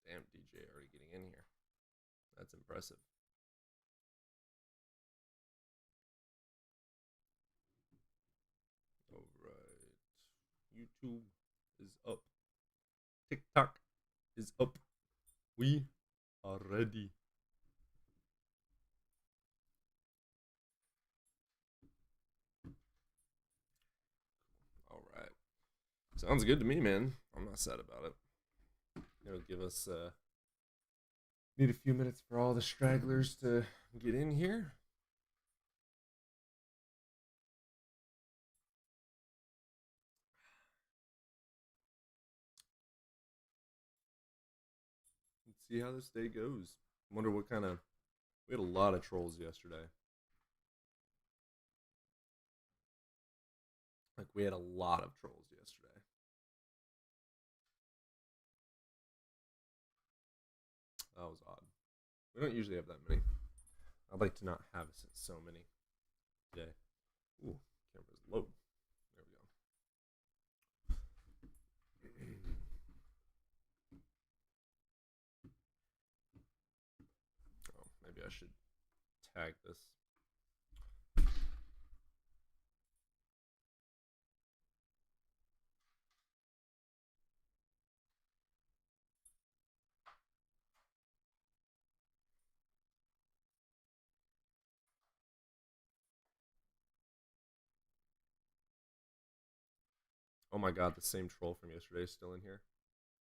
Damn, DJ already getting in here. That's impressive. All right. YouTube is up. TikTok is up. We are ready. All right. Sounds good to me, man. I'm not sad about it. It'll give us need a few minutes for all the stragglers to get in here. Let's see how this day goes. Wonder what kind of. We had a lot of trolls yesterday. Like we had a lot of trolls yesterday. That was odd. We don't usually have that many. I'd like to not have so many today. Ooh, camera's low. There we go. Oh, maybe I should tag this. Oh my god, the same troll from yesterday is still in here.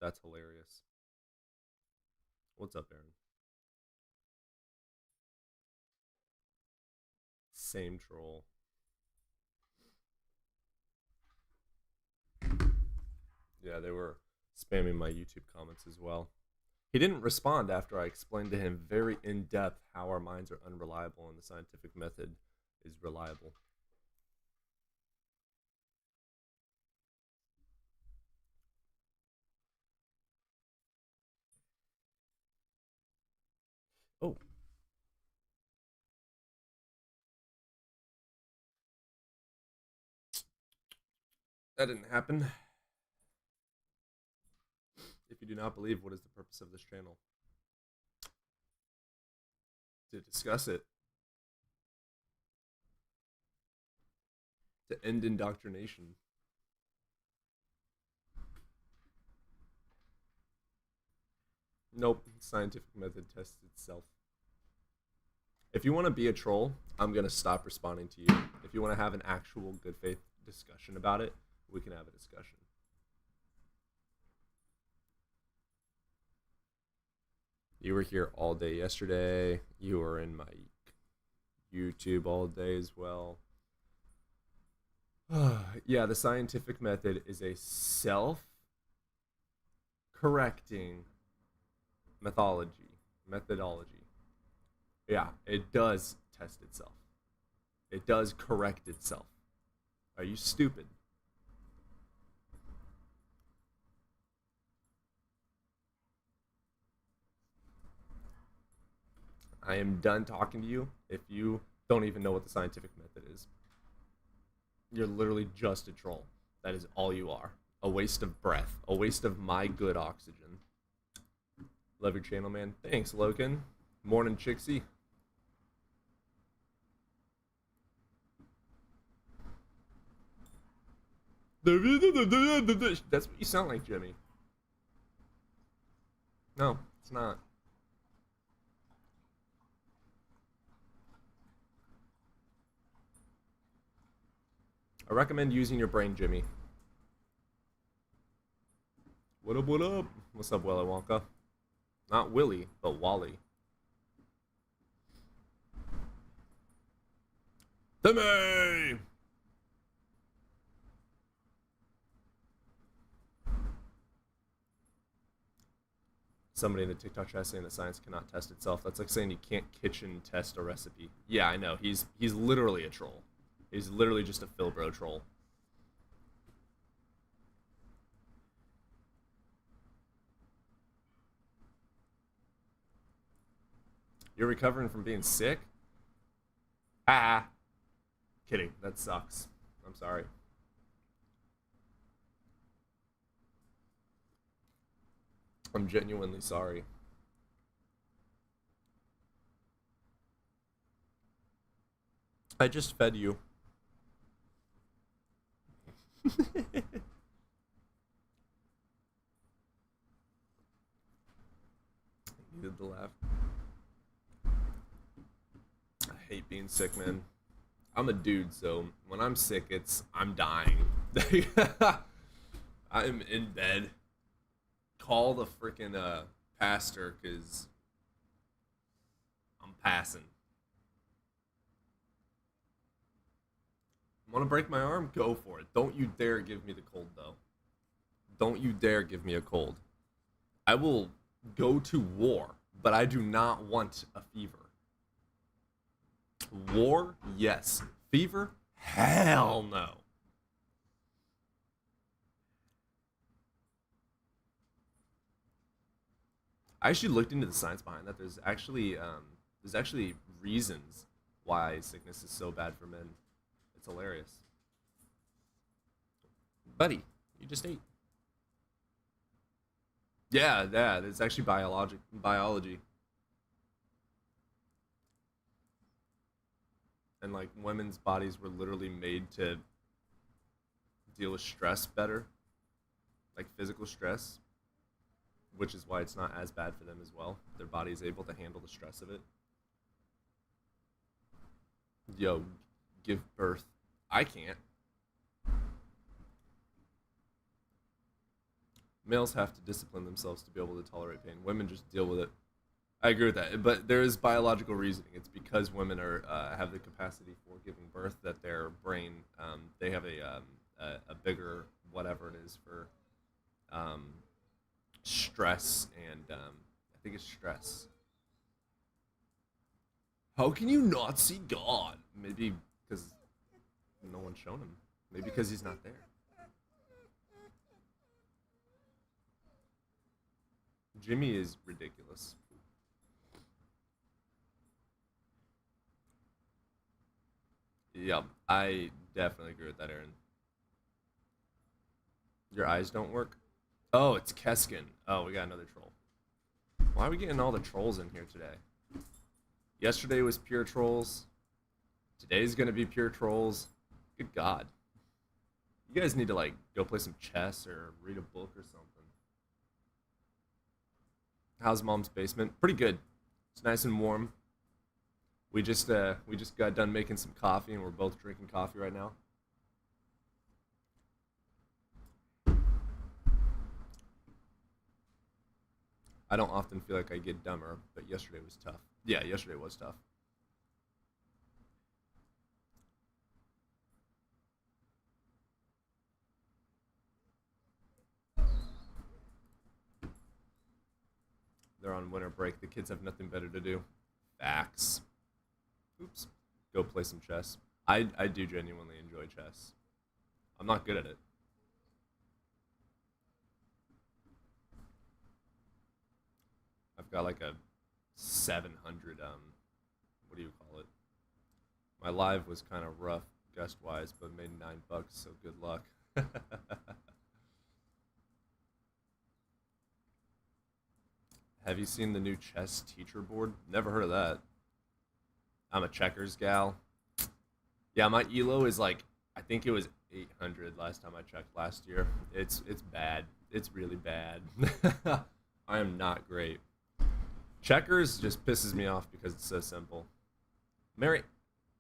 That's hilarious. What's up, Aaron? Same troll. Yeah, they were spamming my YouTube comments as well. He didn't respond after I explained to him very in depth how our minds are unreliable and the scientific method is reliable. Oh. That didn't happen. If you do not believe, what is the purpose of this channel? To discuss it. To end indoctrination. Nope. Scientific method tests itself. If you want to be a troll, I'm going to stop responding to you. If you want to have an actual good faith discussion about it, we can have a discussion. You were here all day yesterday. You were in my YouTube all day as well. Yeah, the scientific method is a self-correcting methodology. Yeah, it does test itself. It does correct itself. Are you stupid? I am done talking to you if you don't even know what the scientific method is. You're literally just a troll. That is all you are. A waste of breath. A waste of my good oxygen. Love your channel, man. Thanks, Logan. Morning, Chixie. That's what you sound like, Jimmy. No, it's not. I recommend using your brain, Jimmy. What up, what up? What's up, Willy Wonka? Not Willy, but Wally. Timmy! Somebody in the TikTok chat saying that science cannot test itself. That's like saying you can't kitchen test a recipe. Yeah, I know. He's literally a troll. He's literally just a Philbro troll. You're recovering from being sick? Ah. Kidding. That sucks. I'm sorry. I'm genuinely sorry. I just fed you. Needed the laugh. I hate being sick, man. I'm a dude, so when I'm sick, I'm dying. I'm in bed. Call the freaking pastor, cause I'm passing. Want to break my arm? Go for it. Don't you dare give me the cold, though. Don't you dare give me a cold. I will go to war, but I do not want a fever. War? Yes. Fever? Hell no. I actually looked into the science behind that. There's actually reasons why sickness is so bad for men. It's hilarious. Buddy, you just ate. Yeah, yeah, it's actually biology. And like women's bodies were literally made to deal with stress better, like physical stress, which is why it's not as bad for them as well. Their body is able to handle the stress of it. Yo, give birth. I can't. Males have to discipline themselves to be able to tolerate pain. Women just deal with it. I agree with that, but there is biological reasoning. It's because women are have the capacity for giving birth that their brain they have a bigger whatever it is for um, stress and I think it's stress. How can you not see God? Maybe because no one's shown him. Maybe because he's not there. Jimmy is ridiculous. Yep, I definitely agree with that, Aaron. Your eyes don't work? Oh, it's Keskin. Oh, we got another troll. Why are we getting all the trolls in here today? Yesterday was pure trolls. Today's gonna be pure trolls. Good God. You guys need to like go play some chess or read a book or something. How's mom's basement? Pretty good. It's nice and warm. We just got done making some coffee and we're both drinking coffee right now. I don't often feel like I get dumber, but yesterday was tough. Yeah, yesterday was tough. They're on winter break. The kids have nothing better to do. Facts. Oops. Go play some chess. I do genuinely enjoy chess. I'm not good at it. I've got like a 700 what do you call it? My live was kind of rough guest wise, but made $9, so good luck. Have you seen the new chess teacher board? Never heard of that. I'm a checkers gal. Yeah, my elo is like I think it was 800 last time I checked last year. It's bad. It's really bad. I am not great. Checkers just pisses me off because it's so simple. Merry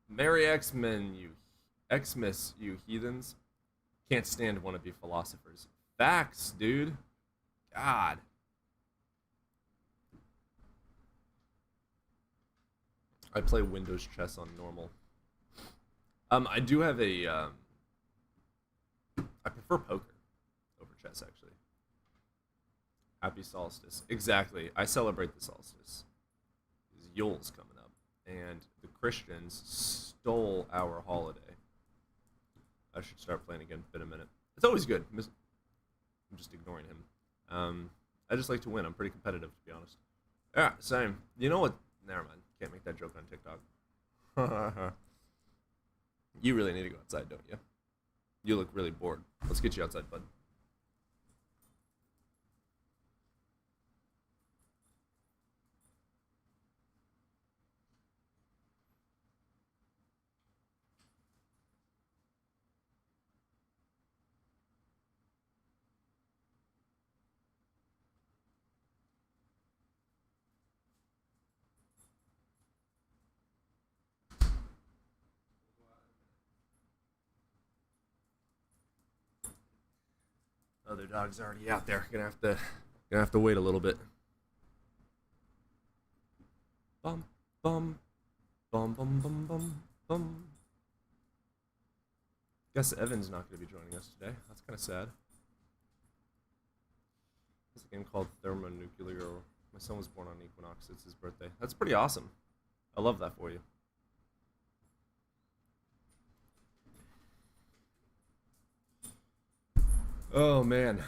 Merry X-Men, you Xmas, you heathens. Can't stand wannabe philosophers. Facts, dude. God. I play Windows chess on normal. I do have a I prefer poker over chess actually. Happy solstice. Exactly. I celebrate the solstice. Yule's coming up, and the Christians stole our holiday. I should start playing again in a minute. It's always good. I'm just ignoring him. I just like to win. I'm pretty competitive, to be honest. Yeah, same. You know what? Never mind. Can't make that joke on TikTok. You really need to go outside, don't you? You look really bored. Let's get you outside, bud. Other dog's already out there. Gonna have to wait a little bit. Bum bum bum bum bum bum bum. Guess Evan's not gonna be joining us today. That's kind of sad. There's a game called Thermonuclear. My son was born on Equinox. It's his birthday. That's pretty awesome. I love that for you. Oh man.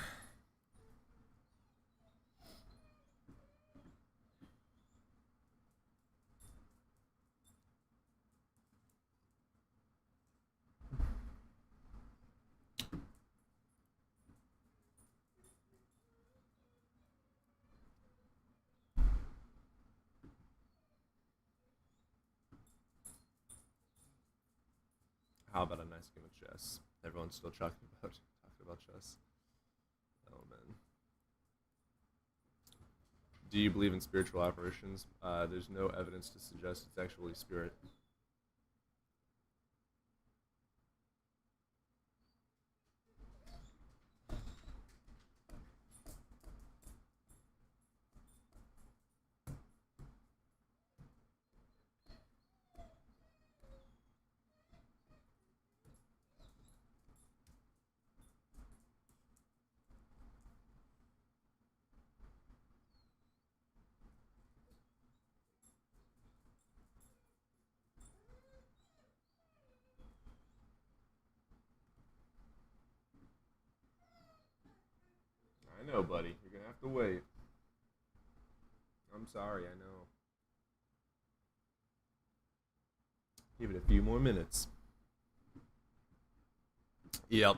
How about a nice game of chess? Everyone's still talking about chess. Oh man. Do you believe in spiritual apparitions? There's no evidence to suggest it's actually spirit. I know, buddy. You're gonna have to wait. I'm sorry, I know. Give it a few more minutes. Yep.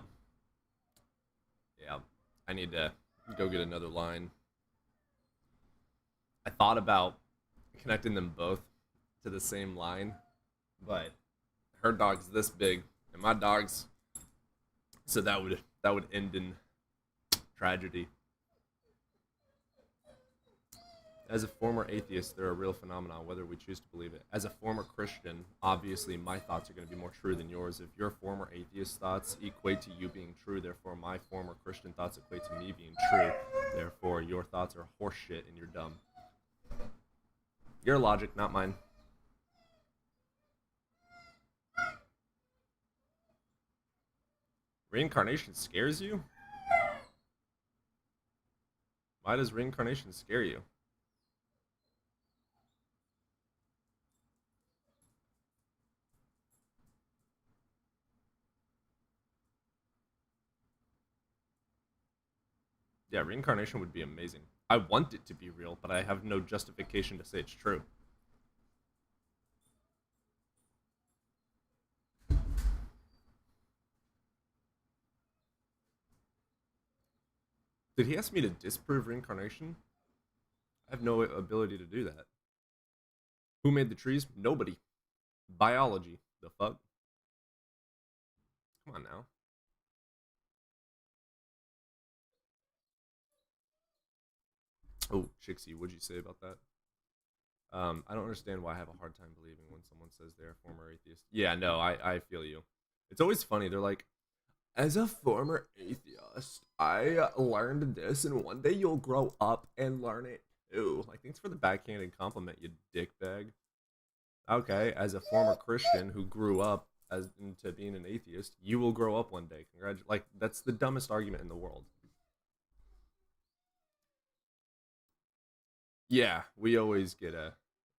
Yep. I need to go get another line. I thought about connecting them both to the same line, but her dog's this big, and my dog's, so that would end in tragedy. As a former atheist, they're a real phenomenon, whether we choose to believe it. As a former Christian, obviously my thoughts are going to be more true than yours. If your former atheist thoughts equate to you being true, therefore my former Christian thoughts equate to me being true. Therefore, your thoughts are horseshit and you're dumb. Your logic, not mine. Reincarnation scares you? Why does reincarnation scare you? Yeah, reincarnation would be amazing. I want it to be real, but I have no justification to say it's true. Did he ask me to disprove reincarnation? I have no ability to do that. Who made the trees? Nobody. Biology. The fuck? Come on now. Oh, Chixie, what'd you say about that? I don't understand why I have a hard time believing when someone says they're a former atheist. Yeah, no, I feel you. It's always funny. They're like, as a former atheist, I learned this, and one day you'll grow up and learn it too. Like, thanks for the backhanded compliment, you dickbag. Okay, as a former Christian who grew up as into being an atheist, you will grow up one day. Like, that's the dumbest argument in the world. Yeah, we always get a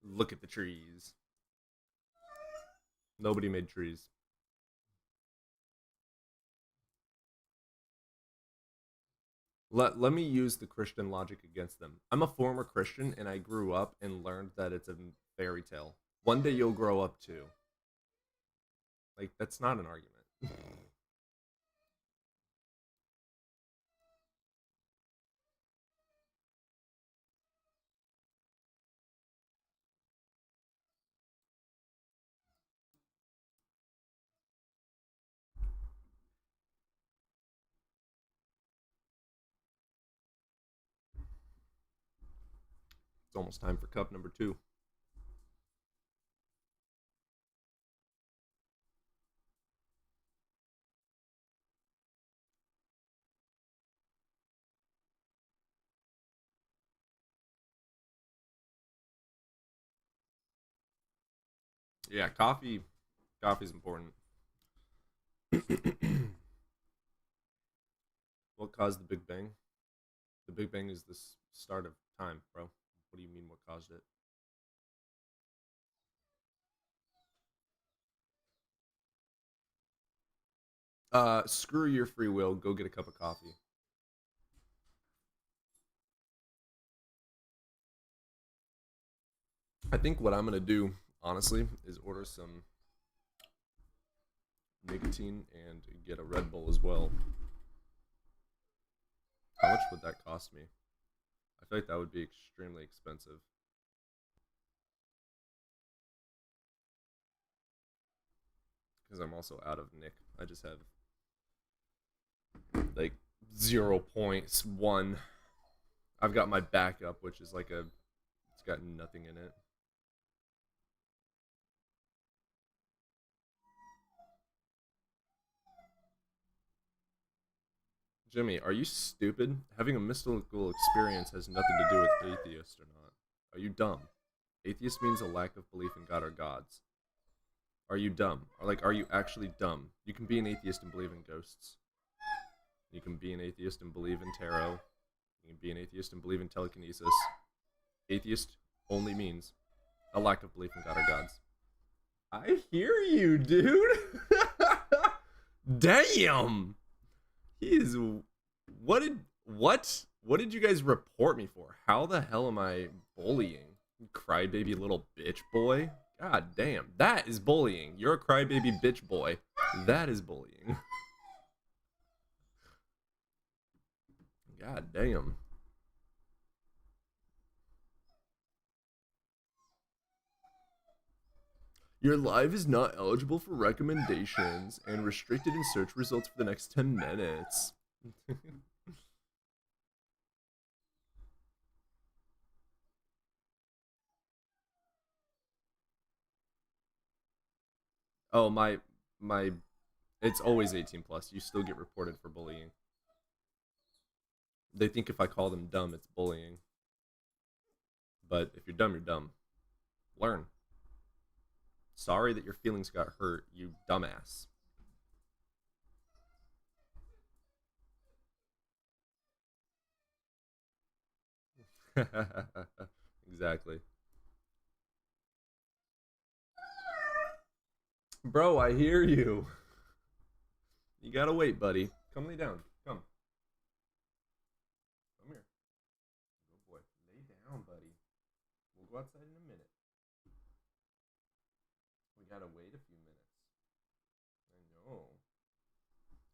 look at the trees. Nobody made trees. Let me use the Christian logic against them. I'm a former Christian and I grew up and learned that it's a fairy tale. One day you'll grow up too. Like, that's not an argument. It's almost time for cup number two. Yeah, coffee's important. What caused the Big Bang? The Big Bang is the start of time, bro. What do you mean what caused it? Screw your free will. Go get a cup of coffee. I think what I'm gonna do, honestly, is order some nicotine and get a Red Bull as well. How much would that cost me? I feel like that would be extremely expensive. Because I'm also out of Nick. I just have like 0.1. I've got my backup, which is like it's got nothing in it. Jimmy, are you stupid? Having a mystical experience has nothing to do with atheist or not. Are you dumb? Atheist means a lack of belief in God or gods. Are you dumb? Or like, are you actually dumb? You can be an atheist and believe in ghosts. You can be an atheist and believe in tarot. You can be an atheist and believe in telekinesis. Atheist only means a lack of belief in God or gods. I hear you, dude. Damn. He is. What did you guys report me for? How the hell am I bullying? Crybaby little bitch boy. God damn, that is bullying. You're a crybaby bitch boy. That is bullying. God damn. Your live is not eligible for recommendations and restricted in search results for the next 10 minutes. Oh, my it's always 18 plus. You still get reported for bullying. They think if I call them dumb, it's bullying. But if you're dumb, you're dumb. Learn. Sorry that your feelings got hurt, you dumbass. Exactly. Bro, I hear you. You gotta wait, buddy. Come lay down. Come. Come here. Good boy. Lay down, buddy. We'll go outside in a minute. We gotta wait a few minutes. I know.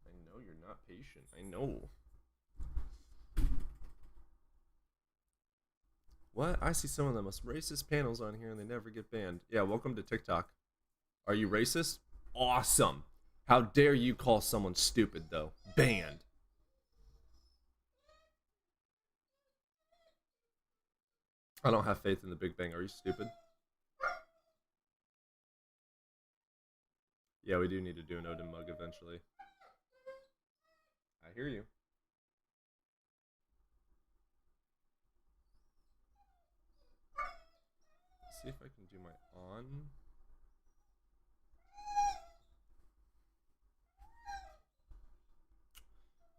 I know you're not patient. I know. What? I see some of the most racist panels on here and they never get banned. Yeah, welcome to TikTok. Are you racist? Awesome. How dare you call someone stupid, though? Banned. I don't have faith in the Big Bang. Are you stupid? Yeah, we do need to do an Odin mug eventually. I hear you. Let's see if I can do my on.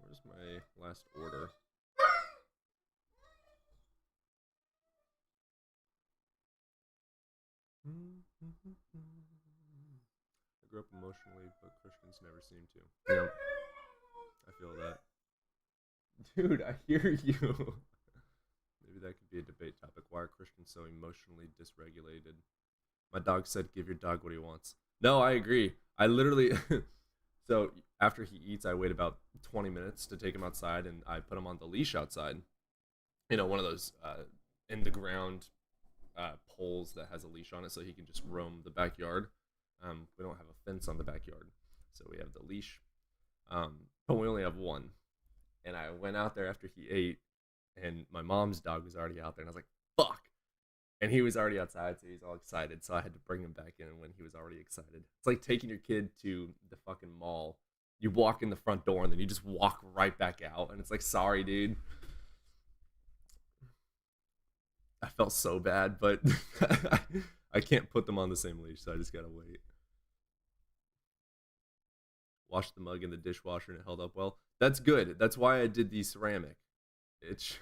Where's my last order? I grew up emotionally, but Christians never seem to. Yeah, I feel that. Dude, I hear you. Maybe that could be a debate topic. Why are Christians so emotionally dysregulated? My dog said, give your dog what he wants. No, I agree. I literally. So after he eats, I wait about 20 minutes to take him outside and I put him on the leash outside. You know, one of those in the ground poles that has a leash on it so he can just roam the backyard. We don't have a fence on the backyard, so we have the leash. But we only have one. And I went out there after he ate, and my mom's dog was already out there, and I was like, fuck. And he was already outside, so he was all excited. So I had to bring him back in when he was already excited. It's like taking your kid to the fucking mall. You walk in the front door, and then you just walk right back out. And it's like, sorry, dude. I felt so bad, but I I can't put them on the same leash, so I just gotta wait. Washed the mug in the dishwasher and it held up well. That's good. That's why I did the ceramic. It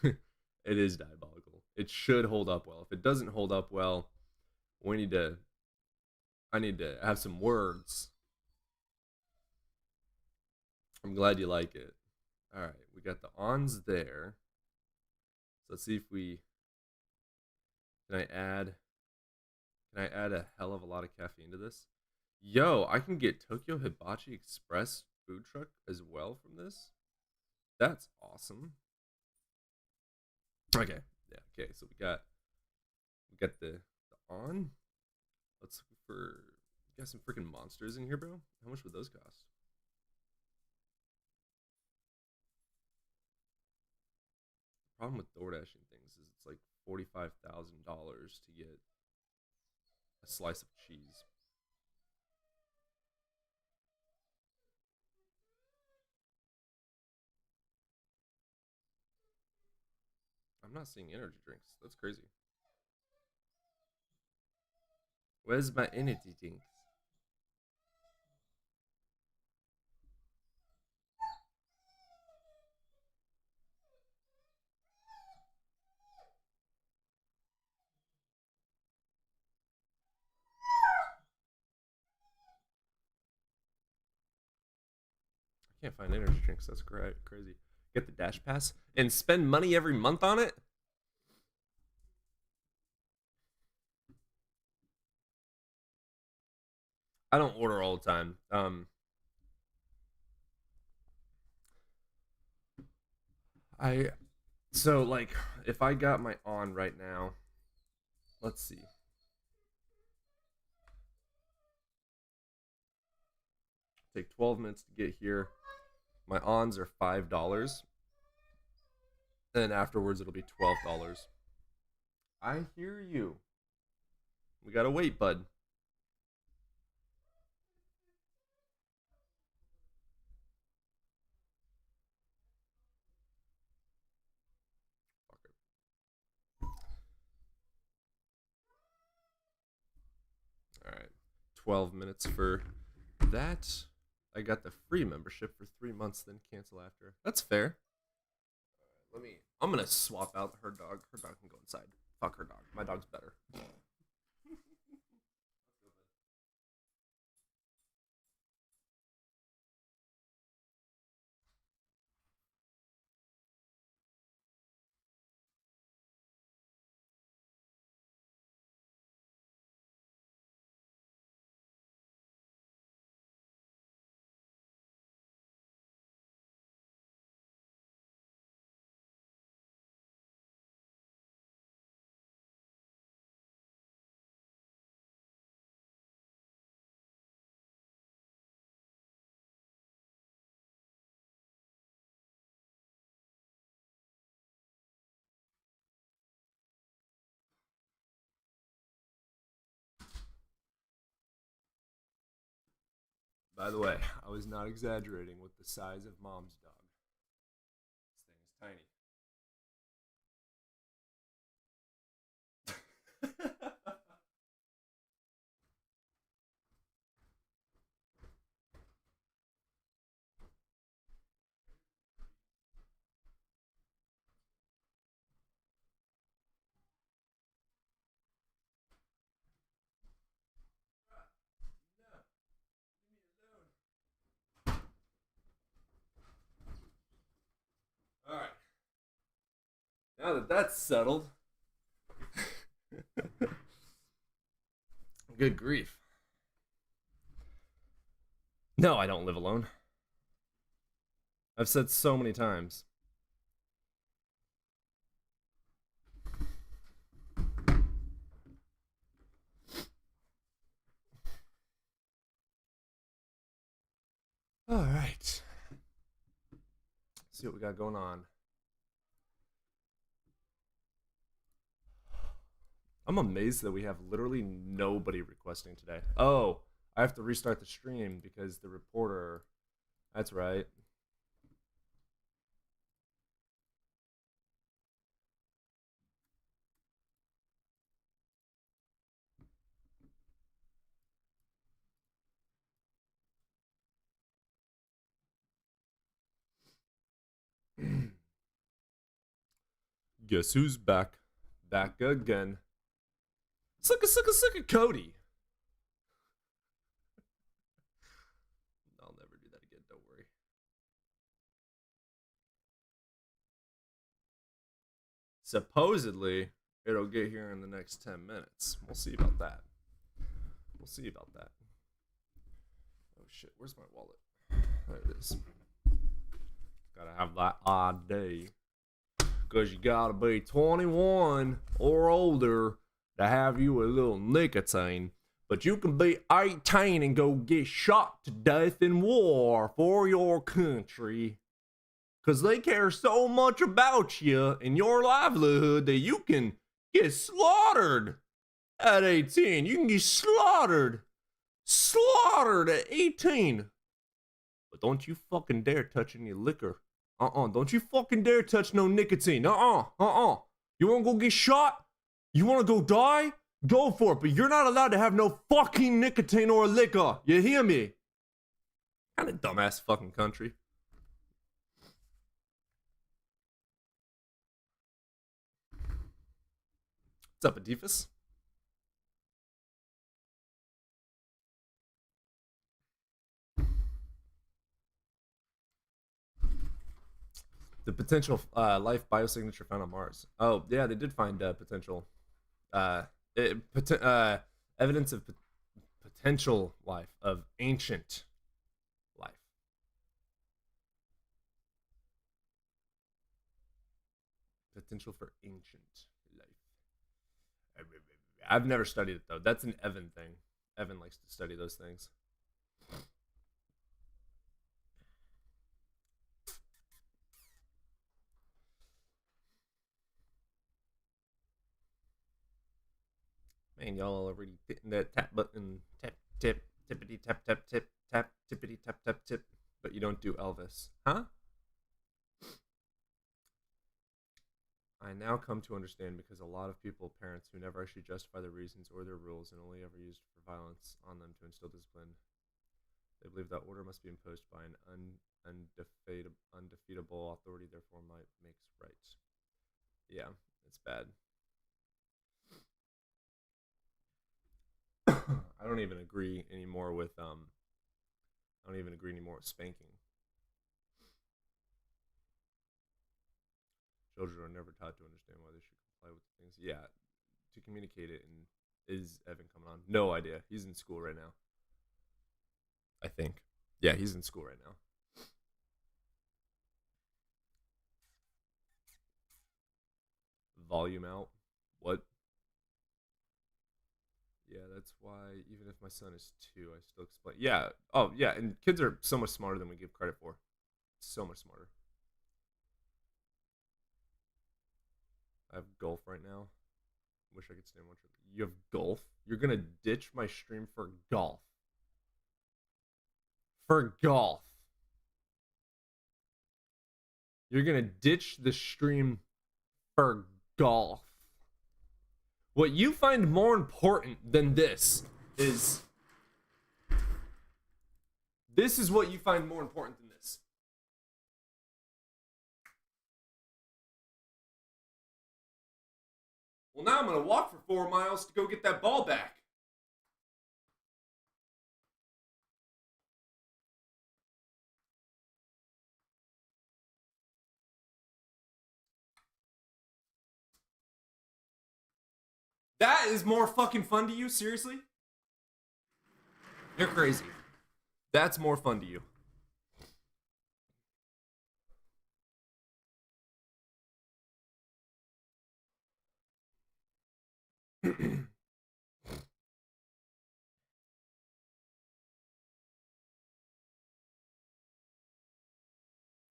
is diabolical. It should hold up well. If it doesn't hold up well, we need to. I need to have some words. I'm glad you like it. All right, we got the ons there. So let's see if we can I add a hell of a lot of caffeine to this. Yo, I can get Tokyo Hibachi Express food truck as well from this. That's awesome. Okay, yeah, okay. So we got the on. Let's look for we got some freaking monsters in here, bro. How much would those cost? The problem with DoorDashing things is it's like $45,000 to get a slice of cheese. I'm not seeing energy drinks. That's crazy. Where's my energy drinks? I can't find energy drinks. That's great, crazy. Get the Dash Pass and spend money every month on it. I don't order all the time. I so like if I got my on right now, let's see. Take 12 minutes to get here. My ons are $5. And afterwards it'll be $12. I hear you. We gotta wait, bud. Fuck it. 12 minutes for that. I got the free membership for 3 months, then cancel after. That's fair. Let me. I'm gonna swap out her dog. Her dog can go inside. Fuck her dog. My dog's better. By the way, I was not exaggerating with the size of mom's dog. This thing is tiny. All right. Now that that's settled, good grief. No, I don't live alone. I've said so many times. All right. See what we got going on. I'm amazed that we have literally nobody requesting today. Oh, I have to restart the stream because the reporter. That's right. Guess who's back? Back again. Sucka, Cody. I'll never do that again, don't worry. Supposedly, it'll get here in the next 10 minutes. We'll see about that. We'll see about that. Oh shit, where's my wallet? There it is. Gotta have that ID. Because you gotta be 21 or older to have you a little nicotine. But you can be 18 and go get shot to death in war for your country. Because they care so much about you and your livelihood that you can get slaughtered at 18. You can get slaughtered. Slaughtered at 18. But don't you fucking dare touch any liquor. Don't you fucking dare touch no nicotine. You wanna go get shot? You wanna go die? Go for it, but you're not allowed to have no fucking nicotine or liquor. You hear me? Kind of dumbass fucking country. What's up, Adifus? The potential life biosignature found on Mars. Oh, yeah, they did find potential evidence of potential life, of ancient life. Potential for ancient life. I've never studied it, though. That's an Evan thing. Evan likes to study those things. Man, y'all already hitting that tap button. Tap, tip, tippity, tap, tap, tip, tap, tippity, tap, tap, tip. But you don't do Elvis. Huh? I now come to understand because a lot of people, parents who never actually justify their reasons or their rules and only ever used for violence on them to instill discipline. They believe that order must be imposed by an undefeatable authority, therefore might makes right. Yeah, it's bad. I don't even agree anymore with spanking. Children are never taught to understand why they should comply with things. Yeah, to communicate it. And is Evan coming on? No idea. He's in school right now. I think. Yeah, he's in school right now. Volume out. What? Yeah, that's why even if my son is 2, I still explain. Yeah. Oh, yeah, and kids are so much smarter than we give credit for. So much smarter. I have golf right now. Wish I could stand one. You have golf? You're gonna ditch my stream for golf. For golf. You're gonna ditch the stream for golf. What you find more important than this is what you find more important than this. Well, now I'm going to walk for 4 miles to go get that ball back. That is more fucking fun to you? Seriously? You're crazy. That's more fun to you.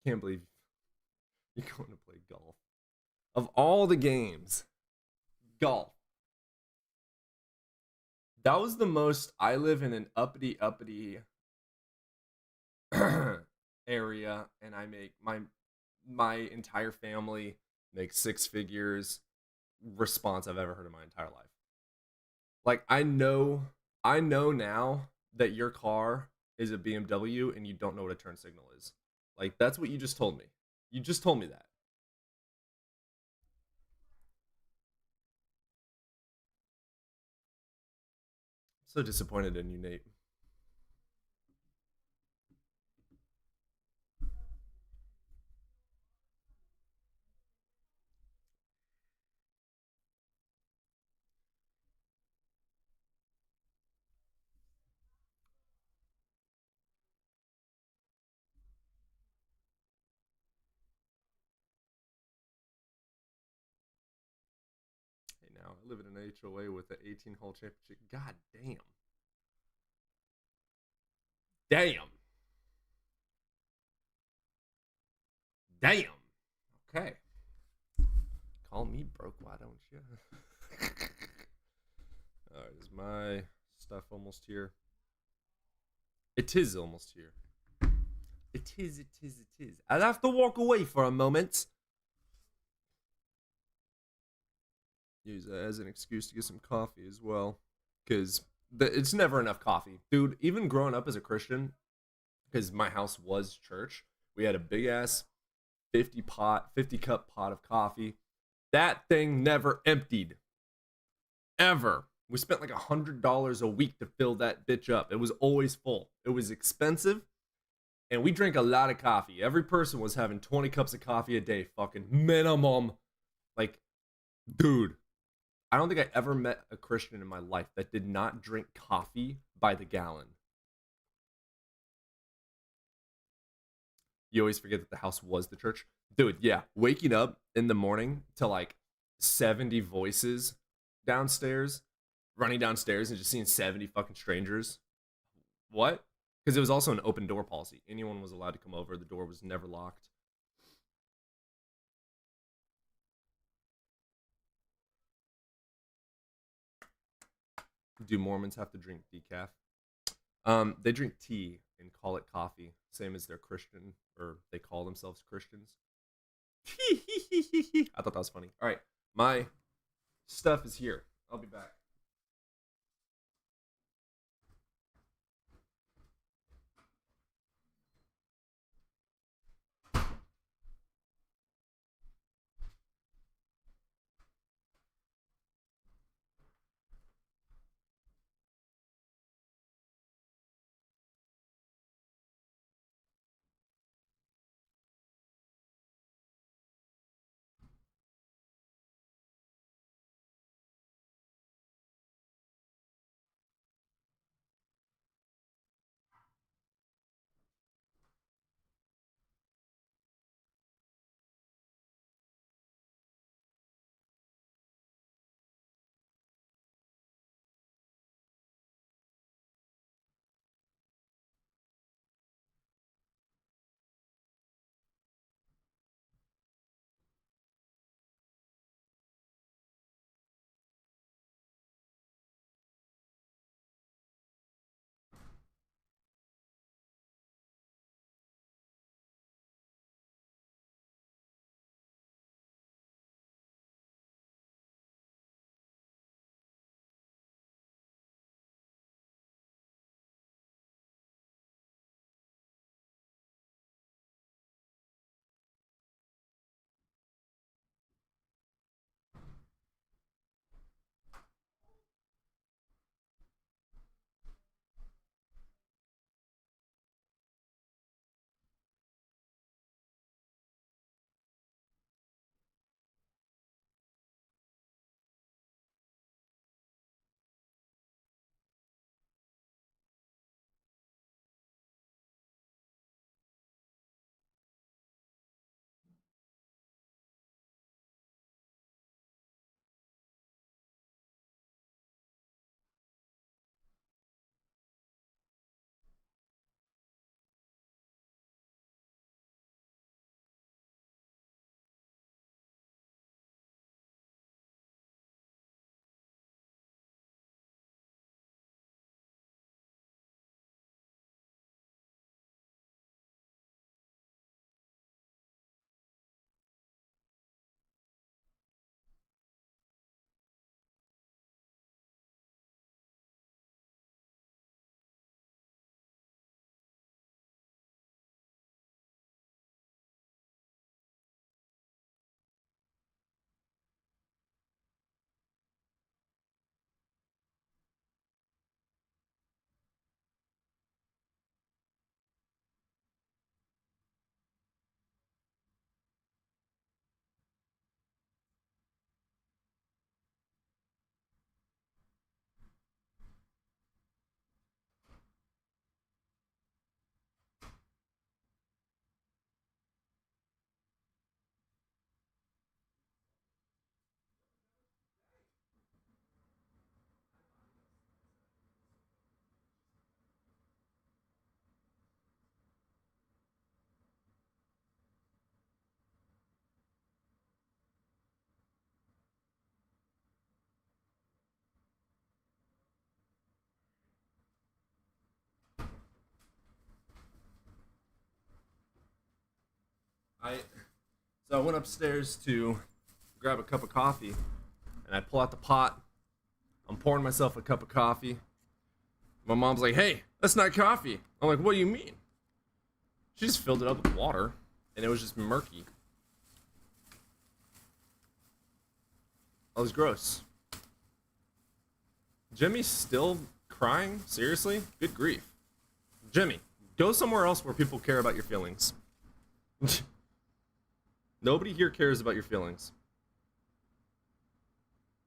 Can't believe you're going to play golf. Of all the games, golf. That was the most. I live in an uppity area, and I make my entire family makes 6 figures response I've ever heard in my entire life. Like, I know now that your car is a BMW and you don't know what a turn signal is. Like, that's what you just told me. You just told me that. So disappointed in you, Nate. Hey, now I live in an HOA with an 18-hole championship. God damn. Damn. Damn. Okay. Call me broke, why don't you? All right, is my stuff almost here? It is almost here. It is, it is, it is. I'll have to walk away for a moment. Use that as an excuse to get some coffee as well. Because it's never enough coffee. Dude, even growing up as a Christian, because my house was church, we had a big ass 50 cup pot of coffee. That thing never emptied. Ever. We spent like $100 a week to fill that bitch up. It was always full. It was expensive. And we drank a lot of coffee. Every person was having 20 cups of coffee a day, fucking minimum. Like, dude, I don't think I ever met a Christian in my life that did not drink coffee by the gallon. You always forget that the house was the church. Dude, yeah, waking up in the morning to like 70 voices downstairs, running downstairs and just seeing 70 fucking strangers. What? Because it was also an open door policy. Anyone was allowed to come over. The door was never locked. Do Mormons have to drink decaf? They drink tea and call it coffee, same as they're Christian, or they call themselves Christians. I thought that was funny. All right, my stuff is here. I'll be back. I so I went upstairs to grab a cup of coffee, and I pull out the pot. I'm pouring myself a cup of coffee. My mom's like, "Hey, that's not coffee." I'm like, "What do you mean?" She just filled it up with water, and it was just murky. That was gross. Jimmy's still crying? Seriously? Good grief. Jimmy, go somewhere else where people care about your feelings. Nobody here cares about your feelings.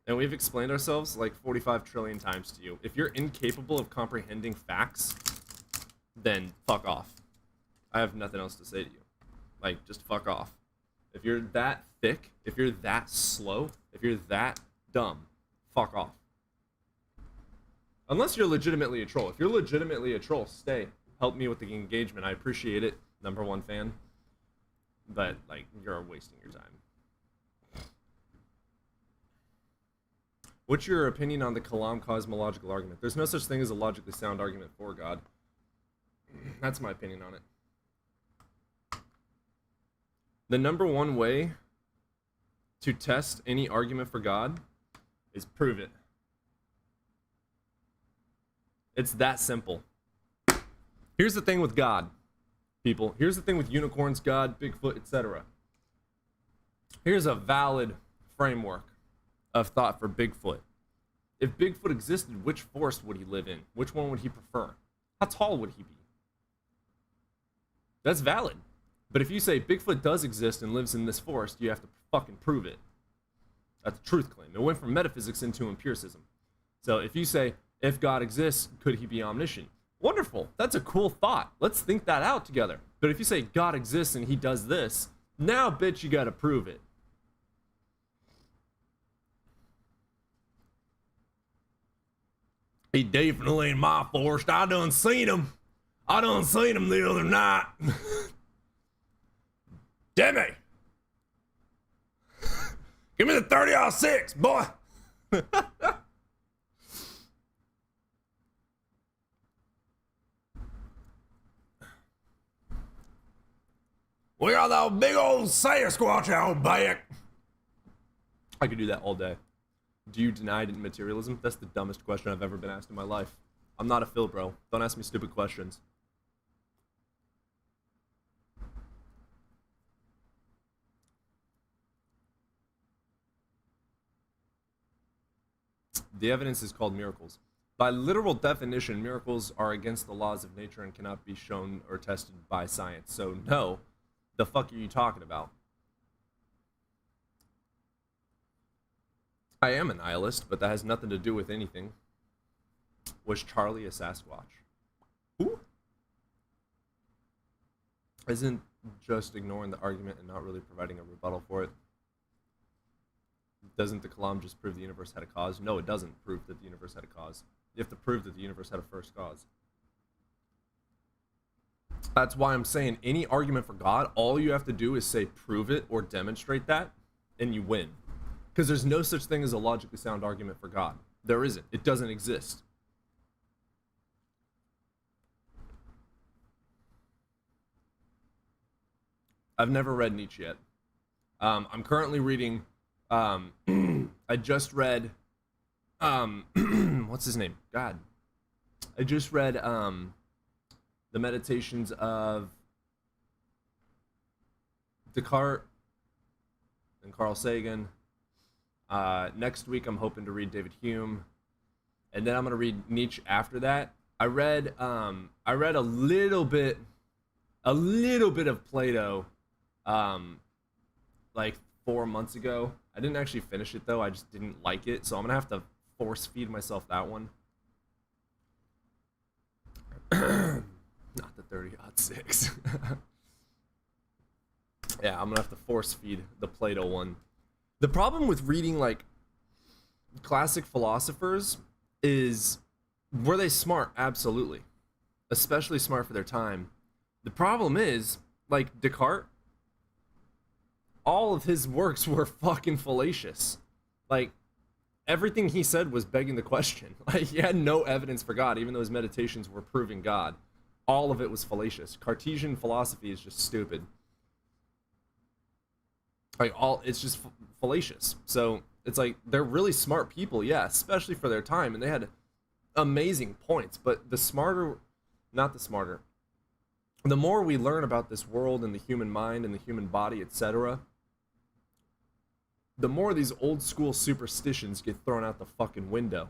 And we've explained ourselves like 45 trillion times to you. If you're incapable of comprehending facts, then fuck off. I have nothing else to say to you. Like, just fuck off. If you're that thick, if you're that slow, if you're that dumb, fuck off. Unless you're legitimately a troll. If you're legitimately a troll, stay. Help me with the engagement. I appreciate it. #1 fan. But, like, you're wasting your time. What's your opinion on the Kalam cosmological argument? There's no such thing as a logically sound argument for God. That's my opinion on it. The #1 way to test any argument for God is prove it. It's that simple. Here's the thing with God, people. Here's the thing with unicorns, God, Bigfoot, etc. Here's a valid framework of thought for Bigfoot. If Bigfoot existed, which forest would he live in? Which one would he prefer? How tall would he be? That's valid. But if you say Bigfoot does exist and lives in this forest, you have to fucking prove it. That's a truth claim. It went from metaphysics into empiricism. So if you say, if God exists, could he be omniscient? Wonderful. That's a cool thought. Let's think that out together. But if you say God exists and he does this, now, bitch, you gotta prove it. He definitely in my forest. I done seen him. The other night. Jimmy! Give me the 30-06, boy! We got that big old Sasquatch out back. I could do that all day. Do you deny materialism? That's the dumbest question I've ever been asked in my life. I'm not a Phil, bro. Don't ask me stupid questions. The evidence is called miracles. By literal definition, miracles are against the laws of nature and cannot be shown or tested by science. So no, the fuck are you talking about? I am a nihilist, but that has nothing to do with anything. Was Charlie a Sasquatch? Who? Isn't just ignoring the argument and not really providing a rebuttal for it? Doesn't the Kalam just prove the universe had a cause? No, it doesn't prove that the universe had a cause. You have to prove that the universe had a first cause. That's why I'm saying any argument for God, all you have to do is say prove it or demonstrate that, and you win. Because there's no such thing as a logically sound argument for God. There isn't. It doesn't exist. I've never read Nietzsche yet. I'm currently reading... I just read... what's his name? God. I just read the Meditations of Descartes and Carl Sagan. Next week I'm hoping to read David Hume, and then I'm gonna read Nietzsche after that. I read a little bit of Plato like 4 months ago. I didn't actually finish it though. I just didn't like it, so I'm gonna have to force feed myself that one. Not the 30-06. Yeah, I'm gonna have to force feed the Plato one. The problem with reading like classic philosophers is, were they smart? Absolutely. Especially smart for their time. The problem is, like Descartes, all of his works were fucking fallacious. Like, everything he said was begging the question. Like, he had no evidence for God, even though his meditations were proving God. All of it was fallacious. Cartesian philosophy is just stupid. Like all, it's just fallacious. So it's like they're really smart people, yeah, especially for their time, and they had amazing points. But the smarter, not the smarter, the more we learn about this world and the human mind and the human body, etc., the more these old school superstitions get thrown out the fucking window.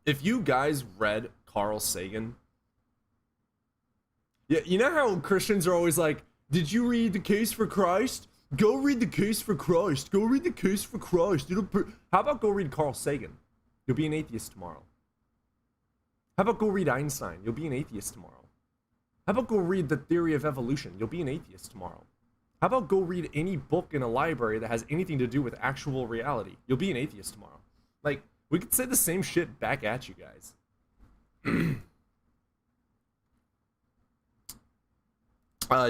If you guys read Carl Sagan, yeah, you know how Christians are always like, did you read The Case for Christ? Go read The Case for Christ. Go read The Case for Christ. How about go read Carl Sagan? You'll be an atheist tomorrow. How about go read Einstein? You'll be an atheist tomorrow. How about go read The Theory of Evolution? You'll be an atheist tomorrow. How about go read any book in a library that has anything to do with actual reality? You'll be an atheist tomorrow. Like, we could say the same shit back at you guys.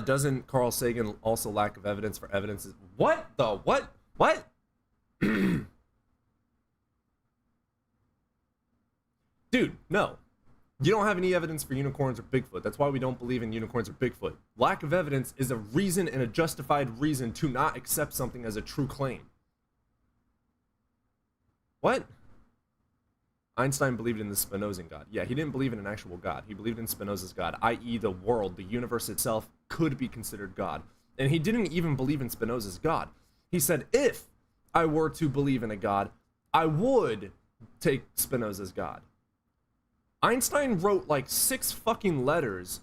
Doesn't Carl Sagan also lack of evidence for evidence? What the what? What? Dude, no. You don't have any evidence for unicorns or Bigfoot. That's why we don't believe in unicorns or Bigfoot. Lack of evidence is a reason and a justified reason to not accept something as a true claim. What? Einstein believed in the Spinozan God. Yeah, he didn't believe in an actual God. He believed in Spinoza's God, i.e. the world, the universe itself, could be considered God. And he didn't even believe in Spinoza's God. He said, if I were to believe in a God, I would take Spinoza's God. Einstein wrote like 6 fucking letters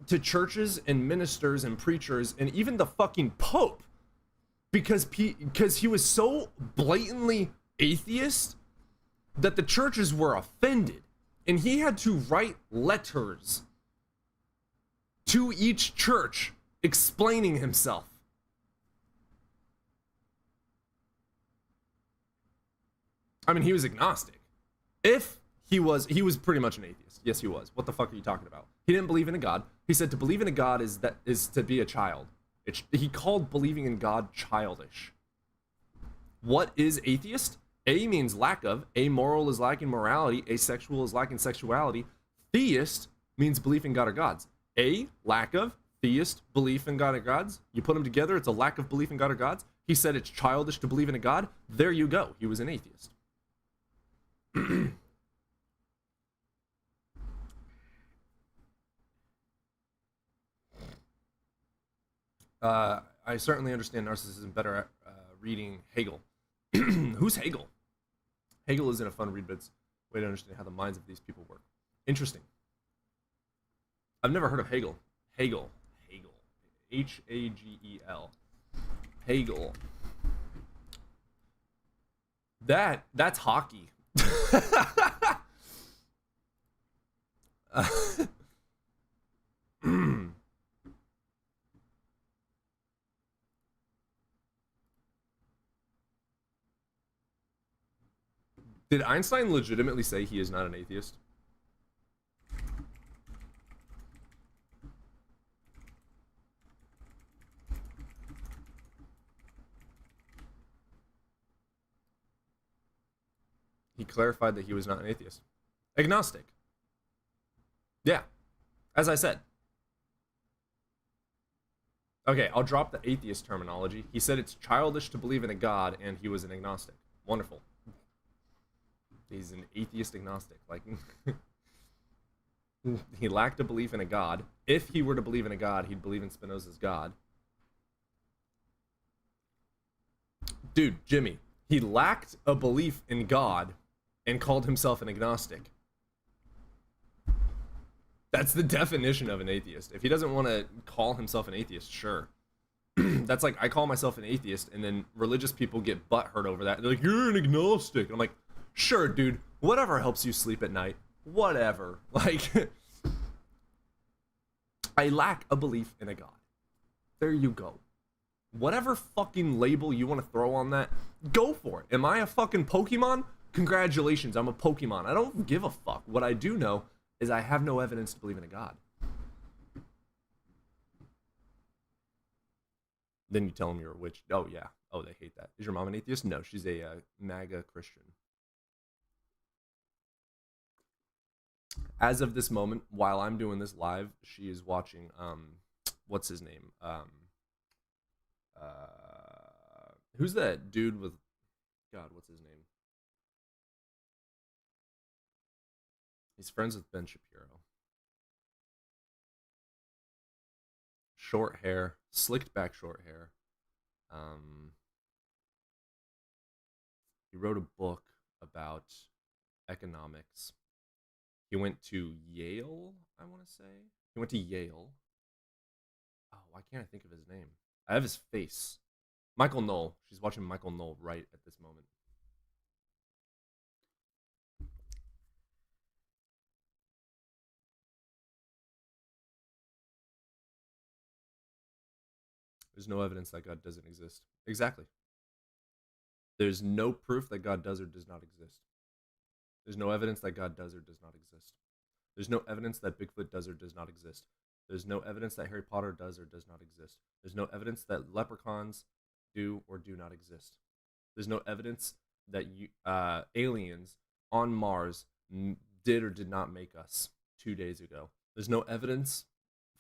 to churches and ministers and preachers and even the fucking Pope because he was so blatantly atheist that the churches were offended, and he had to write letters to each church explaining himself. I mean, he was agnostic. If he was pretty much an atheist. Yes, he was. What the fuck are you talking about? He didn't believe in a God. He said to believe in a God is to be a child. He called believing in God childish. What is atheist? A means lack of, amoral is lacking morality, asexual is lacking sexuality. Theist means belief in God or gods. A, lack of, theist, belief in God or gods. You put them together, it's a lack of belief in God or gods. He said it's childish to believe in a God. There you go. He was an atheist. I certainly understand narcissism better at reading Hegel. Who's Hegel? Hegel isn't a fun read, but it's a way to understand how the minds of these people work. Interesting. I've never heard of Hegel. Hegel. Hagel. Hegel. That's hockey. Did Einstein legitimately say he is not an atheist? He clarified that he was not an atheist. Agnostic. Yeah. As I said. Okay, I'll drop the atheist terminology. He said it's childish to believe in a God, and he was an agnostic. Wonderful. He's an atheist agnostic. Like, he lacked a belief in a God. If he were to believe in a God, he'd believe in Spinoza's God. Dude, Jimmy, he lacked a belief in God and called himself an agnostic. That's the definition of an atheist. If he doesn't want to call himself an atheist, sure. That's like, I call myself an atheist, and then religious people get butthurt over that. They're like, you're an agnostic. I'm like, sure, dude, whatever helps you sleep at night. Whatever. Like, I lack a belief in a God. There you go. Whatever fucking label you want to throw on that, go for it. Am I a fucking Pokemon? Congratulations, I'm a Pokemon. I don't give a fuck. What I do know is I have no evidence to believe in a God. Then you tell them you're a witch. Oh, yeah. Oh, they hate that. Is your mom an atheist? No, she's a MAGA Christian. As of this moment, while I'm doing this live, she is watching, what's his name? Who's that dude with God? What's his name? He's friends with Ben Shapiro. Short hair, slicked back short hair. Um, he wrote a book about economics. He went to Yale, I want to say. He went to Yale. Oh, why can't I think of his name? I have his face. Michael Knoll. She's watching Michael Knoll right at this moment. There's no evidence that God doesn't exist. Exactly. There's no proof that God does or does not exist. There's no evidence that God does or does not exist. There's no evidence that Bigfoot does or does not exist. There's no evidence that Harry Potter does or does not exist. There's no evidence that leprechauns do or do not exist. There's no evidence that aliens on Mars did or did not make us 2 days ago. There's no evidence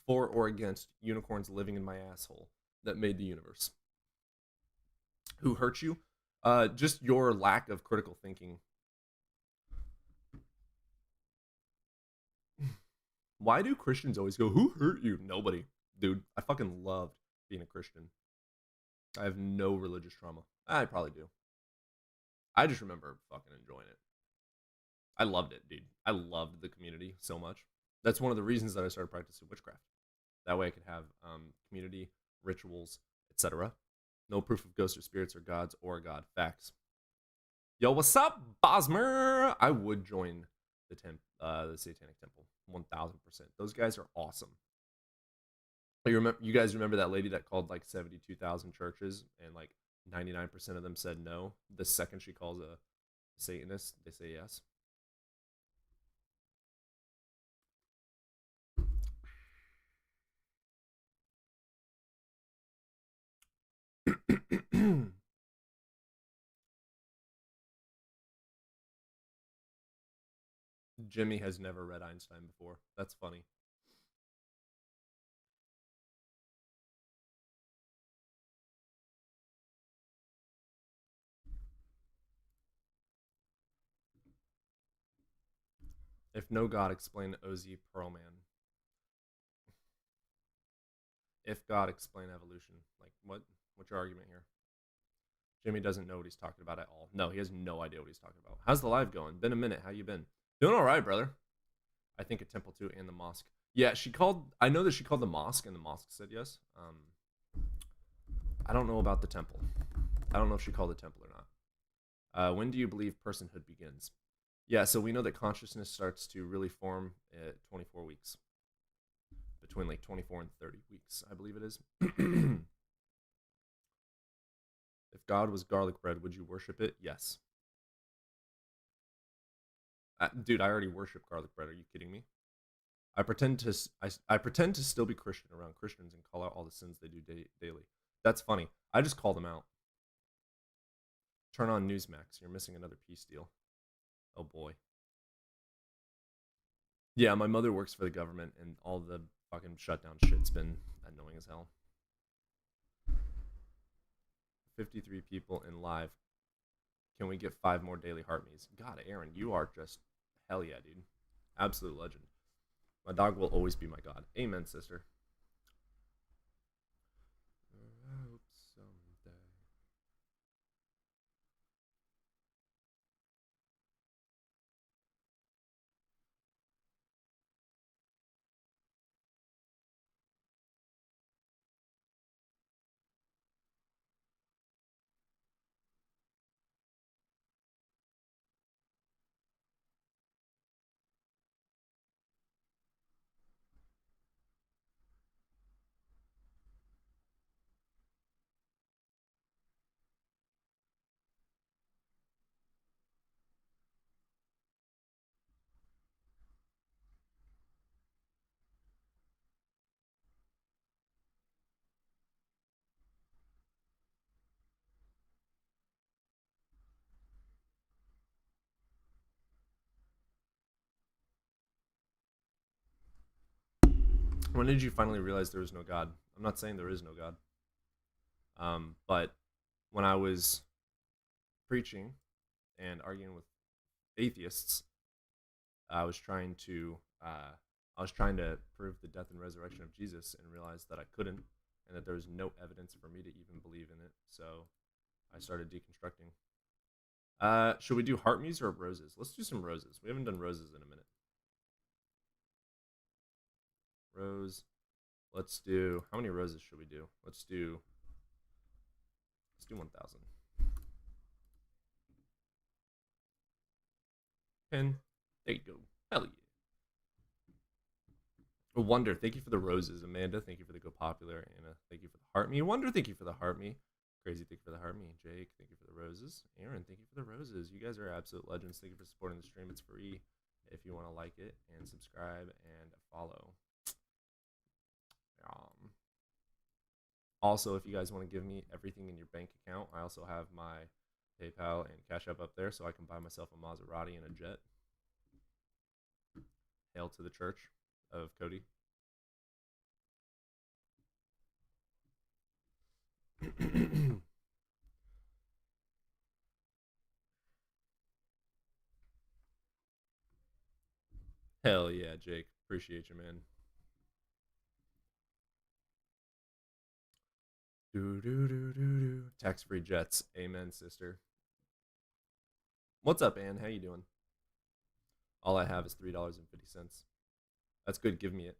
for or against unicorns living in my asshole that made the universe. Who hurt you? Just your lack of critical thinking. Why do Christians always go, "Who hurt you?" Nobody. Dude, I fucking loved being a Christian. I have no religious trauma. I probably do. I just remember fucking enjoying it. I loved it, dude. I loved the community so much. That's one of the reasons that I started practicing witchcraft. That way I could have community, rituals, etc. No proof of ghosts or spirits or gods or God. Facts. Yo, what's up, Bosmer? I would join the Satanic Temple, 1000%. Those guys are awesome. You guys remember that lady that called like 72,000 churches and like 99% of them said no? The second she calls a Satanist, they say yes. Jimmy has never read Einstein before. That's funny. If no God, explain OZ Pearlman. If God, explain evolution. Like what? What's your argument here? Jimmy doesn't know what he's talking about at all. No, he has no idea what he's talking about. How's the live going? Been a minute. How you been? Doing all right, brother. I think a temple too and the mosque. Yeah, she called. I know that she called the mosque, and the mosque said yes. I don't know about the temple. I don't know if she called the temple or not. When do you believe personhood begins? Yeah, so we know that consciousness starts to really form at 24 weeks. Between like 24 and 30 weeks, I believe it is. If God was garlic bread, would you worship it? Yes. Dude, I already worship garlic bread. Are you kidding me? I pretend to still be Christian around Christians and call out all the sins they do daily. That's funny. I just call them out. Turn on Newsmax. You're missing another peace deal. Oh boy. Yeah, my mother works for the government, and all the fucking shutdown shit's been annoying as hell. 53 people in live. Can we get 5 more daily heart me's? God, Aaron, you are just hell yeah, dude. Absolute legend. My dog will always be my god. Amen, sister. I hope someday. When did you finally realize there was no God? I'm not saying there is no God. But when I was preaching and arguing with atheists, I was trying to prove the death and resurrection of Jesus and realized that I couldn't, and that there was no evidence for me to even believe in it. So I started deconstructing. Should we do heart muse or roses? Let's do some roses. We haven't done roses in a minute. Rose. Let's do, how many roses should we do? Let's do 1,000. Pin. There you go. Hell yeah. Wonder, thank you for the roses. Amanda, thank you for the go popular. Anna, thank you for the heart me. Wonder, thank you for the heart me. Crazy, thank you for the heart me. Jake, thank you for the roses. Aaron, thank you for the roses. You guys are absolute legends. Thank you for supporting the stream. It's free if you want to like it and subscribe and follow. Also, if you guys want to give me everything in your bank account, I also have my PayPal and Cash App up there, so I can buy myself a Maserati and a jet. Hail to the church of Cody. Hell yeah, Jake. Appreciate you, man. Tax-free jets. Amen, sister. What's up, Ann? How you doing? All I have is $3.50. That's good. Give me it.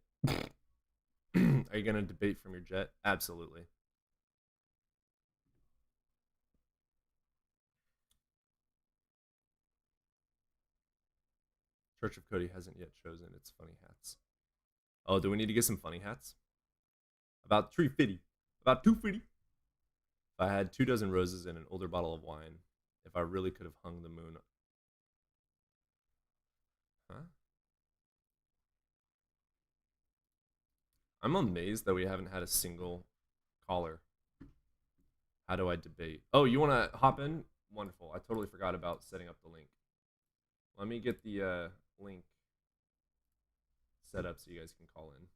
Are you going to debate from your jet? Absolutely. Church of Cody hasn't yet chosen its funny hats. Oh, do we need to get some funny hats? About 350. About 250. If I had 2 dozen roses and an older bottle of wine, if I really could have hung the moon. Huh? I'm amazed that we haven't had a single caller. How do I debate? Oh, you want to hop in? Wonderful. I totally forgot about setting up the link. Let me get the link set up so you guys can call in.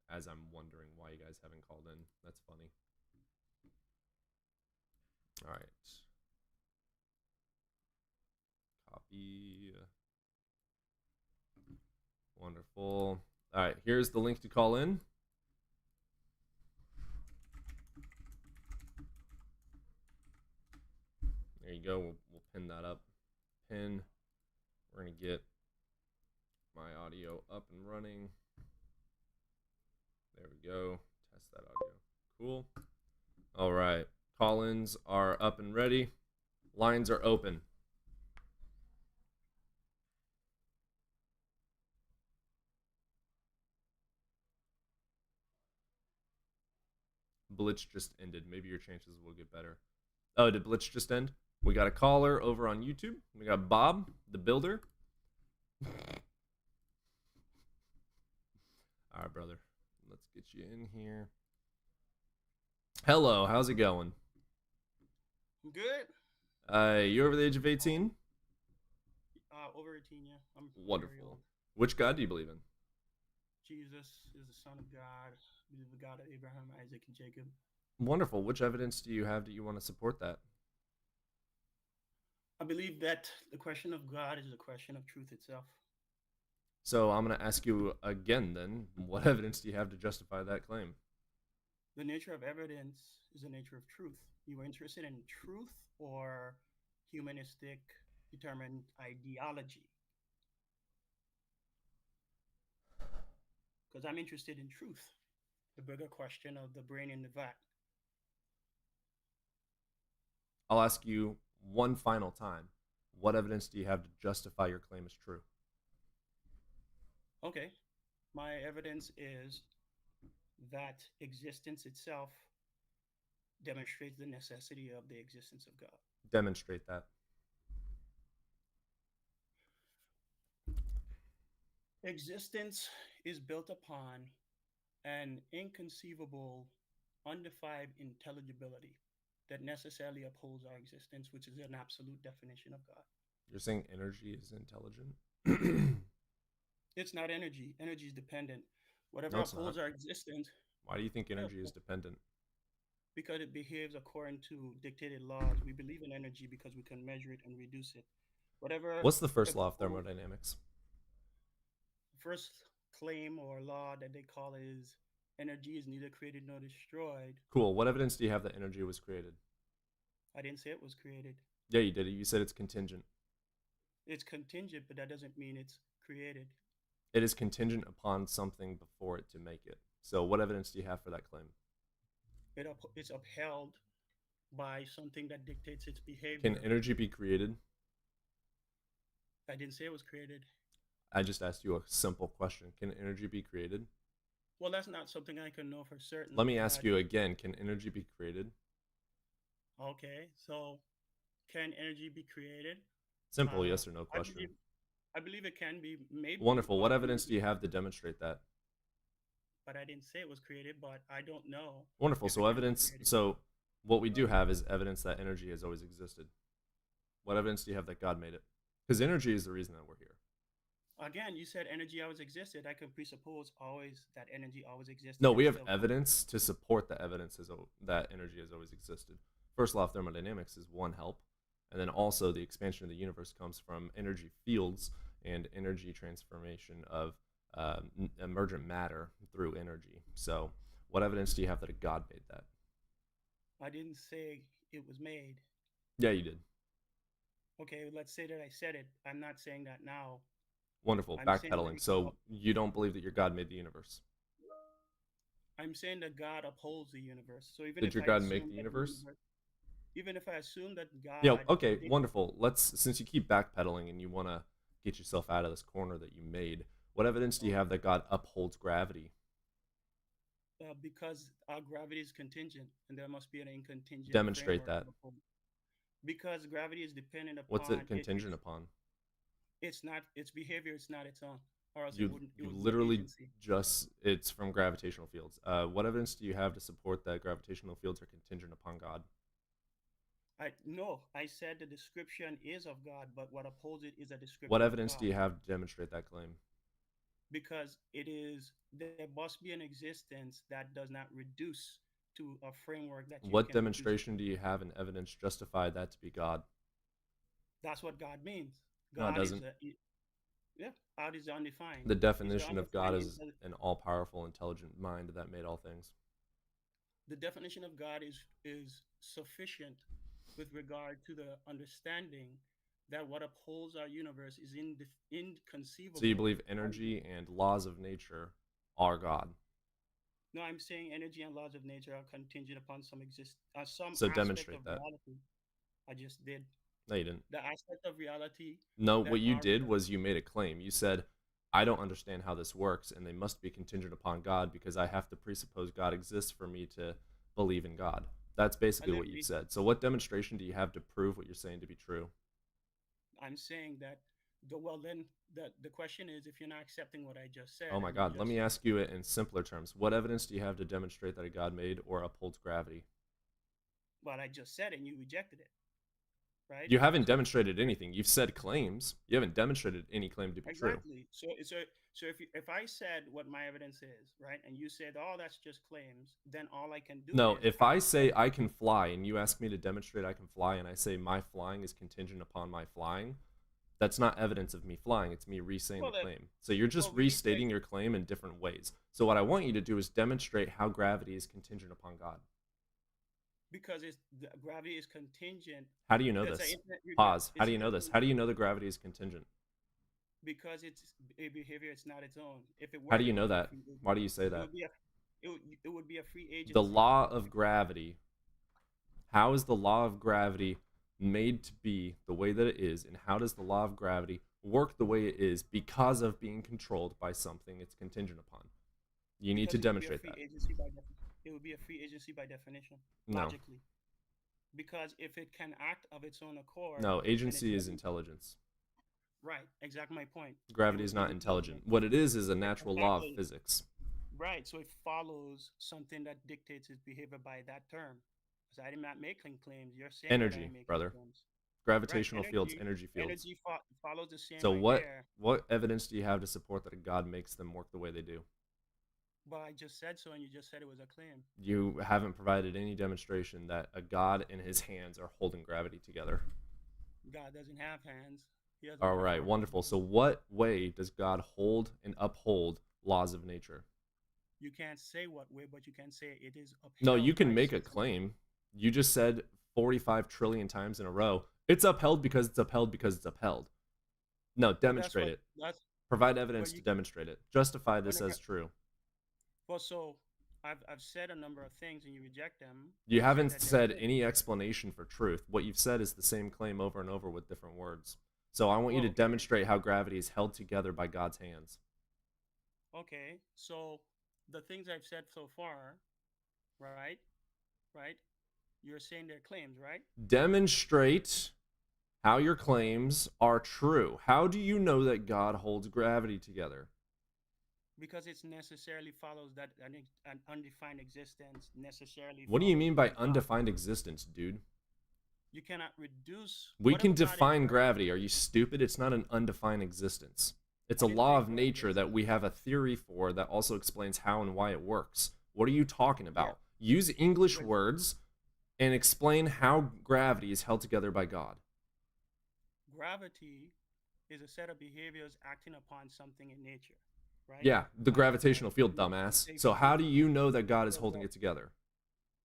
As I'm wondering why you guys haven't called in. That's funny. All right. Copy. Wonderful. All right, here's the link to call in. There you go. We'll pin that up. Pin. We're going to get my audio up and running. There we go. Test that audio. Cool. All right. Call-ins are up and ready. Lines are open. Blitz just ended. Maybe your chances will get better. Oh, did Blitz just end? We got a caller over on YouTube. We got Bob, the builder. All right, brother. Let's get you in here. Hello, how's it going? Good. You over the age of 18? Over 18, yeah. I'm Wonderful. Which God do you believe in? Jesus is the Son of God. I believe the God of Abraham, Isaac, and Jacob. Wonderful. Which evidence do you have that you want to support that? I believe that the question of God is a question of truth itself. So I'm going to ask you again then, what evidence do you have to justify that claim? The nature of evidence is the nature of truth. You are interested in truth or humanistic determined ideology? Because I'm interested in truth, the bigger question of the brain in the vat. I'll ask you one final time. What evidence do you have to justify your claim as true? Okay. My evidence is that existence itself demonstrates the necessity of the existence of God. Demonstrate that. Existence is built upon an inconceivable, undefined intelligibility that necessarily upholds our existence, which is an absolute definition of God. You're saying energy is intelligent? It's not energy. Energy is dependent. Whatever upholds our existence. Why do you think energy is dependent? because it behaves according to dictated laws. We believe in energy because we can measure it and reduce it. Whatever What's the the first law of thermodynamics? first claim or law that they call is energy is neither created nor destroyed. Cool. What evidence do you have that energy was created? I didn't say it was created. Yeah, you did. You said it's contingent. It's contingent, but that doesn't mean it's created. It is contingent upon something before it to make it. So, what evidence do you have for that claim? It's upheld by something that dictates its Can behavior. energy be created? I didn't say it was created. I just asked you a simple question. Can energy be created? Well, that's not something I can know for certain. Let me ask you again. Can energy be created? Okay, so can energy be created? Simple yes or no I question. believe it can be, maybe. Wonderful. What evidence do you have to demonstrate that? But I didn't say it was created, but I don't know. Wonderful. if So it can be evidence. created. So what we do have is evidence that energy has always existed. What evidence do you have that God made it? Because energy is the reason that we're here. Again, you said energy always existed. I can presuppose always that energy always existed. No, and we have still- evidence to support the evidence that energy has always existed. First law of thermodynamics is one help, and then also the expansion of the universe comes from energy fields and energy transformation of emergent matter through energy. So, what evidence do you have that a God made that? I didn't say it was made. Yeah, you did. Okay, let's say that I said it. I'm not saying that now. Wonderful. I'm saying that Backpedaling. it- So, you don't believe that your God made the universe? I'm saying that God upholds the universe. So even Did if your I God make assume the that universe? even if I assume that God, Yeah, okay, wonderful. Since you keep backpedaling and you want to get yourself out of this corner that you made, what evidence do you have that God upholds gravity? Because our gravity is contingent, and there must be an incontingent Demonstrate framework that. to uphold. Because gravity is dependent upon What's it contingent upon? it's not its behavior. It's not its own, or else it You wouldn't. It you would be literally agency. just it's from gravitational fields. What evidence do you have to support that gravitational fields are contingent upon God? I said the description is of God, but what upholds it is a description What of evidence God. do you have to demonstrate that claim? Because there must be an existence that does not reduce to a framework that you What can reduce. demonstration do you have and evidence justify that to be God? That's what God means. No, it God is doesn't. yeah. God is undefined. The He's the definition of God undefined is an all-powerful, intelligent mind that made all things. The definition of God is sufficient with regard to the understanding that what upholds our universe is inconceivable. So you believe energy and laws of nature are God? No, I'm saying energy and laws of nature are contingent upon some some So aspect demonstrate of that. reality. I just did. No, you didn't. The aspect of reality No, that what you are did was you made a claim. You said, I don't understand how this works, and they must be contingent upon God because I have to presuppose God exists for me to believe in God. That's basically then what you said. So what demonstration do you have to prove what you're saying to be true? I'm saying that then the question is if you're not accepting what I just said. Oh my and you God, let just me said- ask you it in simpler terms. What evidence do you have to demonstrate that a God made or upholds gravity? Well, I just said it and you rejected it. Right? You haven't demonstrated anything. You've said claims. You haven't demonstrated any claim to be true. Exactly. So if I said what my evidence is, right, and you said, "Oh, that's just claims," then all I can do No, is if I say I can fly and you ask me to demonstrate I can fly and I say my flying is contingent upon my flying, that's not evidence of me flying. It's me re-saying Well, the then- claim. So you're just well, restate- restating your claim in different ways. So what I want you to do is demonstrate how gravity is contingent upon God. because gravity is contingent. How do you know That's this? an infinite- Pause. How it's do you know this? How do you know the gravity is contingent? Because it's a behavior, it's not its own. If it were, How do you it know would be a that? free agency. Why do you say It that? would be it would be a free agency. The law of gravity. How is the law of gravity made to be the way that it is, and how does the law of gravity work the way it is because of being controlled by something it's contingent upon? You need to Because it would be a demonstrate free that. agency it would be a free agency by definition, No. logically. Because if it can act of its own accord. No, and agency it's is intelligence. right, exactly my point. Gravity It is would not be intelligent. What it is a natural law of Exactly. physics. Right, so it follows something that dictates its behavior by that term. Because I did not make claims. You're saying that Energy, I'm making brother. claims. Gravitational Right, fields, energy fields. Energy follows the same So what idea. what evidence do you have to support that a God makes them work the way they do? But I just said so, and you just said it was a claim. You haven't provided any demonstration that a god and his hands are holding gravity together. God doesn't have hands. He doesn't All right, perform wonderful. So, miracles. what way does God hold and uphold laws of nature? You can't say what way, but you can say it is No, you upheld can by make a systems. claim. You just said 45 trillion times in a row. It's upheld because it's upheld because it's upheld. No, Well, that's demonstrate what it. that's. Provide But evidence to you demonstrate it. Justify when this I, as true. well, so I've said a number of things and you reject them. You You say haven't that they're said good. any explanation for truth. What you've said is the same claim over and over with different words. So I want you to Well, okay, demonstrate how gravity is held together by God's hands. okay. So the things I've said so far, right, right. You're saying they're claims, right? Demonstrate how your claims are true. How do you know that God holds gravity together? Because it's necessarily follows that an undefined existence necessarily What do you follows mean by from God. undefined existence, dude? You cannot reduce We can whatever God is, define right? gravity. Are you stupid? It's not an undefined existence. It's I a didn't law say of gravity. I nature said that we have a theory for that also explains how and why it works. What are you talking yeah. about? Use English But words and explain how gravity is held together by God. gravity is a set of behaviors acting upon something in nature, right? Yeah, the I have gravitational field, dumbass. say So, for how do you know that God is so holding it together?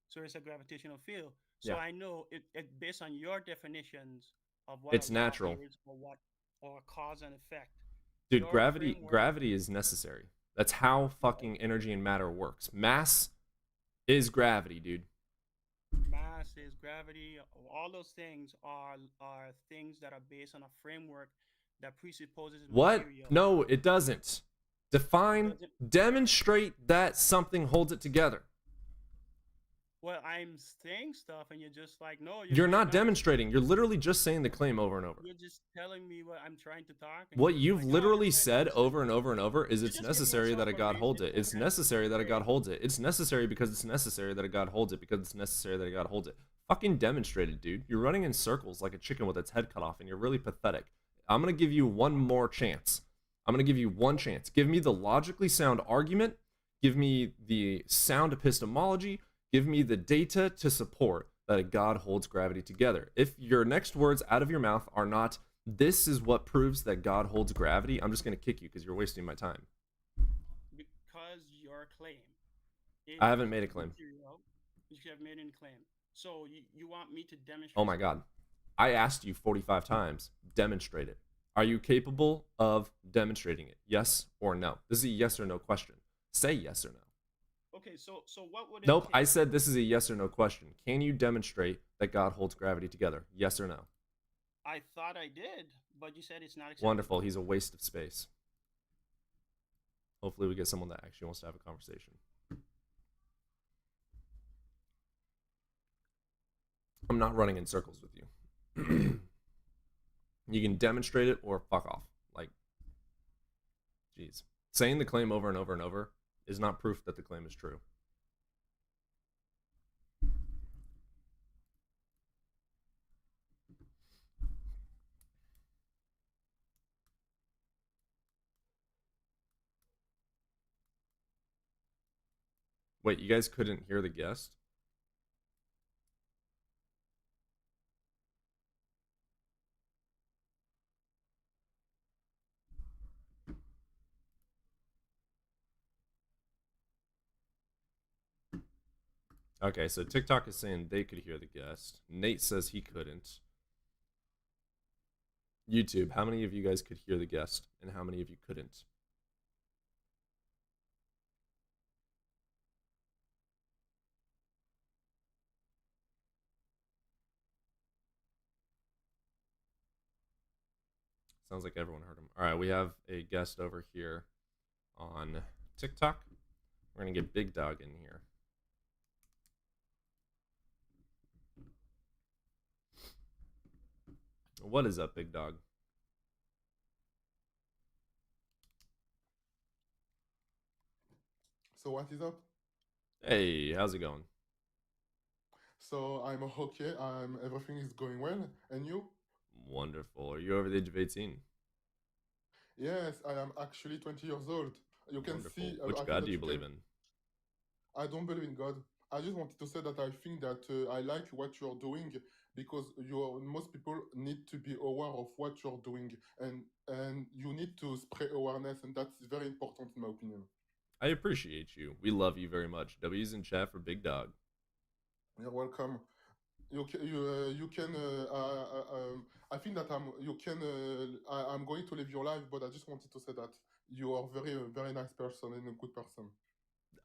so it's a gravitational field. So Yeah, I know it based on your definitions of what a it's law natural. is or cause and effect. Dude, Your gravity framework, gravity is necessary. That's how no, fucking energy and matter works. Mass is gravity, dude. mass is gravity. All those things are things that are based on a framework that presupposes What? material. No, it doesn't. Define, Doesn't demonstrate that something holds it together. well, I'm saying stuff and you're just like, no, You're you're not not listening. demonstrating. You're literally just saying the claim over and over. You're just telling me what I'm trying to talk, and you're What just you've like, no, you're literally good, you're said listening. over and over and over is You're it's just giving necessary that yourself a a God holds reason it. to It's have necessary that a God great. holds it. It's necessary because it's necessary that a God holds it because it's necessary that a God holds it. Fucking demonstrate it, dude. You're running in circles like a chicken with its head cut off and you're really pathetic. I'm going to give you one more chance. I'm going to give you one chance. Give me the logically sound argument. Give me the sound epistemology. Give me the data to support that a God holds gravity together. If your next words out of your mouth are not, this is what proves that God holds gravity, I'm just going to kick you because you're wasting my time. Because your claim I haven't is made a claim. material, you have made a claim. So you want me to Oh demonstrate my something? God. I asked you 45 times, demonstrate it. Are you capable of demonstrating it? Yes or no? This is a yes or no question. Say yes or no. Okay, so what would it Nope, I take? said this is a yes or no question. Can you demonstrate that God holds gravity together? Yes or no? I thought I did, but you said it's not Wonderful. acceptable. He's a waste of space. Hopefully, we get someone that actually wants to have a conversation. I'm not running in circles with you. You can demonstrate it or fuck off. Like, jeez. Saying the claim over and over and over is not proof that the claim is true. Wait, you guys couldn't hear the guest? Okay, so TikTok is saying they could hear the guest. Nate says he couldn't. YouTube, how many of you guys could hear the guest and how many of you couldn't? Sounds like everyone heard him. All right, we have a guest over here on TikTok. We're going to get Big Dog in here. What is up, Big Dog? So what is up? Hey, how's it going? So I'm okay. Everything is going well. And you? Wonderful. Are you over the age of 18? Yes, I am actually 20 years old. You can Wonderful. see. Which I think God do that you you believe can. in? I don't believe in God. I just wanted to say that I think that I like what you're doing because most people need to be aware of what you're doing, and you need to spread awareness, and that's very important in my opinion. I appreciate you. We love you very much. W's in chat for Big Dog. You're welcome. You can I think that you can I'm going to live your life, but I just wanted to say that you are very nice person and a good person.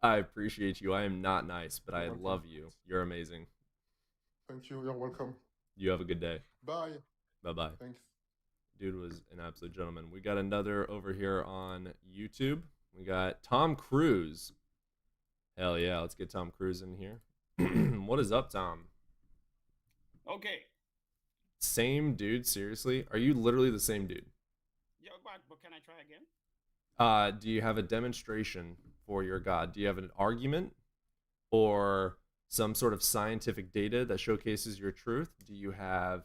I appreciate you. I am not nice, but You're I welcome. love you. You're amazing. Thank you. You're welcome. You have a good day. Bye. Bye bye. Thanks. Dude was an absolute gentleman. We got another over here on YouTube. We got Tom Cruise. Hell yeah, let's get Tom Cruise in here. What is up, Tom? Okay. Same dude, seriously? Are you literally the same dude? Yeah, but can I try again? Do you have a demonstration for your God? Do you have an argument or some sort of scientific data that showcases your truth? Do you have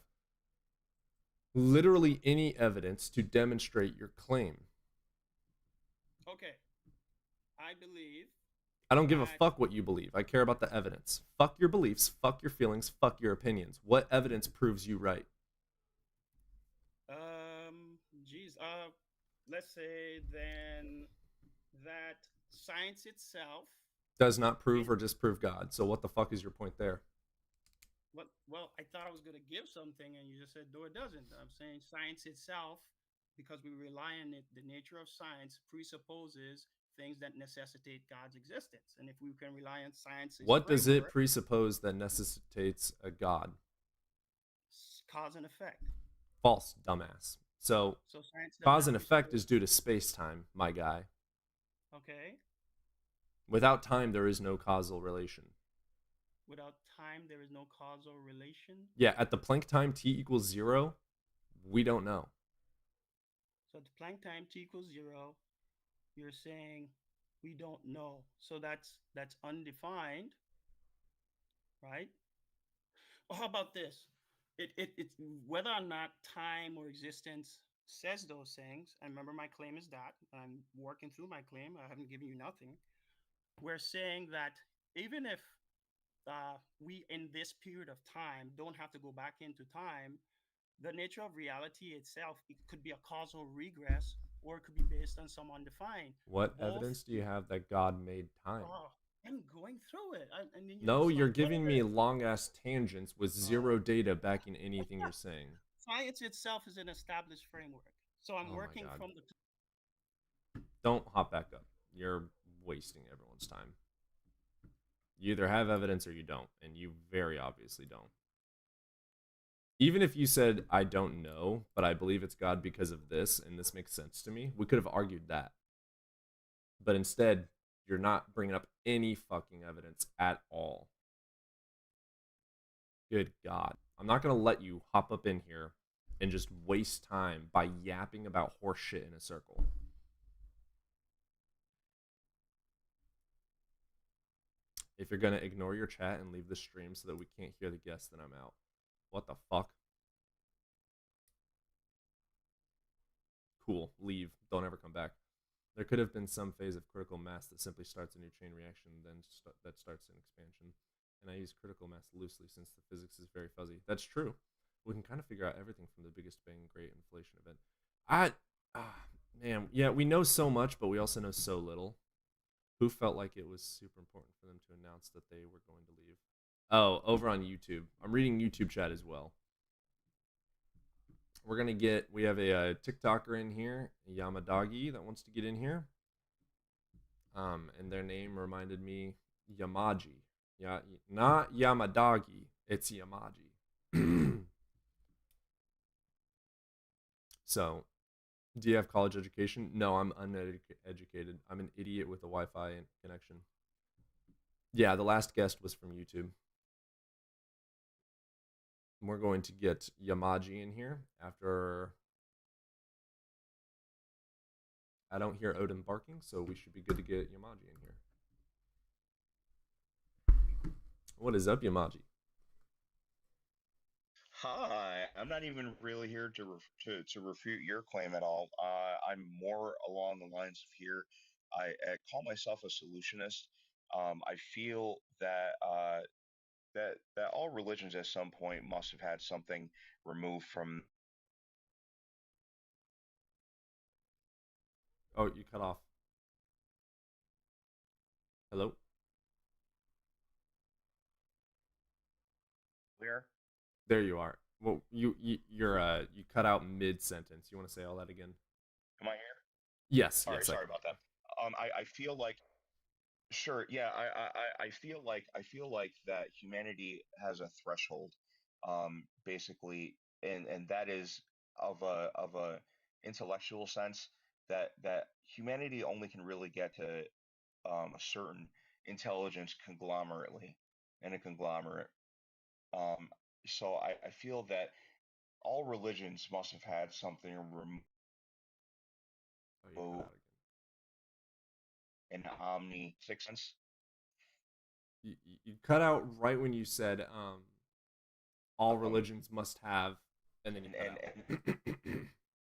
literally any evidence to demonstrate your claim? Okay. I believe I don't give a that fuck what you believe. I care about the evidence. Fuck your beliefs, fuck your feelings, fuck your opinions. What evidence proves you right? geez, let's say then that science itself Does not prove is or disprove God. So what the fuck is your point there? what well, I thought I was gonna give something and you just said no it doesn't. I'm saying science itself, because we rely on it, the nature of science presupposes things that necessitate God's existence. And if we can rely on science's What does it framework, presuppose that necessitates a God? cause and effect. False, dumbass. So So science does cause not and effect presuppose is due to space time, my guy. okay. Without time, there is no causal relation. Without time there is no causal relation. Yeah, at the Planck time t equals 0, we don't know. So at the Planck time t equals 0, you're saying we don't know. So that's undefined, right? Well, how about this? It's whether or not time or existence says those things. And remember, my claim is that I'm working through my claim. I haven't given you nothing. We're saying that even if we, in this period of time, don't have to go back into time, the nature of reality itself, it could be a causal regress or it could be based on some undefined. What Both, evidence do you have that God made time? oh, I'm going through it. And then you're No, just you're like, giving me whatever. long ass tangents with zero Oh, data backing anything you're saying. science itself is an established framework. So I'm Oh my working god. from the Don't hop back up. You're wasting everyone's time. You either have evidence or you don't, and you very obviously don't. Even if you said, I don't know, but I believe it's God because of this, and this makes sense to me, we could have argued that. But instead, you're not bringing up any fucking evidence at all. Good God. I'm not going to let you hop up in here and just waste time by yapping about horse shit in a circle. If you're going to ignore your chat and leave the stream so that we can't hear the guests, then I'm out. What the fuck? Cool. Leave. Don't ever come back. There could have been some phase of critical mass that simply starts a new chain reaction, then that starts an expansion. And I use critical mass loosely since the physics is very fuzzy. That's true. We can kind of figure out everything from the biggest bang great inflation event. Man, yeah, we know so much, but we also know so little. Who felt like it was super important for them to announce that they were going to leave? Oh, over on YouTube. I'm reading YouTube chat as well. We're gonna get. We have a TikToker in here, Yamadagi, that wants to get in here. And their name reminded me Yamaji. Yeah, not Yamadagi. It's Yamaji. So, do you have college education? No, I'm uneducated. I'm an idiot with a Wi-Fi connection. Yeah, the last guest was from YouTube. We're going to get Yamaji in here after. I don't hear Odin barking, so we should be good to get Yamaji in here. What is up, Yamaji? Hi, I'm not even really here to refute your claim at all. I'm more along the lines of here. I call myself a solutionist. I feel that that all religions at some point must have had something removed from. Oh, you cut off. Hello? Where? There you are. Well, you cut out mid sentence. You want to say all that again? Am I here? Yes, All right, yes, I sorry can. about that. I feel like sure, yeah, I feel like that humanity has a threshold, basically, and that is of a intellectual sense that humanity only can really get to a certain intelligence conglomerately in a conglomerate. Um, so I feel that all religions must have had something Oh, you cut removed out again. in omni sixth sense, You cut out right when you said all um, religions must have, and then you cut and out.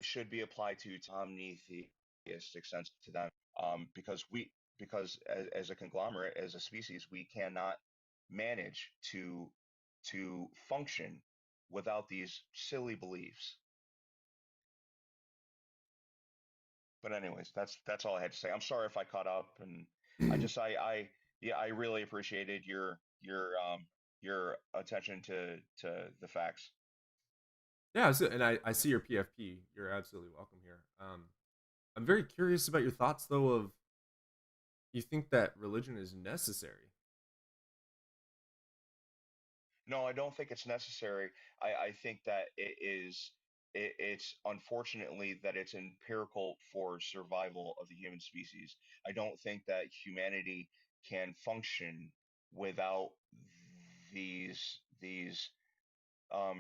should be applied to omnitheistic sense to them, because as a conglomerate, as a species, we cannot manage to function without these silly beliefs. But anyways, that's all I had to say. I'm sorry if I caught up, and I yeah, I really appreciated your attention to the facts. Yeah, and I see your PFP. You're absolutely welcome here. I'm very curious about your thoughts, though. Of you think that religion is necessary? No, I don't think it's necessary. I think that it's unfortunately that it's empirical for survival of the human species. I don't think that humanity can function without these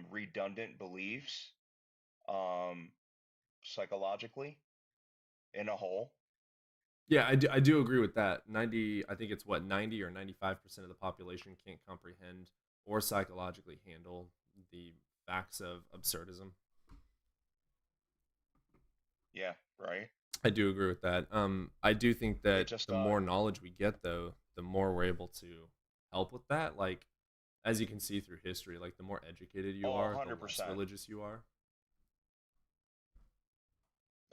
redundant beliefs, um, psychologically in a whole. Yeah, I do agree with that. 90, I think it's what 90 or 95% of the population can't comprehend or psychologically handle the facts of absurdism. Yeah, right. I do agree with that. I do think It that just the more knowledge we get, though, the more we're able to help with that. Like, as you can see through history, like the more educated you oh, are, the less 100%. religious you are.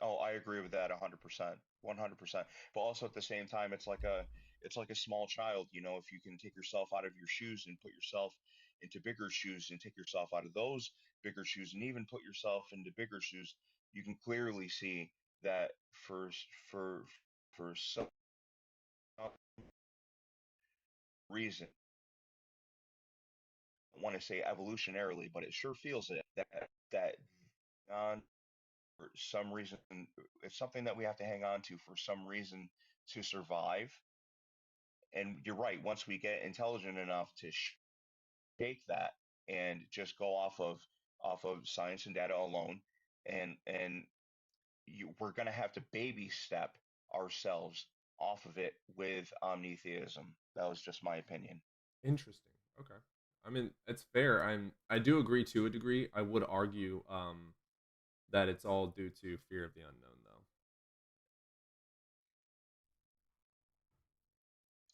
Oh, I agree with that 100%. 100%. But also at the same time, it's like a small child, you know, if you can take yourself out of your shoes and put yourself into bigger shoes and take yourself out of those bigger shoes and even put yourself into bigger shoes, you can clearly see that for for some reason, I want to say evolutionarily, but it sure feels it that on for some reason it's something that we have to hang on to for some reason to survive. And you're right, once we get intelligent enough to shake that and just go off of science and data alone, and we're going to have to baby step ourselves off of it with omnitheism. That was just my opinion. Interesting. Okay. I mean, it's fair. I do agree to a degree. I would argue that it's all due to fear of the unknown, though.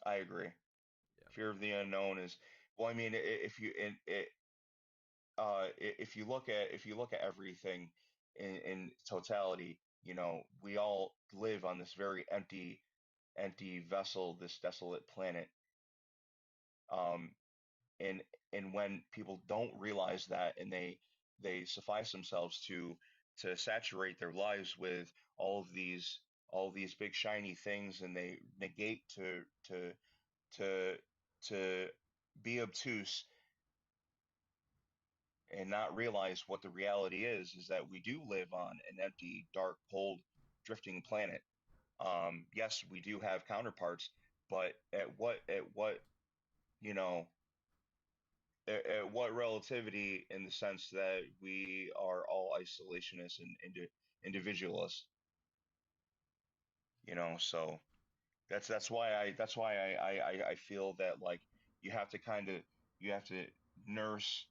I agree. Yeah. Fear of the unknown is, well, I mean, if you if you look at everything in totality, you know, we all live on this very empty vessel, this desolate planet. Um, and when people don't realize that, and they suffice themselves to saturate their lives with all of these big shiny things, and they negate to to be obtuse and not realize what the reality is that we do live on an empty, dark, cold, drifting planet. Yes, we do have counterparts, but at what you know at what relativity, in the sense that we are all isolationists and individualists, you know. So that's why I feel that, like, you have to kind of you have to nurse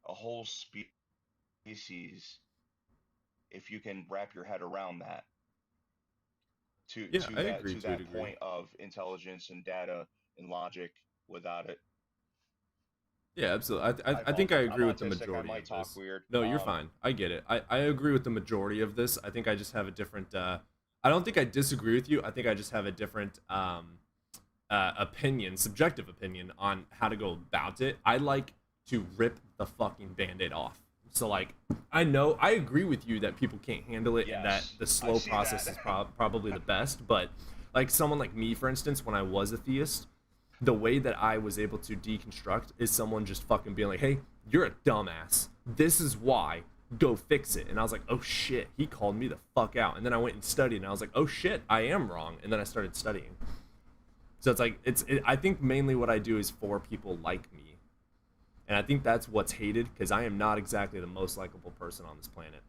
a whole species if you can wrap your head around that Yeah, I agree to to a that degree. point of intelligence and data and logic without it. Yeah, absolutely. I think I apologize. I'm agree with the autistic. I majority might of talk this. weird. No, you're fine. I get it. I agree with the majority of this. I think I just have a different. I don't think I disagree with you. I think I just have a different opinion, subjective opinion on how to go about it. I like to rip the fucking band-aid off. So like, I know I agree with you that people can't handle it and that Yes, the I slow see process that. is probably the best. But like someone like me, for instance, when I was a theist, the way that I was able to deconstruct is someone just fucking being like, "Hey, you're a dumbass. This is why. Go fix it." And I was like, "Oh shit, he called me the fuck out." And then I went and studied, and I was like, "Oh shit, I am wrong." And then I started studying. So it's like I think mainly what I do is for people like me, and I think that's what's hated because I am not exactly the most likable person on this planet.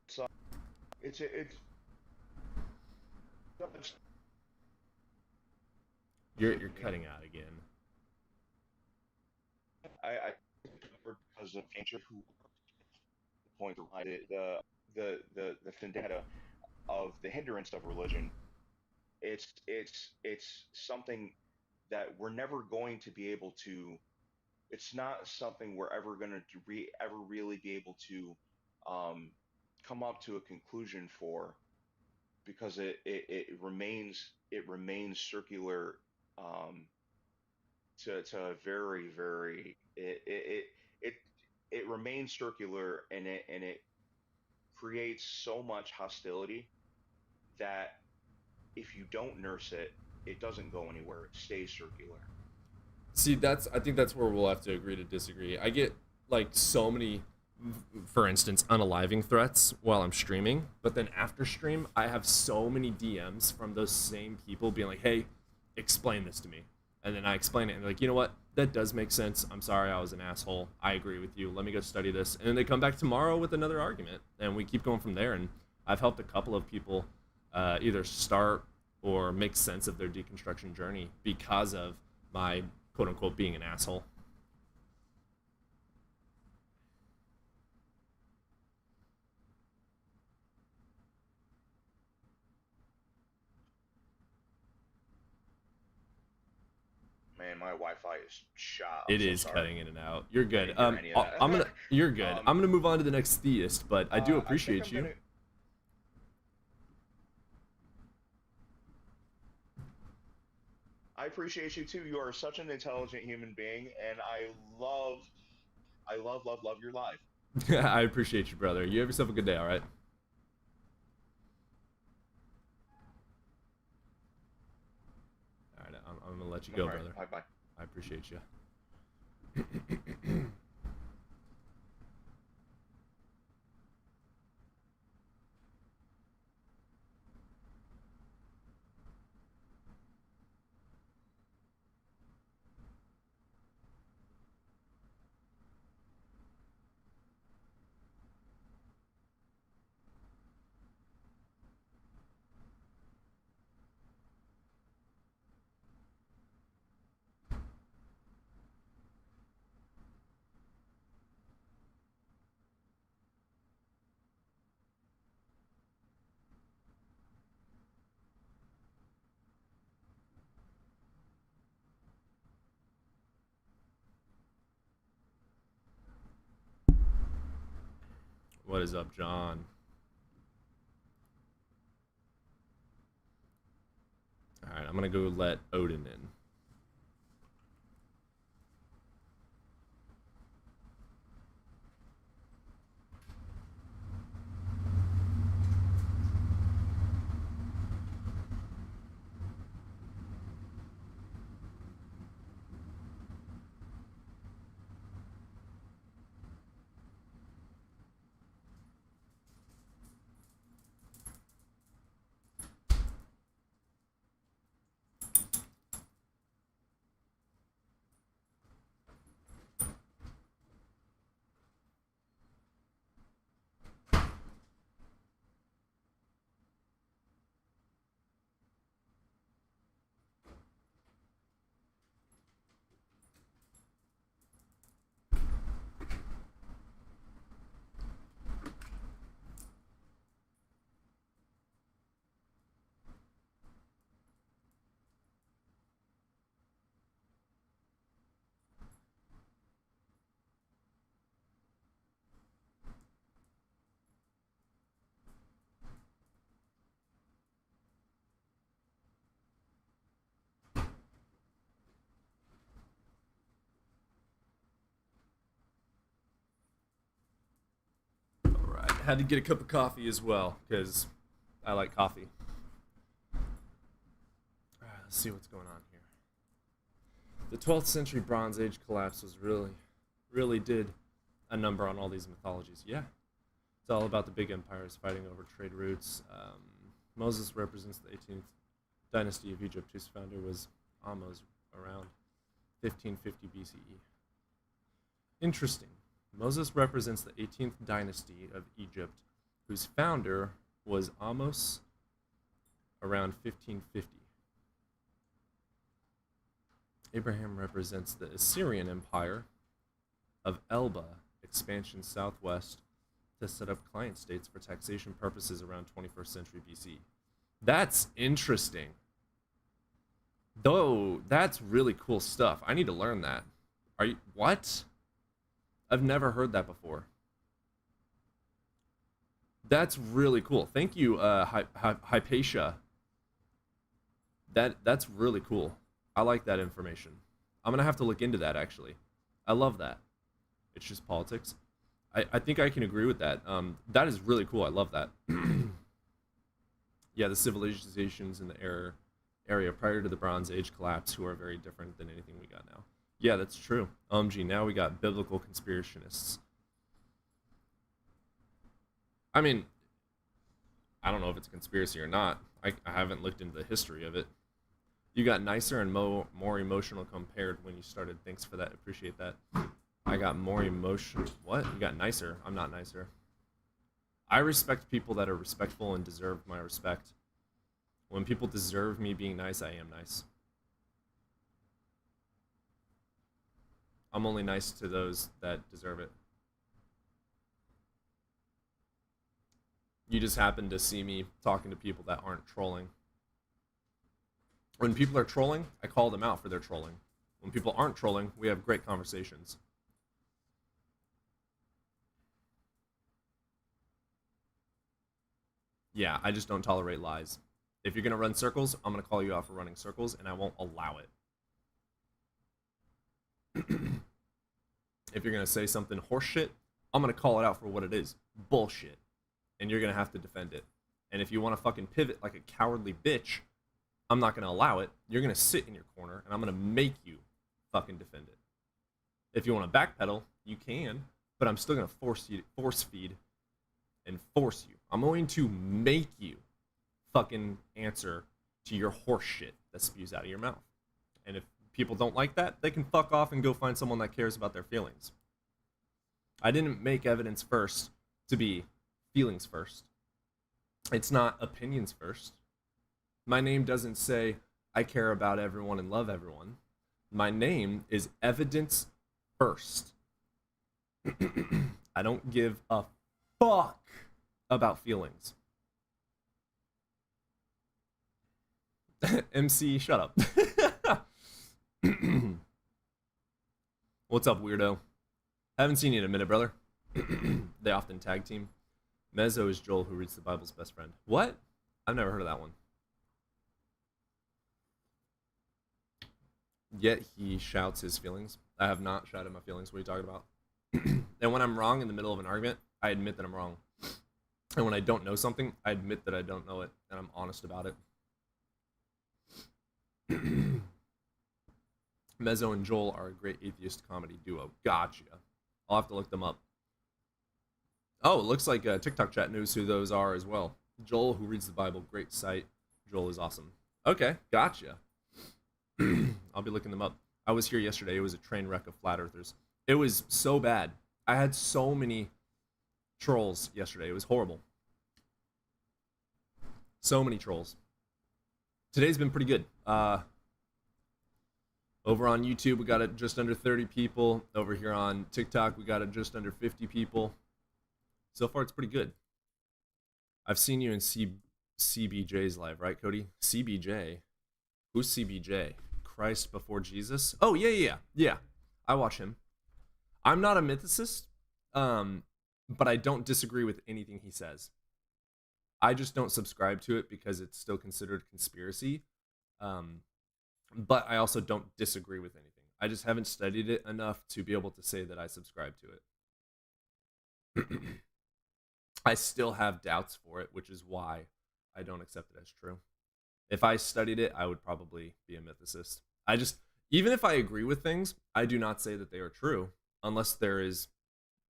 It's it's it's You're cutting out again. I because of nature who point behind it the vendetta of the hindrance of religion. It's something that we're never going to be able to. It's not something we're ever going to ever really be able to um, come up to a conclusion for because it remains circular um, to a very it it remains circular and it creates so much hostility that if you don't nurse it, it doesn't go anywhere. It stays circular. See, I think that's where we'll have to agree to disagree. I get like so many, for instance, unaliving threats while I'm streaming, but then after stream, I have so many DMs from those same people being like, "Hey, explain this to me," and then I explain it, and they're like, "You know what? That does make sense. I'm sorry, I was an asshole. I agree with you. Let me go study this," and then they come back tomorrow with another argument, and we keep going from there. And I've helped a couple of people either start or make sense of their deconstruction journey because of my quote unquote being an asshole. Man, my Wi-Fi is shot. I'm It so is sorry. cutting in and out. You're I good. didn't hear any of I'm that. gonna. You're good. I'm gonna move on to the next theist, but I do I think appreciate I'm you. gonna. I appreciate you too. You are such an intelligent human being, and love your life. I appreciate you, brother. You have yourself a good day. All right. All right. I'm gonna let you go, All right, brother. bye bye. I appreciate you. What is up, John? All right. I'm gonna go let Odin in. Had to get a cup of coffee as well, because I like coffee. Let's see what's going on here. The 12th century Bronze Age collapse was really did a number on all these mythologies. Yeah. It's all about the big empires fighting over trade routes. Moses represents the 18th dynasty of Egypt, whose founder was Ahmose around 1550 BCE. Interesting. Moses represents the 18th dynasty of Egypt, whose founder was Ahmose around 1550. Abraham represents the Assyrian Empire of Elba expansion southwest to set up client states for taxation purposes around 21st century BC. That's interesting. Though, that's really cool stuff. I need to learn that. What? I've never heard that before. That's really cool. Thank you, Hypatia. That's really cool. I like that information. I'm gonna have to look into that, actually. I love that. It's just politics. I think I can agree with that. That is really cool. I love that. Yeah, the civilizations in the area prior to the Bronze Age collapse who are very different than anything we got now. Yeah, that's true. Gee, now we got biblical conspiracionists. I mean, I don't know if it's a conspiracy or not. I haven't looked into the history of it. You got nicer and more emotional compared when you started. Thanks for that. Appreciate that. I got more emotion. What? You got nicer. I'm not nicer. I respect people that are respectful and deserve my respect. When people deserve me being nice, I am nice. I'm only nice to those that deserve it. You just happen to see me talking to people that aren't trolling. When people are trolling, I call them out for their trolling. When people aren't trolling, we have great conversations. Yeah, I just don't tolerate lies. If you're going to run circles, I'm going to call you out for running circles, and I won't allow it. If you're going to say something horseshit, I'm going to call it out for what it is. Bullshit. And you're going to have to defend it. And if you want to fucking pivot like a cowardly bitch, I'm not going to allow it. You're going to sit in your corner, and I'm going to make you fucking defend it. If you want to backpedal, you can, but I'm still going to force feed and force you. I'm going to make you fucking answer to your horse shit that spews out of your mouth. And if people don't like that, they can fuck off and go find someone that cares about their feelings. I didn't make evidence first to be feelings first. It's not opinions first. My name doesn't say I care about everyone and love everyone. My name is evidence first. I don't give a fuck about feelings. MC, shut up. What's up, weirdo? Haven't seen you in a minute, brother. They often tag team. Mezzo is Joel, who reads the Bible's best friend. What? I've never heard of that one. Yet he shouts his feelings. I have not shouted my feelings. What are you talking about? And when I'm wrong in the middle of an argument, I admit that I'm wrong. And when I don't know something, I admit that I don't know it, and I'm honest about it. Mezzo and Joel are a great atheist comedy duo. Gotcha. I'll have to look them up. Oh, it looks like TikTok chat knows who those are as well. Joel, who reads the Bible, great site. Joel is awesome. Okay, gotcha. I'll be looking them up. I was here yesterday. It was a train wreck of flat earthers. It was so bad. I had so many trolls yesterday. It was horrible. So many trolls. Today's been pretty good. Over on YouTube, we got it just under 30 people. Over here on TikTok, we got it just under 50 people. So far, it's pretty good. I've seen you in CBJ's live, right, Cody? CBJ? Who's CBJ? Christ before Jesus? Oh, yeah. I watch him. I'm not a mythicist, but I don't disagree with anything he says. I just don't subscribe to it because it's still considered conspiracy. But I also don't disagree with anything. I just haven't studied it enough to be able to say that I subscribe to it. I still have doubts for it, which is why I don't accept it as true. If I studied it, I would probably be a mythicist. Even if I agree with things, I do not say that they are true unless there is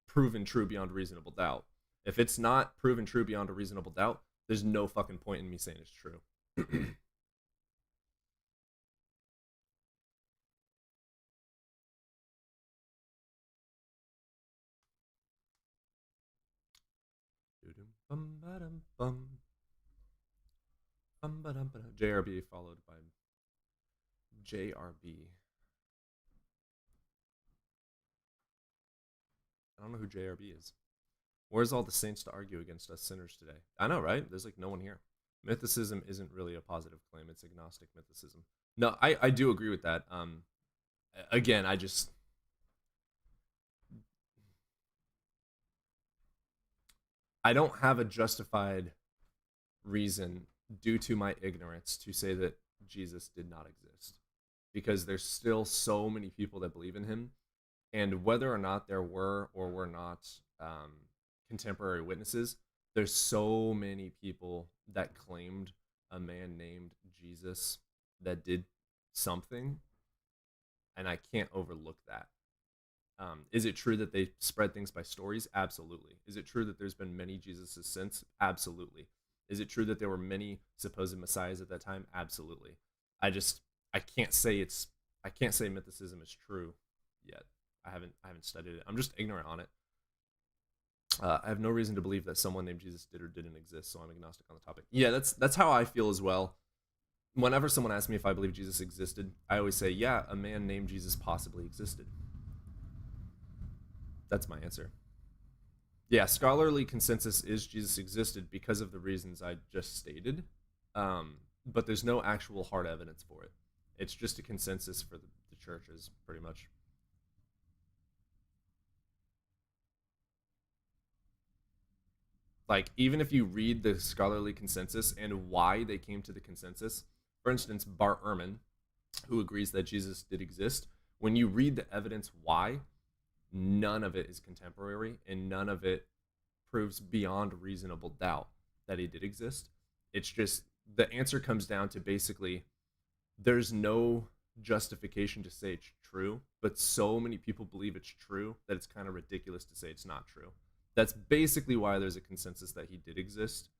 proven true beyond reasonable doubt. If it's not proven true beyond a reasonable doubt, there's no fucking point in me saying it's true. JRB followed by JRB. I don't know who JRB is. Where's all the saints to argue against us sinners today? I know, right? There's like no one here. Mythicism isn't really a positive claim. It's agnostic mythicism. No, I do agree with that. Again, I don't have a justified reason due to my ignorance to say that Jesus did not exist, because there's still so many people that believe in him, and whether or not there were or were not contemporary witnesses, there's so many people that claimed a man named Jesus that did something, and I can't overlook that. Is it true that they spread things by stories? Absolutely. Is it true that there's been many Jesuses since? Absolutely. Is it true that there were many supposed messiahs at that time? Absolutely. I can't say mythicism is true yet. I haven't studied it. I'm just ignorant on it. I have no reason to believe that someone named Jesus did or didn't exist, so I'm agnostic on the topic. Yeah, that's how I feel as well. Whenever someone asks me if I believe Jesus existed, I always say, yeah, a man named Jesus possibly existed. That's my answer. Yeah, scholarly consensus is Jesus existed because of the reasons I just stated, but there's no actual hard evidence for it. It's just a consensus for the churches, pretty much. Like, even if you read the scholarly consensus and why they came to the consensus, for instance, Bart Ehrman, who agrees that Jesus did exist, when you read the evidence why, none of it is contemporary and none of it proves beyond reasonable doubt that he did exist. It's just the answer comes down to basically there's no justification to say it's true, but so many people believe it's true that it's kind of ridiculous to say it's not true. That's basically why there's a consensus that he did exist.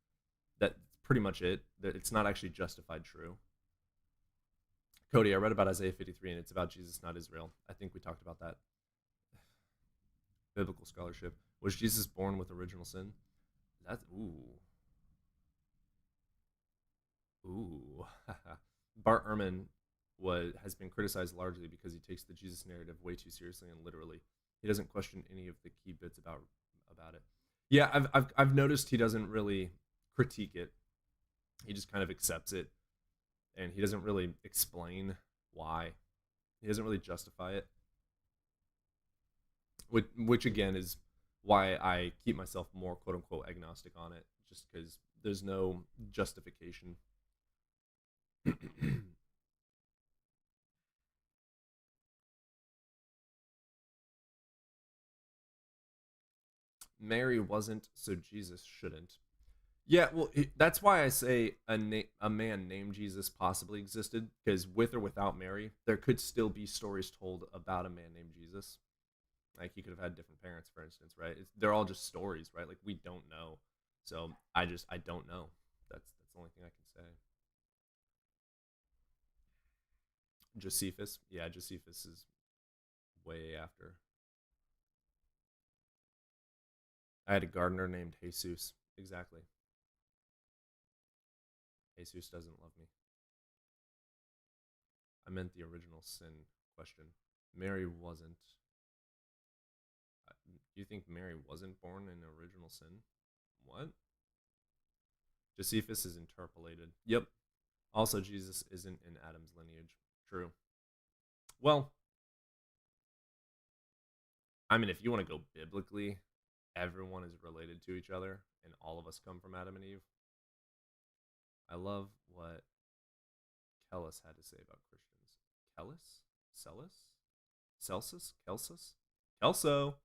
That's pretty much it. That it's not actually justified true. Cody, I read about Isaiah 53 and it's about Jesus, not Israel. I think we talked about that. Biblical scholarship. Was Jesus born with original sin? That's ooh. Bart Ehrman has been criticized largely because he takes the Jesus narrative way too seriously and literally. He doesn't question any of the key bits about it. Yeah, I've noticed he doesn't really critique it. He just kind of accepts it, and he doesn't really explain why. He doesn't really justify it. Which again is why I keep myself more quote unquote agnostic on it, just because there's no justification. Mary wasn't, so Jesus shouldn't. Yeah, well, that's why I say a man named Jesus possibly existed, because with or without Mary, there could still be stories told about a man named Jesus. Like, he could have had different parents, for instance, right? They're all just stories, right? Like, we don't know. So I don't know. That's the only thing I can say. Josephus? Yeah, Josephus is way after. I had a gardener named Jesus. Exactly. Jesus doesn't love me. I meant the original sin question. Mary wasn't. Do you think Mary wasn't born in original sin? What? Josephus is interpolated. Yep. Also, Jesus isn't in Adam's lineage. True. Well, I mean, if you want to go biblically, everyone is related to each other, and all of us come from Adam and Eve. I love what Kellis had to say about Christians. Kellis? Celis? Celsus? Kelsus? Kelso!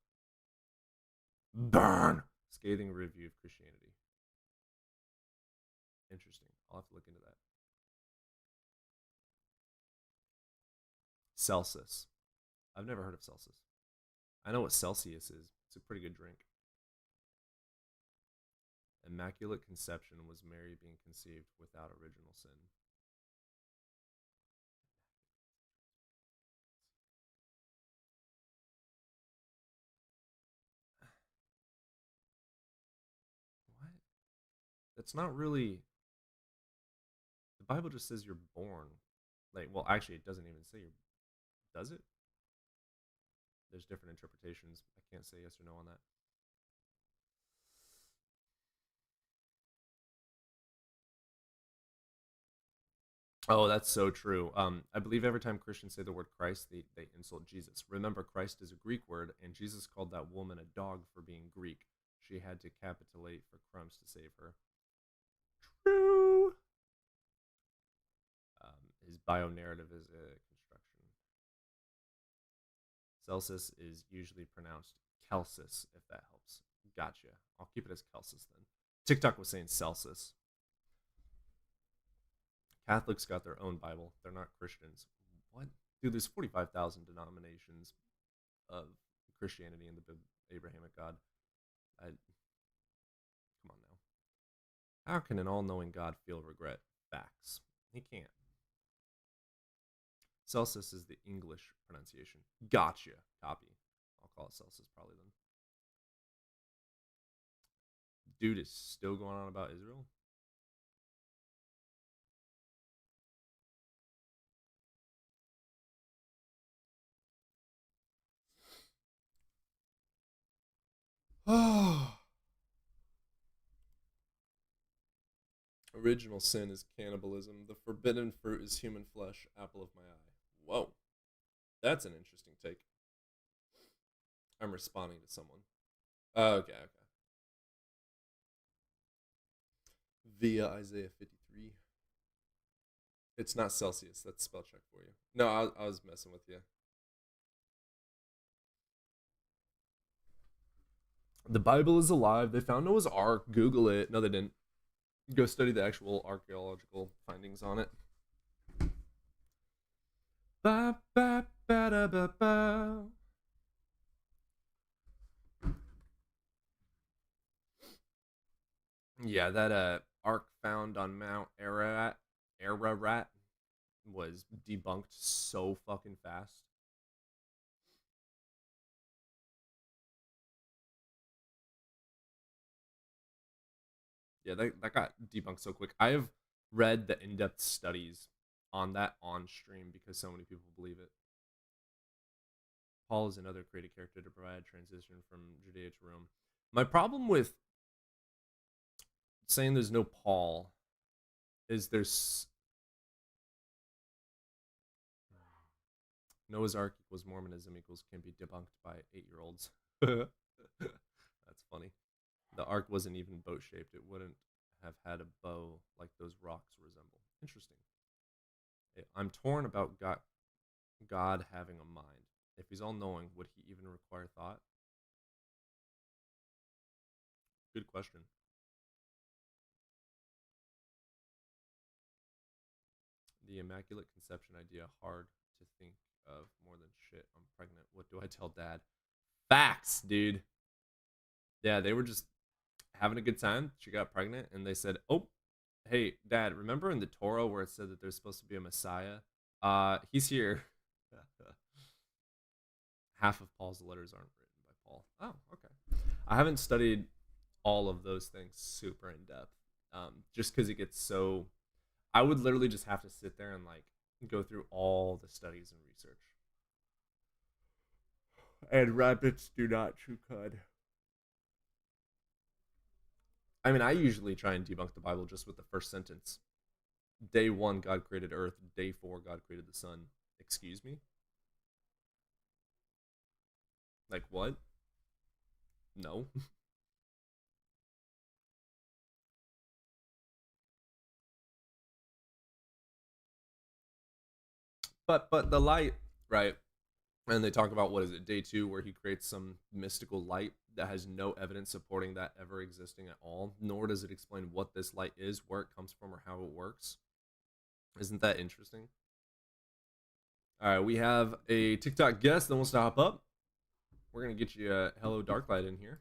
Burn! Scathing review of Christianity. Interesting. I'll have to look into that. Celsus. I've never heard of Celsus. I know what Celsius is. It's a pretty good drink. Immaculate Conception was Mary being conceived without original sin. What? That's not really. The Bible just says you're born. Like, well, actually, it doesn't even say you're. Does it? There's different interpretations. I can't say yes or no on that. Oh, that's so true. I believe every time Christians say the word Christ, they insult Jesus. Remember, Christ is a Greek word, and Jesus called that woman a dog for being Greek. She had to capitulate for crumbs to save her. True. His bio narrative is a construction. Celsus is usually pronounced Celsus, if that helps. Gotcha. I'll keep it as Celsus then. TikTok was saying Celsus. Catholics got their own Bible. They're not Christians. What? Dude, there's 45,000 denominations of Christianity in the Abrahamic God. Come on now. How can an all-knowing God feel regret? Facts. He can't. Celsus is the English pronunciation. Gotcha. Copy. I'll call it Celsus probably then. Dude is still going on about Israel? Original sin is cannibalism. The forbidden fruit is human flesh. Apple of my eye. Whoa. That's an interesting take. I'm responding to someone. Okay. Via Isaiah 53. It's not Celsius. That's spell check for you. No, I was messing with you. The Bible is alive. They found Noah's Ark. Google it. No, they didn't. Go study the actual archaeological findings on it. Ba, ba, ba, da, ba, ba. Yeah, that ark found on Mount Ararat was debunked so fucking fast. Yeah, that got debunked so quick. I have read the in-depth studies on that on stream because so many people believe it. Paul is another created character to provide a transition from Judea to Rome. My problem with saying there's no Paul is there's Noah's Ark equals Mormonism equals can be debunked by 8-year-olds. That's funny. The ark wasn't even boat shaped. It wouldn't have had a bow like those rocks resemble. Interesting. I'm torn about God having a mind. If he's all knowing, would he even require thought? Good question. The Immaculate Conception idea, hard to think of more than shit. I'm pregnant. What do I tell dad? Facts, dude. Yeah, they were just having a good time. She got pregnant, and they said, "Oh, hey, Dad, remember in the Torah where it said that there's supposed to be a Messiah? He's here." Half of Paul's letters aren't written by Paul. Oh, okay. I haven't studied all of those things super in depth, just because it gets so. I would literally just have to sit there and like go through all the studies and research. And rabbits do not chew cud. I mean, I usually try and debunk the Bible just with the first sentence. Day 1, God created earth. Day 4, God created the sun. Excuse me? Like, what? No. but the light, right? And they talk about, what is it, day 2, where he creates some mystical light. that has no evidence supporting that ever existing at all, nor does it explain what this light is, where it comes from, or how it works. Isn't that interesting? All right, we have a TikTok guest that wants to hop up. We're going to get you a Hello Darklight in here.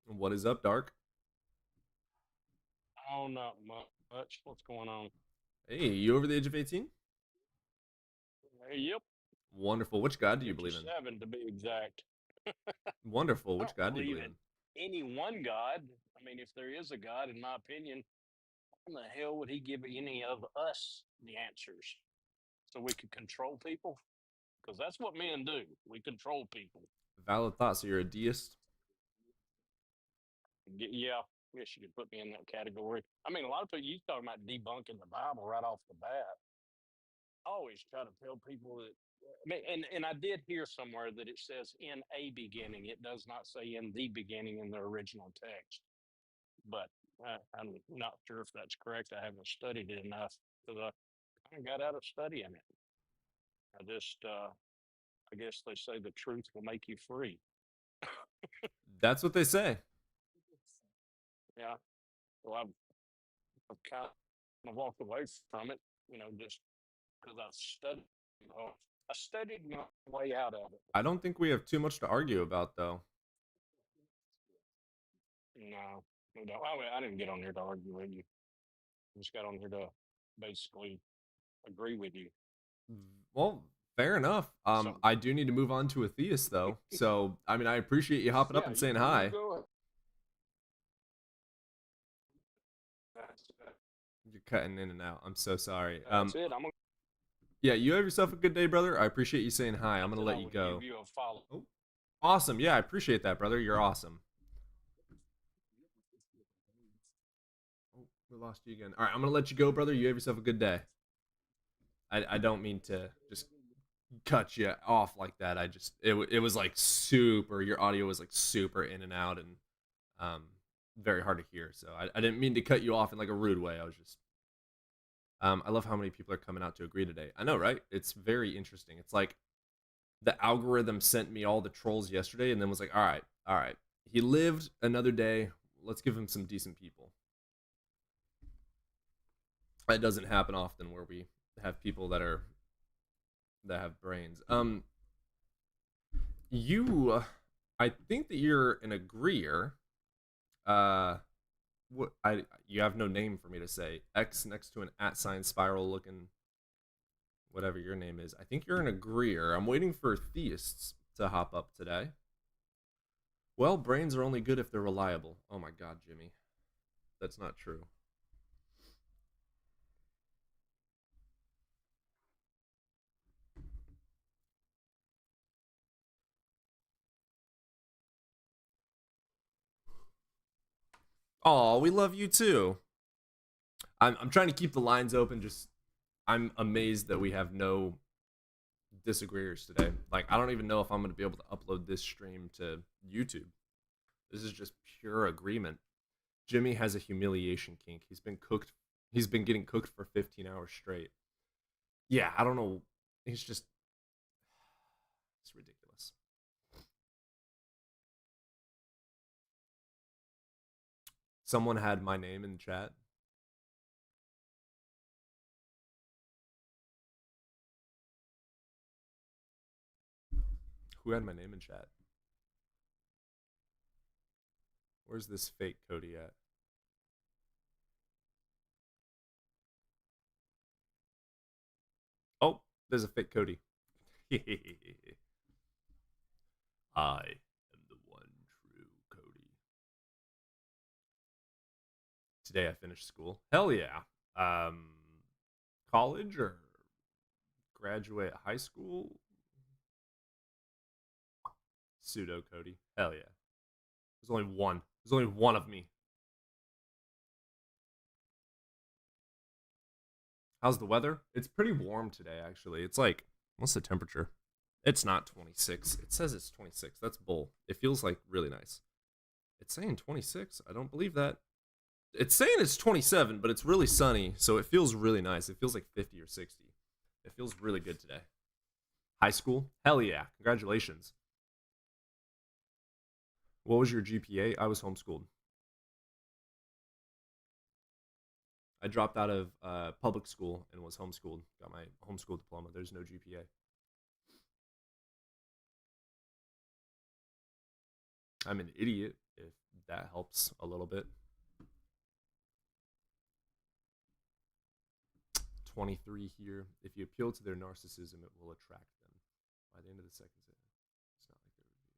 What is up, Dark? Oh, not much. What's going on? Hey, you over the age of 18? Yep. Wonderful. Which God do you believe in? 7 to be exact. Wonderful. I Which don't God do you believe believe in? Any one God. I mean, if there is a God, in my opinion, how the hell would he give any of us the answers so we could control people? Because that's what men do. We control people. Valid thought. So you're a deist? Yeah, I guess you could put me in that category. I mean, a lot of people, you talking about debunking the Bible right off the bat. I always try to tell people that, I mean, and I did hear somewhere that it says in a beginning. It does not say in the beginning in the original text. But I'm not sure if that's correct. I haven't studied it enough because I kind of got out of studying it. I guess they say the truth will make you free. That's what they say. Yeah. Well, I've kind of walked away from it, just because I've studied. I studied my way out of it. I don't think we have too much to argue about, though. No, we don't. I didn't get on here to argue with you. I just got on here to basically agree with you. Well, fair enough. So- I do need to move on to a theist, though. So, I mean, I appreciate you hopping up Yeah, and saying you hi. go ahead. You're cutting in and out. I'm so sorry. That's it. I'm gonna Yeah, you have yourself a good day, brother. I appreciate you saying hi. I'm gonna let you go. give you a follow. Oh, awesome. Yeah, I appreciate that, brother. You're awesome. Oh, we lost you again. All right, I'm gonna let you go, brother. You have yourself a good day. I don't mean to just cut you off like that. It was like super. Your audio was like super in and out and very hard to hear. So I didn't mean to cut you off in like a rude way. I was just I love how many people are coming out to agree today. I know, right? It's very interesting. It's like the algorithm sent me all the trolls yesterday and then was like, all right. He lived another day. Let's give him some decent people. That doesn't happen often where we have people that have brains. I think that you're an agreeer. You have no name for me to say. X next to an @ spiral looking whatever your name is. I think you're an agreeer. I'm waiting for theists to hop up today. Well, brains are only good if they're reliable. Oh my god, Jimmy. That's not true. Oh, we love you too. I'm trying to keep the lines open. Just I'm amazed that we have no disagreeers today. Like I don't even know if I'm going to be able to upload this stream to YouTube. This is just pure agreement. Jimmy has a humiliation kink. He's been getting cooked for 15 hours straight. Yeah, I don't know. It's ridiculous. Someone had my name in the chat. Who had my name in chat? Where's this fake Cody at? Oh, there's a fake Cody. I am the one true Cody. Today I finished school. Hell yeah. College or graduate high school? Pseudo Cody. Hell yeah. There's only one. There's only one of me. How's the weather? It's pretty warm today, actually. It's like, what's the temperature? It's not 26. It says it's 26. That's bull. It feels like really nice. It's saying 26. I don't believe that. It's saying it's 27, but it's really sunny, so it feels really nice. It feels like 50 or 60. It feels really good today. High school? Hell yeah. Congratulations. What was your GPA? I was homeschooled. I dropped out of public school and was homeschooled. Got my homeschool diploma. There's no GPA. I'm an idiot, if that helps a little bit. 23 here. If you appeal to their narcissism, it will attract them. By the end of the second sentence, it's not like there would be.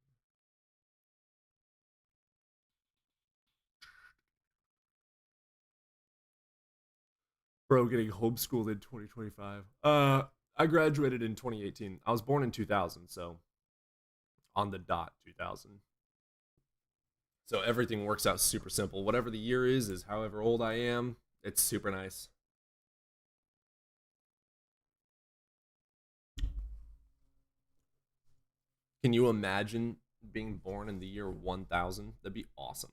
Bro, getting homeschooled in 2025. I graduated in 2018. I was born in 2000, so on the dot 2000. So everything works out super simple. Whatever the year is however old I am. It's super nice. Can you imagine being born in the year 1000? That'd be awesome.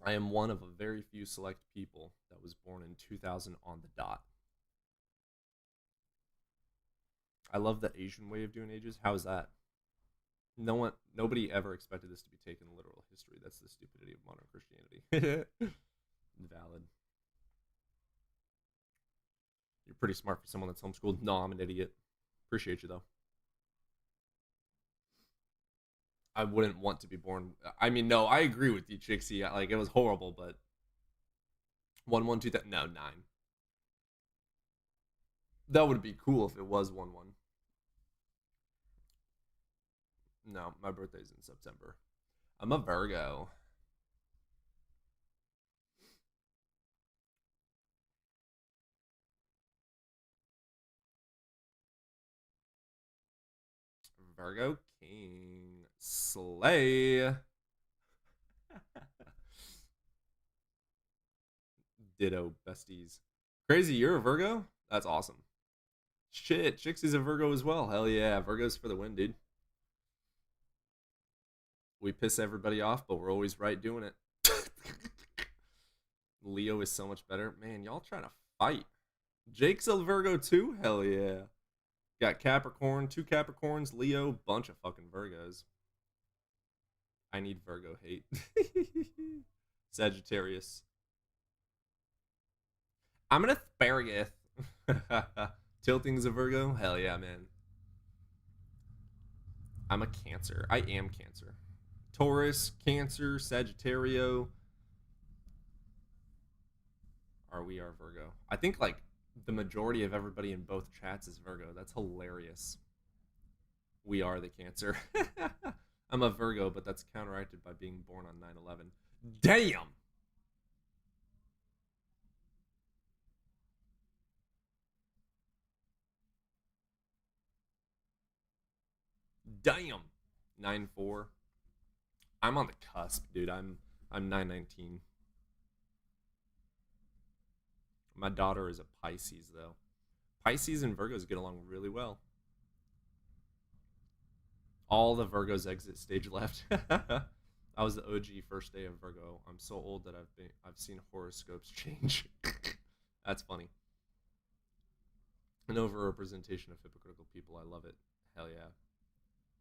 I am one of a very few select people that was born in 2000 on the dot. I love the Asian way of doing ages. How is that? Nobody ever expected this to be taken literal history. That's the stupidity of modern Christianity. Valid. You're pretty smart for someone that's homeschooled. No, I'm an idiot. Appreciate you though. I wouldn't want to be born. I mean, no, I agree with you, Chixie. Like, it was horrible, but 1-1-2. No, 9. That would be cool if it was 1-1. No, my birthday's in September. I'm a Virgo. Virgo King. Slay. Ditto, besties. Crazy, you're a Virgo? That's awesome. Shit, Chixie's a Virgo as well. Hell yeah, Virgo's for the win, dude. We piss everybody off, but we're always right doing it. Leo is so much better. Man, y'all trying to fight. Jake's a Virgo too? Hell yeah. Got Capricorn, 2 Capricorns, Leo, bunch of fucking Virgos. I need Virgo hate. Sagittarius. I'm an asparagus. Tilting's a Virgo? Hell yeah, man. I'm a Cancer. I am Cancer. Taurus, Cancer, Sagittario. We are Virgo. I think like the majority of everybody in both chats is Virgo. That's hilarious. We are the Cancer. I'm a Virgo, but that's counteracted by being born on 9/11. Damn! Damn! 9/4. I'm on the cusp, dude. I'm 9/19. My daughter is a Pisces, though. Pisces and Virgos get along really well. All the Virgos exit stage left. I was the OG first day of Virgo. I'm so old that I've seen horoscopes change. That's funny. An overrepresentation of hypocritical people. I love it. Hell yeah.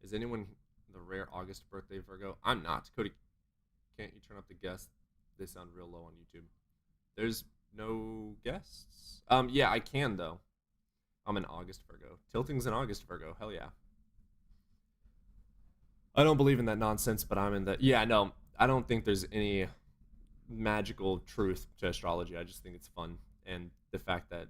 Is anyone the rare August birthday Virgo? I'm not. Cody, can't you turn up the guests? They sound real low on YouTube. There's no guests. Yeah, I can though. I'm an August Virgo. Tilting's an August Virgo. Hell yeah. I don't believe in that nonsense, but I'm in that. Yeah, no, I don't think there's any magical truth to astrology. I just think it's fun, and the fact that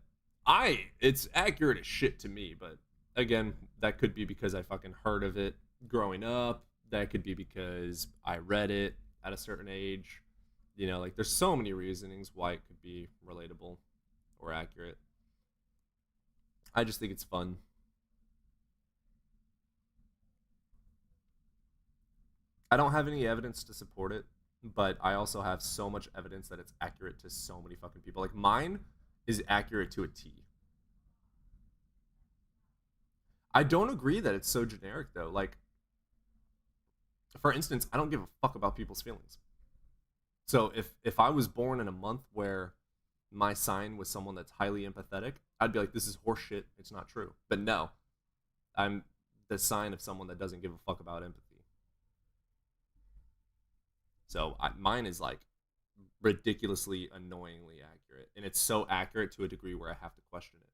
it's accurate as shit to me. But again, that could be because I fucking heard of it growing up. That could be because I read it at a certain age. You know, like there's so many reasonings why it could be relatable or accurate. I just think it's fun. I don't have any evidence to support it, but I also have so much evidence that it's accurate to so many fucking people. Like mine is accurate to a T. I don't agree that it's so generic though. Like, for instance, I don't give a fuck about people's feelings. So if I was born in a month where my sign was someone that's highly empathetic, I'd be like, this is horseshit. It's not true. But no, I'm the sign of someone that doesn't give a fuck about empathy. So mine is like ridiculously annoyingly accurate, and it's so accurate to a degree where I have to question it.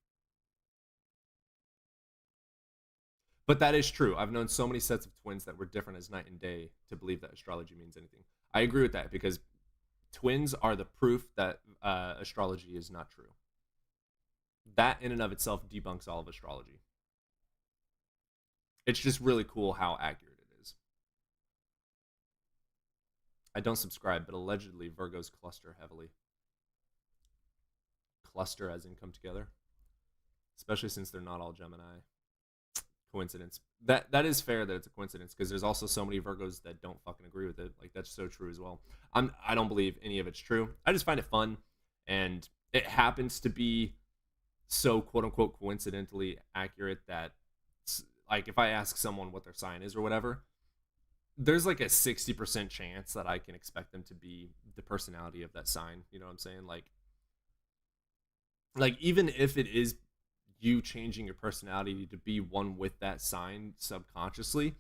But that is true. I've known so many sets of twins that were different as night and day to believe that astrology means anything. I agree with that because twins are the proof that astrology is not true. That in and of itself debunks all of astrology. It's just really cool how accurate it is. I don't subscribe, but allegedly Virgos cluster heavily. Cluster as in come together. Especially since they're not all Gemini. Coincidence. That is fair that it's a coincidence because there's also so many Virgos that don't fucking agree with it. Like that's so true as well. I don't believe any of it's true. I just find it fun, and it happens to be so quote unquote coincidentally accurate that like if I ask someone what their sign is or whatever, there's like a 60% chance that I can expect them to be the personality of that sign. You know what I'm saying? Like even if it is you changing your personality to be one with that sign subconsciously,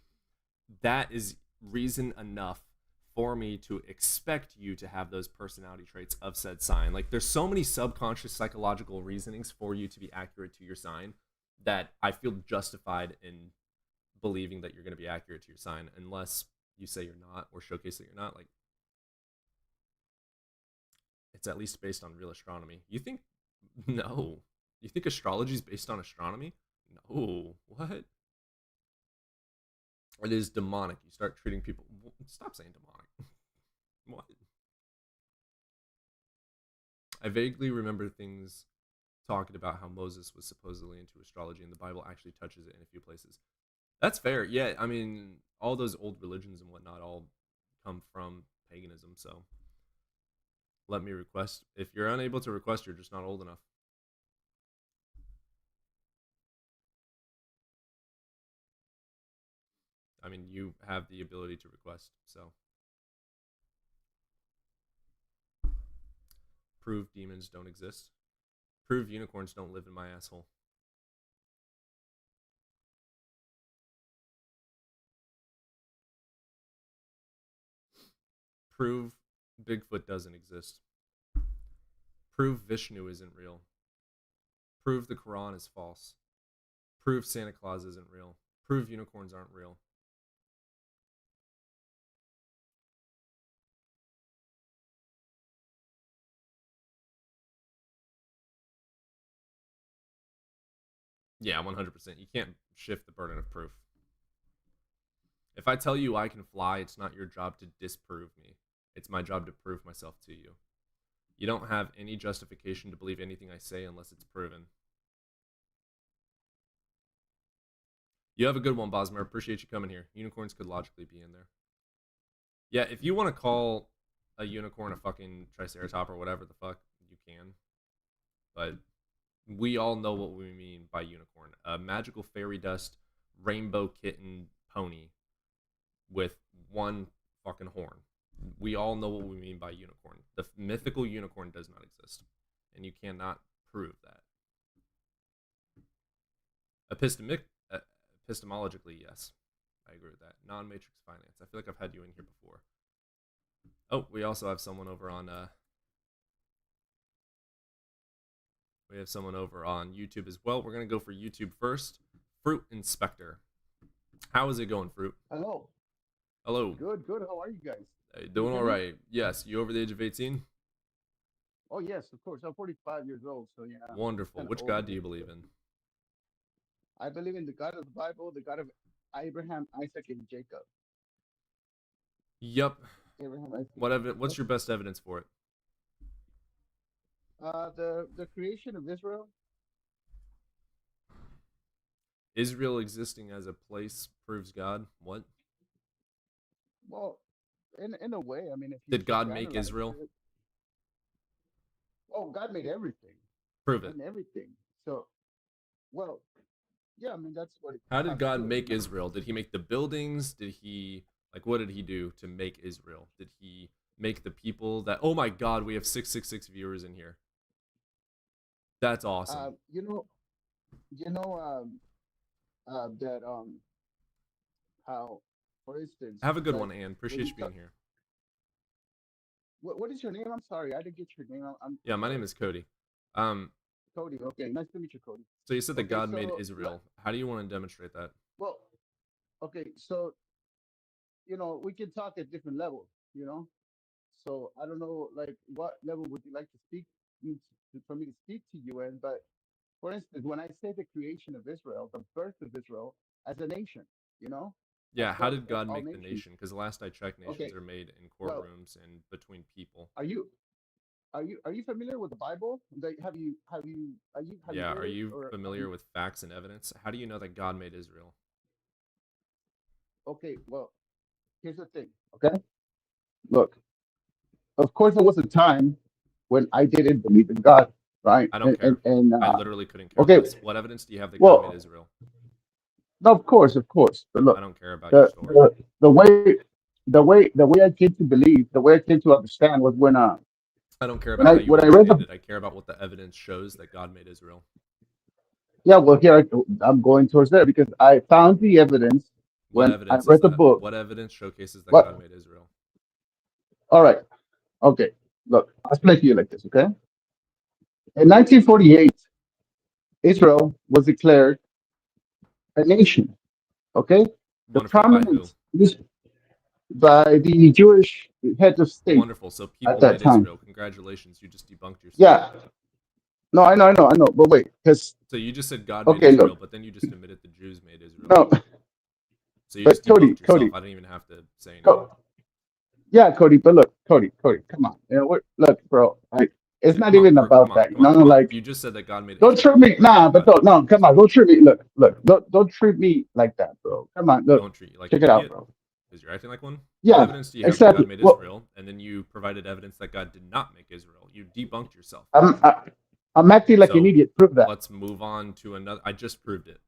that is reason enough for me to expect you to have those personality traits of said sign. Like there's so many subconscious psychological reasonings for you to be accurate to your sign that I feel justified in believing that you're going to be accurate to your sign unless you say you're not or showcase that you're not. Like it's at least based on real astronomy. You think no. You think astrology is based on astronomy? No. What? It is demonic. You start treating people. Stop saying demonic. What? I vaguely remember things talking about how Moses was supposedly into astrology, and the Bible actually touches it in a few places. That's fair. Yeah, I mean, all those old religions and whatnot all come from paganism, so let me request. If you're unable to request, you're just not old enough. I mean, you have the ability to request, so. Prove demons don't exist. Prove unicorns don't live in my asshole. Prove Bigfoot doesn't exist. Prove Vishnu isn't real. Prove the Quran is false. Prove Santa Claus isn't real. Prove unicorns aren't real. Yeah, 100%. You can't shift the burden of proof. If I tell you I can fly, it's not your job to disprove me. It's my job to prove myself to you. You don't have any justification to believe anything I say unless it's proven. You have a good one, Bosmer. Appreciate you coming here. Unicorns could logically be in there. Yeah, if you want to call a unicorn a fucking triceratop or whatever the fuck, you can. But we all know what we mean by unicorn. A magical fairy dust rainbow kitten pony with one fucking horn. We all know what we mean by unicorn. The mythical unicorn does not exist, and you cannot prove that. Epistemologically, yes, I agree with that. Non-matrix finance. I feel like I've had you in here before. Oh, we also have someone over on we have someone over on YouTube as well. We're gonna go for YouTube first. Fruit Inspector. How is it going, Fruit? Hello. Hello. Good, good. How are you guys? Hey, doing all right. Yes, you over the age of 18? Oh, yes, of course. I'm 45 years old, so yeah. Wonderful. kinda Which old. God do you believe in? I believe in the God of the Bible, the God of Abraham, Isaac, and Jacob. Yep. Abraham, Isaac. What's your best evidence for it? The creation of Israel. Israel existing as a place proves God. What? Well, in a way, I mean, if you Did God make analyze Israel? it- oh, God made everything Prove it. and everything. So, well, yeah, I mean that's what. How did has God to- make Israel? Did he make the buildings? Did he what did he do to make Israel? Did he make the people that? Oh my God, we have 666 viewers in here. That's awesome. You know, that how, for instance, Have a good like one, Ann. when Appreciate you you being here. what is your name? I'm sorry, I didn't get your name. I'm Yeah, my name sorry. is Cody. Um, Cody. Okay, nice to meet you, Cody. so you said that Okay, God made so Israel. How do you want to demonstrate that? well, okay, so we can talk at different levels. You know, so I don't know, like, what level would you like to speak for me to speak to you in? But for instance, when I say the creation of Israel, the birth of Israel as a nation, you know, Yeah, how above did God all make the nations. nation? Because the last I checked, nations Okay, are made in well, courtrooms and between people. are you are you familiar with the Bible? Like, have you Yeah, read are it, you or have you? familiar with facts and evidence? How do you know that God made Israel? Okay, well, here's the thing. Okay, look, of course, there was a time when I didn't believe in God, right? I don't And care. I uh, literally couldn't care okay, less. What evidence do you have that God made well, Israel? no, of course, but I look, don't care about your the story. the the way the way I came to believe, the way I came to understand was I don't care when about how you I read understand the it. I care about what the evidence shows that God made Israel. yeah, well, here I'm going towards there because I found the evidence What when I evidence is read the that? book. What evidence showcases that God What? made Israel? All right. Okay. Look, I'll explain to you like this. Okay. In 1948, Israel was declared a nation. Okay. The Wonderful. By who? prominent by the Jewish head of state Wonderful. So at people that made time. Israel. Congratulations. You just debunked yourself. Yeah. No, I know. But wait, because So you just said God made okay, Israel, look, but then you just admitted the Jews made Israel. no, So you but just debunked yourself. Cody, I didn't even have to say anything. Co- yeah, Cody, but look, Cody, come on, look, bro, like, it's not even Come about on, that, come on, come on. like, You just said that God made don't Israel. treat me, What about nah, but God? no, come on, don't treat me, look, don't treat me like that, bro. Come on, look, Don't treat you like check an it out, idiot bro. because you're acting like one. What Yeah, evidence do you have that God exactly. made Well, Israel? And then you provided evidence that God did not make Israel. You debunked yourself. I'm acting like an So idiot. Prove that. let's move on to another. I just proved it.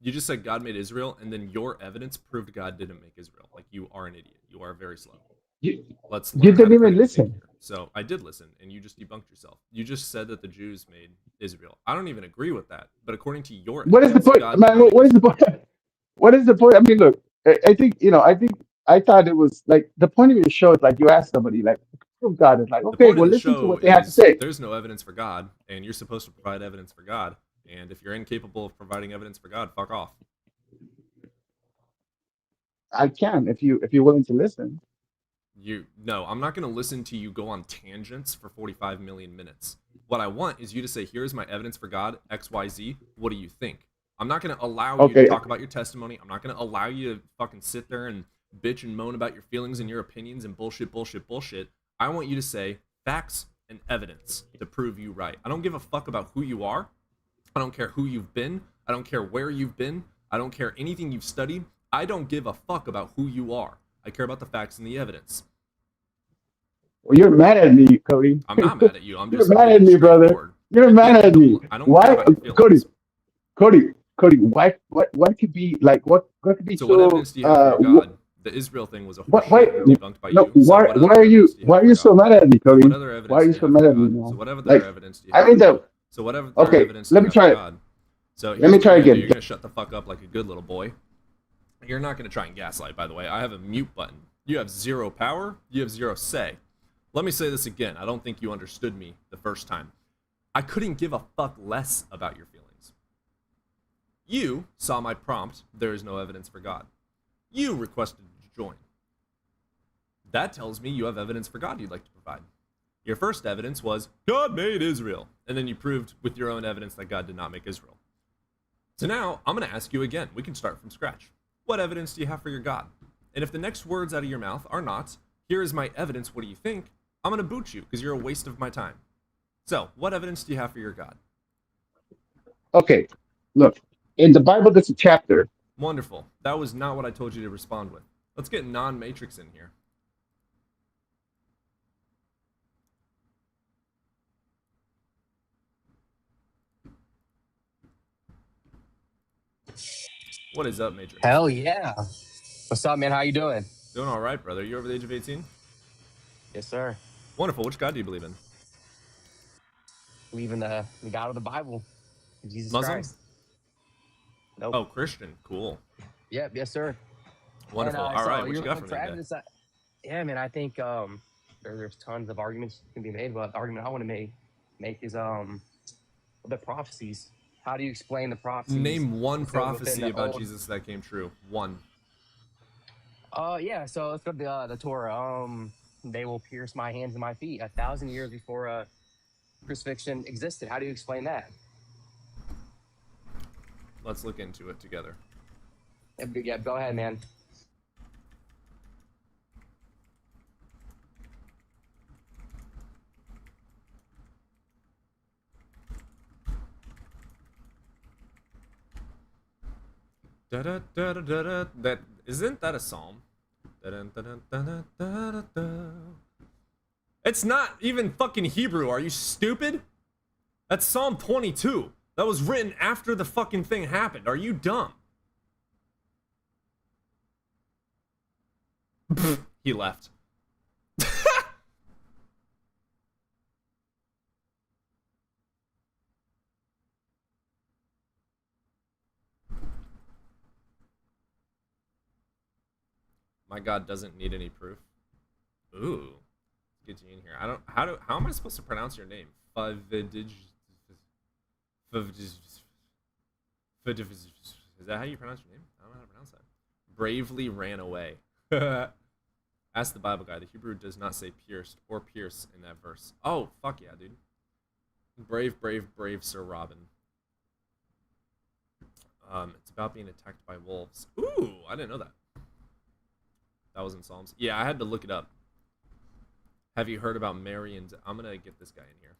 You just said God made Israel, and then your evidence proved God didn't make Israel. Like, you are an idiot. You are very slow. You, Let's you learn how didn't to even critically think listen. here. So I did listen, and you just debunked yourself. You just said that the Jews made Israel. I don't even agree with that. But according to your What is the evidence, point, God did man? not make What is the Israel. point? What is the point? I mean, look, I think I thought it was like the point of your show is like you ask somebody like, prove God is like, The okay, point of well, the listen to show what they have to is say. there's no evidence for God, and you're supposed to provide evidence for God. And if you're incapable of providing evidence for God, fuck off. I can if you're willing to listen. No, I'm not going to listen to you go on tangents for 45 million minutes. What I want is you to say, here's my evidence for God, XYZ. What do you think? I'm not going to allow you to Okay, talk about your testimony. I'm not going to allow you to fucking sit there and bitch and moan about your feelings and your opinions and bullshit. I want you to say facts and evidence to prove you right. I don't give a fuck about who you are. I don't care who you've been. I don't care where you've been. I don't care anything you've studied. I don't give a fuck about who you are. I care about the facts and the evidence. well, you're mad at me, Cody. I'm not mad at you. I'm You're just mad at being me, brother. straightforward. You're I mad can't at me. handle. I don't care Why, about your Cody? feelings. Cody, what could be like what could be So what so evidence do you have for your God? The Israel thing was a what why horseshit debunked by no you. So what other evidence do you why have are for you so God? mad at me, So what Cody? other Why are evidence you do you so have mad for at me, God? So man? what other Like, evidence do you I have mean for God? that. So what other Okay, evidence do let you me have for try it. God? So Let here's me what you're try gonna do. again. You're gonna shut the fuck up like a good little boy. You're not gonna try and gaslight, by the way. I have a mute button. You have zero power. You have zero say. Let me say this again. I don't think you understood me the first time. I couldn't give a fuck less about your feelings. You saw my prompt, there is no evidence for God. You requested to join. That tells me you have evidence for God you'd like to provide. Your first evidence was, God made Israel. And then you proved with your own evidence that God did not make Israel. So now, I'm going to ask you again. We can start from scratch. What evidence do you have for your God? And if the next words out of your mouth are not, here is my evidence, what do you think? I'm going to boot you because you're a waste of my time. So, what evidence do you have for your God? Okay, look, in the Bible there's a chapter. Wonderful. That was not what I told you to respond with. Let's get non-matrix in here. What is up, Matrix? Hell yeah. What's up, man? How you doing? Doing all right, brother. You over the age of 18? Yes, sir. Wonderful. Which God do you believe in? believe in the God of the Bible, Jesus Muslim? Christ. Nope. Oh, Christian. Cool. Yep. Yes, sir. Wonderful. And, All so right. What you're you got looking for for me today? evidence. Yeah, man. I think there's tons of arguments can be made, but the argument I want to make is the prophecies. How do you explain the prophecies? Name one fulfilled within prophecy the about Old- Jesus that came true. One. Yeah. So let's go to the Torah. They will pierce my hands and my feet 1,000 years before crucifixion existed. How do you explain that? Let's look into it together. Yeah, go ahead, man. Da da da da da da. That isn't that a psalm? Da da da da da da da da. It's not even fucking Hebrew. Are you stupid? That's Psalm 22. That was written after the fucking thing happened. Are you dumb? He left. My God doesn't need any proof. Ooh, let's get you in here. I don't. How am I supposed to pronounce your name? Is that how you pronounce your name? I don't know how to pronounce that. Bravely ran away. Ask the Bible guy. The Hebrew does not say pierced or pierce in that verse. Oh, fuck yeah, dude. Brave, brave, brave Sir Robin. It's about being attacked by wolves. Ooh, I didn't know that. That was in Psalms. Yeah, I had to look it up. Have you heard about Marion? I'm gonna get this guy in here.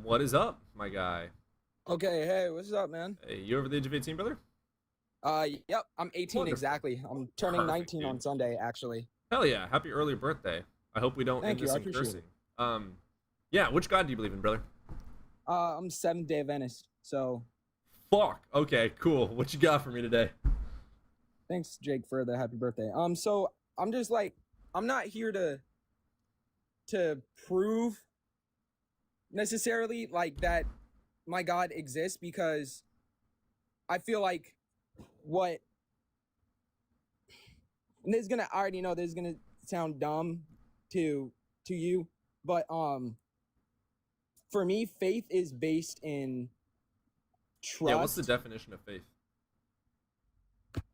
What is up, my guy? Okay, hey, what's up, man? Hey, you over the age of 18, brother? Yep, I'm 18 Wonderful. exactly. I'm turning Perfect, 19 on dude. Sunday, actually. Hell yeah! Happy early birthday. I hope we don't Thank end you, this I in appreciate cursing. Yeah, which God do you believe in, brother? I'm Seventh-day Adventist, so Fuck. Okay, cool. What you got for me today? thanks, Jake, for the happy birthday. So I'm just like, I'm not here to prove necessarily like that my God exists, because I feel like what, and this is gonna, I already know this is gonna sound dumb to you, but for me, faith is based in trust. Yeah, what's the definition of faith?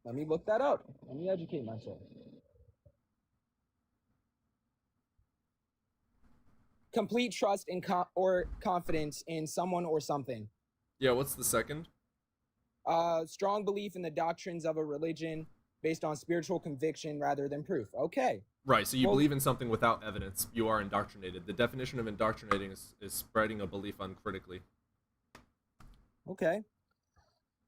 Let me look that up. Let me educate myself. Complete trust and or confidence in someone or something. Yeah, what's the second? Strong belief in the doctrines of a religion based on spiritual conviction rather than proof. Okay. Right, so you Well- believe in something without evidence. You are indoctrinated. The definition of indoctrinating is spreading a belief uncritically. Okay.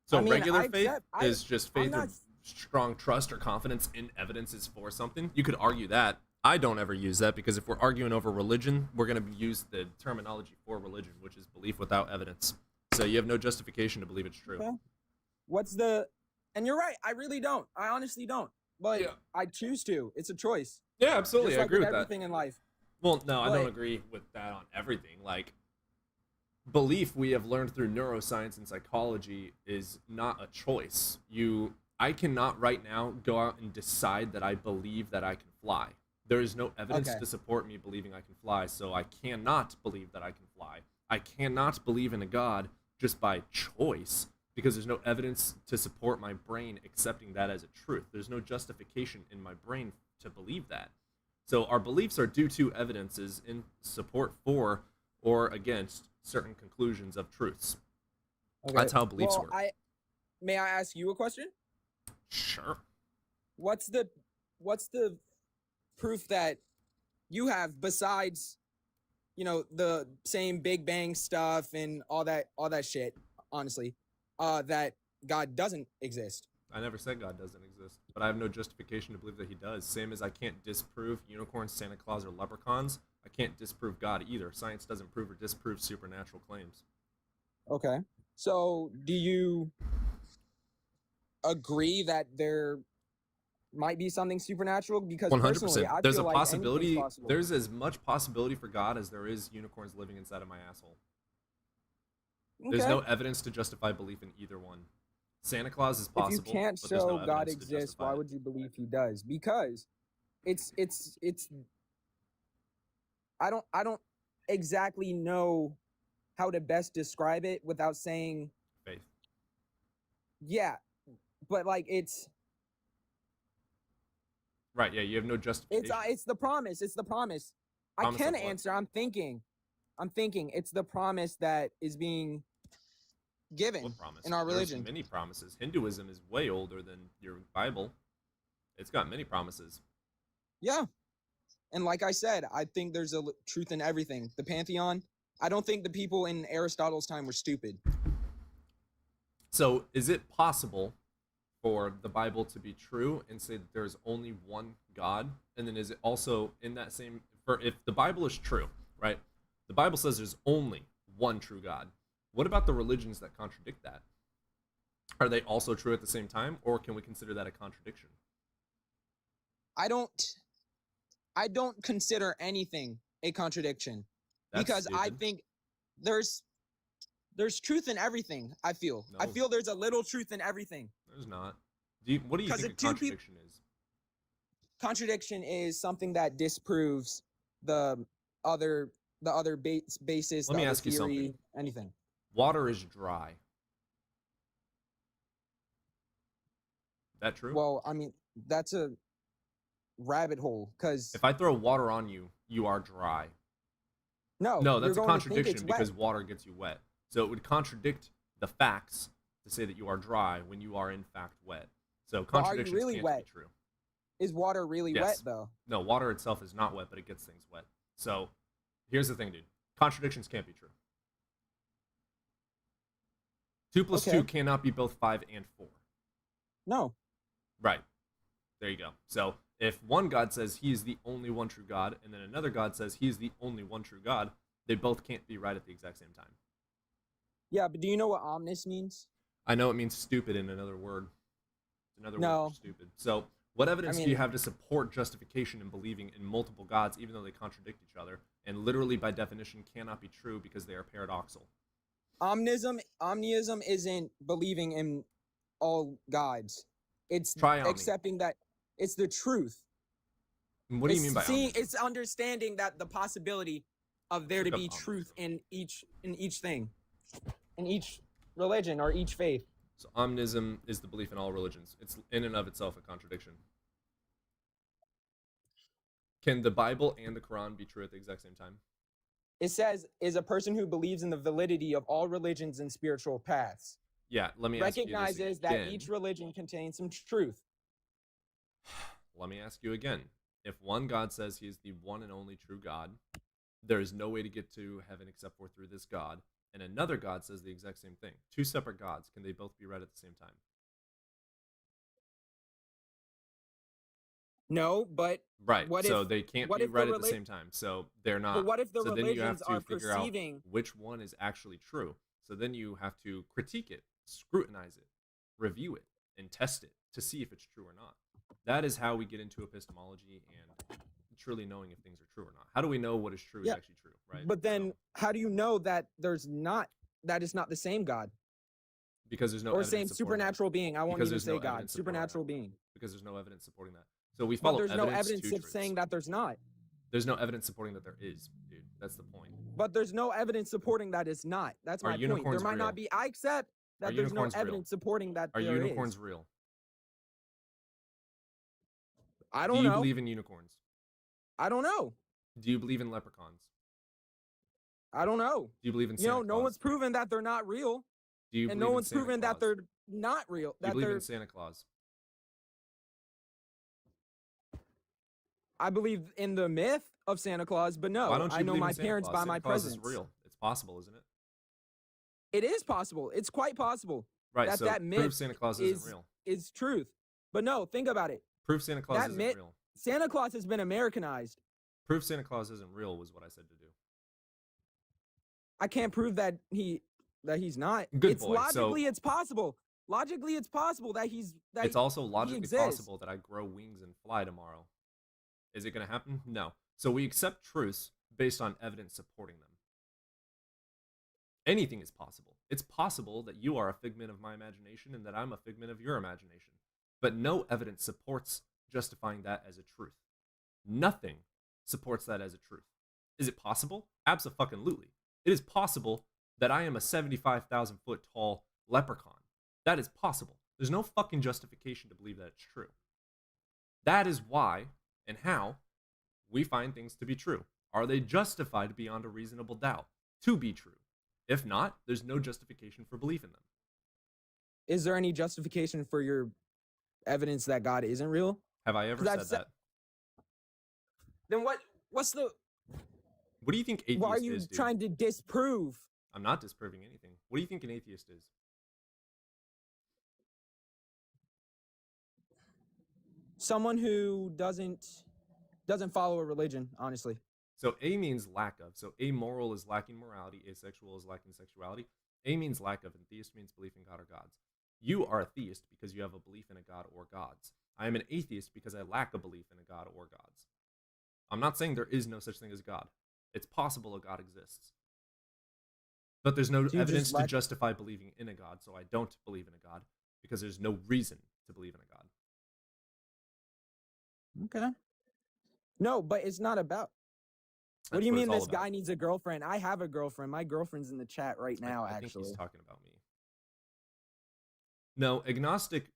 So I mean, regular I faith accept- is just I'm faith not- of strong trust or confidence in evidences for something. You could argue that. I don't ever use that because if we're arguing over religion, we're going to use the terminology for religion, which is belief without evidence. So you have no justification to believe it's true. Okay. What's the, and you're right, I really don't. I honestly don't. But Yeah. I choose to. It's a choice. Yeah, absolutely. Just I like agree with with that. everything in life. Well, no, I don't But- agree with that on everything. Like, belief we have learned through neuroscience and psychology is not a choice. I cannot right now go out and decide that I believe that I can fly. There is no evidence Okay. to support me believing I can fly, so I cannot believe that I can fly. I cannot believe in a God just by choice because there's no evidence to support my brain accepting that as a truth. There's no justification in my brain to believe that. So our beliefs are due to evidences in support for or against certain conclusions of truths. Okay. That's how beliefs Well, work. May I ask you a question? Sure. What's the proof that you have besides, the same Big Bang stuff and all that shit, honestly, that God doesn't exist? I never said God doesn't exist, but I have no justification to believe that he does. Same as I can't disprove unicorns, Santa Claus, or leprechauns. I can't disprove God either. Science doesn't prove or disprove supernatural claims. Okay. So do you agree that there might be something supernatural because 100%. personally, I There's feel a like anything's possibility. possible. There's as much possibility for God as there is unicorns living inside of my asshole. There's Okay. no evidence to justify belief in either one. Santa Claus is If you possible, can't but there's no show God evidence to exists, justify why it. would you believe he does? Because it's I don't exactly know how to best describe it without saying Faith. yeah, but like it's Right, yeah, you have no justification. it's the promise. It's the promise. Promise I can of what? answer. I'm thinking it's the promise that is being given What promise? in our There's religion. many promises. Hinduism is way older than your Bible. It's got many promises. Yeah. And like I said, I think there's a truth in everything. The Pantheon, I don't think the people in Aristotle's time were stupid. So, is it possible for the Bible to be true and say that there's only one God? And then is it also in that same, for if the Bible is true, right? The Bible says there's only one true God. What about the religions that contradict that? Are they also true at the same time, or can we consider that a contradiction? I don't consider anything a contradiction That's because I stupid. think there's truth in everything. I feel No. there's a little truth in everything. There's not. What do you 'Cause think a if two peop- contradiction is? Contradiction is something that disproves the other basis. Let the me other ask you theory, something. anything. Water is dry. That true? Well, I mean that's a rabbit hole because If I throw water on you, you are dry. no, No, you're that's a going to think contradiction it's because wet. water gets you wet. So it would contradict the facts to say that you are dry when you are in fact wet. So But are you contradictions really can't wet? be true. Is water really Yes. wet though? No, water itself is not wet, but it gets things wet. So here's the thing, dude. Contradictions can't be true. 2 plus 2 Okay. cannot be both 5 and 4. No. Right. There you go. So if one God says he is the only one true God, and then another God says he is the only one true God, they both can't be right at the exact same time. Yeah, but do you know what omnis means? I know it means stupid in another word. It's another word No. for stupid. So what evidence do you mean- have to support justification in believing in multiple gods, even though they contradict each other, and literally by definition cannot be true because they are paradoxal? Omnism isn't believing in all gods. It's Try omni. accepting that it's the truth. And what do you It's mean by seeing, omnism? it's understanding that the possibility of there to Look be up truth omnism. in each thing, in each religion or each faith. So omnism is the belief in all religions. It's in and of itself a contradiction. Can the Bible and the Quran be true at the exact same time? It says is a person who believes in the validity of all religions and spiritual paths. Yeah, let me ask you this Recognizes that again. each religion contains some truth. Let me ask you again. If one God says he is the one and only true God, there is no way to get to heaven except for through this God, and another God says the exact same thing. Two separate gods, can they both be right at the same time? No, but Right. What so if- they can't what be if the right at the reli- same time. So they're not. but what if the so then you have religions to are figure out perceiving? which one is actually true. So then you have to critique it, scrutinize it, review it, and test it to see if it's true or not. That is how we get into epistemology and truly knowing if things are true or not. How do we know what is true Yeah, is actually true, right? But then, So, how do you know that that is not the same God because there's no or evidence same supporting that. supernatural being? I won't Because even there's say no God, evidence supporting that. supernatural being. Because there's no evidence supporting that. So we But follow there's no evidence evidence to of truths. saying that there's not. There's no evidence supporting that there is, dude. That's the point. But there's no evidence supporting that it's not. That's Are my point. There unicorns might not real? be. I accept that Are there's no unicorns real? evidence supporting that Are there unicorns is. real? I Do don't you know. believe in unicorns? I don't know. Do you believe in leprechauns? I don't know. Do you believe in You Santa know, no Claus? one's proven that they're not real, Do you and believe no in one's Santa proven that Claus? they're not real. Do you That believe they're. in Santa Claus? I believe in the myth of Santa Claus, but no, Why don't you I know believe my in Santa parents Claus? by Santa my Claus presence. is real. It's possible, isn't it? It is possible. It's quite possible Right. that so that prove myth Santa Claus is isn't real. is truth. But no, think about it. Prove Santa Claus that isn't myth- real. Santa Claus has been Americanized. Prove Santa Claus isn't real was what I said to do. I can't prove that he's not. Good It's boy, so- logically it's possible. logically it's possible that It's also logically exists. possible that I grow wings and fly tomorrow. Is it going to happen? No. So we accept truths based on evidence supporting them. Anything is possible. It's possible that you are a figment of my imagination and that I'm a figment of your imagination. But no evidence supports justifying that as a truth. Nothing supports that as a truth. Is it possible? Abso-fucking-lutely. It is possible that I am a 75,000 foot tall leprechaun. That is possible. There's no fucking justification to believe that it's true. That is why and how we find things to be true. Are they justified beyond a reasonable doubt to be true? If not, there's no justification for belief in them. Is there any justification for your evidence that God isn't real? Have I ever 'Cause I've said that? Then what's the What do you think atheist why are you is, dude? trying to disprove? I'm not disproving anything. What do you think an atheist is? Someone who doesn't follow a religion, honestly. So A means lack of. So amoral is lacking morality. Asexual is lacking sexuality. A means lack of, and theist means belief in God or gods. You are a theist because you have a belief in a God or gods. I am an atheist because I lack a belief in a God or gods. I'm not saying there is no such thing as God. It's possible a God exists. But there's no So you evidence just to lack- justify believing in a God, so I don't believe in a God because there's no reason to believe in a God. Okay. No, but it's not about. What That's do you what mean it's all this about. guy needs a girlfriend? I have a girlfriend. My girlfriend's in the chat right now, I think actually. he's talking about me. No, agnostic.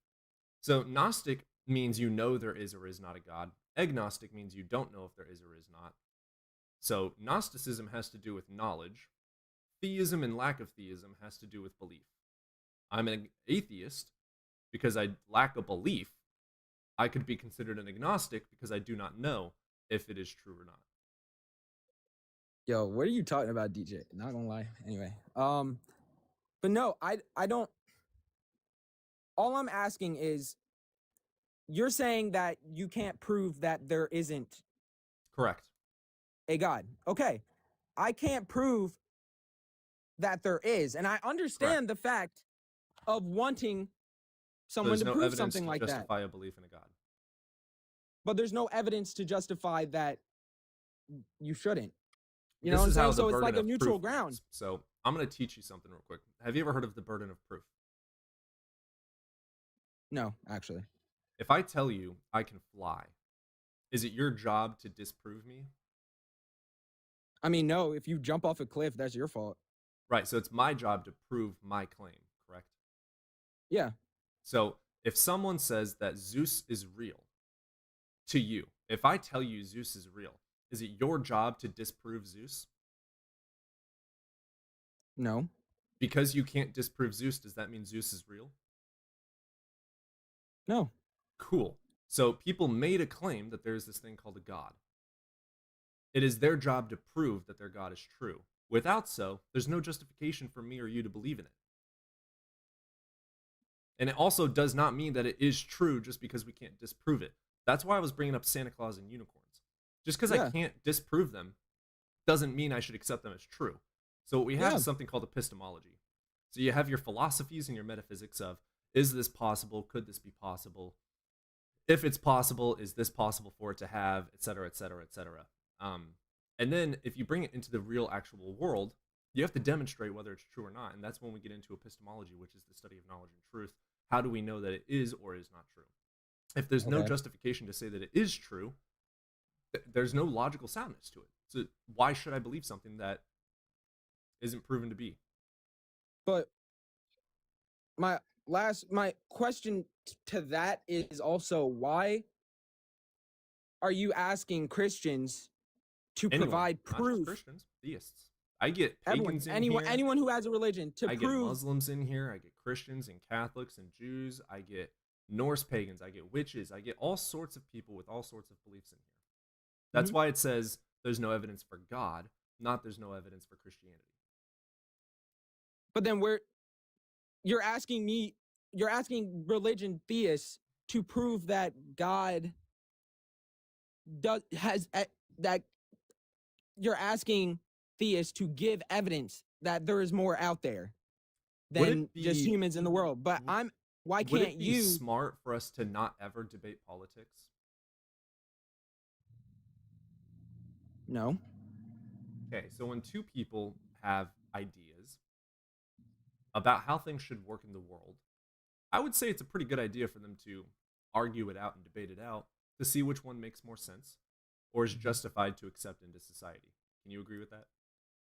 So Gnostic means you know there is or is not a God. Agnostic means you don't know if there is or is not. So Gnosticism has to do with knowledge. Theism and lack of theism has to do with belief. I'm an atheist because I lack a belief. I could be considered an agnostic because I do not know if it is true or not. Yo, what are you talking about, DJ? Not gonna lie. Anyway, but no, I don't. All I'm asking is, you're saying that you can't prove that there isn't Correct. a God. Okay, I can't prove that there is, and I understand the fact of wanting So someone there's to no prove evidence something to like that, justify a belief in a God. but there's no evidence to justify that you shouldn't. You know This what I'm is how saying? the So it's like burden a of neutral proof ground. works. So I'm going to teach you something real quick. Have you ever heard of the burden of proof? No, actually. If I tell you I can fly, is it your job to disprove me? I mean, no. If you jump off a cliff, that's your fault. Right, so it's my job to prove my claim, correct? Yeah. So if someone says that Zeus is real to you, if I tell you Zeus is real, is it your job to disprove Zeus? No. Because you can't disprove Zeus, does that mean Zeus is real? No. Cool. So people made a claim that there's this thing called a God. It is their job to prove that their God is true. Without so, there's no justification for me or you to believe in it. And it also does not mean that it is true just because we can't disprove it. That's why I was bringing up Santa Claus and unicorns. Just because I can't disprove them doesn't mean I should accept them as true. So what we have is something called epistemology. So you have your philosophies and your metaphysics of, is this possible? Could this be possible? If it's possible, is this possible for it to have, et cetera, et cetera, et cetera. And then if you bring it into the real actual world, you have to demonstrate whether it's true or not. And that's when we get into epistemology, which is the study of knowledge and truth. How do we know that it is or is not true? If there's no justification to say that it is true, there's no logical soundness to it. So why should I believe something that isn't proven to be? But my question to that is also, why are you asking Christians to provide Not just proof? Christians, theists. I get pagans anyone who has a religion to I prove. get Muslims in here. I get Christians and Catholics and Jews. I get Norse pagans. I get witches. I get all sorts of people with all sorts of beliefs in here. That's why it says there's no evidence for God, not there's no evidence for Christianity. But then you're asking religion theists to prove that God that you're asking theists to give evidence that there is more out there than just humans in the world. But Why Would can't it be you? smart for us to not ever debate politics? No. Okay, so when two people have ideas about how things should work in the world, I would say it's a pretty good idea for them to argue it out and debate it out to see which one makes more sense or is justified to accept into society. Can you agree with that?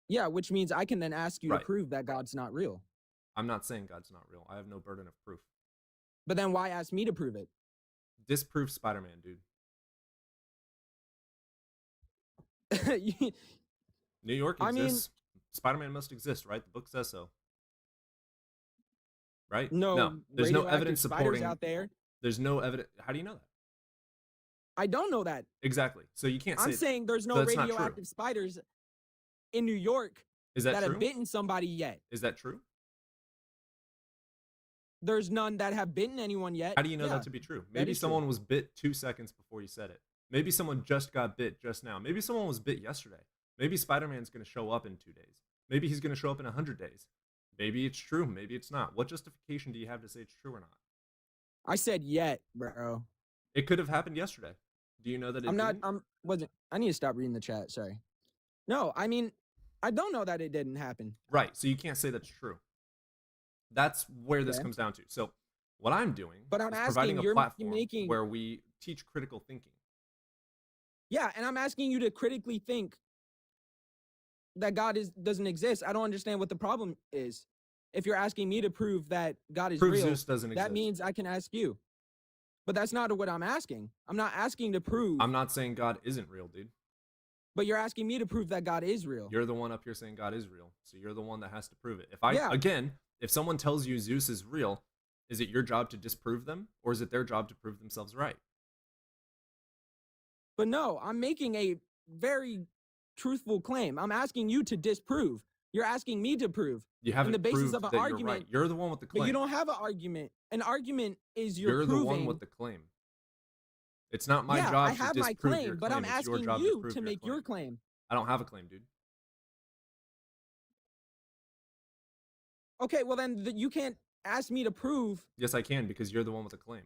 Yeah, which means I can then ask you Right. to prove that God's not real. I'm not saying God's not real. I have no burden of proof. But then why ask me to prove it? Disprove Spider-Man, dude. You- New York I mean- exists. Spider-Man must exist, right? The book says so. Right? no, There's no radioactive evidence spiders supporting. out there. There's no evidence. How do you know that? I don't know that. Exactly. So you can't I'm say. saying there's no that's not true. radioactive spiders in New York Is that that true? have bitten somebody yet. Is that true? There's none that have bitten anyone yet. How do you know Yeah. that to be true? Maybe is true. someone was bit 2 seconds before you said it. Maybe someone just got bit just now. Maybe someone was bit yesterday. Maybe Spider-Man's going to show up in 2 days. Maybe he's going to show up in 100 days. Maybe it's true. Maybe it's not. What justification do you have to say it's true or not? I said yet, bro. It could have happened yesterday. Do you know that it I'm not. didn't? I need to stop reading the chat. Sorry. No, I mean, I don't know that it didn't happen. Right. So you can't say that's true. That's where this Okay. comes down to. So what I'm doing But I'm is providing asking, a you're platform making- where we teach critical thinking. Yeah, and I'm asking you to critically think that God doesn't exist. I don't understand what the problem is. If you're asking me to prove that God is Prove real, Zeus doesn't exist. that means I can ask you. But that's not what I'm asking. I'm not asking to prove. I'm not saying God isn't real, dude. But you're asking me to prove that God is real. You're the one up here saying God is real. So you're the one that has to prove it. Yeah. If someone tells you Zeus is real, is it your job to disprove them or is it their job to prove themselves right? But no, I'm making a very truthful claim. I'm asking you to disprove. You're asking me to prove. You haven't the basis proved of an that you're argument- right. You're the one with the claim. But you don't have an argument. An argument is You're the proving. one with the claim. It's not my yeah, job I have to my disprove claim, your but claim. I'm It's your asking job you prove to make your claim. I don't have a claim, dude. Okay, well then you can't ask me to prove. Yes, I can because you're the one with the claim.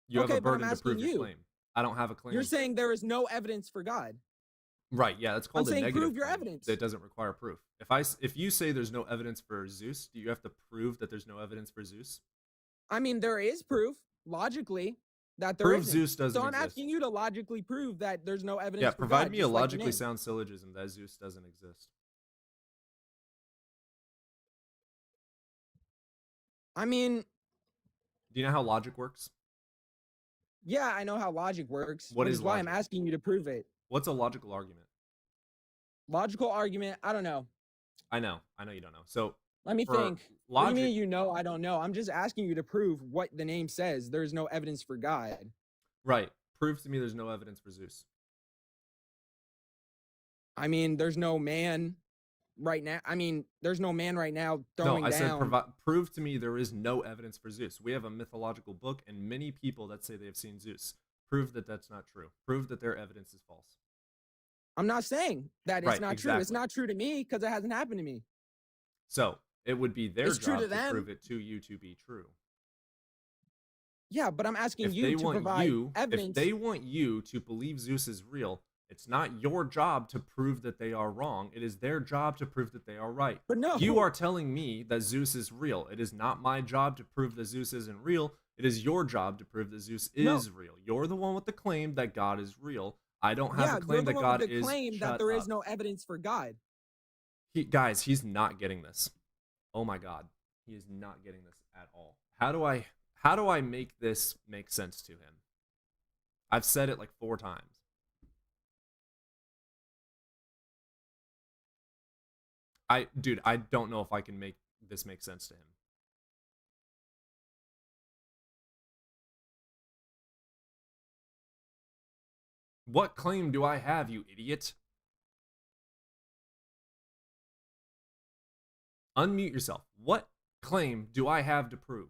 You Okay, have a but I'm burden to prove asking your you. claim. I don't have a claim. You're saying there is no evidence for God. Right, yeah, that's called a saying negative prove your claim evidence. that doesn't require proof. If you say there's no evidence for Zeus, do you have to prove that there's no evidence for Zeus? I mean, there is proof logically that there Prove isn't. Zeus doesn't So I'm exist. asking you to logically prove that there's no evidence. Yeah, for provide God, me a just like your logically name. sound syllogism that Zeus doesn't exist. I mean, Do you know how logic works? yeah, I know how logic works. What which is why I'm logic? asking you to prove it. What's a logical argument? Logical argument. I don't know. I know you don't know. So Let me for think. What do logic, you mean you know? I don't know. I'm just asking you to prove what the name says. There's no evidence for God. right? Prove to me there's no evidence for Zeus. I mean, there's no man right now. I mean, there's no man right now throwing No, I said down. prove to me there is no evidence for Zeus. We have a mythological book and many people that say they have seen Zeus. Prove that that's not true. Prove that their evidence is false. I'm not saying that it's Right, not true. It's exactly. not true to me because it hasn't happened to me. So it would be their It's true job to to them. prove it to you to be true. Yeah, but I'm asking If you they to want provide you, evidence. if they want you to believe Zeus is real, it's not your job to prove that they are wrong. It is their job to prove that they are right. But no, You are telling me that Zeus is real. It is not my job to prove that Zeus isn't real. It is your job to prove that Zeus No. is real. You're the one with the claim that God is real. I don't have yeah, a you're claim the that one God with the is. claim that Shut there is up. no evidence for God. Guys, he's not getting this. Oh my God, he is not getting this at all. How do I make this make sense to him? I've said it like 4 times. Dude, I don't know if I can make this make sense to him. What claim do I have, you idiot? Unmute yourself. What claim do I have to prove?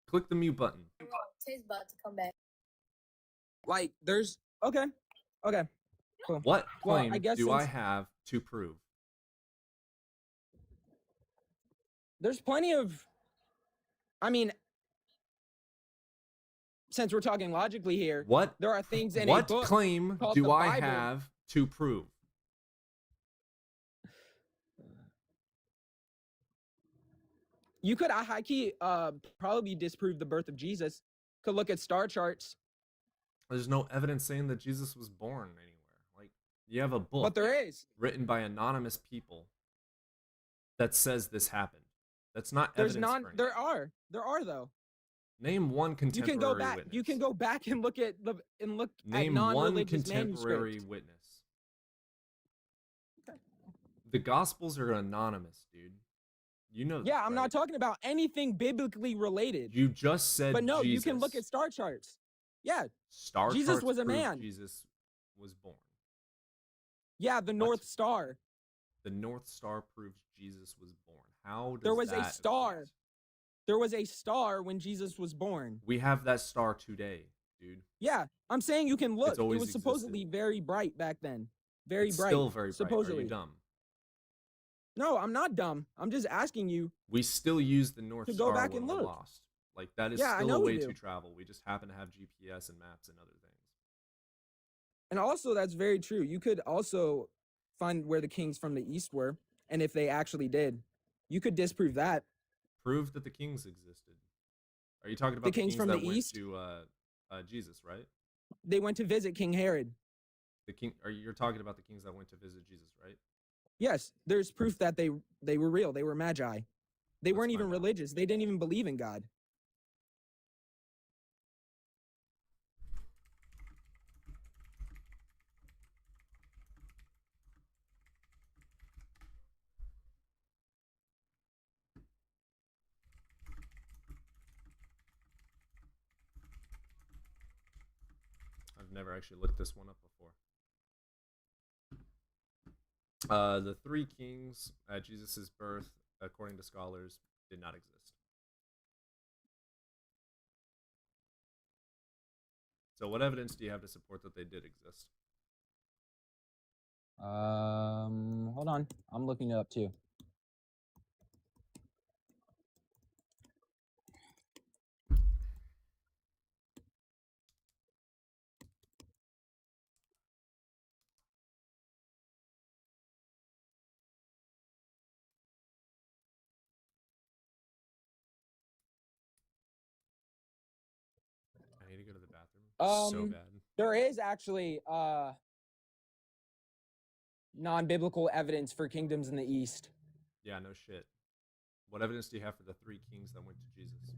Click the mute button. Tay's about to come back. Like, there's okay. Cool. What Well, claim I guess do I since- have to prove? there's plenty of, I mean, since we're talking logically here, What there are things in a what book claim called do the I Bible. have to prove? You could high key probably disprove the birth of Jesus. Could look at star charts, There's no evidence saying that Jesus was born anywhere. Like, you have a book but there is. written by anonymous people that says this happened. That's not There's evidence. non. For anything. There are though. Name one You contemporary can go back. witness. You can go back and look at at Name one non-religious contemporary manuscripts. witness. The Gospels are anonymous, dude. You know. Yeah, this, I'm right? not talking about anything biblically related. You just said. But no, you Jesus. can look at star charts. Yeah, Star Jesus charts was a prove man. Jesus was born. yeah, the North Star. The North Star proves Jesus was born. How does There was a that star. equate? There was a star when Jesus was born. We have that star today, dude. Yeah, I'm saying you can look. It always was supposedly existed. very bright back then. Very It's bright. still very bright. Are supposedly. you dumb? No, I'm not dumb. I'm just asking you. We still use the North To Star go back when and we're look. lost. Like, that is Yeah, I still know a we way do. to travel. We just happen to have GPS and maps and other things. And also, that's very true. You could also find where the kings from the east were, and if they actually did, you could disprove that. Prove that the kings existed. Are you talking about the kings from that the went east? to Jesus, right? They went to visit King Herod. You're talking about the kings that went to visit Jesus, right? Yes, there's proof that they were real. They were magi. They Let's weren't even find out. religious. They didn't even believe in God. I've never actually looked this one up before. The three kings at Jesus' birth, according to scholars, did not exist. So what evidence do you have to support that they did exist? Hold on. I'm looking it up too. I need to go to the bathroom so bad. There is actually non-biblical evidence for kingdoms in the east. Yeah, no shit. What evidence do you have for the three kings that went to Jesus?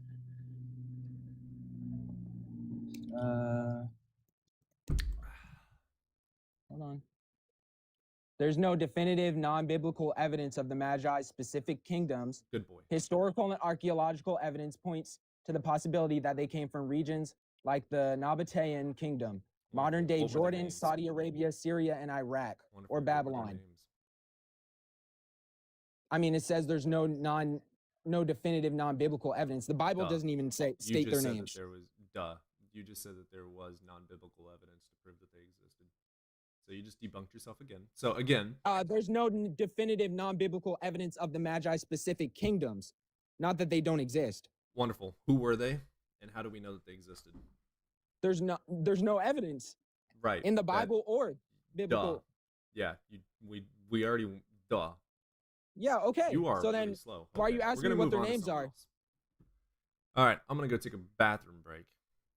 Hold on. There's no definitive non-biblical evidence of the Magi's specific kingdoms. Good boy. Historical and archaeological evidence points to the possibility that they came from regions like the Nabatean kingdom, modern-day What were their Jordan, names? Saudi Arabia, Syria, and Iraq, Wonderful. or What were their Babylon. names? I mean, it says there's no definitive non-biblical evidence. The Bible Duh. doesn't even You state just their said names. that there was You just said that there was non-biblical evidence to prove that they existed. So you just debunked yourself again. So again, There's no definitive non-biblical evidence of the Magi's specific kingdoms. Not that they don't exist. wonderful. Who were they, and how do we know that they existed? There's no evidence Right. in the that- Bible or biblical. Duh. Yeah. We already. Duh. Yeah, okay. You are so really then slow. why are you Okay, we're asking gonna me what move their on to names something are? else. All right, I'm gonna go take a bathroom break.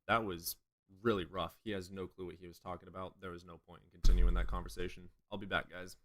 That was really rough. He has no clue what he was talking about. There was no point in continuing that conversation. I'll be back, guys.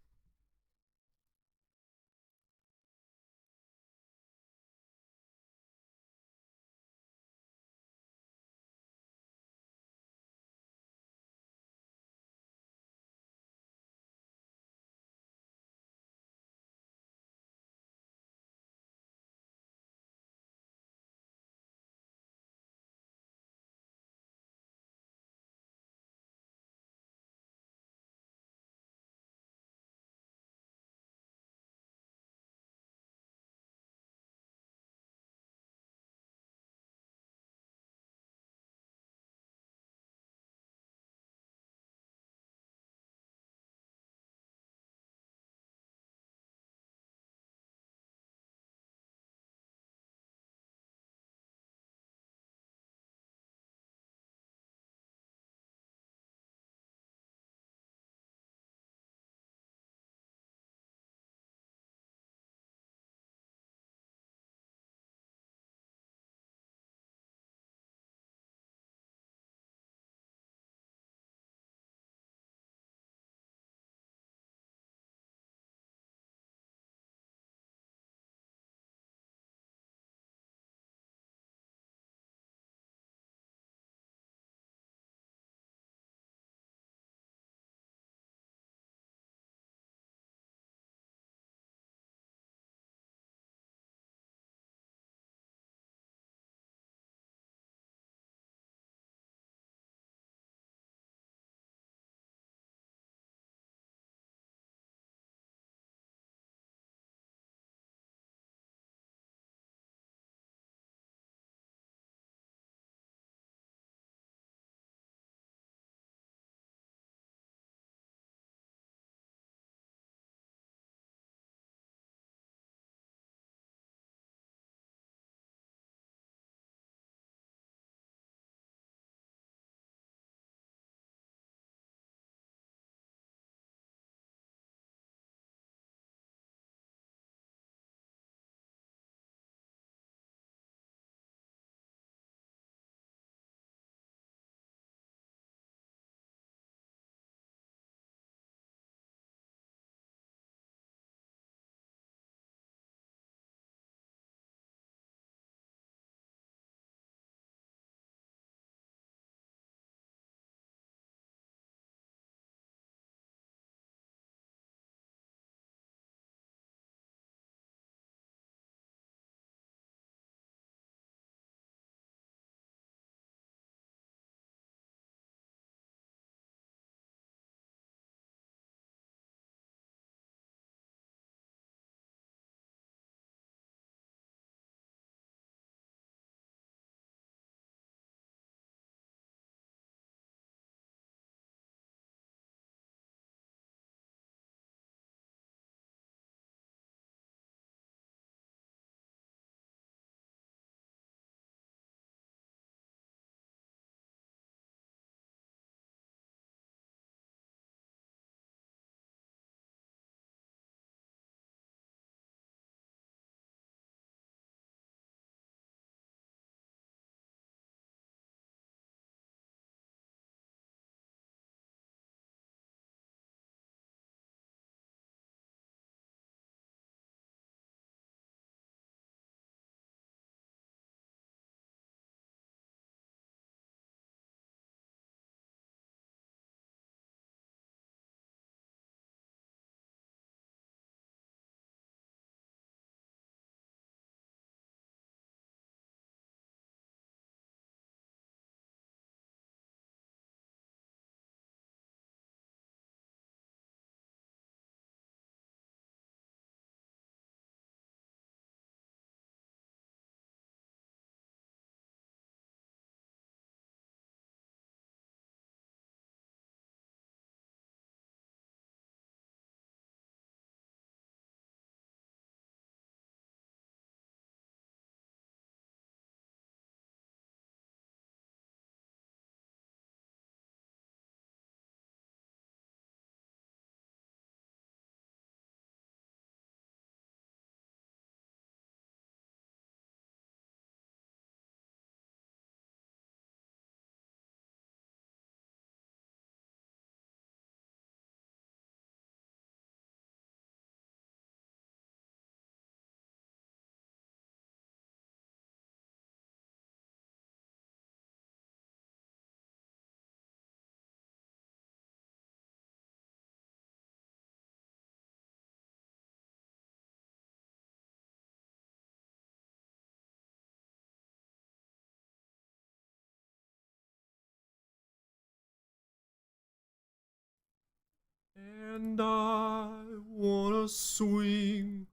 And I wanna swing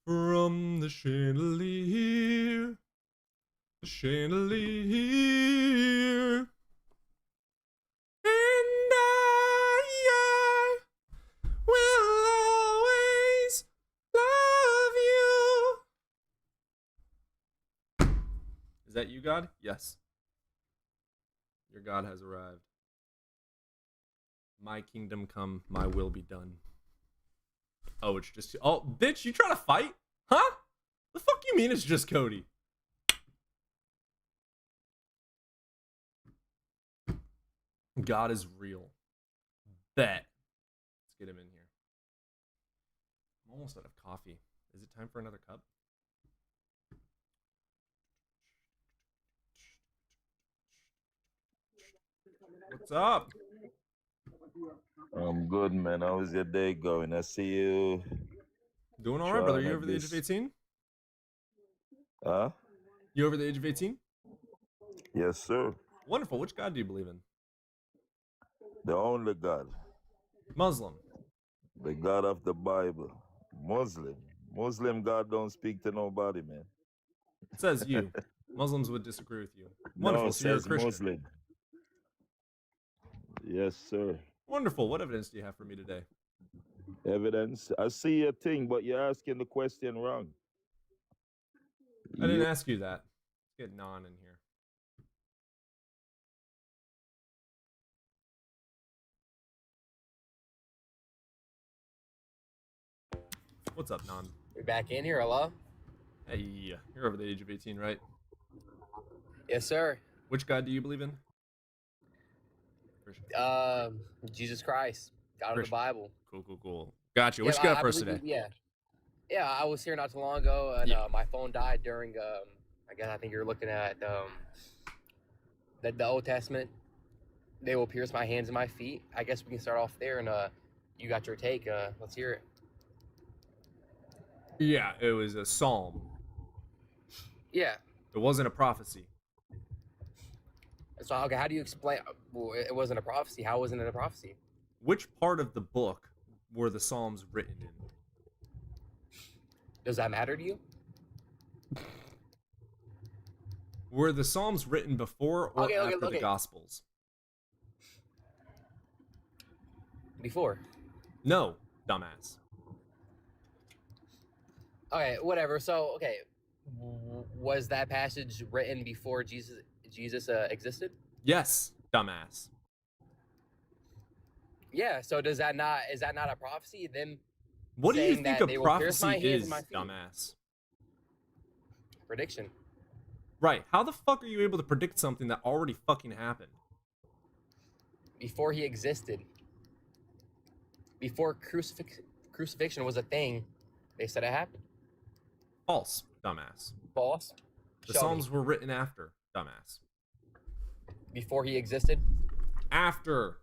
from the chandelier. The chandelier. And I will always love you. Is that you, God? Yes. Your God has arrived. My kingdom come, my will be done. Oh, it's just... Oh, bitch, you trying to fight? Huh? The fuck you mean it's just Cody? God is real. Bet. Let's get him in here. I'm almost out of coffee. Is it time for another cup? What's up? I'm good, man. How's your day going? I see you. Doing all right, brother. trying You at over the age of this. 18? Huh? You over the age of 18? Yes, sir. Wonderful. Which God do you believe in? The only God. Muslim. The God of the Bible. Muslim. Muslim God don't speak to nobody, man. It says you. Muslims would disagree with you. No, Wonderful. it So you're a says Christian. Muslim. Yes, sir. Wonderful. What evidence do you have for me today? Evidence. I see your thing, but you're asking the question wrong. I didn't You- ask you that. Let's get Non in here. What's up, Non? We're back in here. Hello? Hey, you're over the age of 18, right? Yes, sir. Which God do you believe in? Christian. Jesus Christ, God of the Christian. Bible. Cool. Gotcha. What Yeah, you got I for us believe today? Yeah, I was here not too long ago, and Yeah. my phone died during. I think you're looking at the Old Testament. They will pierce my hands and my feet. I guess we can start off there, and you got your take. Let's hear it. Yeah, it was a psalm. Yeah. It wasn't a prophecy. So okay, how do you explain? Well, it wasn't a prophecy. How wasn't it a prophecy? Which part of the book were the psalms written in? Does that matter to you? Were the psalms written before or after the Gospels? Before. No, dumbass. Okay, whatever. So, okay, was that passage written before Jesus existed? Yes, dumbass. Yeah. So is that not a prophecy? Then What do you saying think that a they will pierce my prophecy hands is, and my feet. dumbass? Prediction. Right. How the fuck are you able to predict something that already fucking happened? Before he existed. Before crucifixion was a thing, they said it happened. False, dumbass. False. The Show psalms me. were written after, dumbass. Before he existed. After.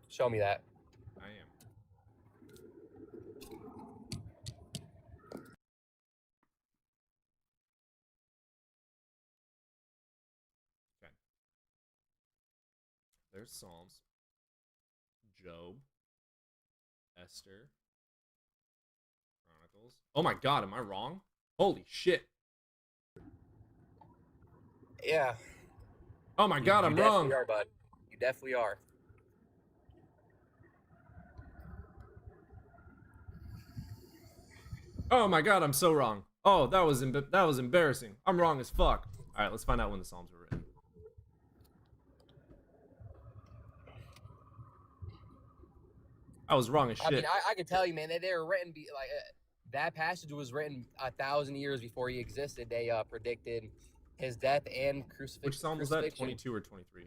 Show me that. I am. Okay. There's Psalms. Job. Esther. Chronicles. Oh my god, am I wrong? Holy shit. Yeah. Oh my god, I'm wrong. You definitely are, bud. You definitely are. Oh my god, I'm so wrong. Oh, that was embarrassing. I'm wrong as fuck. All right, let's find out when the Psalms were written. I was wrong as shit. I mean, I can tell you, man, they were written that passage was written 1,000 years before he existed. They predicted his death and crucifixion. Which Psalm was that? 22 or 23?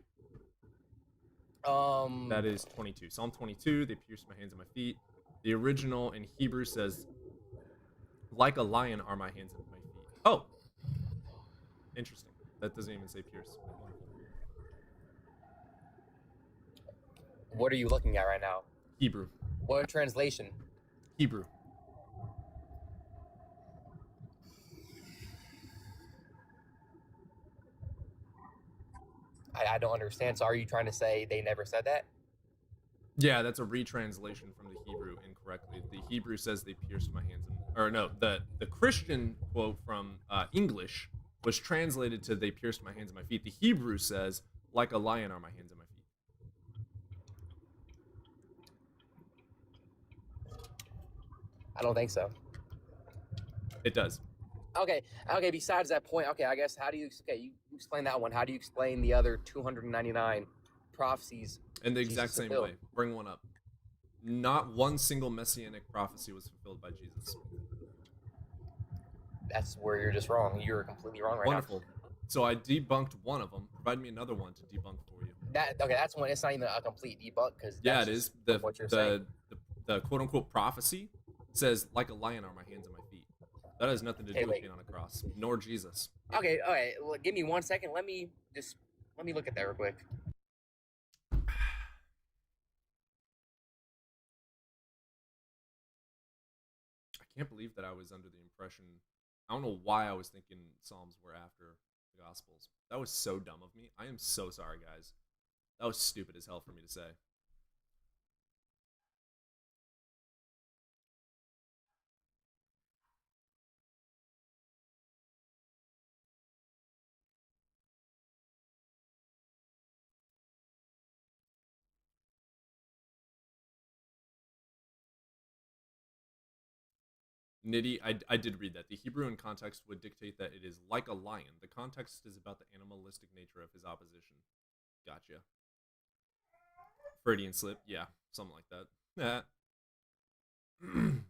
That is 22. Psalm 22. They pierced my hands and my feet. The original in Hebrew says, "Like a lion are my hands and my feet." Oh, interesting. That doesn't even say pierce. What are you looking at right now? Hebrew. What translation? Hebrew. I don't understand. So are you trying to say they never said that? Yeah, that's a retranslation from the Hebrew incorrectly. The Hebrew says they pierced my hands and, or no, the Christian quote from English was translated to they pierced my hands and my feet. The Hebrew says like a lion are my hands and my feet. I don't think so. It does. Okay. Besides that point, okay, I guess you explain that one. How do you explain the other 299 prophecies? In the Jesus exact same fulfilled? way. Bring one up. Not one single messianic prophecy was fulfilled by Jesus. That's where you're just wrong. You're completely wrong right Wonderful. So I debunked one of them. Provide me another one to debunk for you. now. That's one. It's not even a complete debunk because Yeah, it is. what you're saying. The quote unquote prophecy says like a lion are my hands and my feet. That has nothing to do with being on a cross, nor Jesus. Okay. Well, give me 1 second. Let me look at that real quick. I can't believe that I was under the impression. I don't know why I was thinking Psalms were after the Gospels. That was so dumb of me. I am so sorry, guys. That was stupid as hell for me to say. Nitty, I did read that. The Hebrew in context would dictate that it is like a lion. The context is about the animalistic nature of his opposition. Gotcha. Freudian slip. Yeah, something like that. Can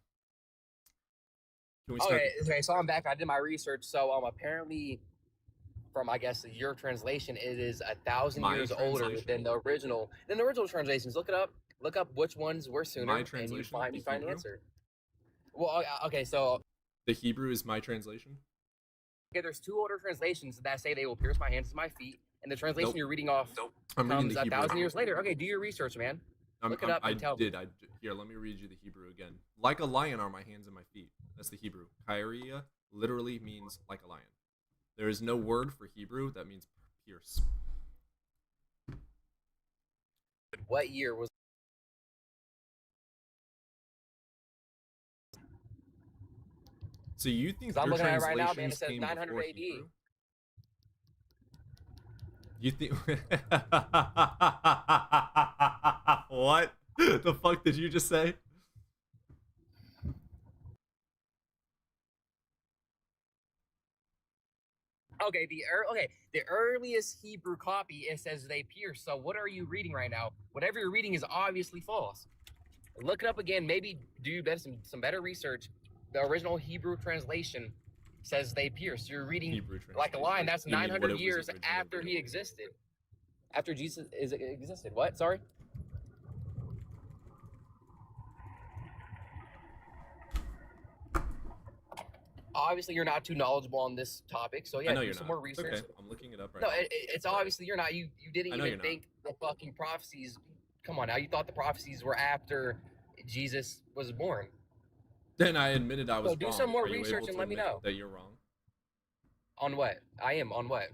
we start? Okay, so I'm back. I did my research. So apparently, from I guess your translation, it is 1,000 My years older translation? than the original. Translations. Look it up. Look up which ones were sooner, My and you translation, find the the Hebrew? answer. Well, okay, so The Hebrew is my translation? there's two older translations that say they will pierce my hands and my feet, and the translation Nope. you're reading off I'm reading comes the Hebrew. 1,000 years later. Okay, do your research, man. Look it up and tell me. Here, let me read you the Hebrew again. Like a lion are my hands and my feet. That's the Hebrew. Kyria literally means like a lion. There is no word for Hebrew that means pierce. What year was? So you think 'Cause I'm your looking at it right now, man, it translations says came 900 before AD. Hebrew? You think what the fuck did you just say? Okay, the earliest Hebrew copy, it says they pierce. So what are you reading right now? Whatever you're reading is obviously false. Look it up again. Maybe do some better research. The original Hebrew translation says they pierce. You're reading Hebrew like a translation. lion. That's You mean what 900 it was years originally after written? he existed. After Jesus existed. What? Sorry? Obviously, you're not too knowledgeable on this topic, so yeah, I know do you're some not. more It's research. okay. I'm looking it up right No, now. it's obviously you're not. You didn't I know even you're not. think the fucking prophecies. Come on now, you thought the prophecies were after Jesus was born. Then I admitted I was So do wrong. some more Are you research able and to let me admit know. that you're wrong? On what? I am on what?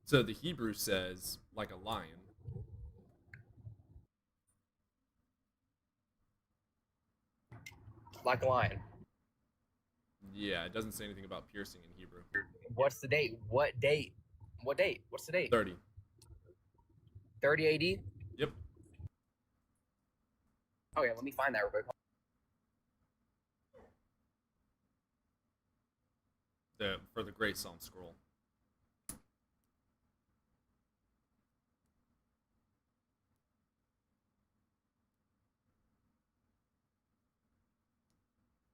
So the Hebrew says like a lion. Like a lion. Yeah, it doesn't say anything about piercing in Hebrew. What's the date? What date? What date? What's the date? 30. 30 AD? Yep. Okay, let me find that real quick. For the Great Psalm Scroll.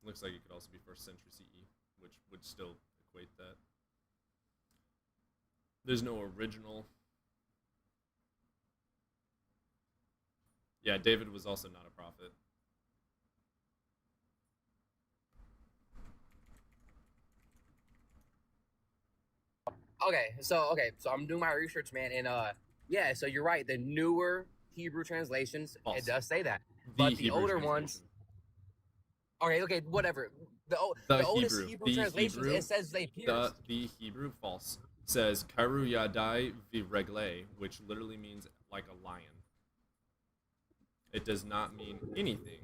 Looks like it could also be 1st century CE, which would still equate that. There's no original. Yeah, David was also not a prophet. Okay, so I'm doing my research, man, and yeah, so you're right. The newer Hebrew translations, False. it does say that, but the Hebrew older ones. Okay, whatever. The oldest Hebrew translations, Hebrew, it says they pierced. The Hebrew false says Karu Yadai Viregle, which literally means like a lion. It does not mean anything.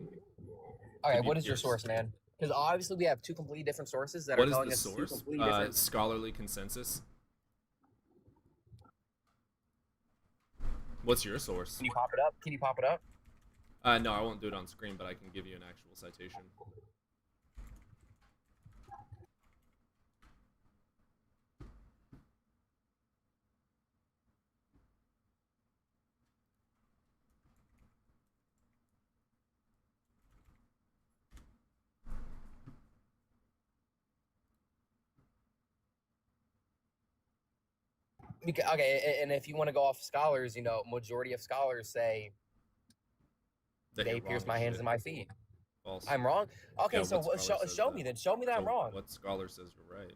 Okay, be what is your pierced. source, man? Because obviously we have two completely different sources that What are is telling the us two source? completely different. Scholarly consensus. What's your source? Can you pop it up? Can you pop it up? No, I won't do it on screen, but I can give you an actual citation. Because, okay, and if you want to go off scholars, you know, majority of scholars say That they you're pierce wrong my as hands shit. and my feet. False. I'm wrong. Okay, Yeah, so what scholar says show that? me then. Show me that I'm So wrong. What scholar says you're right?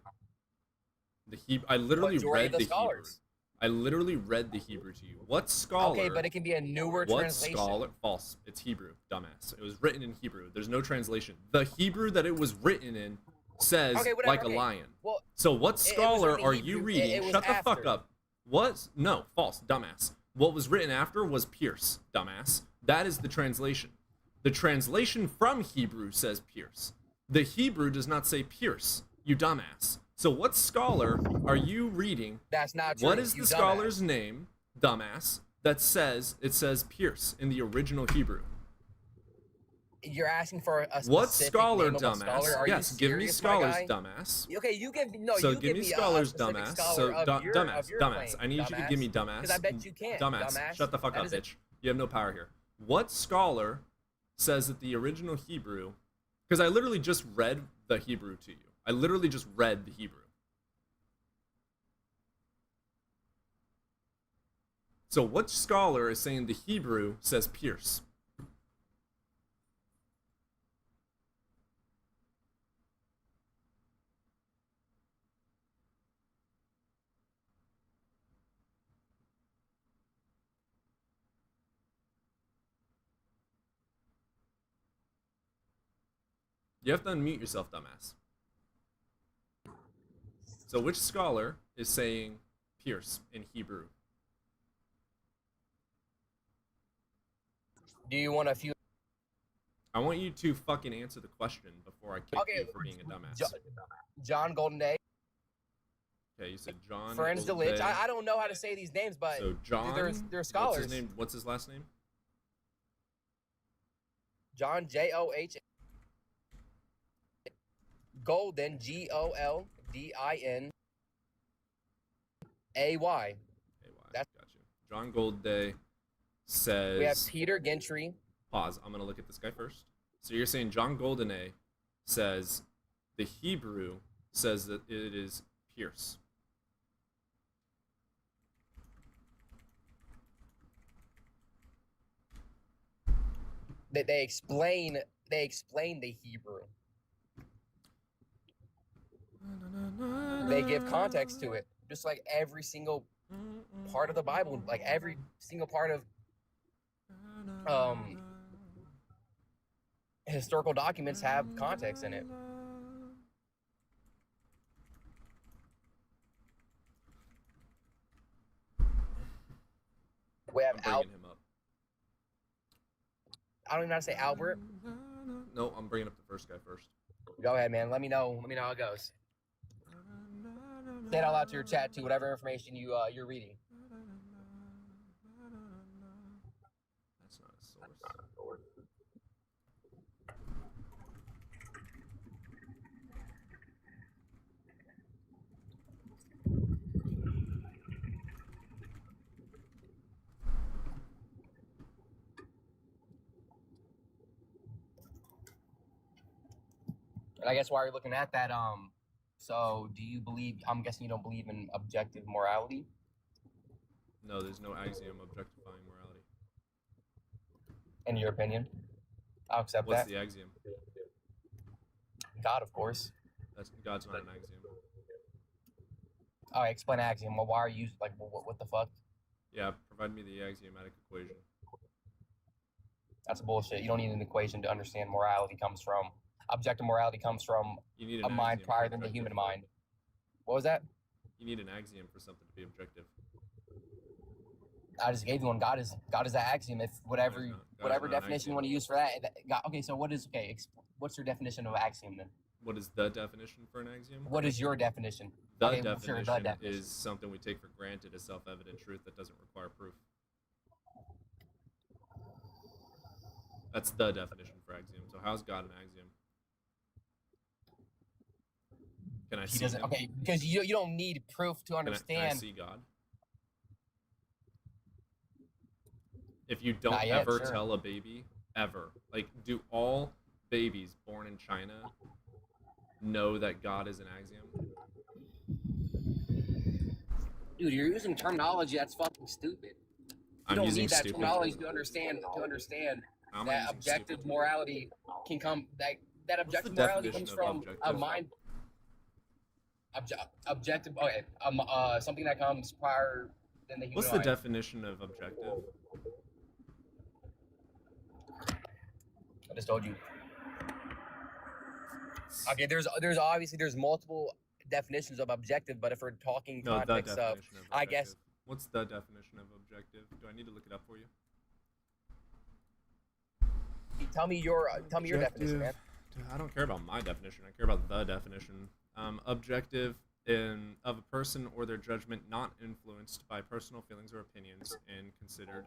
I literally Majority read of the the scholars. Hebrew. I literally read the Hebrew to you. What scholar? Okay, but it can be a newer What translation. scholar? False. It's Hebrew, dumbass. It was written in Hebrew. There's no translation. The Hebrew that it was written in says Okay, whatever, like a okay. lion. Well, So what was scholar written in are Hebrew. you It reading? was Shut the fuck after. up. What? No, false, dumbass. What was written after was pierce, dumbass. That is the translation. The translation from Hebrew says pierce. The Hebrew does not say pierce, you dumbass. So what scholar are you reading? That's not true. What is you the dumbass. scholar's name, dumbass, that says it says pierce in the original Hebrew? You're asking for a specific What scholar, name of a dumbass? scholar? Are Yes, you give me serious, my scholars, guy? dumbass. Okay, you give no. So you give me me scholars, a specific dumbass. scholar So of your, dumbass, of your dumbass. claim, I need you to give me dumbass. Because I bet you can't. Dumbass. Shut the fuck That up, is a- bitch. You have no power here. What scholar says that the original Hebrew? Because I literally just read the Hebrew to you. I literally just read the Hebrew. So what scholar is saying the Hebrew says pierce? You have to unmute yourself, dumbass. So which scholar is saying pierce in Hebrew? Do you want a few? I want you to fucking answer the question before I kick Okay, you for being a dumbass. John Golden Day, Okay, you said John. Friends Golden Delich. Day. I don't know how to say these names, but So John. they're scholars. What's his name? What's his last name? John John Golden Goldin. A-Y. That's- Gotcha. John Goldday says. We have Peter Gentry. Pause. I'm gonna look at this guy first. So you're saying John Goldenay says the Hebrew says that it is pierce. They explain the Hebrew. They give context to it, just like every single part of the Bible, like every single part of historical documents have context in it. We have I'm bringing him up. I don't even know how to say Albert. No, I'm bringing up the first guy first. Go ahead, man. Let me know how it goes. Say it out loud to your chat too, whatever information you're reading. That's not a source. And I guess while you're looking at that, so do you believe? I'm guessing you don't believe in objective morality. No, there's no axiom objectifying morality. In your opinion, I'll accept What's that. the axiom? God, of course. God's not an axiom. All right, explain axiom. Well, why are you like what the fuck? Yeah, provide me the axiomatic equation. That's bullshit. You don't need an equation to understand morality comes from. Objective morality comes from You need a an mind axiom prior for than the objective. human mind. What was that? You need an axiom for something to be objective. I just gave you one. God is the axiom. If whatever No, he's not. whatever not an definition you axiom. want to use for that. Okay, so what's your definition of axiom then? What is the definition for an axiom? What is your definition? The Okay, definition sure, the definition. is something we take for granted as self-evident truth that doesn't require proof. That's the definition for axiom. So how's God an axiom? Can I He see doesn't. him? Okay, because you don't need proof to Can I understand. see God? If you don't Not yet, ever sure. tell a baby, ever, like, do all babies born in China know that God is an axiom? Dude, you're using terminology that's fucking stupid. You I'm don't using need that stupid. terminology to understand How am I that using objective stupid? morality can come. That What's objective the morality definition comes of from a objective? mind. Objective. Okay. Something that comes prior than the human What's the mind. definition of objective? I just told you. Okay, there's obviously multiple definitions of objective, but if we're talking No, the context of, definition of objective. I guess. What's the definition of objective? Do I need to look it up for you? Tell me your definition, man. I don't care about my definition. I care about the definition. Objective of a person or their judgment not influenced by personal feelings or opinions and considering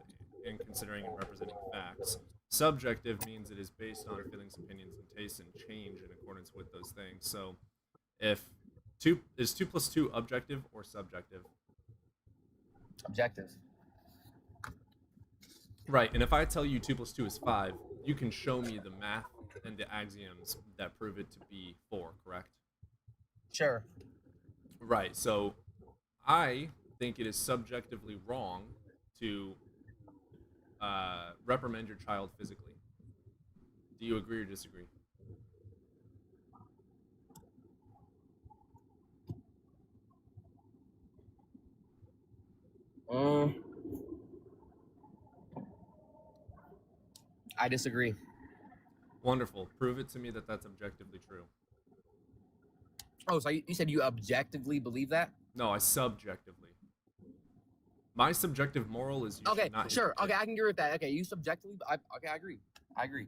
and representing facts. Subjective means it is based on feelings, opinions, and tastes and change in accordance with those things. So, if 2 plus 2 objective or subjective? Objective. Right, and if I tell you 2 plus 2 is 5, you can show me the math and the axioms that prove it to be 4, correct? Sure. Right, so I think it is subjectively wrong to reprimand your child physically. Do you agree or disagree? I disagree. Wonderful. Prove it to me that that's objectively true. Oh, so you said you objectively believe that? No, I subjectively. My subjective moral is you Okay, should not hit sure. your kid. Okay, I can agree with that. Okay, you subjectively. I agree. I agree.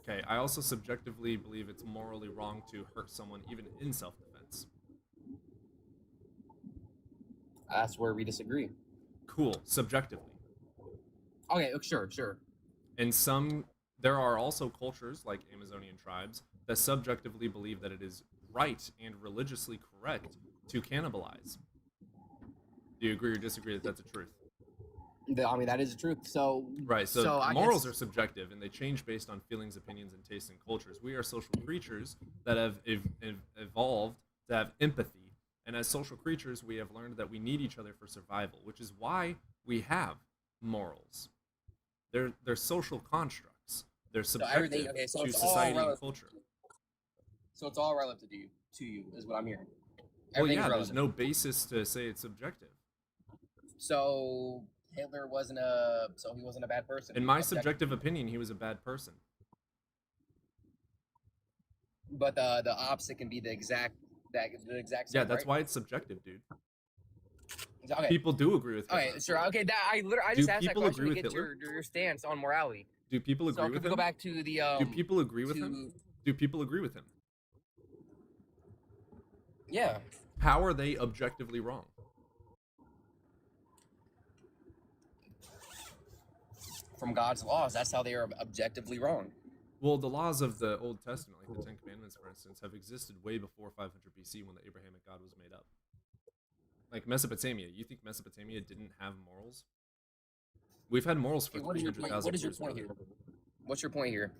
Okay, I also subjectively believe it's morally wrong to hurt someone even in self-defense. That's where we disagree. Cool. Subjectively. Okay, sure. And there are also cultures like Amazonian tribes that subjectively believe that it is right and religiously correct to cannibalize. Do you agree or disagree that that's a truth? I mean, that is the truth. So Right, so I morals guess- are subjective and they change based on feelings, opinions, and tastes and cultures. We are social creatures that have evolved to have empathy. And as social creatures, we have learned that we need each other for survival, which is why we have morals. They're social constructs. They're subjective okay, so to it's all society and relative. culture. So it's all relative to you, is what I'm hearing. Well, Everything's yeah, there's relative. no basis to say it's subjective. So Hitler wasn't he wasn't a bad person. In my Objective- subjective opinion, he was a bad person. But the opposite can be the exact same. Yeah, that's right? why it's subjective, dude. Okay. People do agree with Hitler. Okay, sure. Okay, I Do just asked that people question agree to with get your stance on morality. Do people agree So with if we him? go back to the Do people agree with him? Do people agree with him? Yeah. How are they objectively wrong? From God's laws, that's how they are objectively wrong. Well, the laws of the Old Testament, like the Ten Commandments, for instance, have existed way before 500 BC when the Abrahamic God was made up. Like Mesopotamia, you think Mesopotamia didn't have morals? We've had morals for Okay, what is your 300,000 point? What is your years. point here? brother. What's your point here?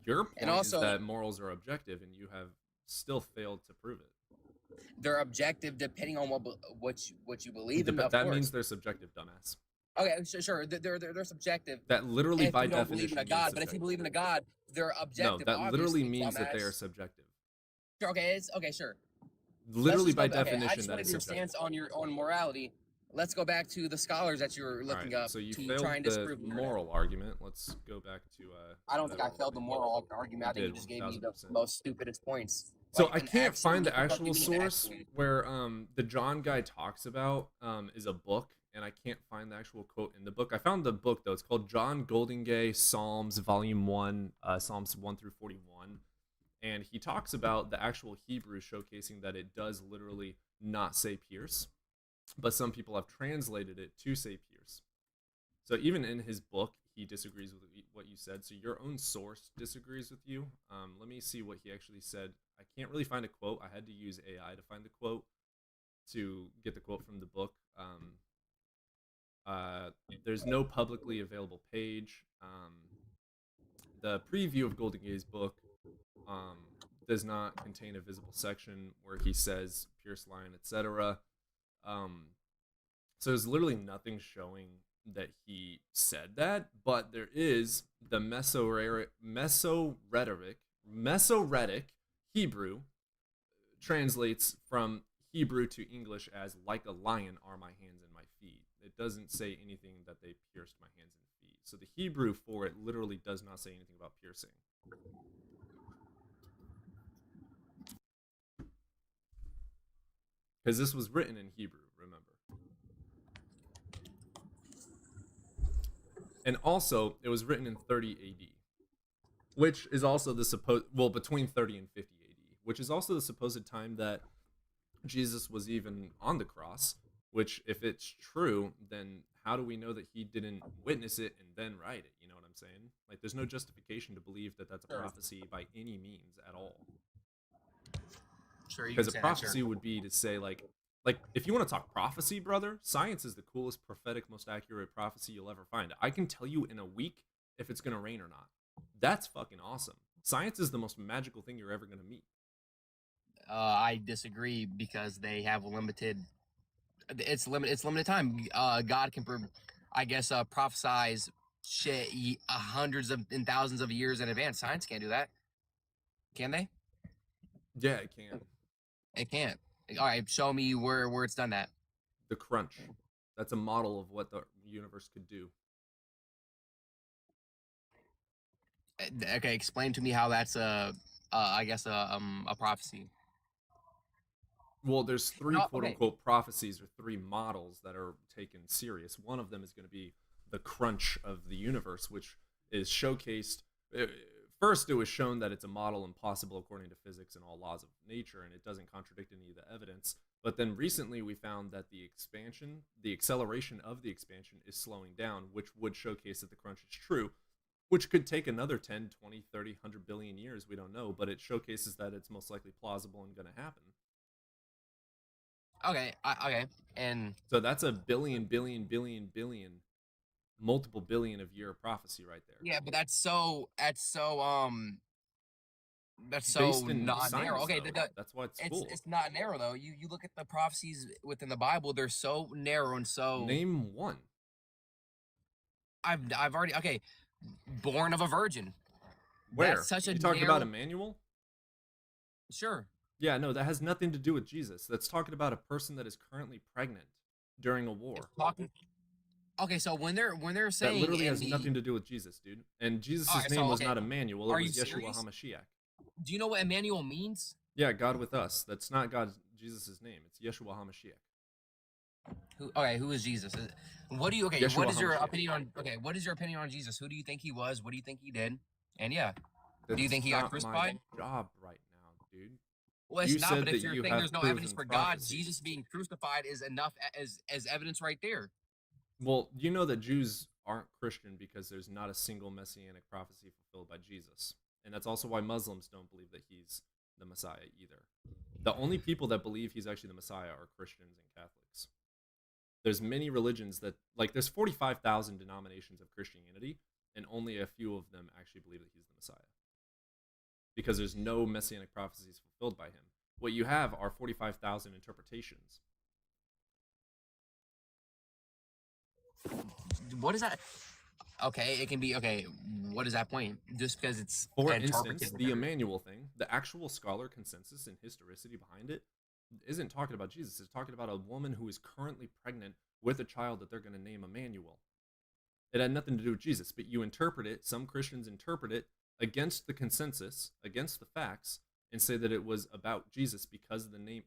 Your point also- is that morals are objective, and you have still failed to prove it. They're objective depending on what you believe in. But Of that course. means they're subjective, dumbass. Okay, sure. They're subjective. That literally, If by you don't believe definition, in a means God, but if subjective. you believe in a God, they're No, objective. that literally obviously, means that they are dumbass. subjective. Sure, okay, it's okay, sure. Let's Literally, just by go- okay, I definition, just that wanted is your subjective. stance on your own morality. Let's go back to the scholars that you were looking Alright, up so you to failed try and the disprove me. moral argument. Let's go back to. I don't think I failed the moral argument. I think you did, just gave me the 1000%. most stupidest points. So Like I an can't find the excellent- what do you actual mean source excellent? where the John guy talks about is a book, and I can't find the actual quote in the book. I found the book though. It's called John Goldingay Psalms Volume 1, Psalms 1 through 41. And he talks about the actual Hebrew, showcasing that it does literally not say pierce, but some people have translated it to say pierce. So even in his book, he disagrees with what you said. So your own source disagrees with you. Let me see what he actually said. I can't really find a quote. I had to use AI to find the quote to get the quote from the book. There's no publicly available page. The preview of Goldingay's book does not contain a visible section where he says pierce line, etc. So there's literally nothing showing that he said that, but there is the Mesoretic Hebrew translates from Hebrew to English as "like a lion are my hands and my feet." It doesn't say anything that they pierced my hands and feet. So the Hebrew for it literally does not say anything about piercing. Because this was written in Hebrew, remember. And also, it was written in 30 AD, which is also the supposed, well, between 30 and 50 AD, which is also the supposed time that Jesus was even on the cross, which, if it's true, then how do we know that he didn't witness it and then write it? You know what I'm saying? Like, there's no justification to believe that that's a prophecy by any means at all. Sure, you Because can a say that, prophecy sure. would be to say, like if you want to talk prophecy, brother, science is the coolest, prophetic, most accurate prophecy you'll ever find. I can tell you in a week if it's gonna rain or not. That's fucking awesome. Science is the most magical thing you're ever gonna meet. I disagree because they have a limited. It's limited time. God can, prophesize shit hundreds of and thousands of years in advance. Science can't do that. Can they? Yeah, it can. It can't. All right, show me where it's done that. The crunch. That's a model of what the universe could do. Okay, explain to me how that's a prophecy. Well, there's three No, quote okay. unquote prophecies or three models that are taken serious. One of them is going to be the crunch of the universe, which is showcased. First, it was shown that it's a model impossible according to physics and all laws of nature, and it doesn't contradict any of the evidence. But then recently we found that the acceleration of the expansion is slowing down, which would showcase that the crunch is true, which could take another 10, 20, 30, 100 billion years. We don't know, but it showcases that it's most likely plausible and going to happen. Okay, and So that's a billion, multiple billion of year prophecy right there. yeah, but that's so Based in not science, narrow. Okay, though. That's why it's cool. It's not narrow though. You look at the prophecies within the Bible; they're so narrow and so. Name one. I've already born of a virgin. Where? That's such a you talking narrow... about Emmanuel? Sure. Yeah, no, that has nothing to do with Jesus. That's talking about a person that is currently pregnant during a war. Okay, so when they're saying that literally has nothing to do with Jesus, dude. And Jesus' name was not Emmanuel; it was Yeshua HaMashiach. Do you know what Emmanuel means? Yeah, God with us. That's not God, Jesus' name. It's Yeshua HaMashiach. Who is Jesus? What do you Yeshua what is your HaMashiach. opinion on what is your opinion on Jesus? Who do you think he was? What do you think he did? And yeah, That's do you think he got crucified? My job right now, dude. Well, it's You not. said But if that you're you saying have there's no proven evidence for God, prophecy. Jesus being crucified is enough as evidence right there. Well, you know that Jews aren't Christian because there's not a single messianic prophecy fulfilled by Jesus. And that's also why Muslims don't believe that he's the Messiah either. The only people that believe he's actually the Messiah are Christians and Catholics. There's many religions that, like, there's 45,000 denominations of Christianity, and only a few of them actually believe that he's the Messiah. Because there's no messianic prophecies fulfilled by him. What you have are 45,000 interpretations. What is that? Okay, it can be What is that point? Just because it's For interpreted instance, the Emmanuel thing, the actual scholar consensus and historicity behind it isn't talking about Jesus. It's talking about a woman who is currently pregnant with a child that they're going to name Emmanuel. It had nothing to do with Jesus, but you interpret it, some Christians interpret it against the consensus, against the facts, and say that it was about Jesus because the name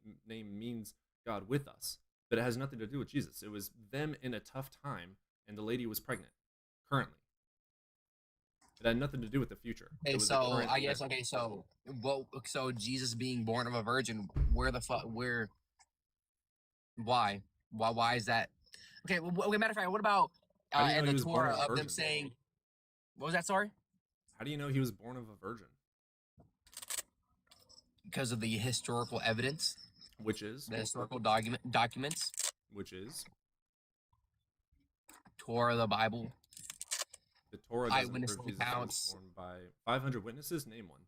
means God with us, but it has nothing to do with Jesus. It was them in a tough time, and the lady was pregnant currently. It had nothing to do with the future. It Okay, was a so current I guess event. so Jesus being born of a virgin, where the fuck, why is that? Okay, okay. Matter of fact, what about How do you know and he the was born Torah of a of them virgin? saying, what was that? Sorry, How do you know he was born of a virgin? because of the historical evidence, Which is, the historical documents, which is, Torah, the Bible, the Torah doesn't eyewitness prove Jesus was accounts. born by 500 witnesses. Name one.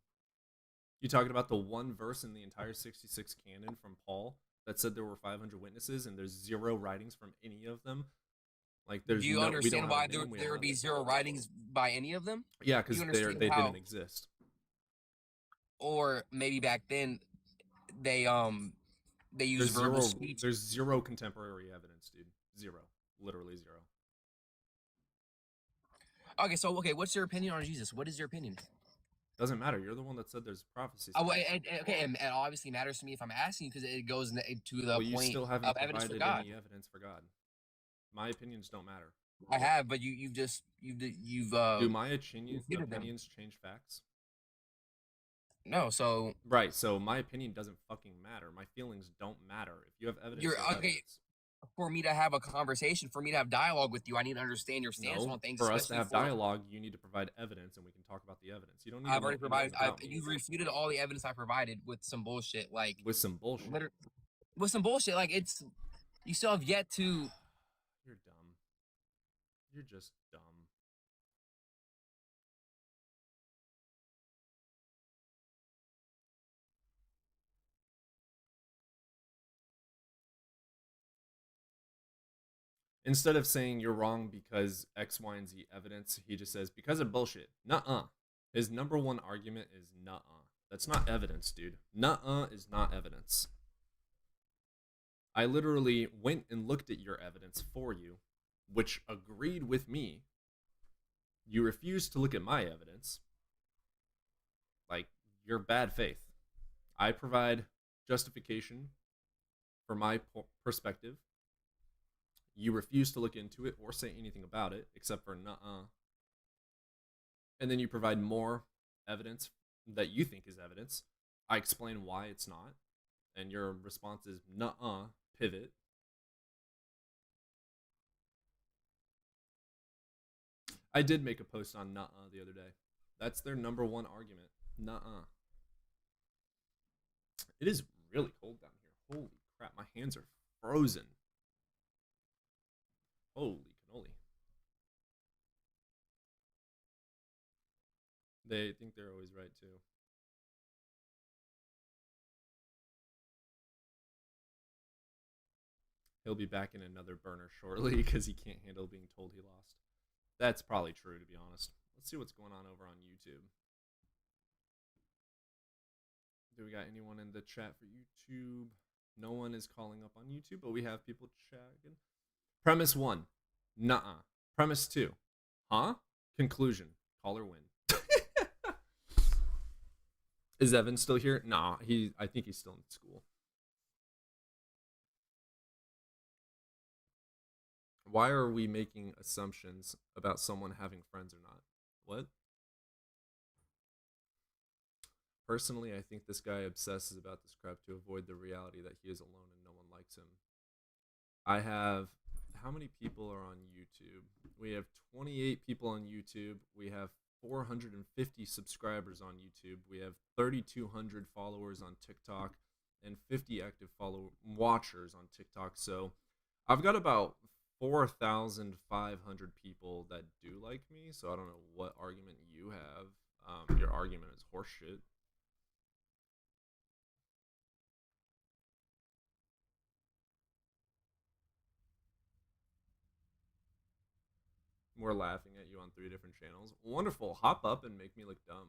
You talking about the one verse in the entire 66 canon from Paul that said there were 500 witnesses, and there's 0 writings from any of them? Like, there's Do you we don't understand have why a name, we there don't would have be 0 writings by any of them? Yeah, Do because you understand they how, didn't exist. or maybe back then they use There's verbal 0 speech? there's 0 contemporary evidence, dude. 0. Literally 0. Okay, so what's your opinion on Jesus? What is your opinion? Doesn't matter. You're the one that said there's prophecies. Oh, and obviously matters to me if I'm asking you because it goes to the Well, you point still haven't of evidence for provided God. any evidence for God. My opinions don't matter. I have, but you've Do my refuted them. opinions change facts? No, so Right, so my opinion doesn't fucking matter. My feelings don't matter. If you have evidence, you're you have okay. evidence. For me to have a conversation, for me to have dialogue with you, I need to understand your stance No, on things. for us to especially have for- dialogue, you need to provide evidence, and we can talk about the evidence. You don't need I've to already know anything provided. about me You've refuted all the evidence I provided with some bullshit, like with some bullshit. with some bullshit. Like you still have yet to. You're dumb. You're just dumb. Instead of saying you're wrong because X, Y, and Z evidence, he just says because of bullshit. Nuh-uh. His number one argument is nuh-uh. That's not evidence, dude. Nuh-uh is not evidence. I literally went and looked at your evidence for you, which agreed with me. You refused to look at my evidence. Like, you're bad faith. I provide justification for my perspective. You refuse to look into it or say anything about it, except for nuh-uh. And then you provide more evidence that you think is evidence. I explain why it's not. And your response is nuh-uh, pivot. I did make a post on nuh-uh the other day. That's their number one argument. Nuh-uh. It is really cold down here. Holy crap, my hands are frozen. Holy cannoli. They think they're always right, too. He'll be back in another burner shortly because he can't handle being told he lost. That's probably true, to be honest. Let's see what's going on over on YouTube. Do we got anyone in the chat for YouTube? No one is calling up on YouTube, but we have people chatting. Premise 1. Nuh-uh. Premise 2. Huh? Conclusion. Call or win. Is Evan still here? Nah, I think he's still in school. Why are we making assumptions about someone having friends or not? What? Personally, I think this guy obsesses about this crap to avoid the reality that he is alone and no one likes him. I have... How many people are on YouTube? We have 28 people on YouTube. We have 450 subscribers on YouTube. We have 3,200 followers on TikTok and 50 active watchers on TikTok. So I've got about 4,500 people that do like me. So I don't know what argument you have. Your argument is horseshit. We're laughing at you on 3 different channels. Wonderful. Hop up and make me look dumb.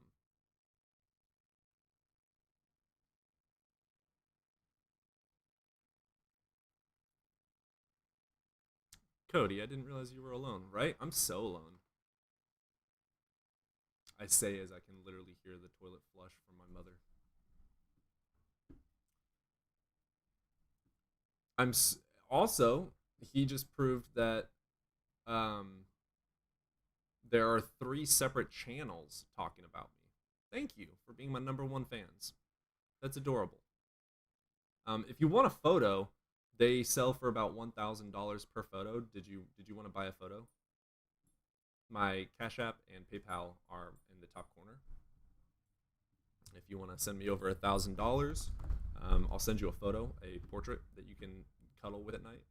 Cody, I didn't realize you were alone, right? I'm so alone. I say as I can literally hear the toilet flush from my mother. Also, he just proved that there are 3 separate channels talking about me. Thank you for being my #1 fans. That's adorable. If you want a photo, they sell for about $1,000 per photo. Did you want to buy a photo? My Cash App and PayPal are in the top corner. If you want to send me over $1,000, I'll send you a photo, a portrait that you can cuddle with at night.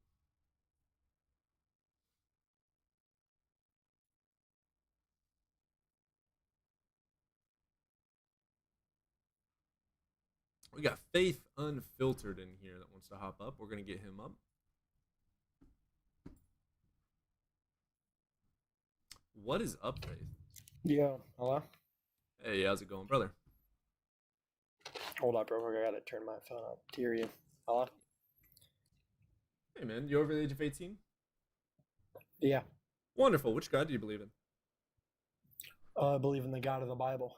We got Faith Unfiltered in here that wants to hop up. We're going to get him up. What is up, Faith? Yeah, hello? Hey, how's it going, brother? Hold up, real quick. I gotta turn my phone up to hear you. Hello? Hey, man, you over the age of 18? Yeah. Wonderful. Which God do you believe in? I believe in the God of the Bible.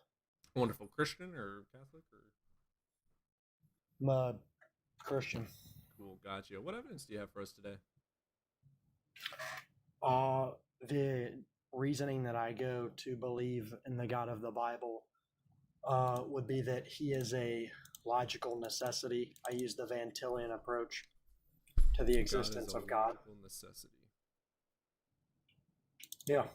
Wonderful. Christian or Catholic? Or I'm a Christian. Cool, gotcha. What evidence do you have for us today? The reasoning that I go to believe in the God of the Bible would be that he is a logical necessity. I use the Van Tillian approach to the existence of God. Logical necessity. Yeah.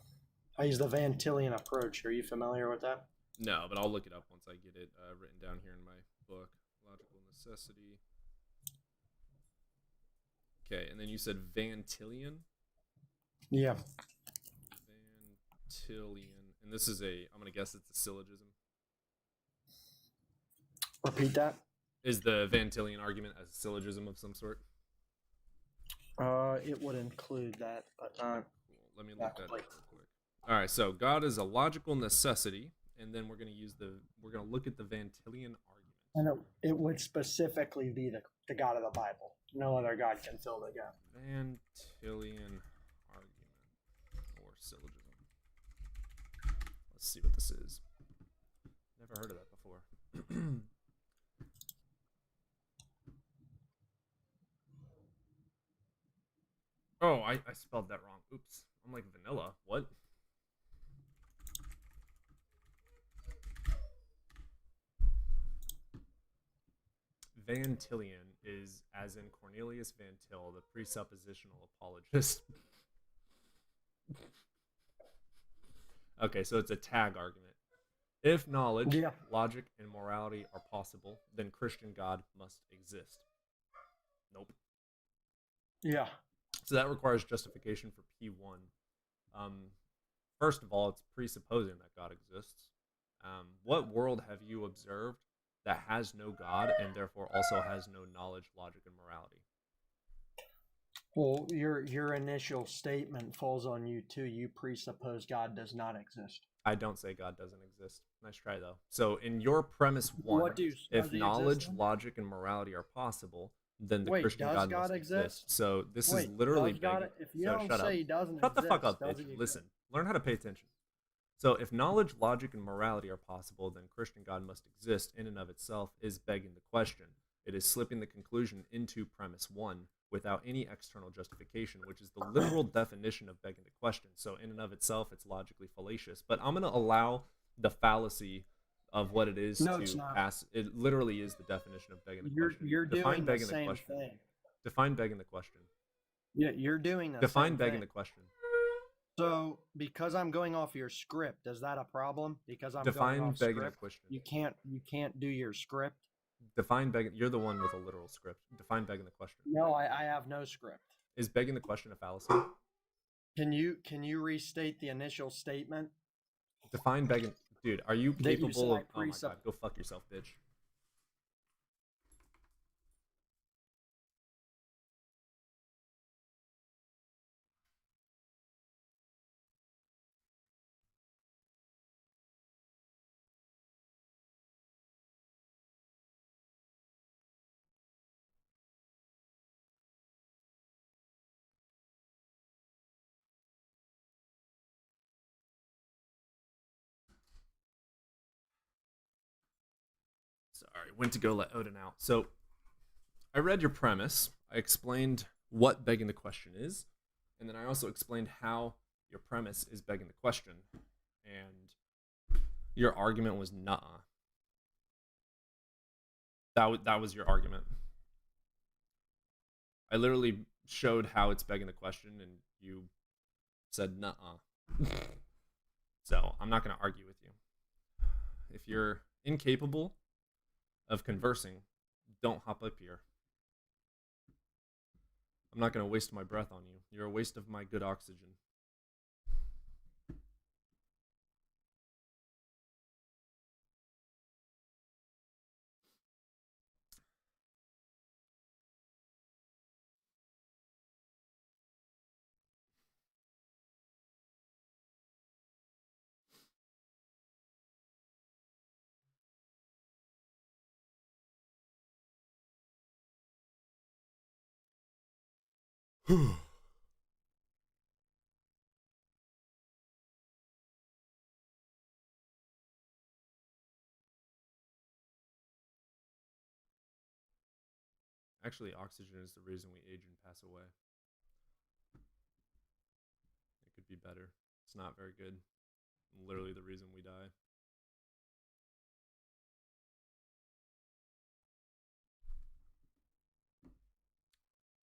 I use the Van Tillian approach. Are you familiar with that? No, but I'll look it up once I get it written down here in my book. Logical necessity. Okay, and then you said Van Tillian? Yeah. Van Tillian. And this is I'm going to guess it's a syllogism. Repeat that. Is the Van Tillian argument a syllogism of some sort? It would include that, but Cool. Let me look that up real quick. All right, so God is a logical necessity, and then we're going to look at the Van Tillian argument. And it would specifically be the God of the Bible. No other God can fill the gap. Van Tillian argument or syllogism. Let's see what this is. Never heard of that before. Oh, I spelled that wrong. Oops. I'm like vanilla. What? Van Tillian is, as in Cornelius Van Til, the presuppositional apologist. Okay, so it's a tag argument. If knowledge, logic, and morality are possible, then Christian God must exist. Nope. Yeah. So that requires justification for P1. First of all, it's presupposing that God exists. What world have you observed that has no God and therefore also has no knowledge, logic, and morality? Well, your initial statement falls on you too. You presuppose God does not exist. I don't say God doesn't exist. Nice try, though. So in your premise 1, if knowledge, logic, and morality are possible, then the Christian God must exist. So this is literally begging. If you don't say he doesn't Shut the exist, fuck up, bitch. Listen, learn how to pay attention. So if knowledge, logic, and morality are possible, then Christian God must exist in and of itself is begging the question. It is slipping the conclusion into premise 1 without any external justification, which is the literal definition of begging the question. So in and of itself, it's logically fallacious. But I'm going to allow the fallacy of what it is to pass. It literally is the definition of begging the question. You're doing the same thing. Define begging the question. Yeah, you're doing the Define same begging thing. the question. So, because I'm going off your script, is that a problem? Because I'm Define going off begging script, the question. You can't do your script. Define begging. You're the one with a literal script. Define begging the question. No, I have no script. Is begging the question a fallacy? Can you restate the initial statement? Define begging. Dude, are you That you capable of... said Oh my god, go fuck yourself, bitch. Sorry, went to go let Odin out. So, I read your premise, I explained what begging the question is, and then I also explained how your premise is begging the question, and your argument was nuh-uh. That was your argument. I literally showed how it's begging the question, and you said nuh-uh. So I'm not going to argue with you. If you're incapable of conversing, don't hop up here. I'm not going to waste my breath on you. You're a waste of my good oxygen. Actually, oxygen is the reason we age and pass away. It could be better. It's not very good. Literally the reason we die.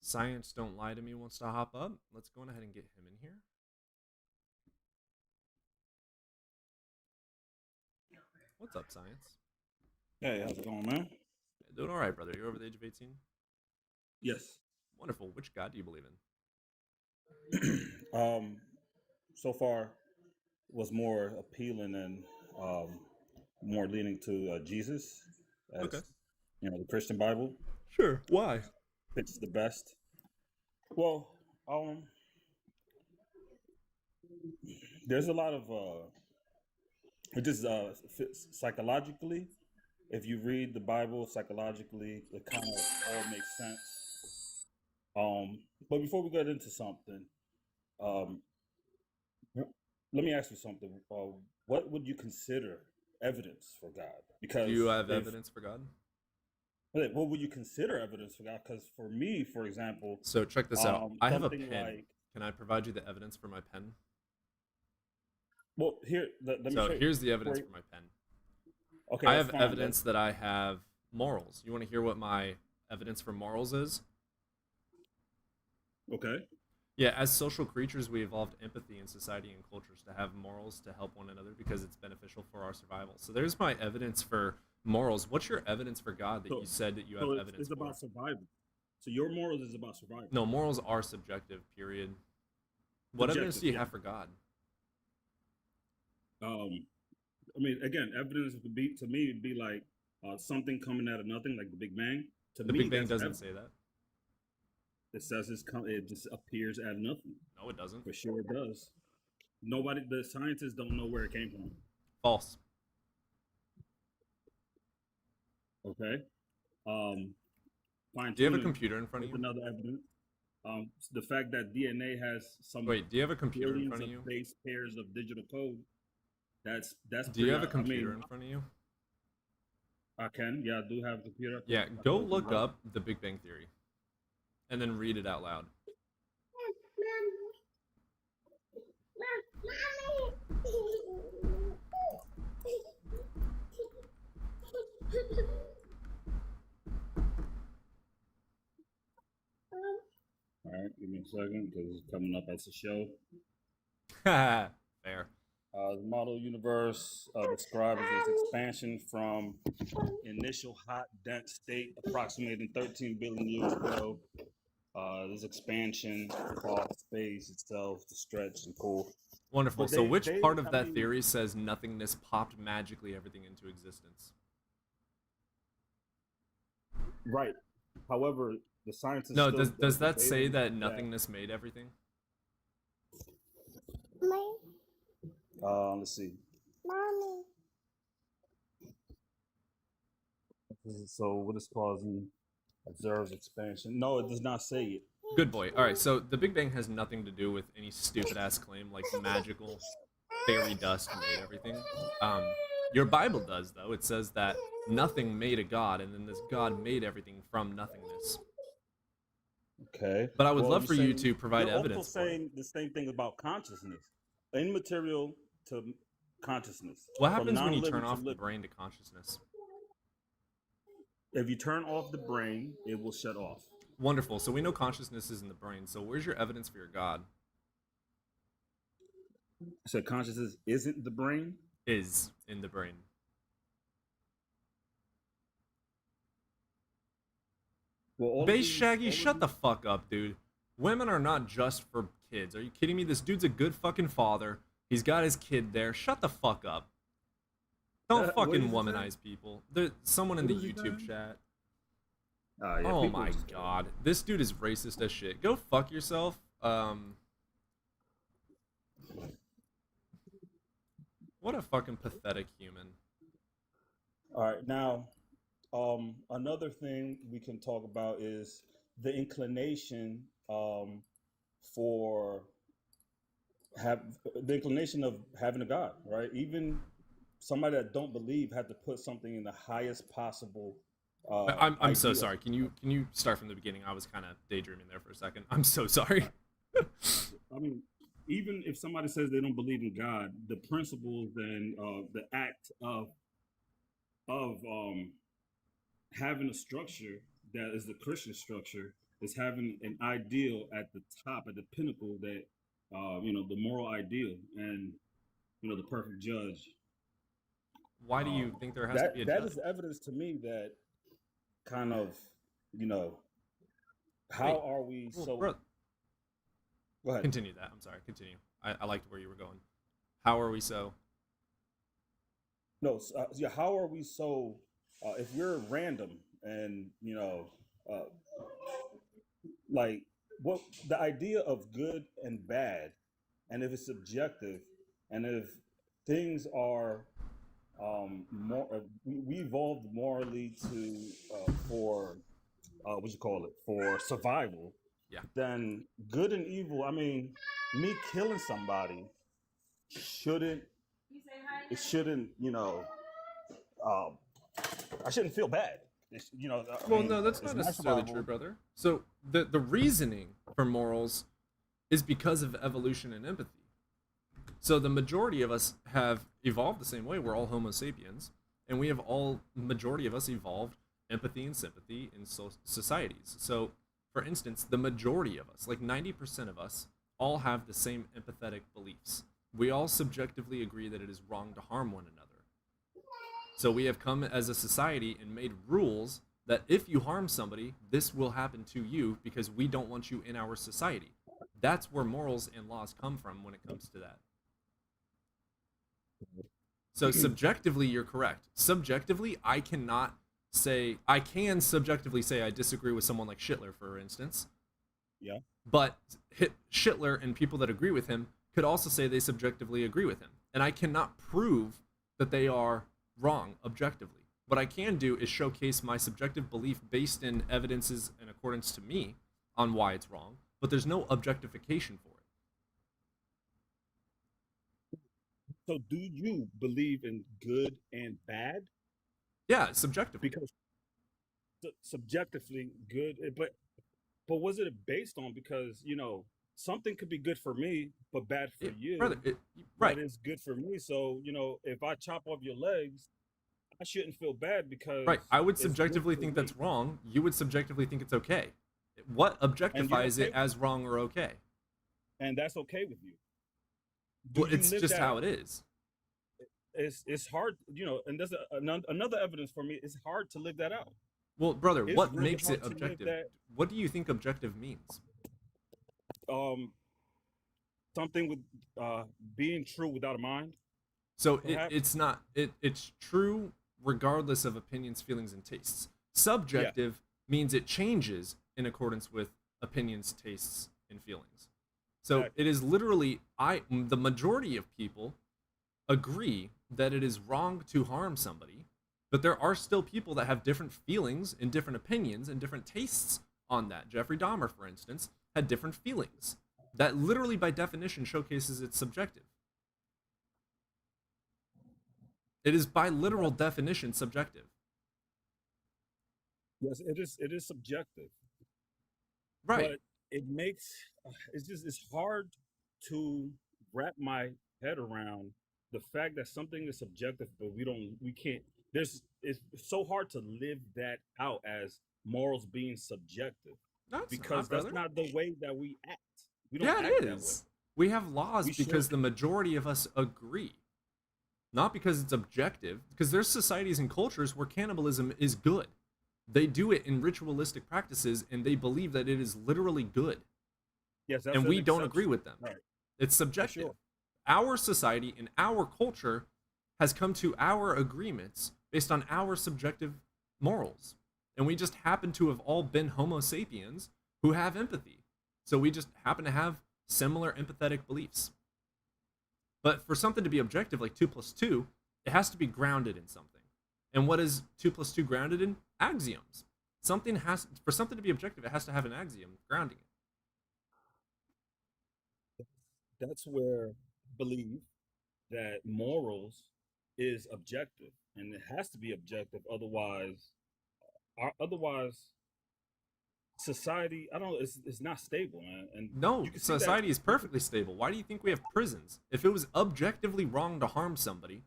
Science Don't Lie to Me wants to hop up. Let's go ahead and get him in here. What's up, Science? Hey, how's it going, man? Doing all right, brother. You're over the age of 18? Yes. Wonderful. Which God do you believe in? So far was more appealing and more leaning to Jesus as Okay. The Christian Bible Sure. Why? fits the best. Well, there's a lot of it just fits psychologically. If you read the Bible psychologically, it kind of all makes sense. But before we get into something, let me ask you something. What would you consider evidence for God? Because Do you have if- evidence for God? what would you consider evidence for God? Because for me, for example, So check this out. I have a something pen. like- Can I provide you the evidence for my pen? well, here let me So show you. here's the evidence For- for my pen. Okay, I that's have fine. evidence that I have morals. You want to hear what my evidence for morals is? Okay. Yeah, as social creatures, we evolved empathy in society and cultures to have morals to help one another because it's beneficial for our survival. So there's my evidence for morals. What's your evidence for God that So- you said that you have So evidence it's for? about survival. So your morals is about survival. No, morals are subjective, period. What evidence do you Subjective, yeah. have for God? I mean, again, evidence would be to me would be like something coming out of nothing, like the Big Bang. To The me, Big Bang that's doesn't evidence. say that. It says it just appears out of nothing. No, it doesn't. For sure, it does. The scientists don't know where it came from. False. Okay. Fine Do you have a tuning computer in front of is you? another evidence. The fact that DNA has some Wait, do you have a computer in billions front of of you? base pairs of digital code. That's Do you have a pretty- computer I mean, in front of you? I can. Yeah, I do have a computer. Yeah, I can go open it look up the Big Bang Theory. And then read it out loud. All right, give me a second because it's coming up as a show. Fair. The model universe describes as expansion from initial hot, dense state approximating 13 billion years ago. This expansion caused space itself to stretch and cool. Wonderful. But So they- which they- part of I that mean- theory says nothingness popped magically everything into existence? Right. However, the scientists No, still does that say debating that nothingness made everything? Let's see. So what is causing observes expansion? No, it does not say it. Good boy. All right, so the Big Bang has nothing to do with any stupid ass claim like magical fairy dust made everything. Your Bible does though. It says that nothing made a god, and then this God made everything from nothingness. Okay. But I would Well, love you're for you saying to provide you're also evidence for it. saying the same thing about consciousness, immaterial to consciousness, What from happens when you non-living turn to off the living. brain to consciousness? If you turn off the brain, it will shut off. Wonderful. So we know consciousness is in the brain. So where's your evidence for your God? So consciousness isn't the brain. Is in the brain. Well, all of Base these, Shaggy, all of shut the these, fuck up, dude. Women are not just for kids. Are you kidding me? This dude's a good fucking father. He's got his kid there. Shut the fuck up. Don't what fucking did you say? womanize people. There's someone in What the was you YouTube saying? chat. Yeah, Oh people my just god. This dude is racist as shit. Go fuck yourself. What a fucking pathetic human. All right, now, another thing we can talk about is the inclination for the inclination of having a God, right? Even somebody that don't believe had to put something in the highest possible I'm so ideal. sorry. Can you start from the beginning? I was kind of daydreaming there for a second. I'm so sorry. I mean, even if somebody says they don't believe in God, the principles and the act of having a structure that is the Christian structure is having an ideal at the top, at the pinnacle, that the moral ideal and the perfect judge. Why do you think there has to be a That judge? is evidence to me that kind of how Wait, are we well, so? bro, Go ahead. continue that. I'm sorry. Continue. I liked where you were going. How are we so? No, yeah. How are we so? If we're random and like what the idea of good and bad, and if it's subjective, and if things are more, we evolved morally to for what you call it, for survival. Yeah. Then good and evil. I mean, me killing somebody shouldn't. It shouldn't. I shouldn't feel bad. I Well, mean, no, that's it's not my necessarily survival. true, brother. So the reasoning for morals is because of evolution and empathy. So the majority of us have evolved the same way. We're all Homo sapiens, and we have majority of us evolved empathy and sympathy in societies. So, for instance, the majority of us, like 90% of us, all have the same empathetic beliefs. We all subjectively agree that it is wrong to harm one another. So we have come as a society and made rules that if you harm somebody, this will happen to you because we don't want you in our society. That's where morals and laws come from when it comes to that. So subjectively, you're correct. Subjectively, I can subjectively say I disagree with someone like Schindler, for instance. Yeah. But Schindler and people that agree with him could also say they subjectively agree with him. And I cannot prove that they are wrong objectively. What I can do is showcase my subjective belief based in evidences in accordance to me on why it's wrong, but there's no objectification for it. So, do you believe in good and bad? Yeah, subjectively. Because subjectively good, but was it based on, because something could be good for me but bad for you, brother, right? But it's good for me. So if I chop off your legs, I shouldn't feel bad because right. I would it's good subjectively for think me. that's wrong. You would subjectively think it's okay. What objectifies okay it as wrong or okay? And that's okay with you. Well, it's just how it is. It's hard, and that's another evidence for me. It's hard to live that out. Well, brother, It's what really makes hard it to live objective? that. What do you think objective means? Something with being true without a mind. So perhaps? it's not. It's true regardless of opinions, feelings, and tastes. Subjective means it changes in accordance with opinions, tastes, and feelings. So Exactly. it is literally the majority of people agree that it is wrong to harm somebody, but there are still people that have different feelings and different opinions and different tastes on that. Jeffrey Dahmer, for instance, had different feelings. That literally by definition showcases it's subjective. It is by literal definition subjective. Yes, it is. It is subjective. Right. but it makes it's hard to wrap my head around the fact that something is subjective, but we can't. It's so hard to live that out as morals being subjective No, it's because not, that's brother. not the way that we act. We don't Yeah, act it that way. is. We have laws We because should. the majority of us agree. Not because it's objective, because there's societies and cultures where cannibalism is good. They do it in ritualistic practices and they believe that it is literally good. Yes, that's And an we don't agree exception. with them. Right. It's For subjective. sure. Our society and our culture has come to our agreements based on our subjective morals. And we just happen to have all been Homo sapiens who have empathy. So we just happen to have similar empathetic beliefs. But for something to be objective, like 2 + 2, it has to be grounded in something. And what is 2 + 2 grounded in? Axioms. For something to be objective, it has to have an axiom grounding it. That's where I believe that morals is objective, and it has to be objective. Otherwise, society, I don't know, it's not stable, man. And No, you can see that. society is perfectly stable. Why do you think we have prisons? If it was objectively wrong to harm somebody,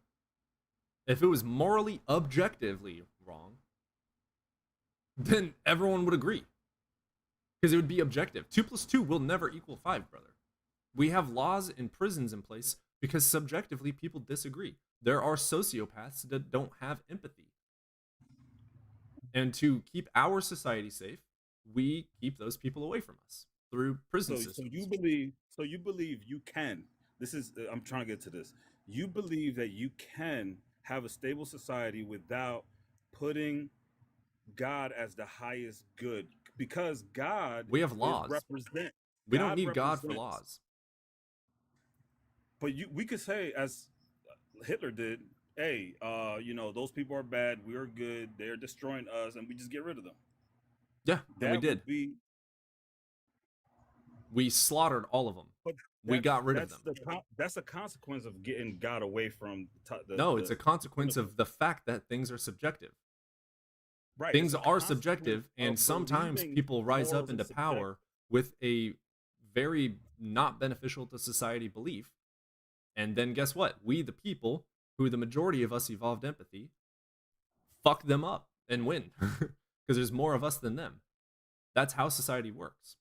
if it was morally objectively wrong, then everyone would agree. Because it would be objective. 2 + 2 will never equal 5, brother. We have laws and prisons in place because subjectively people disagree. There are sociopaths that don't have empathy. And to keep our society safe, we keep those people away from us through prison So systems. you believe you can. This is I'm trying to get to this. You believe that you can have a stable society without putting God as the highest good, because God We have is laws. represent. We don't God need God for represents. laws. But we could say, as Hitler did, hey, those people are bad. We are good. They're destroying us, and we just get rid of them. Yeah, and we That did. would be. We slaughtered all of them. But We got rid of that's them. that's a consequence of getting God away from No, it's a consequence of the fact that things are subjective. right. Things it's a are consequence subjective, and of sometimes believing people rise up morals into and subject- power with a very not beneficial to society belief. And then guess what? We, the people, who the majority of us evolved empathy, fuck them up and win. Because there's more of us than them. That's how society works.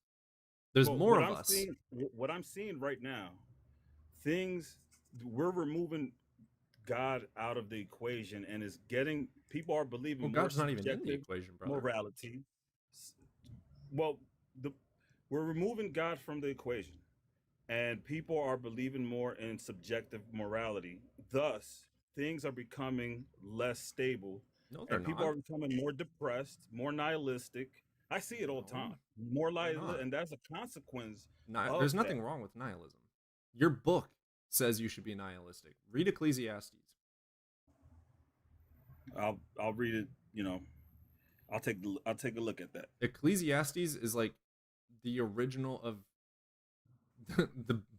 There's Well, more what of I'm us. seeing- what I'm seeing right now, we're removing God out of the equation, and it's getting people are believing Well, more God's not even in the subjective equation, brother. morality. Well, we're removing God from the equation, and people are believing more in subjective morality. Thus, things are becoming less stable, No, they're and people not. are becoming more depressed, more nihilistic. I see it all the No, time. More they're nihil, not. and that's a consequence There's of nothing that. wrong with nihilism. Your book says you should be nihilistic. Read Ecclesiastes. I'll read it. I'll take a look at that. Ecclesiastes is like the original of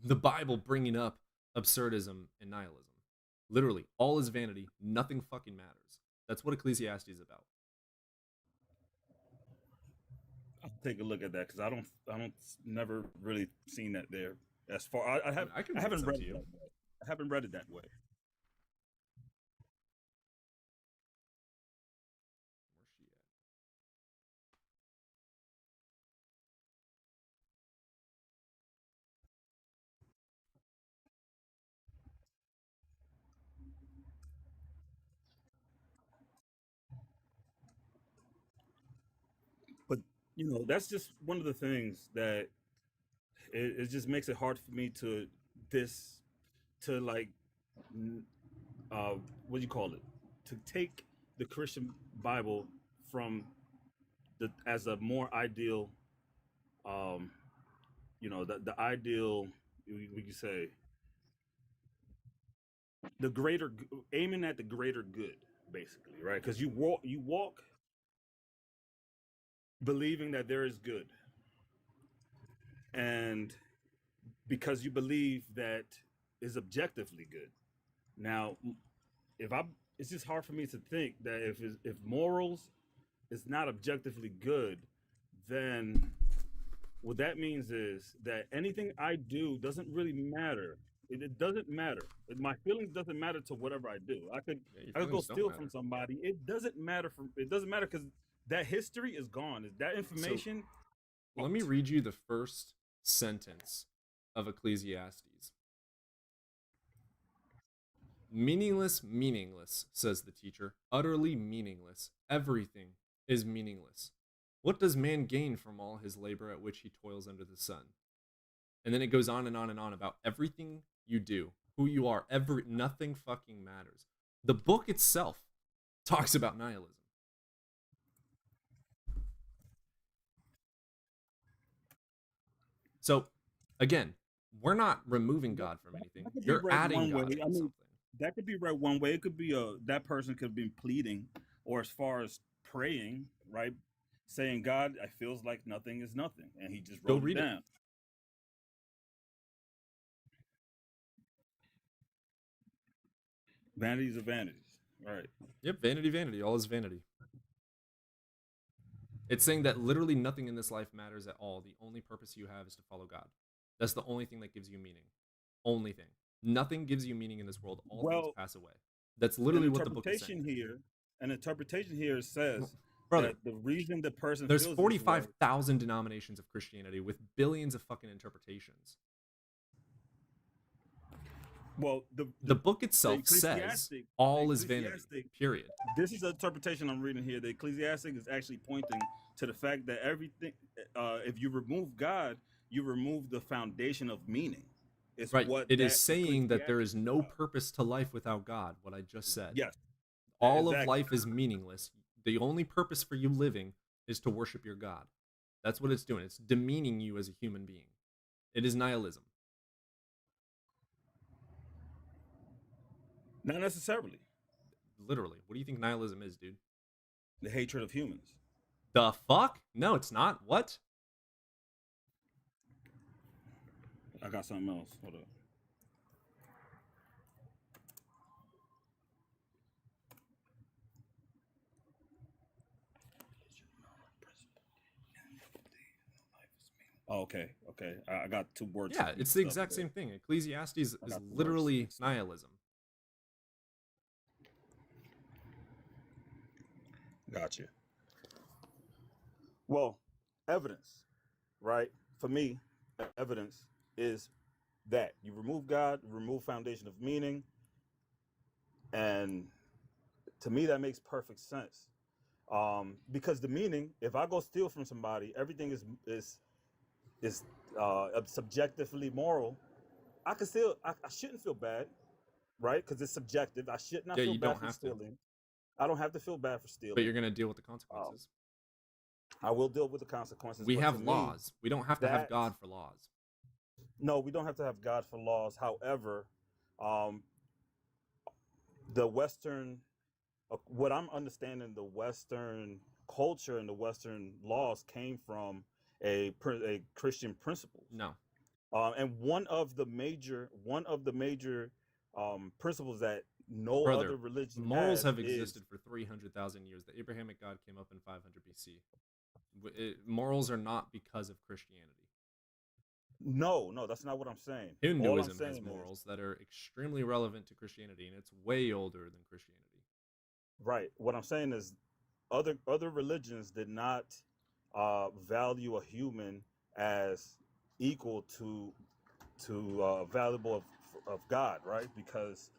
the Bible bringing up absurdism and nihilism. Literally, all is vanity. Nothing fucking matters. That's what Ecclesiastes is about. I'll take a look at that because I don't never really seen that there. As far I have I can I read haven't some read to it you. that way. I haven't read it that way. Where's she at? But that's just one of the things that it just makes it hard for me to like what do you call it, to take the Christian Bible from as a more ideal the ideal, we could say, aiming at the greater good, basically, right? Because you walk believing that there is good, and because you believe that is objectively good. Now, it's just hard for me to think that if morals is not objectively good, then what that means is that anything I do doesn't really matter. It doesn't matter. My feelings doesn't matter to whatever I do. I could Yeah, your I could go feelings don't steal matter. from somebody. It doesn't matter because that history is gone. That information. Let me read you the first sentence of Ecclesiastes. Meaningless, meaningless, says the teacher. Utterly meaningless. Everything is meaningless. What does man gain from all his labor at which he toils under the sun? And then it goes on and on and on about everything you do, who you are, nothing fucking matters. The book itself talks about nihilism. So, again, we're not removing God from anything. That could be You're read adding one God way. from I mean, something. that could be read one way. It could be that person could have been pleading, or as far as praying, right? Saying, God, I feels like nothing is nothing. And he just Go wrote it read it. down. Vanities of vanities. Right. Yep, vanity, vanity. All is vanity. It's saying that literally nothing in this life matters at all. The only purpose you have is to follow God. That's the only thing that gives you meaning. Only thing. Nothing gives you meaning in this world. All things Well, pass away. That's literally what the book is saying. An interpretation here says Brother, that the reason the person there's feels this way- 45,000 denominations of Christianity with billions of fucking interpretations. Well, The book itself says Ecclesiastic- all the is vanity. Ecclesiastic- Period. This is the interpretation I'm reading here. The Ecclesiastic is actually pointing to the fact that everything, if you remove God, you remove the foundation of meaning. It's Right. what It is that saying that there is Ecclesiastic no about. purpose to life without God, what I just said. Yes. All of exactly. life is meaningless. The only purpose for you living is to worship your God. That's what it's doing. It's demeaning you as a human being. It is nihilism. Not necessarily. Literally. What do you think nihilism is, dude? The hatred of humans. The fuck? No, it's not. What? I got something else. Hold up. Oh, okay. I got two words. Yeah, it's the exact same thing. Ecclesiastes is got the words literally mixed up. nihilism. Gotcha. Well, evidence, right? For me, evidence is that you remove God, remove foundation of meaning, and to me that makes perfect sense. Because the meaning, if I go steal from somebody, everything is subjectively moral. I can still, I shouldn't feel bad, right? Because it's subjective. I should not Yeah, feel you bad don't for have to. stealing. I don't have to feel bad for stealing. But you're going to deal with the consequences. I will deal with the consequences. We but have to me, laws. We don't have to have that- God for laws. No, we don't have to have God for laws. However, the Western, what I'm understanding, the Western culture and the Western laws came from a Christian principle. No. And one of the major principles that no Brother, other religion morals has have is- existed for 300,000 years. The Abrahamic God came up in 500 BC. Morals are not because of Christianity. No, that's not what I'm saying. All I'm Hinduism has saying is- morals that are extremely relevant to Christianity, and it's way older than Christianity. Right. What I'm saying is, other religions did not value a human as equal to valuable of God, right? Because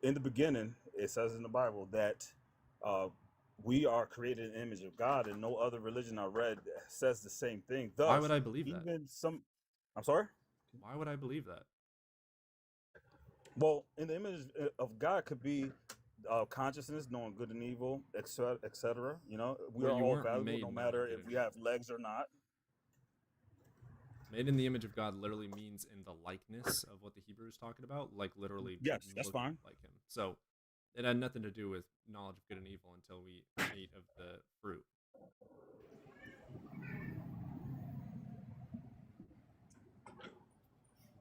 in the beginning, it says in the Bible that we are created in the image of God, and no other religion I read says the same thing. Thus, Why would I believe that? even some, I'm sorry. Why would I believe that? Well, in the image of God could be consciousness, knowing good and evil, etc. You know, we Well, are you all weren't valuable, made no knowing matter good if and we evil. have legs or not. Made in the image of God literally means in the likeness of what the Hebrew is talking about, like literally. Yes, that's looking fine. Like him. So it had nothing to do with knowledge of good and evil until we ate of the fruit.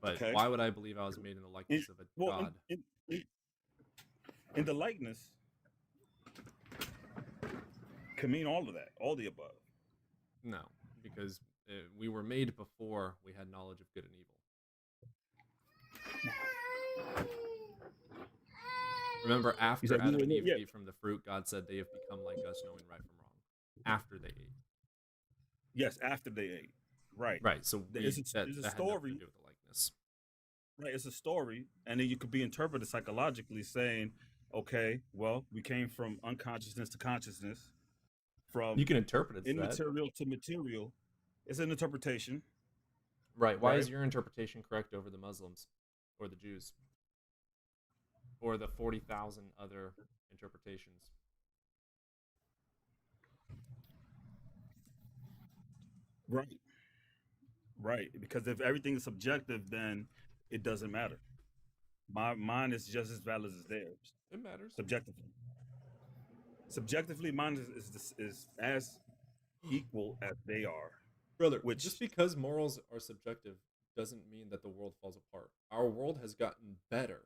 But Okay. why would I believe I was made in the likeness of a Well, God? in the likeness can mean all of that, all the above. No, because We were made before we had knowledge of good and evil. Remember, You after said we Adam were and Eve yeah. ate from the fruit, God said they have become like us, knowing right from wrong. After they ate. Yes, after they ate. Right. Right, so It's we, a, that, it's a that had nothing to story. do with the likeness. Right. It's a story, and then you could be interpreted psychologically, saying, "Okay, well, we came from unconsciousness to consciousness, from You can interpret it as that. immaterial to material." It's an interpretation, Right, why right? is your interpretation correct over the Muslims or the Jews or the 40,000 other interpretations? Right. Right. Because if everything is subjective, then it doesn't matter. Mine is just as valid as theirs, It matters. subjectively. Subjectively, mine is as equal as they are. Brother, Which just because morals are subjective doesn't mean that the world falls apart. Our world has gotten better.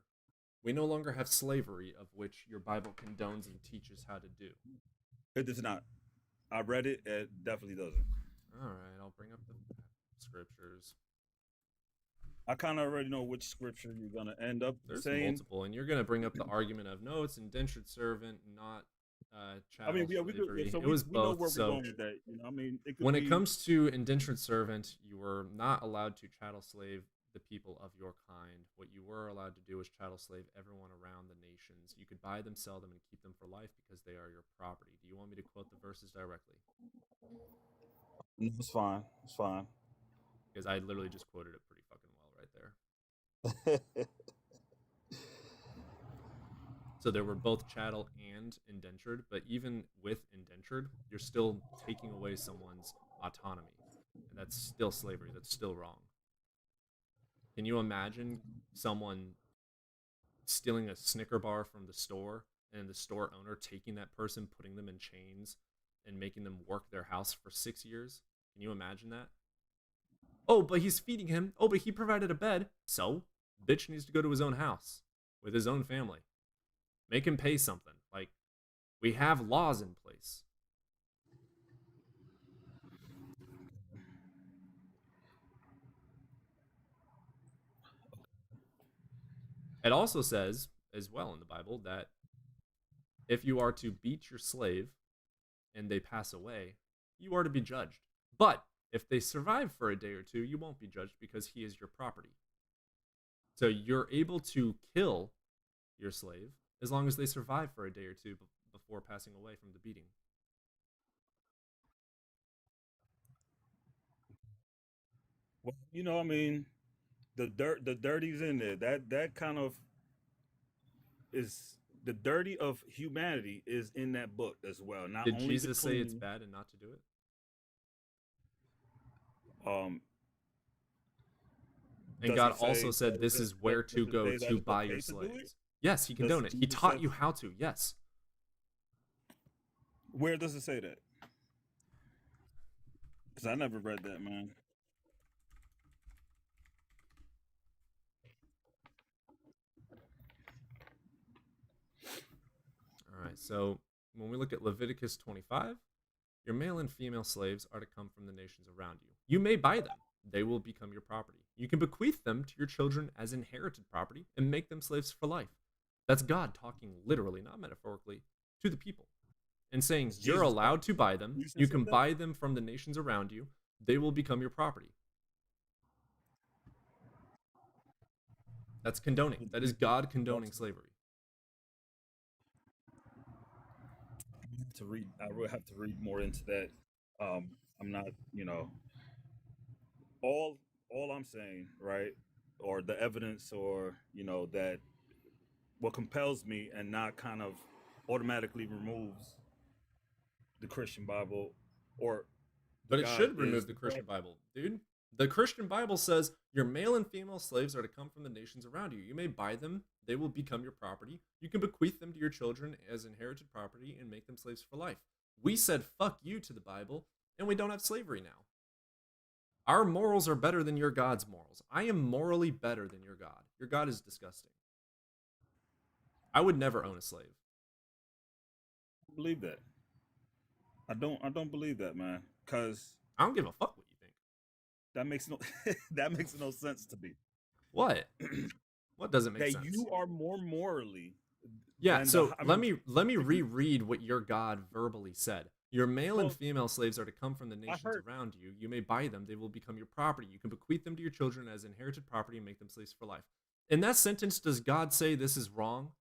We no longer have slavery, of which your Bible condones and teaches how to do. it does not. I read it. It definitely doesn't. All right, I'll bring up the scriptures. I kind of already know which scripture you're gonna end up There's saying. multiple, and you're going to bring up the argument of no, it's indentured servant, not chattel I mean, yeah, we could. slavery. So It was we know both. where we're So going with that. You know, I mean, it could when be. it comes to indentured servant, you were not allowed to chattel slave the people of your kind. What you were allowed to do was chattel slave everyone around the nations. You could buy them, sell them, and keep them for life because they are your property. Do you want me to quote the verses directly? No, it's fine. It's fine. Because I literally just quoted it pretty fucking well right there. So there were both chattel and indentured, but even with indentured, you're still taking away someone's autonomy. And that's still slavery. That's still wrong. Can you imagine someone stealing a Snicker bar from the store and the store owner taking that person, putting them in chains, and making them work their house for 6 years? Can you imagine that? Oh, but he's feeding him. Oh, but he provided a bed. So, bitch needs to go to his own house with his own family. Make him pay something. Like, we have laws in place. It also says, as well in the Bible, that if you are to beat your slave and they pass away, you are to be judged. But if they survive for a day or two, you won't be judged because he is your property. So you're able to kill your slave as long as they survive for a day or two before passing away from the beating. Well, you know, I mean, the dirty's in there. That kind of is the dirty of humanity is in that book as well. Not Did only Jesus the say it's clean. bad and not to do it? And Does God he also say said this is where to go say that to it's buy your okay to do it? slaves. Yes, he Does condoned it. He Jesus taught say- you how to. Yes. Where does it say that? Because I never read that, man. All right. So when we look at Leviticus 25, your male and female slaves are to come from the nations around you. You may buy them. They will become your property. You can bequeath them to your children as inherited property and make them slaves for life. That's God talking literally, not metaphorically, to the people and saying, you're Jesus- allowed to buy them. Jesus You said can that? buy them from the nations around you. They will become your property. That's condoning. That is God condoning slavery. To read, I really have to read more into that. I'm not, you know, all I'm saying, right, or the evidence, or you know, that what compels me and not kind of automatically removes the Christian Bible, or But it God should is remove the Christian Bible, dude. The Christian Bible says your male and female slaves are to come from the nations around you. You may buy them. They will become your property. You can bequeath them to your children as inherited property and make them slaves for life. We said fuck you to the Bible, and we don't have slavery now. Our morals are better than your God's morals. I am morally better than your God. Your God is disgusting. I would never own a slave. believe that. I don't believe that, man, because I don't give a fuck what you think. That makes no that makes no sense to me. What? What doesn't make That sense? you are more morally Yeah, than so I let mean, me reread what your God verbally said. Your male and well, female slaves are to come from the I nations heard. around you. You may buy them; they will become your property. You can bequeath them to your children as inherited property and make them slaves for life. In that sentence, does God say this is wrong?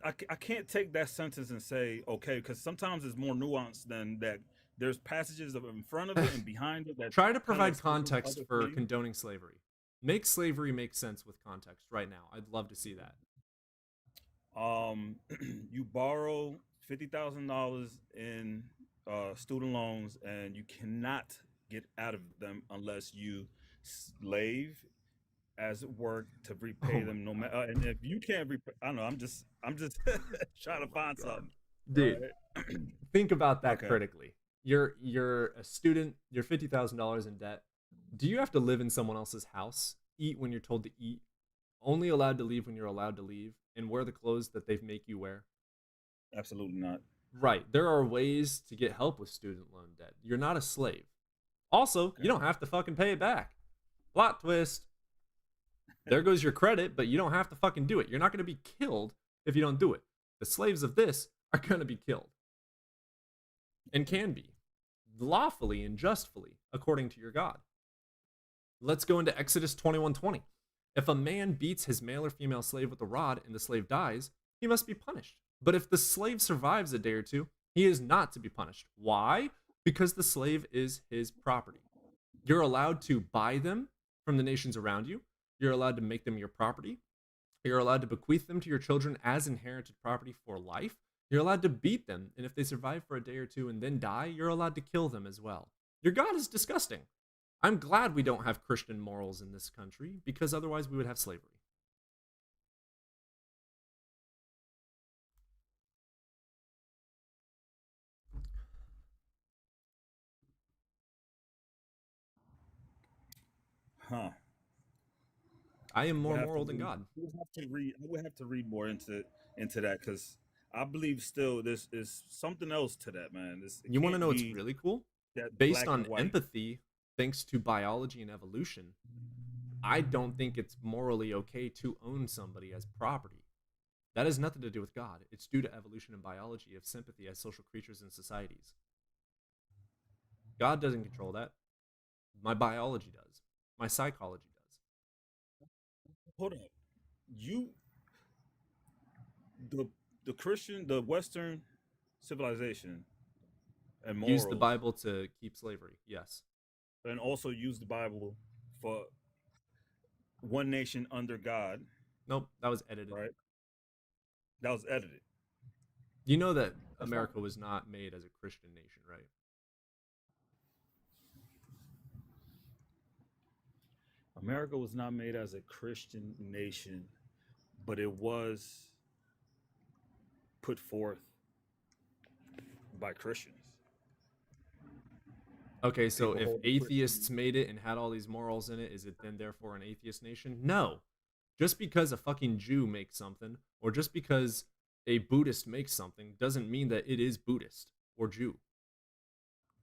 I can't take that sentence and say okay, because sometimes it's more nuanced than that. There's passages in front of it and behind it that Try to kind of provide explain context other for things. condoning slavery. Make slavery make sense with context right now. I'd love to see that. You borrow $50,000 in student loans, and you cannot get out of them unless you slave as work to repay Oh my them. No god. matter, and if you can't repay, I don't know. I'm just trying Oh to my find god. something, Dude, right? think about that Okay. critically. You're a student, you're $50,000 in debt. Do you have to live in someone else's house, eat when you're told to eat, only allowed to leave when you're allowed to leave, and wear the clothes that they make you wear? Absolutely not. Right. There are ways to get help with student loan debt. You're not a slave. Also, you Okay. don't have to fucking pay it back. Plot twist. There goes your credit, but you don't have to fucking do it. You're not going to be killed if you don't do it. The slaves of this are going to be killed and can be lawfully and justly according to your God. Let's go into Exodus 21:20. If a man beats his male or female slave with a rod and the slave dies, he must be punished. But if the slave survives a day or two, he is not to be punished. Why? Because the slave is his property. You're allowed to buy them from the nations around you. You're allowed to make them your property. You're allowed to bequeath them to your children as inherited property for life. You're allowed to beat them, and if they survive for a day or two and then die, you're allowed to kill them as well. Your God is disgusting. I'm glad we don't have Christian morals in this country, because otherwise we would have slavery. Huh. I am I more would have to moral than read. God. I would have to read. I would have to read more into that because I believe still this is something else to that, man. It You want to can't know what's be really cool? that Based black on and white. empathy, thanks to biology and evolution, I don't think it's morally okay to own somebody as property. That has nothing to do with God. It's due to evolution and biology of sympathy as social creatures in societies. God doesn't control that. My biology does. My psychology does. Hold up, you the Christian, the Western civilization and Use the morals, Bible to keep slavery. Yes. and also use the Bible for one nation under God, Nope. That was edited. right? That was edited. You know that That's fine. America was not made as a Christian nation, right? America was not made as a Christian nation, but it was put forth by Christians. Okay, so People if hold the atheists Christian. made it and had all these morals in it, is it then therefore an atheist nation? No. Just because a fucking Jew makes something, or just because a Buddhist makes something, doesn't mean that it is Buddhist or Jew.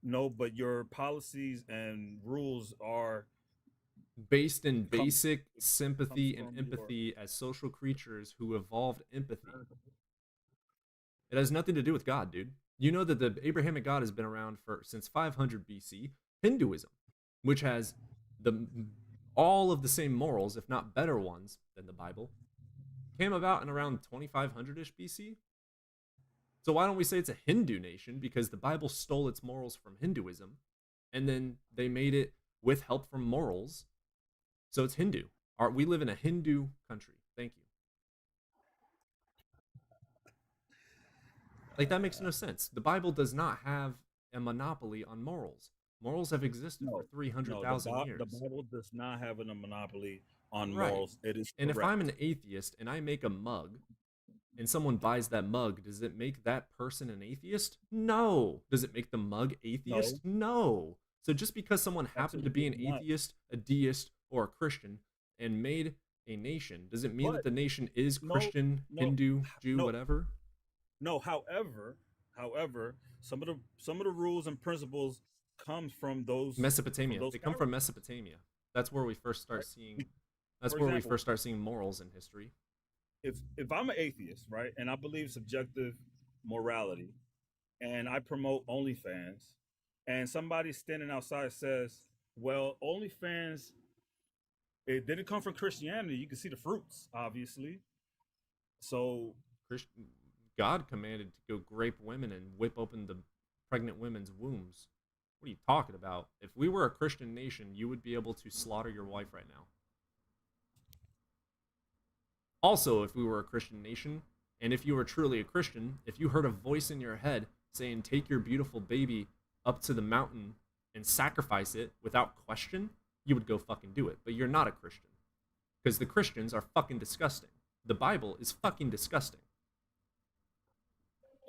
No, but your policies and rules are Based in come basic comes sympathy and from your empathy as social creatures who evolved empathy. It has nothing to do with God, dude. You know that the Abrahamic God has been around since 500 BC. Hinduism, which has all of the same morals, if not better ones than the Bible, came about in around 2500-ish BC. So why don't we say it's a Hindu nation? Because the Bible stole its morals from Hinduism, and then they made it with help from morals. So it's Hindu. We live in a Hindu country. Thank you. Like, that makes no sense. The Bible does not have a monopoly on morals. Morals have existed for no, 300,000 the years. Bible does not have a monopoly on Right. morals. It is And if I'm correct. an atheist and I make a mug and someone buys that mug, does it make that person an atheist? No. Does it make the mug atheist? No. So just because someone happened to be an Absolutely not. atheist, a deist, or a Christian and made a nation, does it mean that But the nation is no, Christian, no, Hindu, Jew, no, whatever? no. However, some of the rules and principles comes from those Mesopotamia. They come from skyrockets, Mesopotamia. That's where we first start right? seeing. That's For where we example, first start seeing morals in history. if I'm an atheist, right, and I believe subjective morality, and I promote OnlyFans, and somebody standing outside says, "Well, OnlyFans, it didn't come from Christianity. You can see the fruits, obviously." So, Christian, God commanded to go grape women and whip open the pregnant women's wombs. What are you talking about? If we were a Christian nation, you would be able to slaughter your wife right now. Also, if we were a Christian nation, and if you were truly a Christian, if you heard a voice in your head saying, take your beautiful baby up to the mountain and sacrifice it without question, you would go fucking do it. But you're not a Christian. Because the Christians are fucking disgusting. The Bible is fucking disgusting.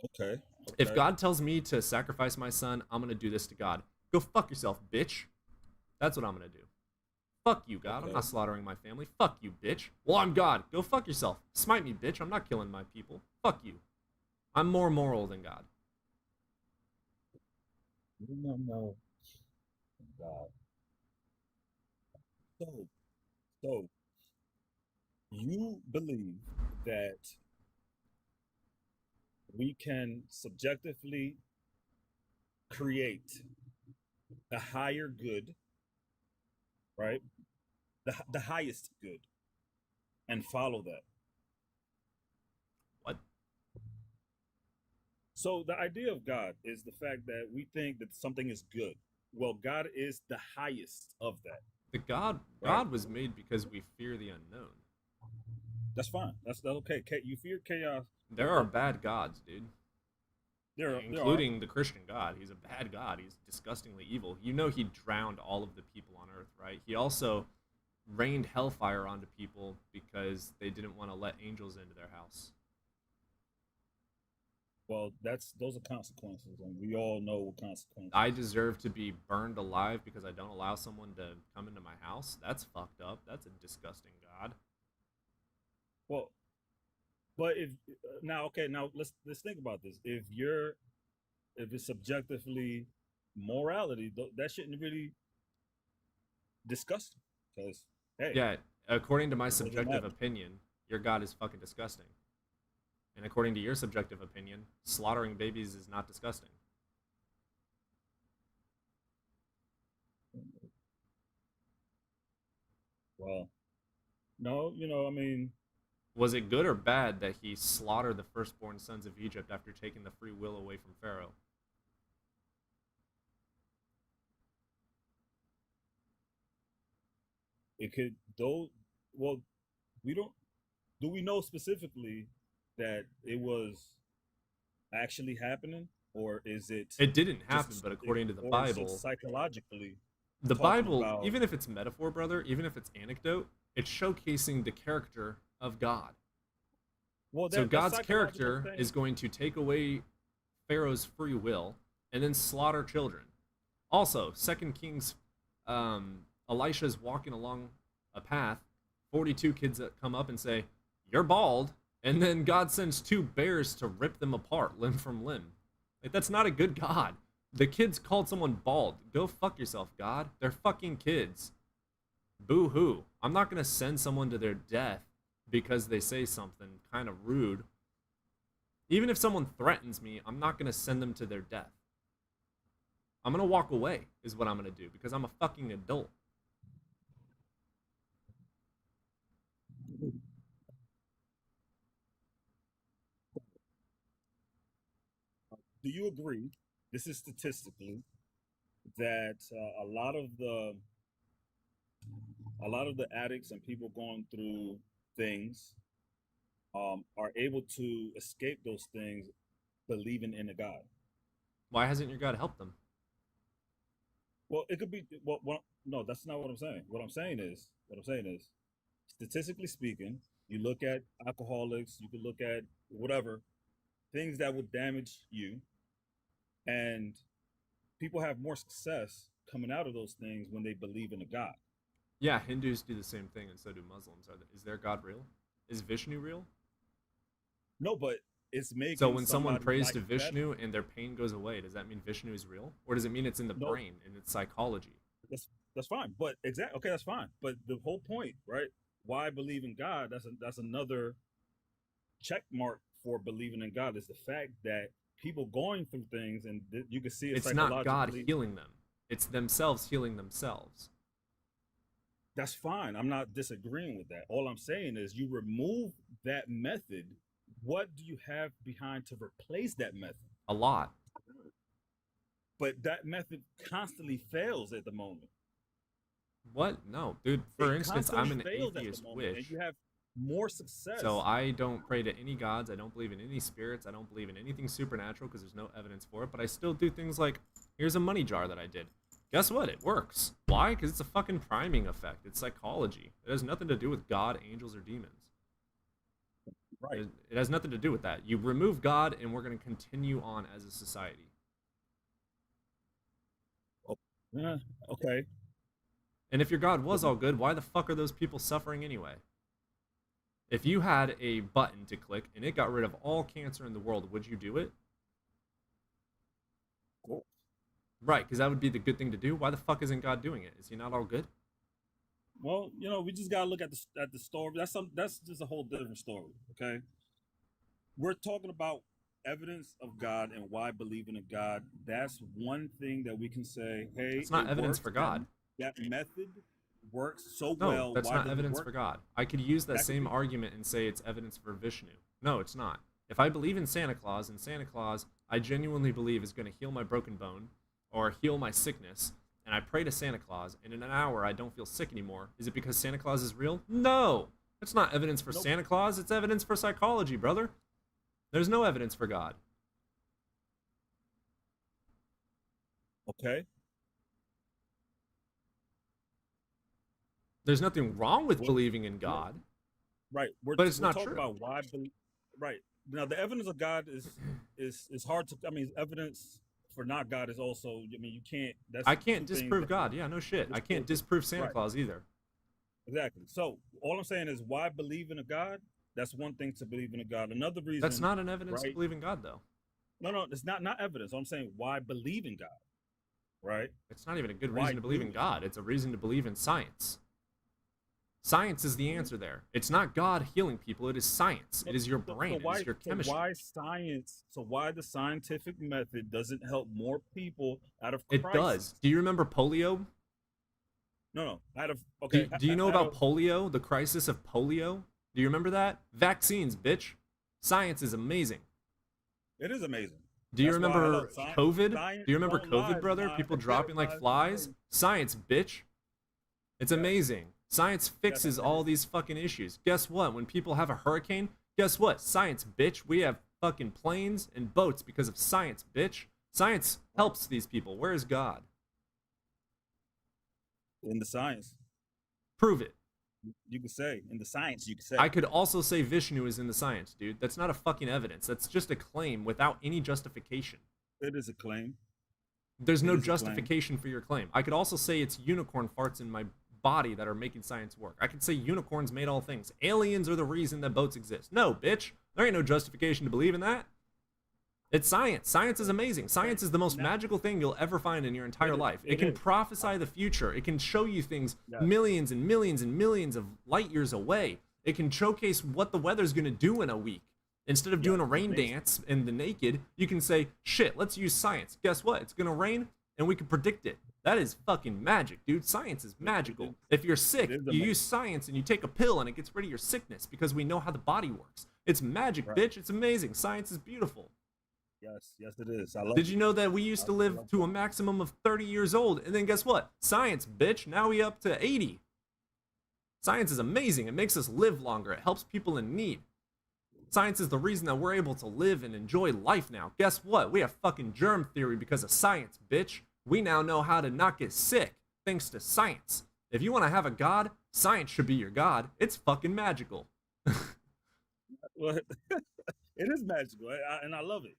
okay, If okay, God tells me to sacrifice my son, I'm going to do this to God. Go fuck yourself, bitch. That's what I'm going to do. Fuck you, God. I'm okay. not slaughtering my family. Fuck you, bitch. Well, I'm God. Go fuck yourself. Smite me, bitch. I'm not killing my people. Fuck you. I'm more moral than God. No, God. So, so you believe that we can subjectively create the higher good, right? The highest good, and follow that. What? So the idea of God is the fact that we think that something is good. Well, God is the highest of that, God right? was made because we fear the unknown. That's fine. That's okay. You fear chaos. There are bad gods, dude. There are. Including the Christian God. He's a bad God. He's disgustingly evil. You know he drowned all of the people on Earth, right? He also rained hellfire onto people because they didn't want to let angels into their house. Well, those are consequences, and we all know what consequences. I deserve to be burned alive because I don't allow someone to come into my house? That's fucked up. That's a disgusting God. Well, but if now, okay, now let's think about this. If it's subjectively morality, that shouldn't really discuss it, because hey, Yeah, according to my it doesn't subjective matter. opinion, your God is fucking disgusting. And according to your subjective opinion, slaughtering babies is not disgusting. Well, no, I mean, Was it good or bad that he slaughtered the firstborn sons of Egypt after taking the free will away from Pharaoh? it could though. Well, we don't. Do we know specifically that it was actually happening, or is it It didn't happen, just, but according to the or is it Bible, psychologically the talking Bible, about? even if it's metaphor, brother, even if it's anecdote, it's showcasing the character of God. Well, So that's God's psychological character thing. is going to take away Pharaoh's free will and then slaughter children. Also, Second Kings, Elisha's walking along a path, 42 kids that come up and say, "You're bald," and then God sends 2 bears to rip them apart, limb from limb. Like, that's not a good God. The kids called someone bald. Go fuck yourself, God. They're fucking kids. Boo hoo. I'm not gonna send someone to their death because they say something kind of rude. Even if someone threatens me, I'm not gonna send them to their death. I'm gonna walk away, is what I'm gonna do, because I'm a fucking adult. Do you agree? This is statistically that a lot of the addicts and people going through things are able to escape those things believing in a God. Why hasn't your God helped them? Well, it could be. Well, no, that's not what I'm saying. What I'm saying is, statistically speaking, you look at alcoholics, you could look at whatever things that would damage you, and people have more success coming out of those things when they believe in a God. Yeah, Hindus do the same thing, and so do Muslims. Is their God real? Is Vishnu real? No, but it's making So when someone somebody's prays life to better. Vishnu and their pain goes away, does that mean Vishnu is real, or does it mean it's in the No, brain and it's psychology? that's fine. But okay, that's fine. But the whole point, right? Why believe in God? That's another check mark for believing in God is the fact that people going through things and you can see it It's not God psychologically. healing them; it's themselves healing themselves. That's fine. I'm not disagreeing with that. All I'm saying is you remove that method. What do you have behind to replace that method? A lot. But that method constantly fails at the moment. What? No, dude. For It instance, I'm an constantly fails at the atheist moment, and wish. you have more success. So I don't pray to any gods. I don't believe in any spirits. I don't believe in anything supernatural because there's no evidence for it. But I still do things like, here's a money jar that I did. Guess what? It works. Why? Because it's a fucking priming effect. It's psychology. It has nothing to do with God, angels, or demons. Right. It has nothing to do with that. You remove God, and we're going to continue on as a society. Yeah, okay. And if your God was all good, why the fuck are those people suffering anyway? If you had a button to click and it got rid of all cancer in the world, would you do it? Cool. Right, because that would be the good thing to do. Why the fuck isn't God doing it? Is he not all good? Well, we just gotta look at the story. That's just a whole different story. Okay, we're talking about evidence of God and why believing in God. That's one thing that we can say. Hey, It's not it evidence works. for God. That method works so No, well. that's Why not does it evidence work? for God. I could use that That could same be- argument and say it's evidence for Vishnu. No, it's not. If I believe in Santa Claus, and Santa Claus, I genuinely believe is going to heal my broken bone or heal my sickness, and I pray to Santa Claus, and in an hour I don't feel sick anymore, is it because Santa Claus is real? No! That's not evidence for Nope. Santa Claus, it's evidence for psychology, brother. There's no evidence for God. Okay. There's nothing wrong with Well, believing in God. Right. But it's we're not talking true. about why. Right now, the evidence of God is hard to. I mean, evidence for not God is also. I mean, you can't. That's I can't two things disprove that- God. Yeah, no shit. I can't disprove Santa Right. Claus either. Exactly. So all I'm saying is why believe in a God. That's one thing to believe in a God. Another reason. That's not an evidence to right? believe in God, though. No, it's not evidence. I'm saying why believe in God. Right. It's not even a good Why reason to believe do in it? God. It's a reason to believe in science. Science is the answer there. It's not God healing people. It is science. It is your brain. It is your chemistry. So why science? So why the scientific method doesn't help more people out of It crisis? does. Do you remember polio? No, out of okay. Do you know out about of- polio? The crisis of polio? Do you remember that? Vaccines, bitch. Science is amazing. It is amazing. Do you That's why I remember love science. COVID? Science Do you remember don't COVID, lie, brother? lie. People dropping like Lies, flies? lies. Science, bitch. It's amazing. Science fixes all these fucking issues. Guess what? When people have a hurricane, guess what? Science, bitch. We have fucking planes and boats because of science, bitch. Science helps these people. Where is God? In the science, Prove it. you could say. In the science, you could say. I could also say Vishnu is in the science, dude. That's not a fucking evidence. That's just a claim without any justification. It is a claim. There's It no is a claim. justification for your claim. I could also say it's unicorn farts in my body that are making science work. I could say unicorns made all things. Aliens are the reason that boats exist. No, bitch. There ain't no justification to believe in that. It's science. Science is amazing. Science is the most magical thing you'll ever find in your entire It is. life. It It can is. prophesy the future. It can show you things Yes. millions and millions and millions of light years away. It can showcase what the weather's going to do in a week. Instead of doing a it's rain amazing. dance in the naked, you can say, shit, let's use science. Guess what? It's going to rain and we can predict it. That is fucking magic, dude. Science is magical. If you're sick, is you amazing. use science and you take a pill and it gets rid of your sickness because we know how the body works. It's magic, Right. bitch. It's amazing. Science is beautiful. Yes, it is. I love Did it. you know that we used to I live love to a maximum of 30 years old? And then guess what? Science, bitch. Now we up to 80. Science is amazing. It makes us live longer. It helps people in need. Science is the reason that we're able to live and enjoy life now. Guess what? We have fucking germ theory because of science, bitch. We now know how to not get sick thanks to science. If you want to have a god, science should be your god. It's fucking magical. Well, it is magical, and I love it.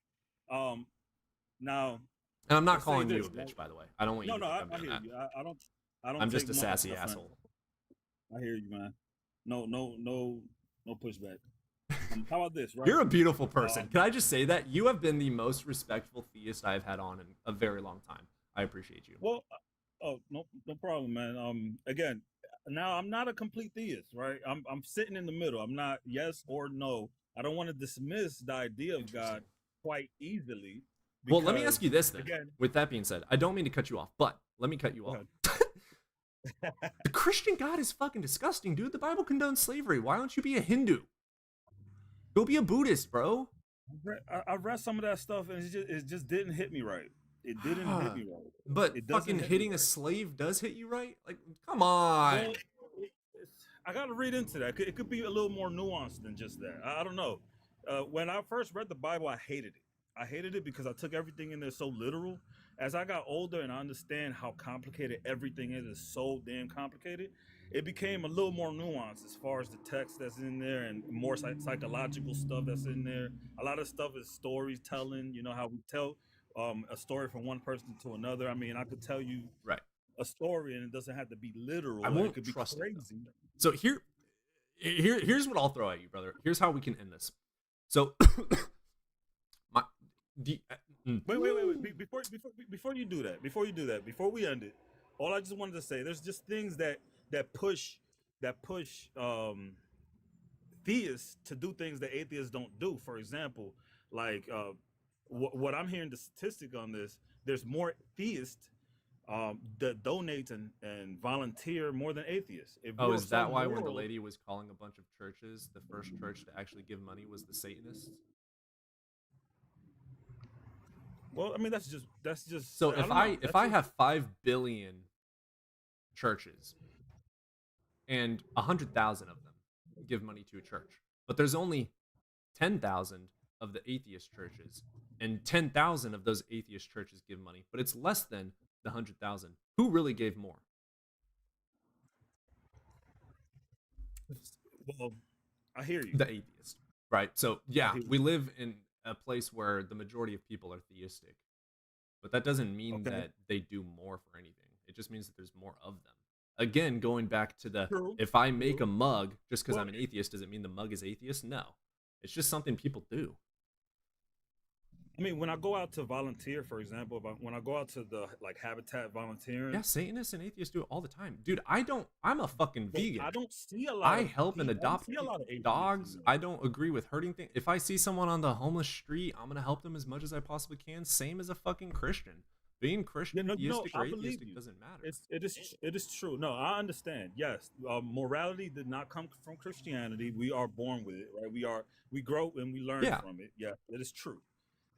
Now, And I'm not let's say calling you this, a bitch, right? by the way. I don't want No, you to no, think I I'm doing hear that. you. I don't. I'm just take a no sassy offense. asshole. I hear you, man. No pushback. How about this, right? You're a beautiful person. Can I just say that? You have been the most respectful theist I've had on in a very long time. I appreciate you. Well, oh, no problem, man. Again, now I'm not a complete theist, right? I'm sitting in the middle. I'm not yes or no. I don't want to dismiss the idea of God quite easily. Well, let me because, ask you this then. Again, With that being said, I don't mean to cut you off, but let me cut you go off. ahead. The Christian God is fucking disgusting, dude. The Bible condones slavery. Why don't you be a Hindu? Go be a Buddhist, bro. I read some of that stuff and it just didn't hit me right. It didn't hit me right. But It doesn't fucking hit me hitting a right. slave does hit you right? Like, come on. Well, I got to read into that. It could be a little more nuanced than just that. I don't know. When I first read the Bible, I hated it. I hated it because I took everything in there so literal. As I got older and I understand how complicated everything is, it's so damn complicated. It became a little more nuanced as far as the text that's in there and more psychological stuff that's in there. A lot of stuff is storytelling. You know how we tell a story from one person to another. I mean, I could tell you Right. a story and it doesn't have to be literal. I It won't could be trust it, though. crazy. So here's what I'll throw at you, brother. Here's how we can end this. So Wait. Before you do that, before we end it, all I just wanted to say, there's just things that push theists to do things that atheists don't do. For example, like what I'm hearing the statistic on this, there's more theists that donate and volunteer more than atheists. If Oh, we're is so that why when the moral- lady was calling a bunch of churches, the first church to actually give money was the Satanists? Well, I mean that's just So I don't know. if That's I just- have 5 billion churches and 100,000 of them give money to a church, but there's only 10,000 of the atheist churches, and 10,000 of those atheist churches give money, but it's less than the 100,000. Who really gave more? well, I hear you. The atheist, right? So yeah, hear you. we live in a place where the majority of people are theistic, but that doesn't mean Okay. that they do more for anything. It just means that there's more of them. Again, going back to the True. if I make a mug just because Well- I'm an atheist, does it mean the mug is atheist? No, it's just something people do. I mean, when I go out to volunteer, for example, when I go out to the like Habitat volunteering, Yeah, Satanists and atheists do it all the time, dude. I'm a fucking but vegan. I don't see a lot. I of help and I don't adopt see a lot of atheists dogs. in there. I don't agree with hurting things. If I see someone on the homeless street, I'm gonna help them as much as I possibly can. Same as a fucking Christian. Being Christian, No, theistic, or I believe atheistic you. doesn't matter. It is true. No, I understand. Yes, morality did not come from Christianity. We are born with it, right? We grow and we learn Yeah. from it. Yeah, it is true.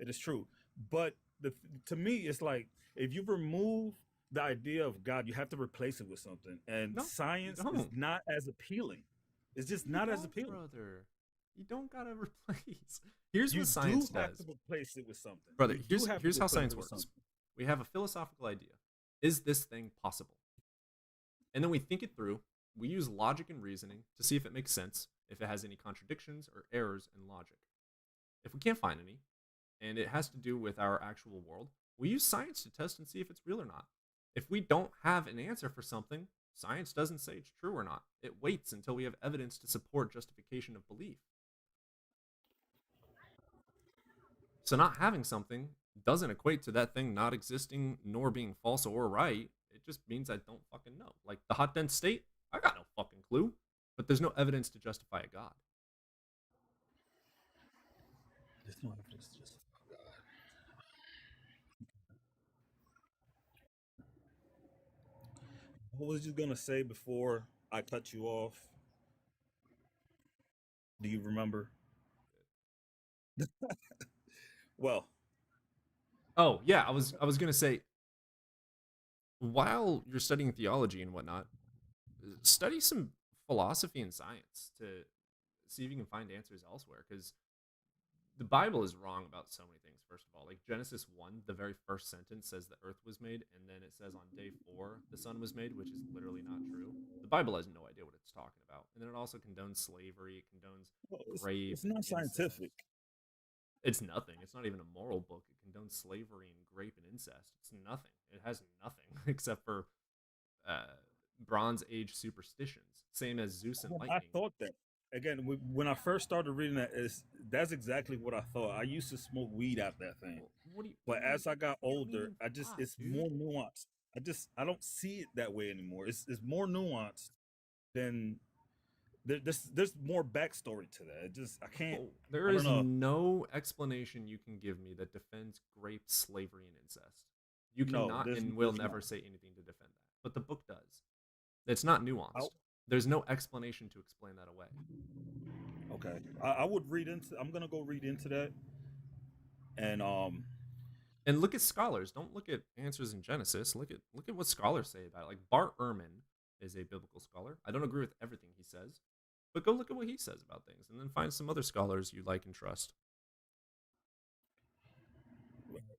It is true. But to me, it's like if you remove the idea of God, you have to replace it with something. And No, you science is don't. not as appealing. It's just You not as don't, appealing. brother. You don't gotta replace. Here's You what science do have does, to replace it with something. brother. You do have to Here's how replace science it with works. something. We have a philosophical idea. Is this thing possible? And then we think it through. We use logic and reasoning to see if it makes sense, if it has any contradictions or errors in logic. If we can't find any, and it has to do with our actual world, we use science to test and see if it's real or not. If we don't have an answer for something, science doesn't say it's true or not. It waits until we have evidence to support justification of belief. So not having something doesn't equate to that thing not existing nor being false or right. It just means I don't fucking know. Like the hot dense state, I got no fucking clue. But there's no evidence to justify a God. There's no evidence to justify God. What was you gonna say before I cut you off? Do you remember? Well, Oh yeah, I was gonna say, while you're studying theology and whatnot, study some philosophy and science to see if you can find answers elsewhere. Because the Bible is wrong about so many things. First of all, like Genesis 1, the very first sentence says the earth was made, and then it says on day 4 the sun was made, which is literally not true. The Bible has no idea what it's talking about. And then it also condones slavery, it condones well, rape, it's not incest. scientific. It's nothing. It's not even a moral book. It condones slavery and rape and incest. It's nothing. It has nothing except for Bronze Age superstitions. Same as Zeus and Well, I lightning. thought that. again, when I first started reading that, that's exactly what I thought. I used to smoke weed out that thing, but as I got older, it's more nuanced. I don't see it that way anymore. It's more nuanced than there's more backstory to that. I can't. There I don't is know. no explanation you can give me that defends grape slavery and incest. You No, cannot there's and will there's never not. say anything to defend that. But the book does. It's not I, nuanced. There's no explanation to explain that away. okay, I would read into. I'm gonna go read into that, and And look at scholars. Don't look at answers in Genesis. Look at what scholars say about it. Like Bart Ehrman is a biblical scholar. I don't agree with everything he says, but go look at what he says about things, and then find some other scholars you like and trust.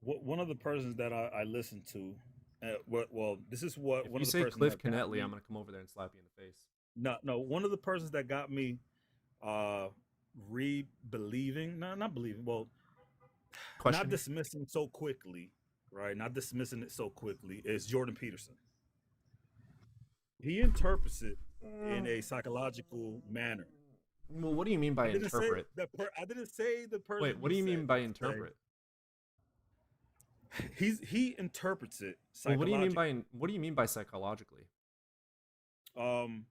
one of the persons that I listen to, well, this is what If one you of the say persons Cliff that got Knettley, I'm me. gonna come over there and slap you in the face. No, one of the persons that got me, uh, re-believing, no, not believing, well, not Questioning. dismissing so quickly, right? Not dismissing it so quickly is Jordan Peterson. He interprets it in a psychological manner. Well, what do you mean by I didn't say interpret? I didn't say the person. Wait, what you do you mean said, by okay? interpret? He interprets it Well, what do you mean psychologically. by what do you mean by psychologically? Um,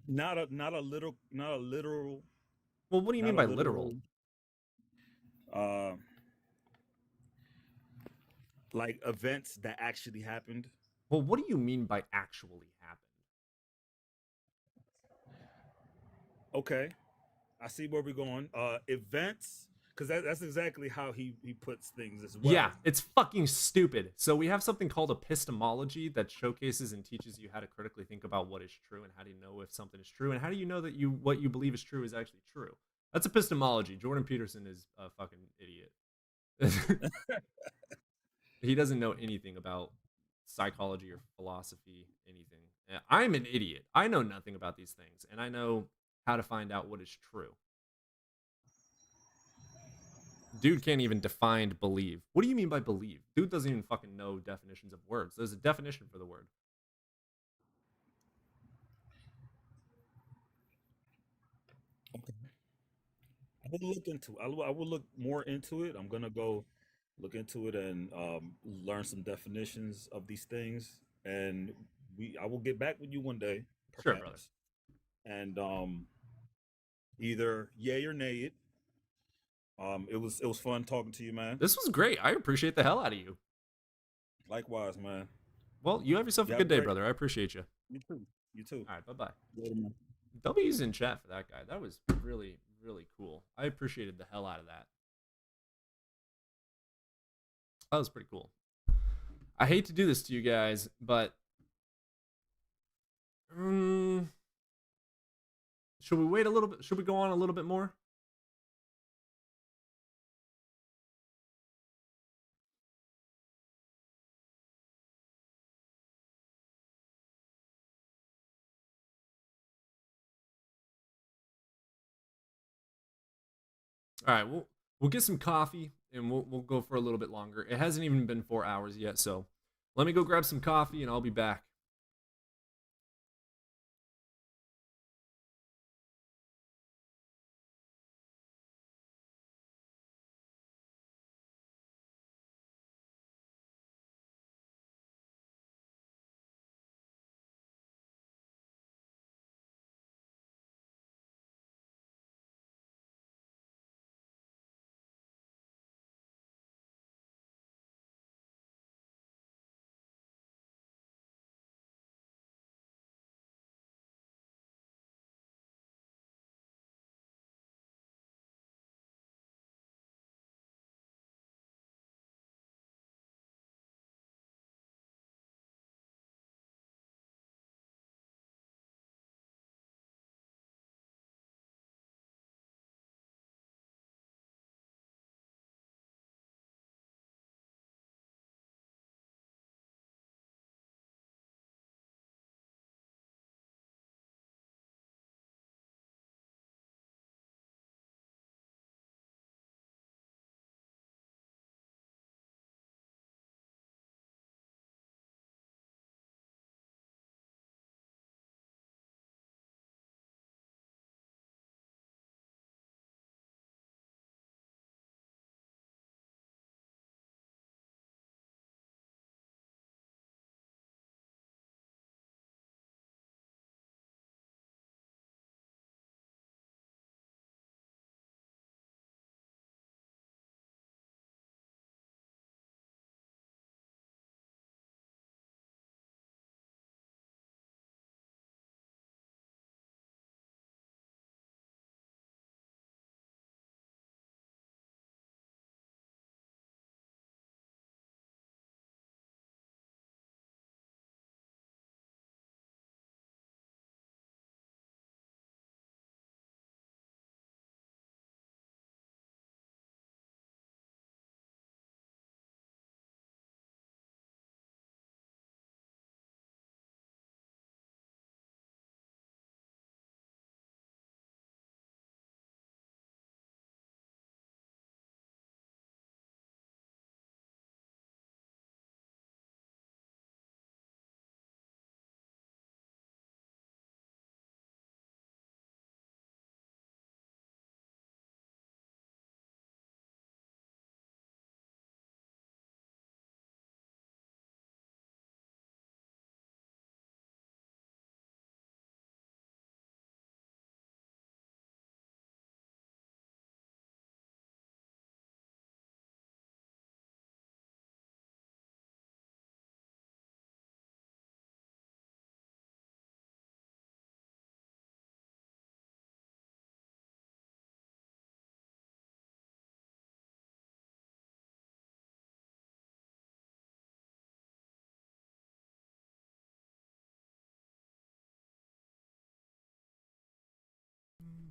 not a little not a literal Well, what do you not mean a by literal? literal uh like events that actually happened. Well, what do you mean by actually happened? Okay, I see where we're going. Events, because that's exactly how he puts things as well. Yeah, it's fucking stupid. So we have something called epistemology that showcases and teaches you how to critically think about what is true and how do you know if something is true and how do you know that what you believe is true is actually true. That's epistemology. Jordan Peterson is a fucking idiot. He doesn't know anything about psychology or philosophy, anything. I'm an idiot. I know nothing about these things, and I know how to find out what is true. Dude can't even define believe. What do you mean by believe? Dude doesn't even fucking know definitions of words. There's a definition for the word. Okay. I will look into. I will look more into it. I'm gonna go look into it and learn some definitions of these things, and I will get back with you one day, Sure, brother. perhaps, and either yay or nay it. It was fun talking to you, man. This was great. I appreciate the hell out of you. Likewise, man. Well, you have yourself a You have good a day, great. brother. I appreciate you. You too. You too. All right, bye-bye. Later, man. W's in chat for that guy. That was really, really cool. I appreciated the hell out of that. That was pretty cool. I hate to do this to you guys, but should we wait a little bit? Should we go on a little bit more? All right, we'll get some coffee and we'll go for a little bit longer. It hasn't even been 4 hours yet, so let me go grab some coffee and I'll be back.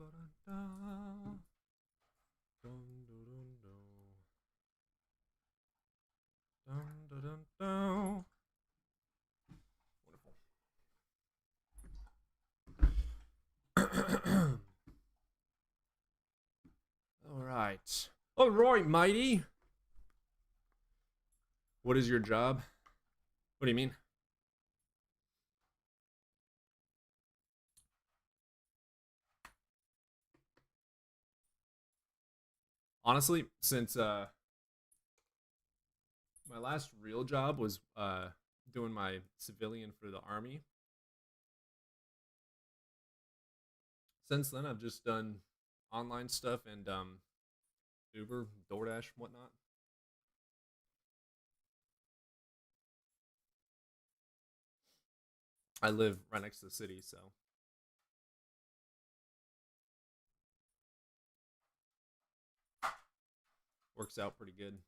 Wonderful. All right. All right, mighty. What is your job? What do you mean? Honestly, since my last real job was doing my civilian for the army. Since then, I've just done online stuff and Uber, DoorDash, whatnot. I live right next to the city, so works out pretty good.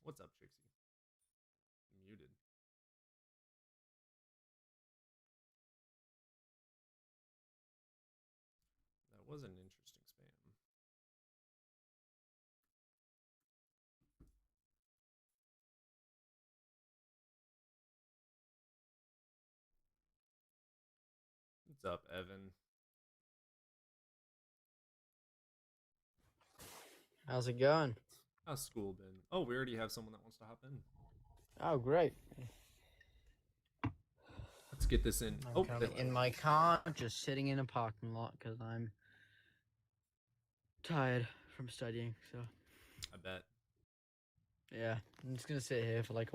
What's up, Trixie? Muted. That was an interesting spam. What's up, Evan? How's it going? How's school been? Oh, we already have someone that wants to hop in. Oh, great. Let's get this in. I'm currently in my car, just sitting in a parking lot because I'm tired from studying. So I bet. yeah, I'm just gonna sit here for like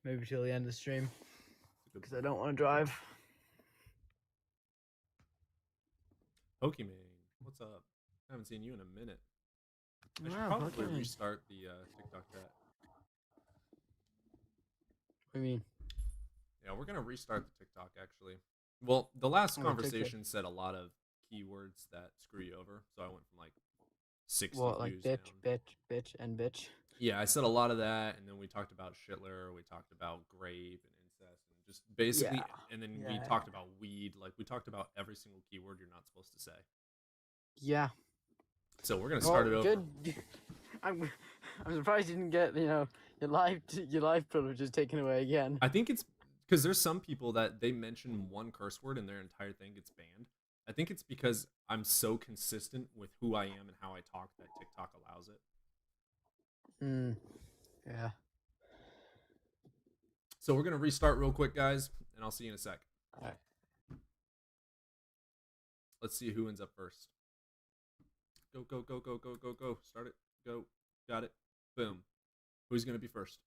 maybe till the end of the stream because I don't want to drive. Pokemon, what's up? I haven't seen you in a minute. I should Wow, probably Pokemon. restart the TikTok chat. What do you mean? Yeah, we're gonna restart the TikTok actually. Well, the last Oh, TikTok. conversation said a lot of keywords that screw you over, so I went from like 60 What, like views bitch, down. bitch, and bitch? Yeah, I said a lot of that, and then we talked about Shitler, we talked about grape and incest, and just basically, Yeah. and then we Yeah. talked about weed. Like we talked about every single keyword you're not supposed to say. Yeah. So we're gonna start it over. Good. I'm surprised you didn't get your live privileges taken away again. I think it's because there's some people that they mention one curse word and their entire thing gets banned. I think it's because I'm so consistent with who I am and how I talk that TikTok allows it. Yeah. So we're gonna restart real quick, guys, and I'll see you in a sec. All right. Let's see who ends up first. Go, go, go, go, go, go, go. Start it. Go. Got it. Boom. Who's gonna be first?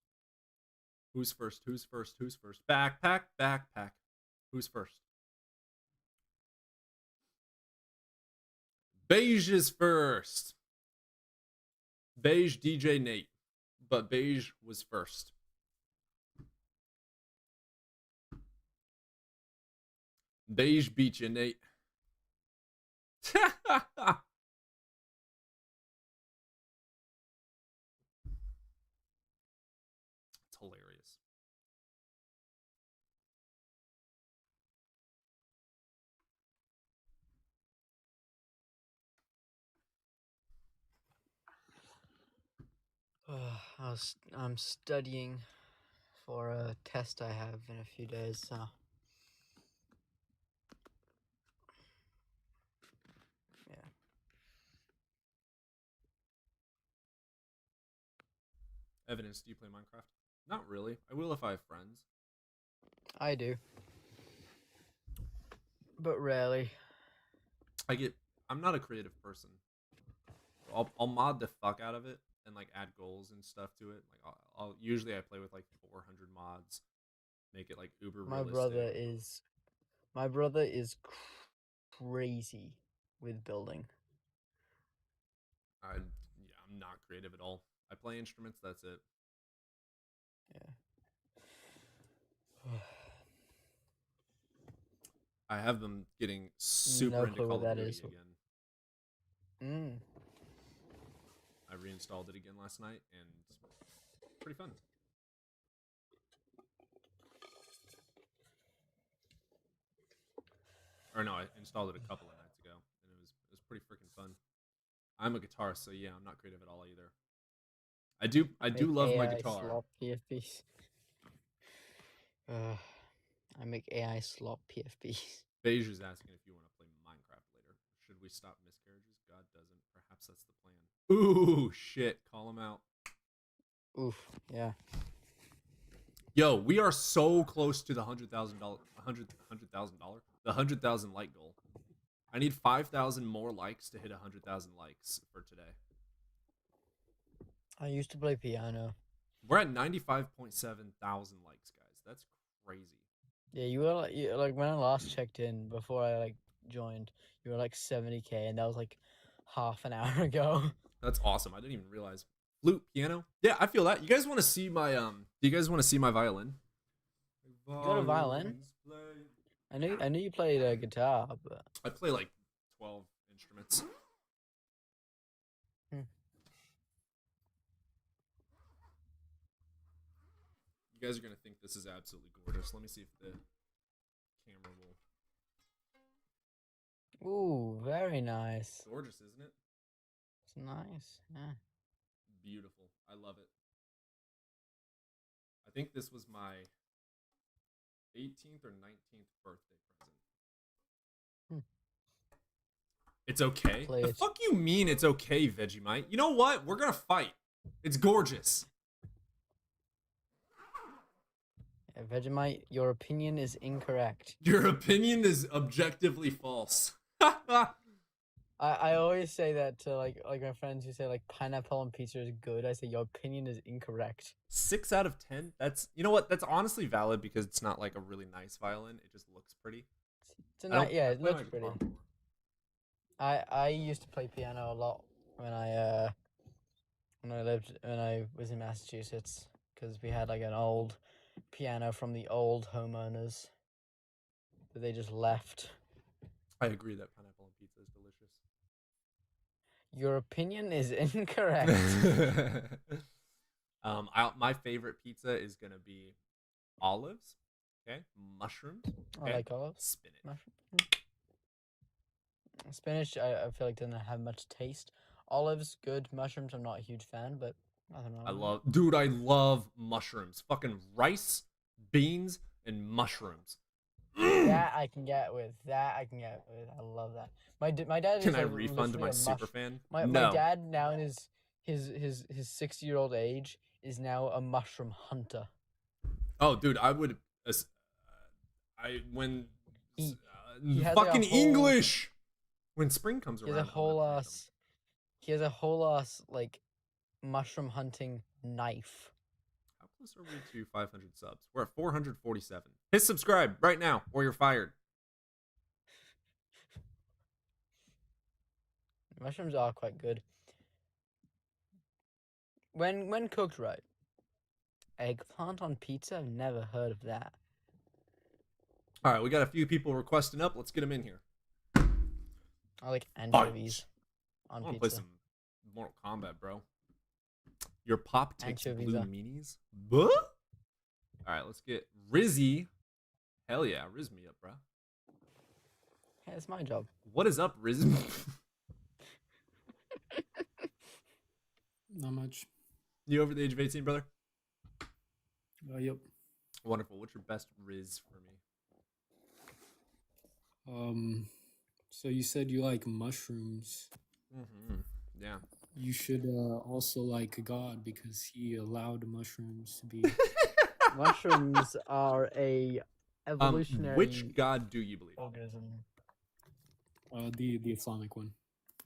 Who's first? Who's first? Who's first? Backpack, backpack. Who's first? Beige is first. Beige DJ Nate. But Beige was first. Beige beat you, Nate. It's hilarious. I'm studying for a test I have in a few days, so yeah. Evidence, do you play Minecraft? Not really. I will if I have friends. I do. But rarely. I'm not a creative person. I'll mod the fuck out of it and like add goals and stuff to it. Like I'll usually I play with like 400 mods, make it like uber realistic. My brother is crazy with building. I'm not creative at all. I play instruments, that's it. Yeah. I have them getting super into Call of Duty again. I reinstalled it again last night, and pretty fun. Or no, I installed it a couple of nights ago, and it was pretty freaking fun. I'm a guitarist, so yeah, I'm not creative at all either. I do Make love my AI guitar. slop PFPs. I make AI slop PFPs. Beige is asking if you want to play Minecraft later. Should we stop miscarriages? God doesn't. Perhaps that's the plan. Ooh, shit. Call him out. Oof, yeah. Yo, we are so close to the $100,000, the 100,000 like goal. I need 5,000 more likes to hit 100,000 likes for today. I used to play piano. We're at 95.7 thousand likes, guys. That's crazy. Yeah, you were like when I last checked in before I like joined, you were like 70K, and that was like half an hour ago. That's awesome. I didn't even realize. Flute, piano. Yeah, I feel that. You guys want to see my do you guys want to see my violin? You got a violin? I knew you played a guitar, but I play like 12 instruments. You guys are gonna think this is absolutely gorgeous. Let me see if the camera will. ooh, very nice. Gorgeous, isn't it? It's nice. Yeah. Beautiful. I love it. I think this was my 18th or 19th birthday present. It's okay. Play The it. fuck you mean it's okay, Vegemite? You know what? We're gonna fight. It's gorgeous. Yeah, Vegemite, your opinion is incorrect. Your opinion is objectively false. I always say that to like my friends who say like pineapple on pizza is good. I say your opinion is incorrect. 6 out of 10. That's, you know what? That's honestly valid because it's not like a really nice violin. It just looks pretty. Yeah, it play looks my pretty. guitar more. I used to play piano a lot when I was in Massachusetts because we had like an old piano from the old homeowners that they just left. I agree that pineapple on pizza is delicious. Your opinion is incorrect. My favorite pizza is gonna be olives, okay, mushrooms, okay? I like olives. Spinach. Mushroom. Spinach, I feel like doesn't have much taste. Olives, good. Mushrooms, I'm not a huge fan, but nothing wrong. I love mushrooms. Fucking rice, beans, and mushrooms. That I can get with. I love that. My dad is Can I like refund literally my a super fan? My No. dad now in his 60-year-old age is now a mushroom hunter. Oh, dude, I would. When He has, like, a fucking whole- English. When spring comes He around, has a whole ass like mushroom hunting knife. How close are we to 500 subs? We're at 447. Hit subscribe right now, or you're fired. Mushrooms are quite good when cooked right. Eggplant on pizza? I've never heard of that. All right, we got a few people requesting up. Let's get them in here. I like anchovies I on want to play pizza. some Mortal Kombat, bro. Your pop takes Anchovies blue are- meanies. Buh? All right, let's get Rizzy. Hell yeah, Riz me up, bro. Hey, it's my job. What is up, Riz? Not much. You over the age of 18, brother? Yep. Wonderful. What's your best Riz for me? So you said you like mushrooms. Yeah. You should also like God because he allowed mushrooms to be. Mushrooms are a evolutionary Which god do you believe? organism. The Islamic one.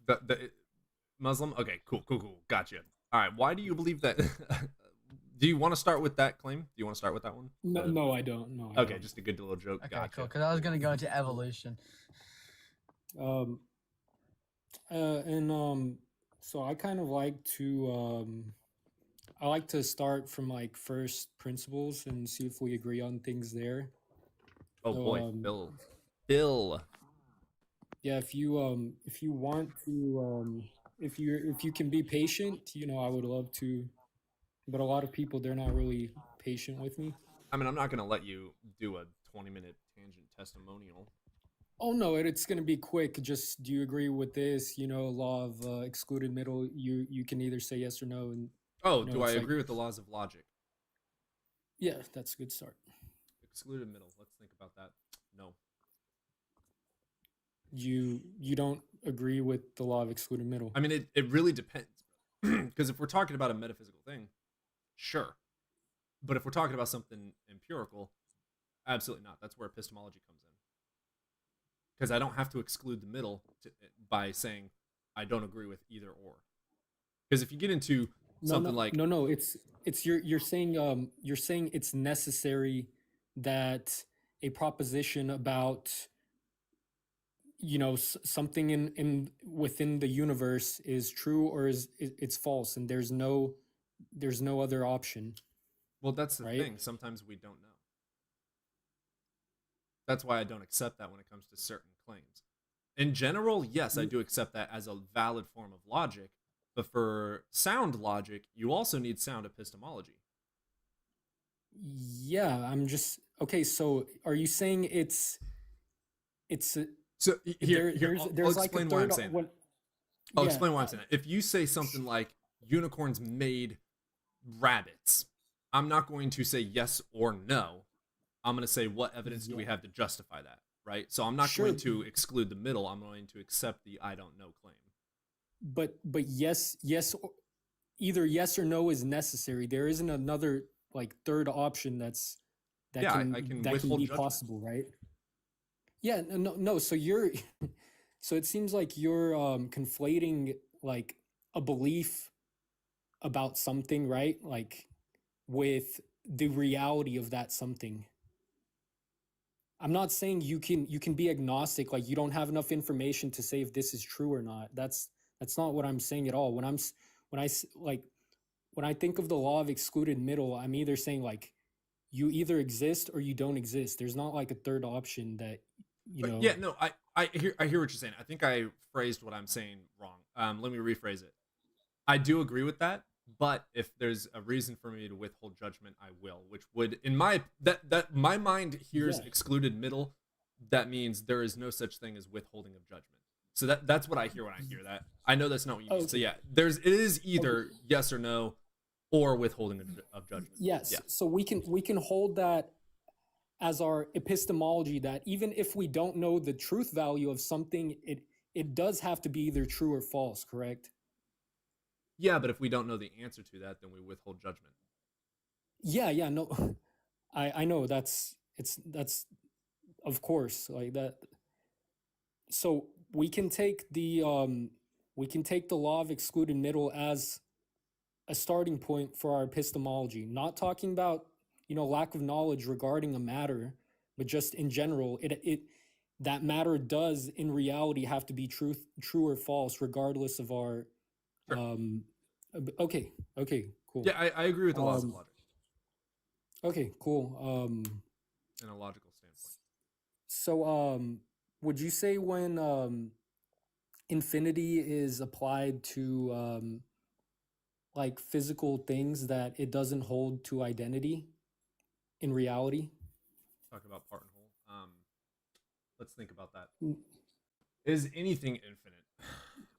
The Muslim? Okay, cool. Gotcha. All right, why do you believe that? Do you want to start with that claim? Do you want to start with that one? No, I don't. No. I Okay, don't. just a good little joke. Okay, Gotcha. cool. Because I was gonna go into evolution. So I kind of like to I like to start from like first principles and see if we agree on things there. Oh So, boy, Bill. Yeah, if you want to if you can be patient, I would love to. But a lot of people, they're not really patient with me. I mean, I'm not gonna let you do a 20-minute tangent testimonial. Oh no, it's gonna be quick. Just do you agree with this? Law of excluded middle. You can either say yes or no, and Oh, do I it's like, agree with the laws of logic? yeah, that's a good start. Excluded middle. Let's think about that. No. You don't agree with the law of excluded middle. I mean, it really depends. Because if we're talking about a metaphysical thing, sure. But if we're talking about something empirical, absolutely not. That's where epistemology comes in. Because I don't have to exclude the middle by saying I don't agree with either or. Because if you get into something like no, it's you're saying it's necessary that a proposition about something in within the universe is true or it's false, and there's no other option. Well, that's the right? thing. Sometimes we don't know. That's why I don't accept that when it comes to certain claims. In general, yes, I do accept that as a valid form of logic, but for sound logic, you also need sound epistemology. Yeah, I'm just okay. So, are you saying it's So here, there's I'll like a explain why I'm third saying when, that. I'll yeah, explain why I'm saying that. If you say something like unicorns made rabbits, I'm not going to say yes or no. I'm going to say what evidence do we have to justify that, right? So I'm not Sure. going to exclude the middle. I'm going to accept the I don't know claim. but yes, either yes or no is necessary. There isn't another like third option that Yeah, can I can that can withhold be judgment. possible, right? Yeah, no. So you're, so it seems like you're conflating like a belief about something, right? Like with the reality of that something. I'm not saying you can be agnostic, like you don't have enough information to say if this is true or not. That's not what I'm saying at all. When I think of the law of excluded middle, I'm either saying like you either exist or you don't exist. There's not like a third option that But yeah, no, I hear what you're saying. I think I phrased what I'm saying wrong. Let me rephrase it. I do agree with that, but if there's a reason for me to withhold judgment, I will. Which would, in my that my mind hears Yeah. excluded middle. That means there is no such thing as withholding of judgment. So that's what I hear when I hear that. I know that's not what you mean. So Okay. yeah, it is either yes or no, or withholding of judgment. Yes. Yeah. So we can hold that as our epistemology, that even if we don't know the truth value of something, it does have to be either true or false, correct? Yeah, but if we don't know the answer to that, then we withhold judgment. Yeah, no. I know that's of course like that. So we can take the law of excluded middle as a starting point for our epistemology, not talking about lack of knowledge regarding a matter, but just in general, it that matter does in reality have to be true or false regardless of our Sure. Okay, cool. Yeah, I agree with the laws of Um, logic Okay, cool. in a logical standpoint. So would you say when infinity is applied to like physical things that it doesn't hold to identity in reality? Talk about part and whole. Let's think about that. Mm. Is anything infinite?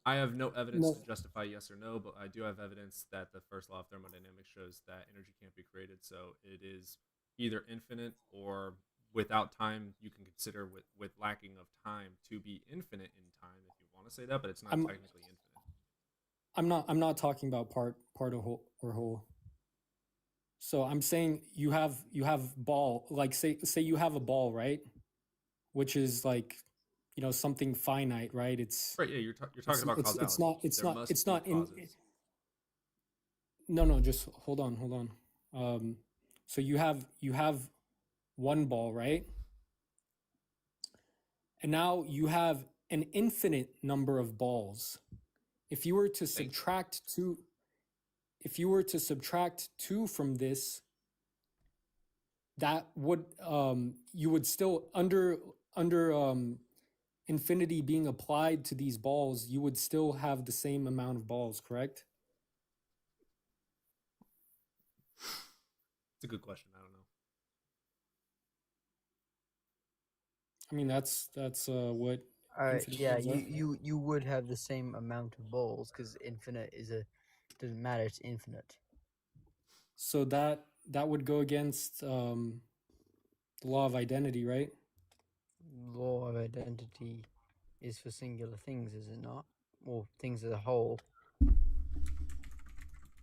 I have no evidence No. to justify yes or no, but I do have evidence that the first law of thermodynamics shows that energy can't be created. So it is either infinite or without time. You can consider with lacking of time to be infinite in time if you want to say that, but it's not I'm technically infinite. I'm not talking about part or whole. So I'm saying you have ball, like say you have a ball, right? Which is like something finite, right? It's Right? Yeah, you're talking about causality. it's not There must it's be not in causes. no, just hold on. So you have one ball, right? And now you have an infinite number of balls. If you were to Thank you. subtract two from this, that would you would still under infinity being applied to these balls, you would still have the same amount of balls, correct? It's a good question. I don't know. I mean, that's what infinite Yeah, balls are. you would have the same amount of balls because infinite is a doesn't matter. It's infinite. So that would go against the law of identity, right? Law of identity is for singular things, is it not? Or things as a whole.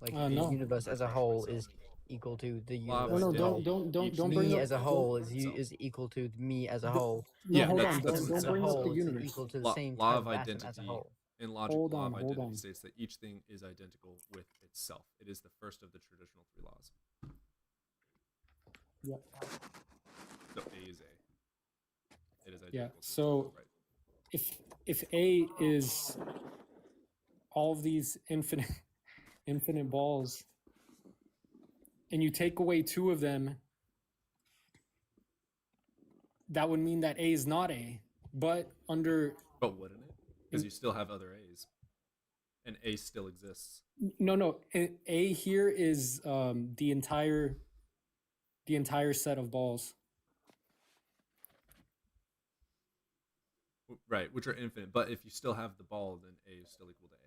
Like the No. universe as a whole is equal to the Law of universe. No, as a no, whole. don't bring Me up as a don't- whole itself. is equal to me as a whole. No, Yeah, hold that's- on. that's Don't what As it a bring up whole, the it's universe. equal to the Law, same law type of of atom identity as a whole. in logic. Hold Law on, of hold identity on. states that each thing is identical with itself. It is the first of the traditional three laws. Yeah. So A is A. It is identical. Yeah. to So itself, right? if A is all of these infinite balls, and you take away two of them, that would mean that A is not A. But under But wouldn't it? Because you still have other A's, and A still exists. no, A here is the entire set of balls. Right, which are infinite. But if you still have the ball, then A is still equal to A.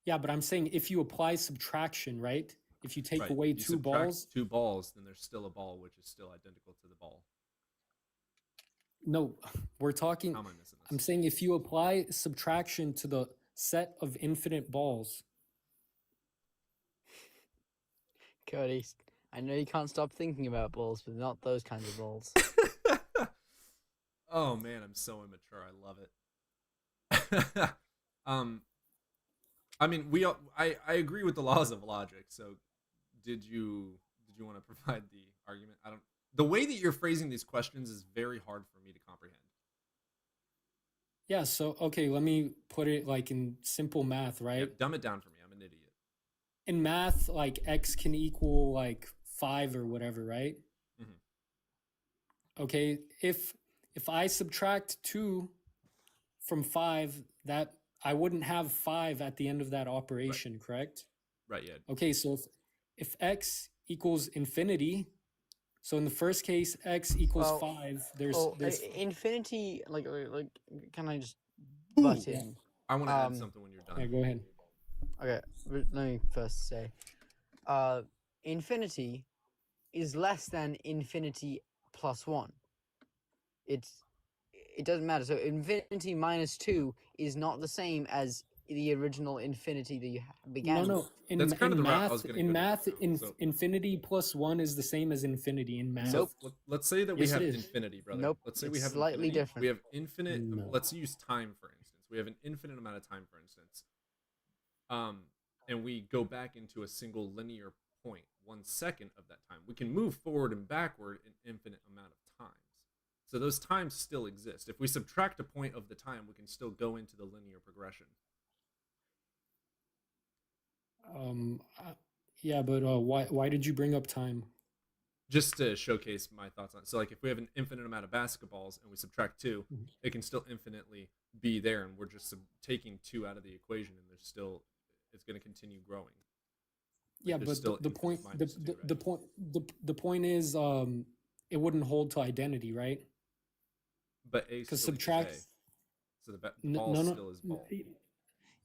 Yeah, but I'm saying if you apply subtraction, right? If you take Right. away You two subtract balls, two balls, then there's still a ball which is still identical to the ball. no, we're talking. How am I missing this? I'm saying if you apply subtraction to the set of infinite balls, Cody, I know you can't stop thinking about balls, but not those kinds of balls. Oh man, I'm so immature. I love it. I mean, I agree with the laws of logic. So, did you want to provide the argument? I don't. The way that you're phrasing these questions is very hard for me to comprehend. yeah. So okay, let me put it like in simple math, Yeah, right? dumb it down for me. I'm an idiot. In math, like x can equal like 5 or whatever, right? Mhm. Okay, if I subtract 2 from 5, that I wouldn't have 5 at the end of that operation, correct? Right. Yeah. Okay, so if x equals infinity, so in the first case x equals Well, 5, there's infinity. Like, can I just Ooh. butt in? I want to add something when you're done. yeah, go ahead. Okay, let me first say, infinity is less than infinity plus 1. It doesn't matter. So infinity minus 2 is not the same as the original infinity that you began No, with. in, That's kind in of the route I was math, gonna in go math, down, so- infinity plus 1 is the same as infinity in math. So let's say that we Yes, have it is. infinity, brother. Nope, Let's say we it's have slightly infinity. different. We have infinite. No. Let's use time for instance. We have an infinite amount of time, for instance. And we go back into a single linear point, 1 second of that time. We can move forward and backward an infinite amount of times. So those times still exist. If we subtract a point of the time, we can still go into the linear progression. Yeah, but why did you bring up time? Just to showcase my thoughts on it. So like if we have an infinite amount of basketballs and we subtract 2, it can still infinitely be there, and we're just taking 2 out of the equation, and there's still, it's going to continue growing. Like, Yeah, there's but still the infinite point minus 2, right? the point is it wouldn't hold to identity, right? But A Because still equals subtract A. So the ball still is ball.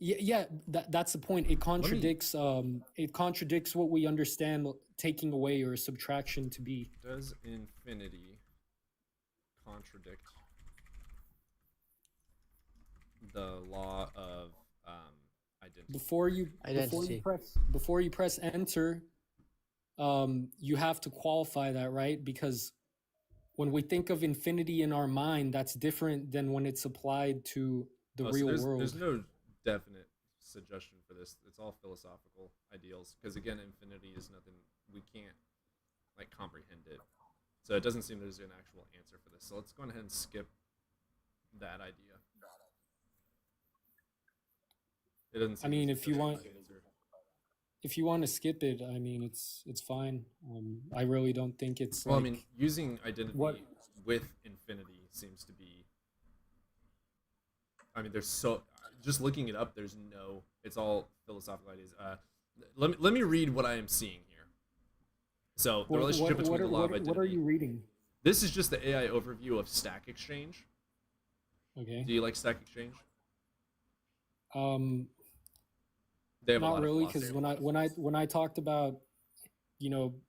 Yeah, that's the point. It contradicts what we understand taking away or subtraction to be. Does infinity contradict the law of identity? Before you press enter, you have to qualify that, right? Because when we think of infinity in our mind, that's different than when it's applied to the real world. There's no definite suggestion for this. It's all philosophical ideals, because again, infinity is nothing, we can't like comprehend it. So it doesn't seem there's an actual answer for this. So let's go ahead and skip that idea. It doesn't seem I mean, there's if you an want, actual answer. if you want to skip it, I mean, it's fine. I really don't think it's. Well, like, I mean, using identity with infinity seems to be I mean, there's so just looking it up. There's no. It's all philosophical ideas. Let me read what I am seeing here. So the relationship between the law of identity. What are you reading? This is just the AI overview of Stack Exchange. Okay. Do you like Stack Exchange? They have not really, because when I talked about,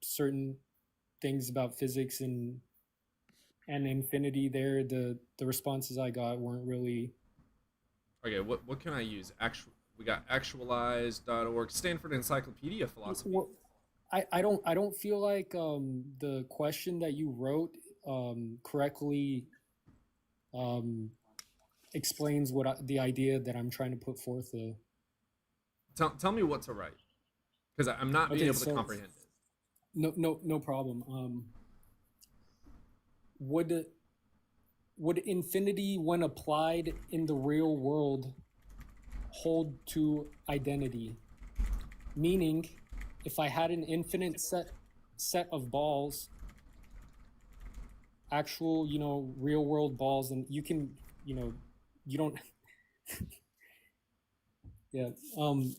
certain things about physics and infinity, there the responses I got weren't really. Okay, what can I use? We got actualized.org, Stanford Encyclopedia of Philosophy. Well, I don't feel like the question that you wrote correctly explains the idea that I'm trying to put forth. Tell me what to write, because I'm not being able to comprehend it. No problem. Would infinity, when applied in the real world, hold to identity? Meaning, if I had an infinite set of balls, actual, real world balls, and you can, you don't. Yeah. And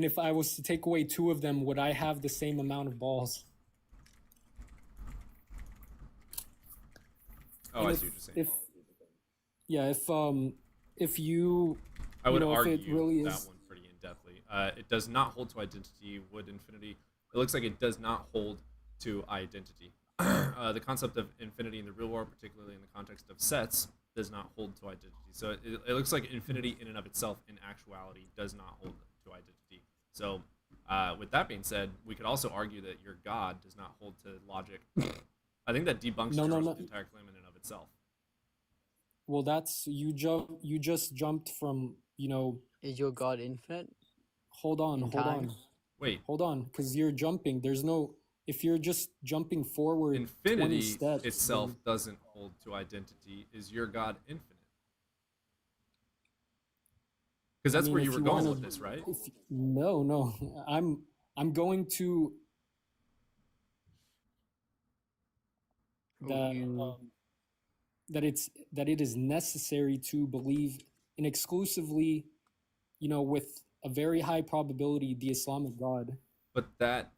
if I was to take away 2 of them, would I have the same amount of balls? Oh, And I see what you're saying. If you, I would argue if it really that is, one pretty in-depthly. It does not hold to identity. Would infinity? It looks like it does not hold to identity. The concept of infinity in the real world, particularly in the context of sets, does not hold to identity. So it looks like infinity in and of itself, in actuality, does not hold to identity. So with that being said, we could also argue that your God does not hold to logic. I think that debunks Charles' entire claim in and of itself. well, that's you just jumped from, Is your God infinite? hold on, In hold time? on, Wait, hold on, because you're jumping. There's no, if you're just jumping forward 20 infinity steps, itself then doesn't hold to identity. Is your God infinite? Because I that's mean, where you if were you going wanna, with this, right? no, I'm going to Oh, that you. that it is necessary to believe in exclusively, with a very high probability, the Islamic God. But that,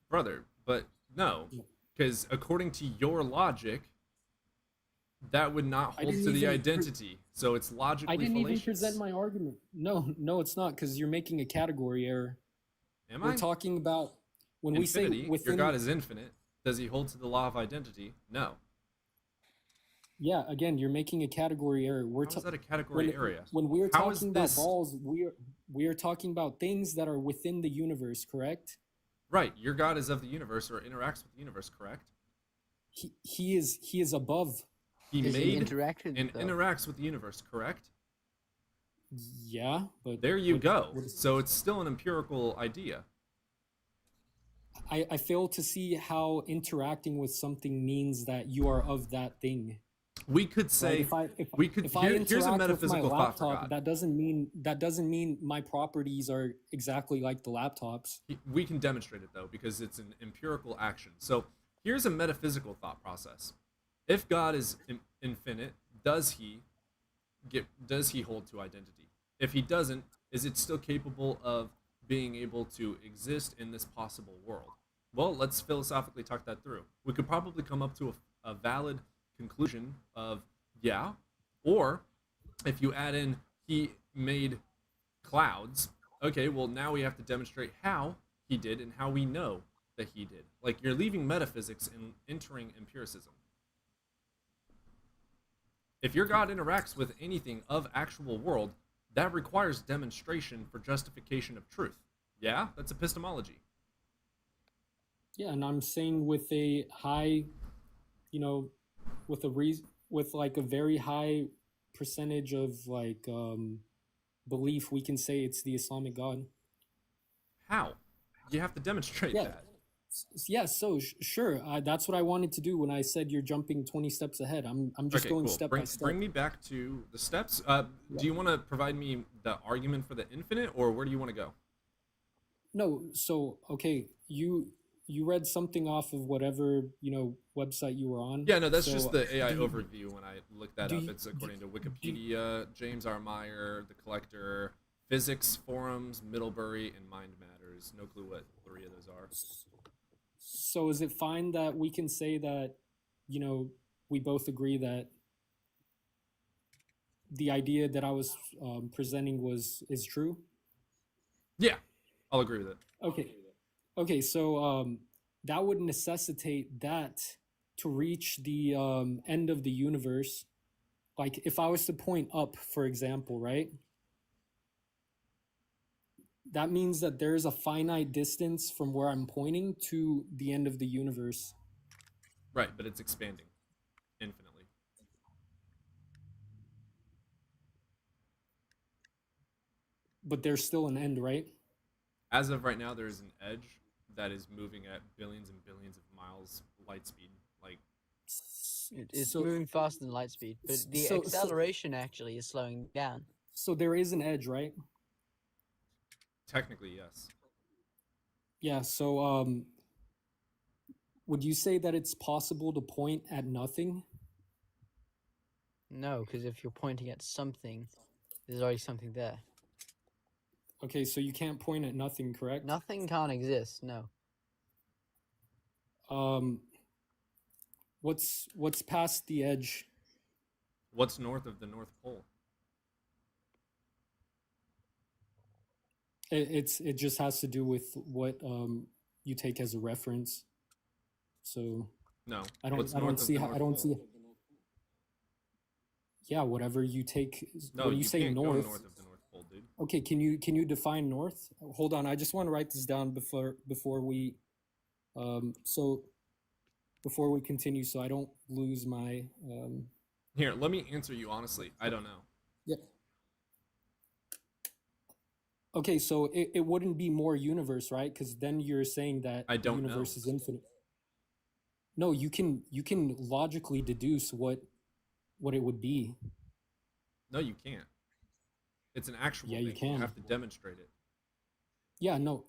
brother, but no, because according to your logic, that would not I hold didn't to the even identity. So it's I logically didn't even fallacious. present my argument. No, it's not, because you're making a category error. Am We're I? talking about when we say Infinity, your within. God is infinite. Does he hold to the law of identity? No. Yeah, again, you're making a category error. How is that a category area? When we're How is talking about this balls, we are talking about things that are within the universe, correct? right? Your God is of the universe or interacts with the universe, correct? He is above. He Does he made interact with and it, though? interacts with the universe, correct? Yeah, but There you go. what is, So it's still an empirical idea. I fail to see how interacting with something means that you are of that thing. We could Right? say we could. If I Here's a interact with my metaphysical thought for laptop, God. that doesn't mean my properties are exactly like the laptop's. We can demonstrate it though because it's an empirical action. So here's a metaphysical thought process. If God is infinite, does he hold to identity? If he doesn't, is it still capable of being able to exist in this possible world? Well, let's philosophically talk that through. We could probably come up to a valid conclusion of yeah, or if you add in he made clouds, okay, well now we have to demonstrate how he did and how we know that he did. Like you're leaving metaphysics and entering empiricism. If your God interacts with anything of actual world, that requires demonstration for justification of truth. Yeah, that's epistemology. Yeah, and I'm saying with a high, with like a very high percentage of like belief, we can say it's the Islamic God. How? You have to demonstrate Yeah. that. Yeah, so sure, that's what I wanted to do when I said you're jumping 20 steps ahead. I'm just Okay, going cool. step Bring, by step. bring me back to the steps. Do you want to provide me the argument for the infinite, or where do you want to go? No, so okay, you you read something off of whatever website you were on. Yeah, no, that's So just the AI do you, overview. When I looked that do up, you, it's do, according to do Wikipedia, James R. Meyer, The Collector, Physics Forums, Middlebury, and Mind Matters. No clue what 3 of those are. so is it fine that we can say that we both agree that the idea that I was presenting is true? Yeah, I'll agree with it. Okay, so that would necessitate that to reach the end of the universe. Like if I was to point up, for example, right? That means that there's a finite distance from where I'm pointing to the end of the universe. Right, but it's expanding infinitely. But there's still an end, right? As of right now, there is an edge that is moving at billions and billions of miles light speed. Like, It's So moving faster than light speed, but the so acceleration actually is slowing down. so there is an edge, right? technically, yes. Yeah, so would you say that it's possible to point at nothing? No, because if you're pointing at something, there's already something there. Okay, so you can't point at nothing, correct? Nothing can't exist. No. What's past the edge? What's north of the North Pole? It just has to do with what you take as a reference. So No. I don't What's I north don't of see the how North I don't Pole? see. Yeah, whatever you take. No, When you you say can't go north, north of the North Pole, dude. okay, can you define north? Hold on, I just want to write this down before we so before we continue, so I don't lose my Here, let me answer you honestly. I don't know. yeah. Okay, so it wouldn't be more universe, right? Because then you're saying that I the don't know. universe is infinite. No, you can logically deduce what it would be. No, you can't. It's an actual Yeah, thing. you can. have to demonstrate it. Yeah, no.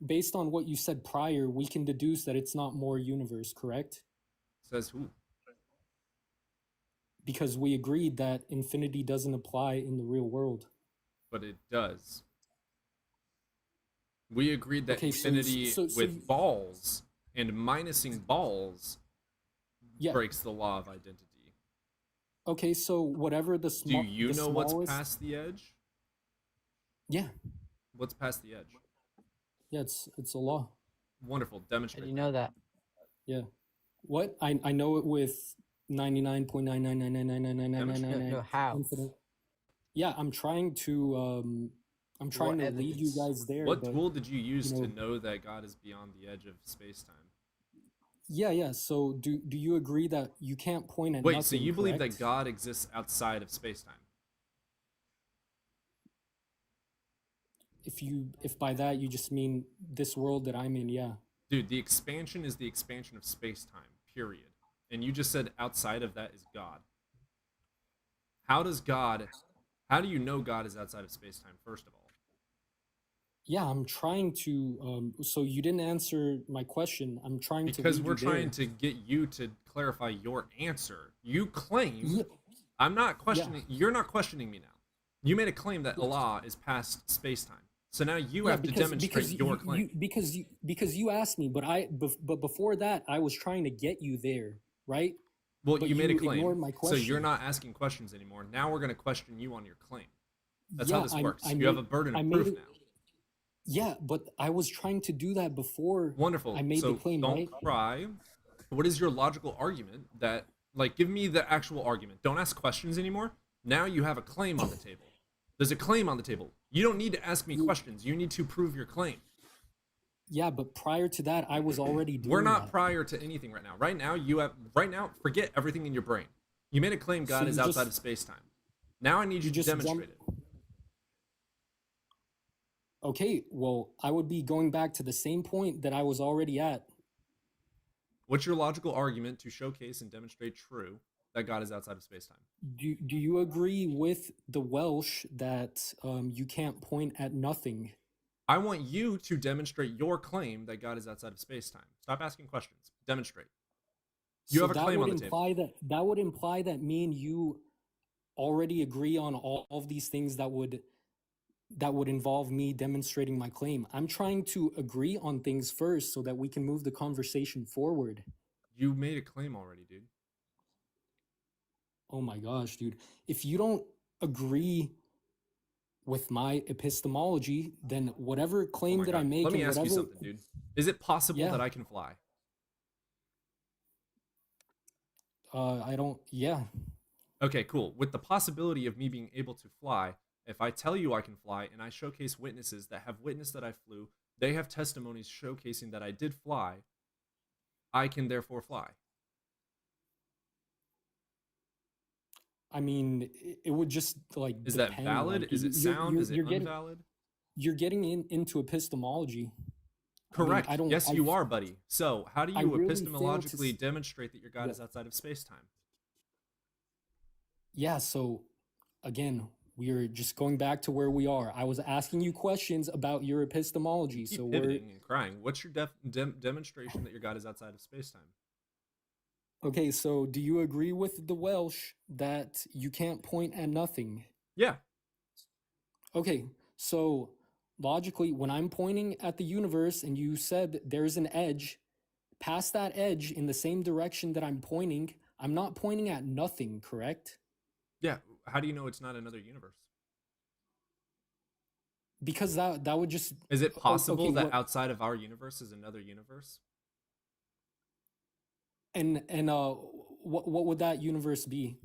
Based on what you said prior, we can deduce that it's not more universe, correct? Says who? Because we agreed that infinity doesn't apply in the real world. But it does. We agreed that Okay, so infinity so with you- balls and minusing balls Yeah. breaks the law of identity. Okay, so whatever the Do small you the know what's smallest, past the edge? yeah, What's past the edge? yeah, it's a law. Wonderful. How Demonstrate. do you know that? Yeah. What? I know it with 99.999999999 No, how? infinite. Yeah, I'm trying to What lead you evidence? guys there, What but tool did you use you to know, know that God is beyond the edge of space-time? yeah. So do you agree that you can't point at Wait, so nothing, you believe that correct? God exists outside of space-time? If by that you just mean this world that I'm in, yeah. Dude, the expansion is the expansion of space-time, period. And you just said outside of that is God. How do you know God is outside of space-time, first of all? Yeah, I'm trying to so you didn't answer my question. I'm trying to Because lead we're you there. trying to get you to clarify your answer. You claim Yeah, I'm not yeah. questioning. You're not questioning me now. You made a claim that Allah is past space-time. So now you Yeah, have to demonstrate your claim. because you asked me, but before that I was trying to get you there, right? Well, But you made a you claim. ignored my So you're question. not asking questions anymore. Now we're going to question you on your claim. That's Yeah, how this works. I You have made a burden I of made proof it. now. Yeah, but I was trying to do that before Wonderful. I made the So claim, don't right? cry. What is your logical argument that, like, give me the actual argument. Don't ask questions anymore. Now you have a claim on the table. There's a claim on the table. You don't need to ask me questions. You need to prove your claim. Yeah, but prior to that I was already We're doing not that. prior to anything right now. Right now, forget everything in your brain. You made a claim So God is you outside of just space-time. Now I need you to just demonstrate jump. it. Okay, well, I would be going back to the same point that I was already at. What's your logical argument to showcase and demonstrate true that God is outside of space-time? Do you agree with the Welsh that you can't point at nothing? I want you to demonstrate your claim that God is outside of space-time. Stop asking questions. Demonstrate. You So have a that claim would on the table. imply that would imply that me and you already agree on all of these things that would involve me demonstrating my claim. I'm trying to agree on things first so that we can move the conversation forward. You made a claim already, dude. Oh my gosh, dude. If you don't agree with my epistemology, then whatever Oh claim my that I God. make Let me and ask you whatever, something, dude. Is it possible yeah, that I can fly? I don't, yeah. Okay, cool. With the possibility of me being able to fly, if I tell you I can fly and I showcase witnesses that have witnessed that I flew, they have testimonies showcasing that I did fly, I can therefore fly. I mean, it would just like Is that depend. valid? Like Is it sound? Is it invalid? You're getting into epistemology. Correct. I don't. Yes, you are, buddy. So, how do I you really fail to epistemologically demonstrate that your God Yeah. is outside of space-time? Yeah. So, again, we're just going back to where we are. I was asking you questions about your epistemology. You keep So pivoting and crying. What's your demonstration that your God is outside of space-time? okay. So, do you agree with the Welsh that you can't point at nothing? Yeah. Okay. So, logically, when I'm pointing at the universe and you said there's an edge, past that edge in the same direction that I'm pointing, I'm not pointing at nothing, correct? Yeah. How do you know it's not another universe? Because that would just Is it possible okay, that what outside of our universe is another universe? and what would that universe be?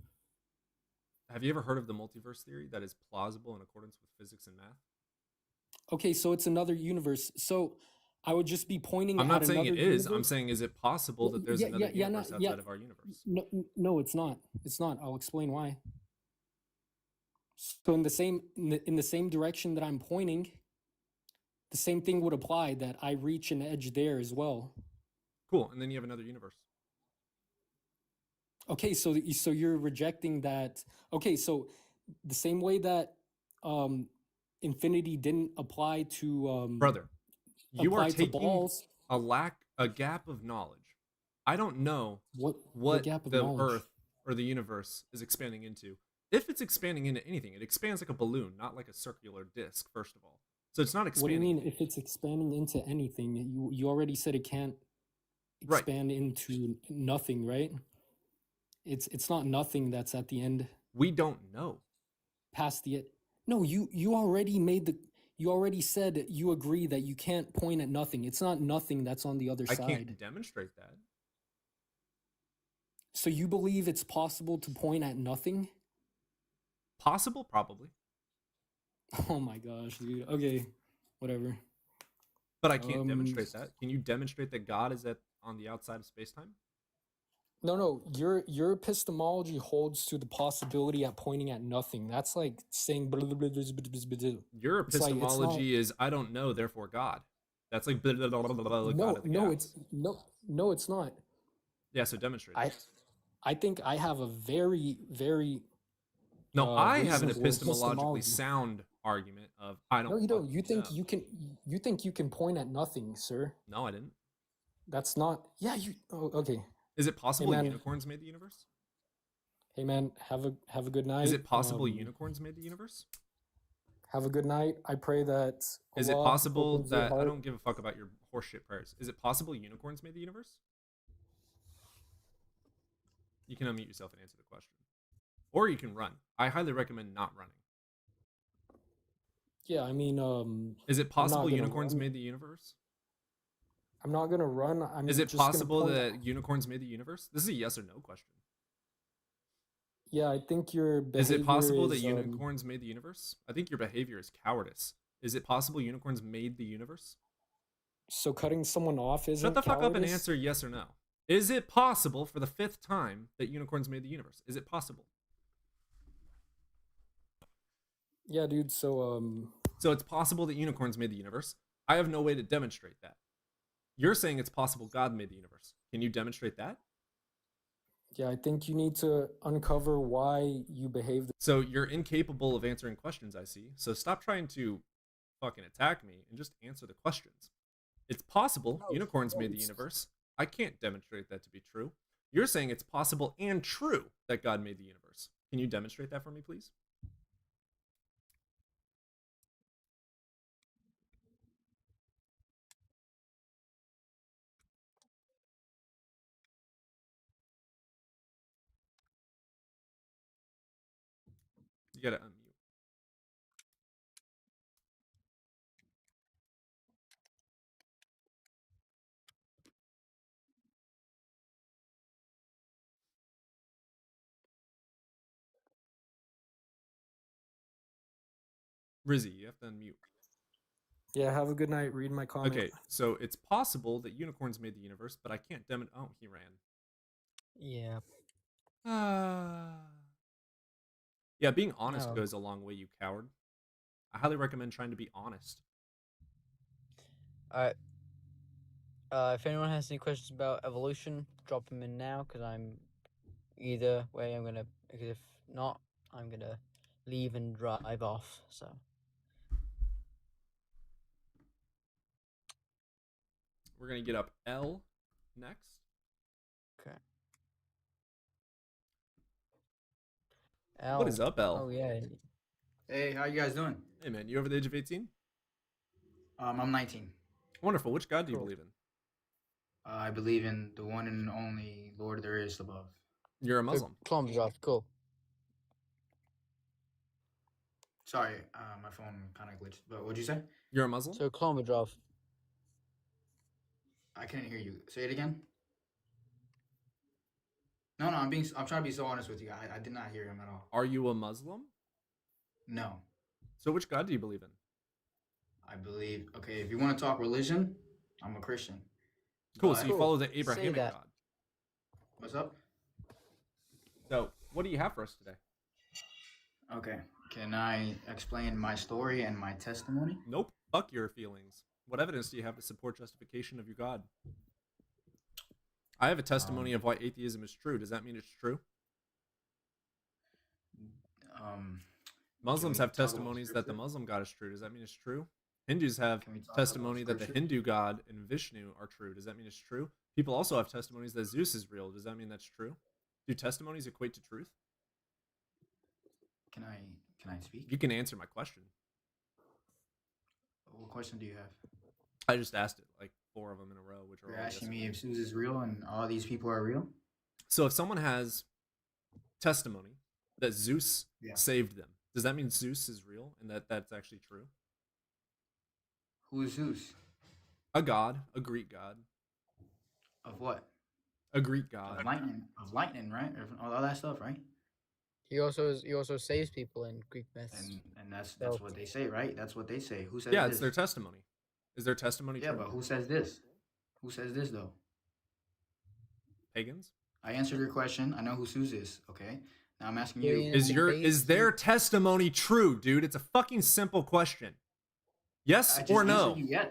Have you ever heard of the multiverse theory that is plausible in accordance with physics and math? Okay, so it's another universe. So I would just be pointing I'm at not saying another it is. I'm universe. saying, is it possible that there's another universe outside of our universe? No, it's not. It's not. I'll explain why. So in the same direction that I'm pointing, the same thing would apply that I reach an edge there as well. Cool. And then you have another universe. Okay, so you're rejecting that. Okay, so the same way that infinity didn't apply to Brother, you are apply to taking balls. a gap of knowledge. I don't know What gap of the knowledge? Earth or the universe is expanding into. If it's expanding into anything, it expands like a balloon, not like a circular disc, first of all. So it's not What do you expanding. mean if it's expanding into anything? You already said it can't Right. expand into nothing, right? It's not nothing that's at the end We don't know. past the No, you already said you agree that you can't point at nothing. It's not nothing that's on the other I side. can't demonstrate that. So you believe it's possible to point at nothing? Possible, probably. Oh my gosh, dude. Okay, whatever. But I can't demonstrate that. Can you demonstrate that God is on the outside of space-time? No, your epistemology holds to the possibility at pointing at nothing. That's like saying blah, blah, blah, blah, blah, blah, blah. Your It's like, it's not- epistemology is I don't know, therefore God. That's like blah, blah, blah, blah, blah, blah, no, God of the no, gaps. it's no, it's not. Yeah, so demonstrate. I think I have a very, very No, I have an reasonable epistemologically epistemology. sound argument of I don't. No, you don't. fucking You think know. you think you can point at nothing, sir. No, I didn't. That's not. Yeah, you. Oh, okay. Is it possible man. unicorns made the universe? Hey man, have a good night. Is it possible unicorns made the universe? Have a good night. I pray that. Is it Allah possible opens your that I heart. don't give a fuck about your horseshit prayers? Is it possible unicorns made the universe? You can unmute yourself and answer the question, or you can run. I highly recommend not running. Yeah, I mean, Is it possible gonna unicorns run. made the universe? I'm not gonna run. I'm Is it just gonna possible point- that unicorns made the universe? This is a yes or no question. Yeah, I think your behavior Is it possible that is, unicorns made the universe? I think your behavior is cowardice. Is it possible unicorns made the universe? So cutting someone off isn't Shut the fuck up and cowardice? answer yes or no. Is it possible for the 5th time that unicorns made the universe? Is it possible? Yeah, dude. So So it's possible that unicorns made the universe. I have no way to demonstrate that. You're saying it's possible God made the universe. Can you demonstrate that? yeah, I think you need to uncover why you behaved. So you're incapable of answering questions, I see. So stop trying to fucking attack me and just answer the questions. It's possible No, unicorns made the it's- universe. I can't demonstrate that to be true. You're saying it's possible and true that God made the universe. Can you demonstrate that for me, please? You gotta unmute. Rizzy, you have to unmute. Yeah, have a good night. Read my comment. Okay, so it's possible that unicorns made the universe, but I can't Oh, he ran. Yeah. Yeah, being honest Oh. goes a long way, you coward. I highly recommend trying to be honest. Alright. If anyone has any questions about evolution, drop them in now, because either way, because if not, I'm gonna leave and drive off, so. We're gonna get up L next. Okay. What is up, L? Oh, yeah. Hey, how you guys doing? Hey, man, you over the age of 18? I'm 19. Wonderful. Which God do you believe in? I believe in the one and only Lord there is above. You're a Muslim. Clone draft, cool. Sorry, my phone kind of glitched. But what'd you say? You're a Muslim? So clone draft. I couldn't hear you. Say it again. No, I'm trying to be so honest with you. I did not hear him at all. Are you a Muslim? No. So which God do you believe in? I believe, okay, if you want to talk religion, I'm a Christian. Cool, But- so you follow the Abrahamic that. God. What's up? So, what do you have for us today? Okay. Can I explain my story and my testimony? Nope. Fuck your feelings. What evidence do you have to support justification of your God? I have a testimony of why atheism is true. Does that mean it's true? Muslims we have talk about testimonies that the scripture? Muslim God is true. Does that mean it's true? Hindus have Can we talk about testimony that the scripture? Hindu God and Vishnu are true. Does that mean it's true? People also have testimonies that Zeus is real. Does that mean that's true? Do testimonies equate to truth? Can I speak? You can answer my question. What question do you have? I just asked it like 4 of them in a row, which are You're all yes asking or me no. if Zeus is real and all these people are real? So if someone has testimony that Zeus Yeah. saved them, does that mean Zeus is real and that's actually true? Who is Zeus? A god, a Greek god, Of what? a Greek god. Of lightning, right? All that stuff, right? He also saves people in Greek myths. And that's So- what they say, right? That's what they say. Who says Yeah, this? it's their testimony. Is their testimony Yeah, true? but who says this? Who says this though? Pagans? I answered your question. I know who Zeus is. Okay. Now I'm asking you. Yeah, Is their testimony true, dude? It's a fucking simple question. Yes I just or answered no? you yes.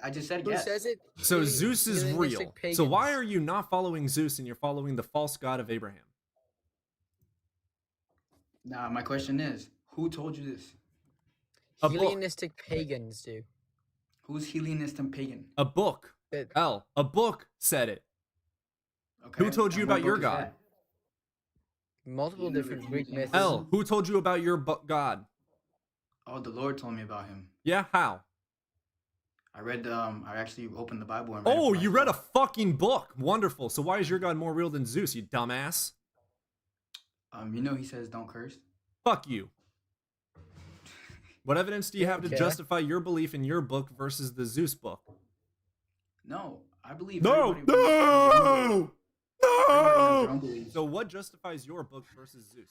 I just said Who yes. says it? So Heli- Zeus is Hellenistic real. So pagans. why are you not following Zeus and you're following the false god of Abraham? Now my question is, who told you this? A book. Hellenistic pagans do. Who's Hellenist and pagan? A book. That- A book said it. Okay. Who told you and what about your book is God? that? Multiple You never different told Greek me. myths. L, who told you about your God? Oh, the Lord told me about him. Yeah, how? I read. I actually opened the Bible and read. Oh, it for you read a myself. fucking book. Wonderful. So why is your God more real than Zeus, you dumbass? You know he says don't curse. Fuck you. What evidence do you have to Okay. justify your belief in your book versus the Zeus book? No, I believe. No, everybody- no, everybody has their no. own beliefs. So what justifies your book versus Zeus?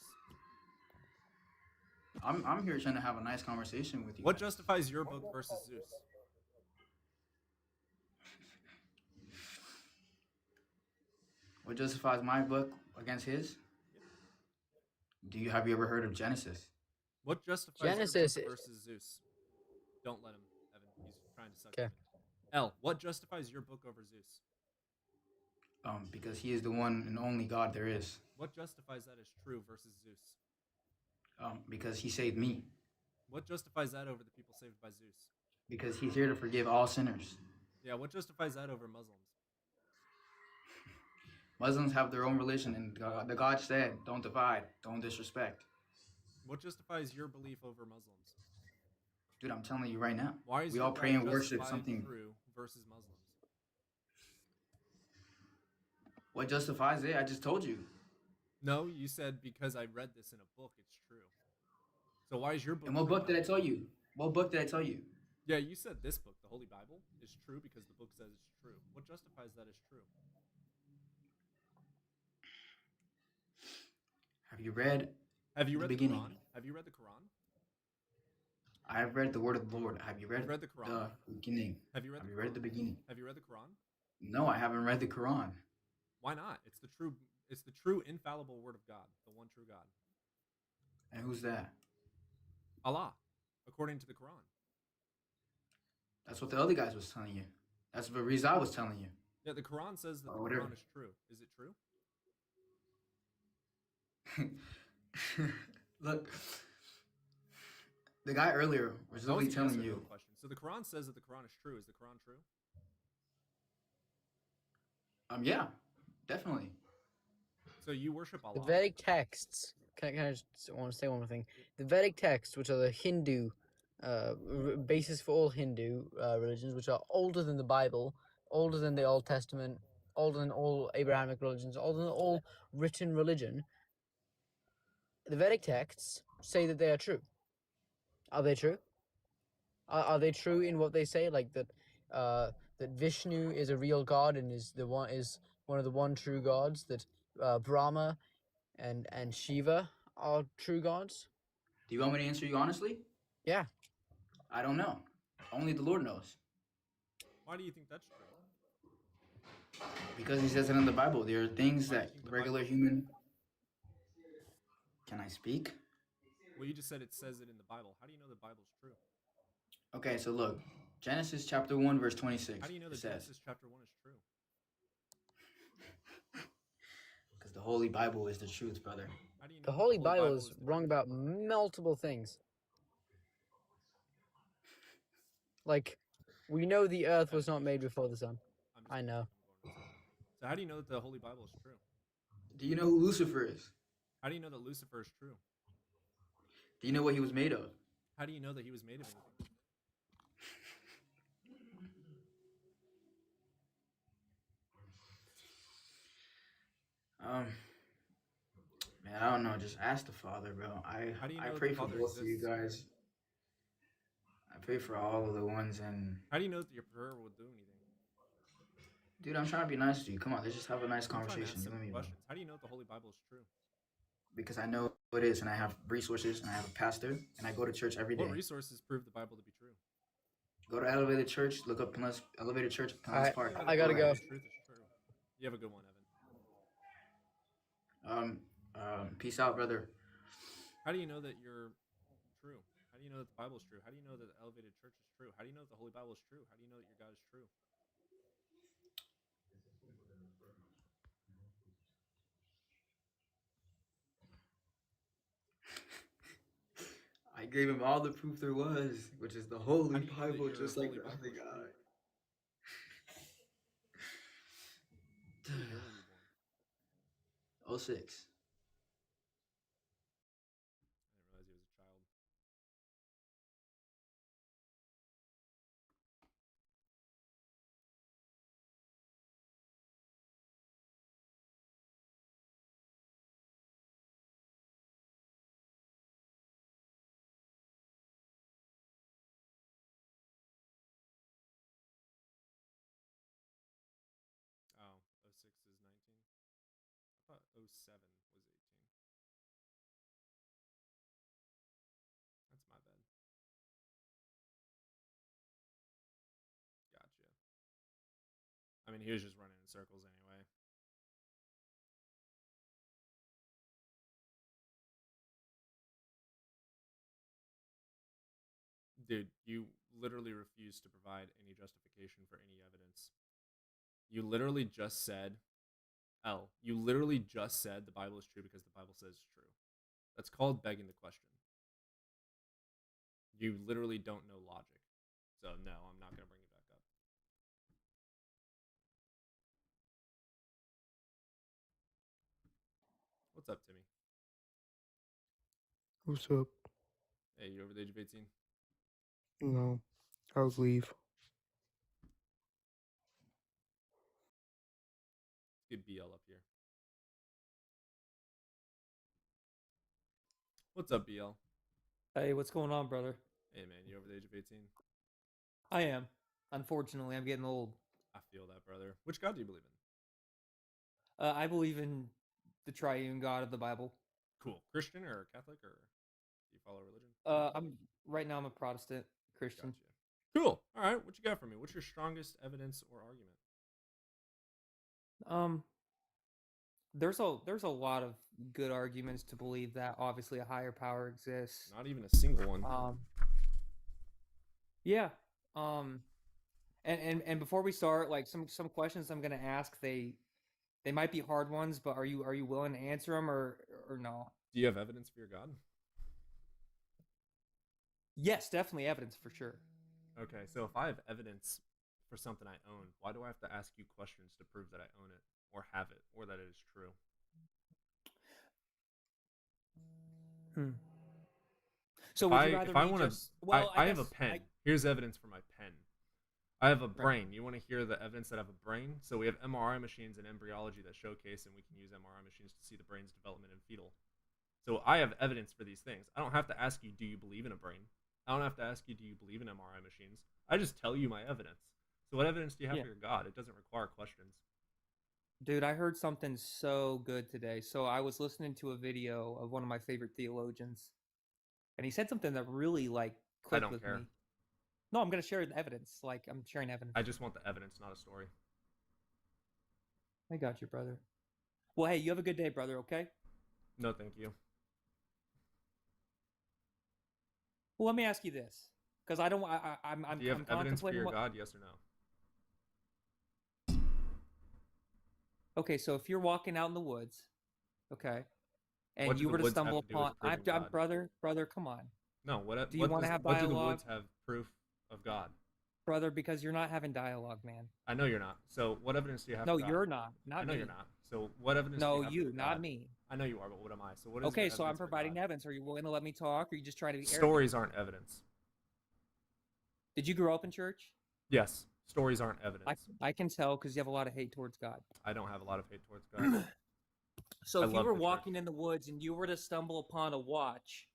I'm here trying to have a nice conversation with you. What guys. justifies your book versus Zeus? What justifies my book against his? Have you ever heard of Genesis? What justifies Genesis your is- book versus Zeus? Don't let him, Evan. He's trying to suck. Okay. it. L, what justifies your book over Zeus? Because he is the one and only God there is. What justifies that as true versus Zeus? Because he saved me. What justifies that over the people saved by Zeus? because he's here to forgive all sinners. Yeah, what justifies that over Muslims? Muslims have their own religion, and the God said, "Don't divide, don't disrespect." What justifies your belief over Muslims? Dude, I'm telling you right now. Why is We your all pray God and worship justified something. true versus Muslims? What justifies it? I just told you. No, you said because I read this in a book, it's true. So why is your book? And what true book did now? I tell you? What book did I tell you? Yeah, you said this book, the Holy Bible, is true because the book says it's true. What justifies that as true? Have you read Have you the read the beginning? Quran? Have you read the Quran? I have read the word of the Lord. Have you read, You've read the Quran? the beginning? Have you read Have the you read Quran? the beginning? Have you read the Quran? No, I haven't read the Quran. Why not? It's the true infallible word of God, the one true God. And who's that? Allah, according to the Quran. That's what the other guys was telling you. That's what Rizal was telling you. Yeah, the Quran says that Or the whatever. Quran is true. Is it true? Look, the guy earlier was That was literally a yes telling or no you. question. So the Quran says that the Quran is true. Is the Quran true? Yeah, definitely. So you worship The Allah. Vedic texts. Can I just want to say one more thing? The Vedic texts, which are the Hindu basis for all Hindu religions, which are older than the Bible, older than the Old Testament, older than all Abrahamic religions, older than all written religion. The Vedic texts say that they are true. Are they true? Are they true in what they say? Like that that Vishnu is a real god and is one of the one true gods. That Brahma and Shiva are true gods. Do you want me to answer you honestly? Yeah. I don't know. Only the Lord knows. Why do you think that's true? Because he says it in the Bible. There are things that regular human. Can I speak? Well, you just said it says it in the Bible. How do you know the Bible's true? Okay, so look, Genesis chapter 1, verse 26. How do you know it that says, Genesis chapter 1 is true? because the Holy Bible is the truth, brother. How do you know The that Holy Bible is is the wrong about multiple things. Like, we know the earth was not made before the sun. I know. So how do you know that the Holy Bible is true? Do you know who Lucifer is? How do you know that Lucifer is true? Do you know what he was made of? How do you know that he was made of anything? Man, I don't know. Just ask the Father, bro. How do you I know that pray the for Father both of you exists? guys. I pray for all of the ones, and How do you know that your prayer will do anything? dude, I'm trying to be nice to you. Come on, let's just have a nice I'm trying to conversation. ask You and simple me, bro. questions. How do you know that the Holy Bible is true? Because I know it is, and I have resources, and I have a pastor, and I go to church every day. What resources prove the Bible to be true? Go to Elevated Church, look up Elevated Church, Pinellas Park. I gotta go. Truth is true. You have a good one, Um, Evan. peace out, brother. How do you know that you're true? How do you know that the Bible is true? How do you know that the Elevated Church is true? How do you know that the Holy Bible is true? How do you know that your God is true? I gave him all the proof there was, which is the Holy How do you know that Bible, your just like Holy the Bible other is true? guy. What year were you born? 06. I didn't realize he was a child. Oh, 06 is 19. I thought 07 was 18. That's my bad. Gotcha. I mean, he was just running in circles anyway. Dude, you literally refuse to provide any justification for any evidence. You literally just said, you literally just said the Bible is true because the Bible says it's true. That's called begging the question. You literally don't know logic. So no, I'm not gonna bring you back up. What's up, Timmy? What's up? Hey, you over the age of 18? No, how's leave? Get BL up here. What's up, BL? Hey, what's going on, brother? Hey, man, you over the age of 18? I am. Unfortunately, I'm getting old. I feel that, brother. Which God do you believe in? I believe in the triune God of the Bible. Cool. Christian or Catholic, or do you follow a religion? I'm a Protestant Christian. Gotcha. Cool. All right. What you got for me? What's your strongest evidence or argument? There's a lot of good arguments to believe that obviously a higher power exists. Not even a single one. Yeah. And before we start, like some questions I'm gonna ask, they might be hard ones, but are you willing to answer them or no? Do you have evidence for your God? Yes, definitely evidence for sure. Okay, so if I have evidence for something I own, why do I have to ask you questions to prove that I own it, or have it, or that it is true? So if would I, you rather if I me want to, just? Well, I have a guess pen. Here's evidence for my pen. I have a brain. Right. You want to hear the evidence that I have a brain? So we have MRI machines and embryology that showcase, and we can use MRI machines to see the brain's development in fetal. So I have evidence for these things. I don't have to ask you, do you believe in a brain? I don't have to ask you, do you believe in MRI machines? I just tell you my evidence. So what evidence do you have Yeah. for your God? It doesn't require questions. Dude, I heard something so good today. So I was listening to a video of one of my favorite theologians, and he said something that really like clicked don't with care. me. No, I'm gonna share the evidence. Like I'm sharing evidence. I just want the evidence, not a story. I got you, brother. Well, hey, you have a good day, brother. Okay. No, thank you. Well, let me ask you this, because I don't. I'm Do you have I'm evidence for contemplating your what. God? Yes or no? Okay, so if you're walking out in the woods, okay, and What do you the were to woods have stumble to do with upon, I'm proving God? brother, come on, No. What? do you want to have What do the dialogue, woods have proof of God? brother? Because you're not having dialogue, man. I know you're not. So what evidence do you have? No, for God? you're not. I Not know me. you're not. So what evidence? do No, you have you, for not God? me. I know you are, but what am I? So what is? Okay, the so I'm evidence for providing God? evidence. Are you willing to let me talk, or are you just trying to be arrogant? Stories aren't evidence. Did you grow up in church? Yes, stories aren't evidence. I can tell because you have a lot of hate towards God. I don't have a lot of hate towards God. So I if you love were the church. walking in the woods and you were to stumble upon a watch,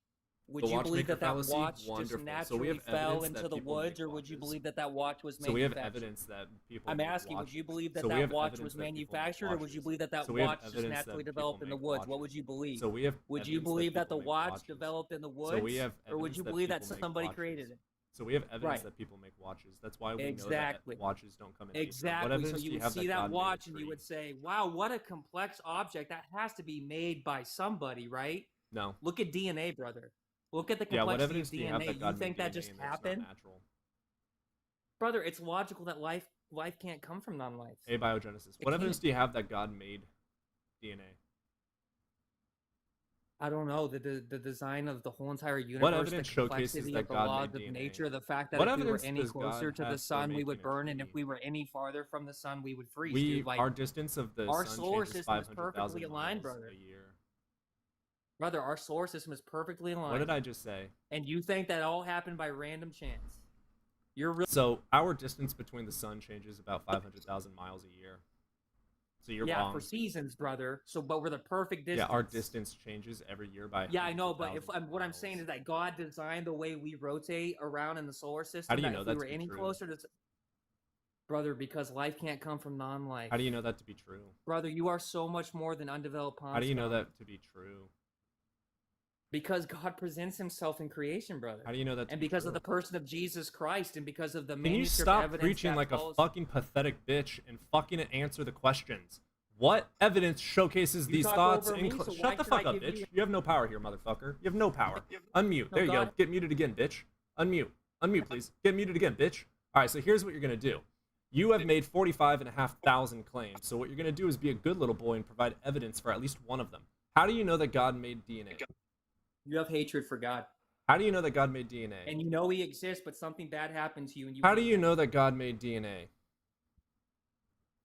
would The you believe watchmaker that fallacy? watch just Wonderful. So we naturally have fell evidence into that the people woods, make or would you watches. believe that watch was So we have manufactured? evidence that people. I'm make asking, would you watches. believe that So we have watch evidence was that people make manufactured, or would you watches. believe that So we have watch just evidence naturally that developed in people the make woods? What would watches. you believe? So we have Would you evidence that believe that the people make watch watches. developed in the woods, So we have or would evidence you that believe that people make somebody watches. created it? So we have evidence Right. that people make watches. That's why we Exactly. know that watches don't come in nature. What Exactly. evidence So do you you would have see that that God made a watch and you tree? would say, "Wow, what a complex object! That has to be made by somebody, right?" No. Look at DNA, brother. Look at the Yeah, what complexity evidence of do you have DNA. that You God made think that DNA just and that's not happened, natural? brother? It's logical that life can't come from non-life. Abiogenesis. It What evidence can't. do you have that God made DNA? I don't know the design of the whole entire universe, What the evidence showcases complexity that of the God laws made of DNA? nature, the fact that What if we were evidence any does closer God to the have for sun, we making would a burn, and if tree? we were any farther from the sun, we would freeze, We dude. Like our distance of the our sun solar changes system is perfectly 500,000 aligned, miles brother. a year. Brother, our solar system is perfectly aligned. What did I just say? And you think that all happened by random chance? You're really So our distance between the sun changes about 500,000 miles a year. So you're yeah wrong. for seasons, brother. So, but we're the perfect Yeah, distance. our distance changes every year by. Yeah, I know, hundreds of but if thousands of what I'm miles. saying is that God designed the way we rotate around in the solar system. How do you that know if that we to were be any true? closer to, brother, because life can't come from non-life. How do you know that to be true? Brother, you are so much more than undeveloped pond How do you know scum. that to be true? Because God presents Himself in creation, brother. How do you know that to And be because true? of the person of Jesus Christ, and because of the Can you manuscript stop evidence preaching that like a follows- fucking pathetic bitch and fucking answer the questions? What evidence showcases You these talk thoughts? over me, so why Shut the should I fuck up, give bitch. you- You have no power here, motherfucker. You have no power. Unmute. No, There you go. God- Get muted again, bitch. Unmute. Unmute, please. Get muted again, bitch. All right, so here's what you're going to do. You have made 45,500 claims, so what you're going to do is be a good little boy and provide evidence for at least one of them. How do you know that God made DNA? You have hatred for God. How do you know that God made DNA? and you know he exists, but something bad happened to you, and you How do hate you him know that God made DNA?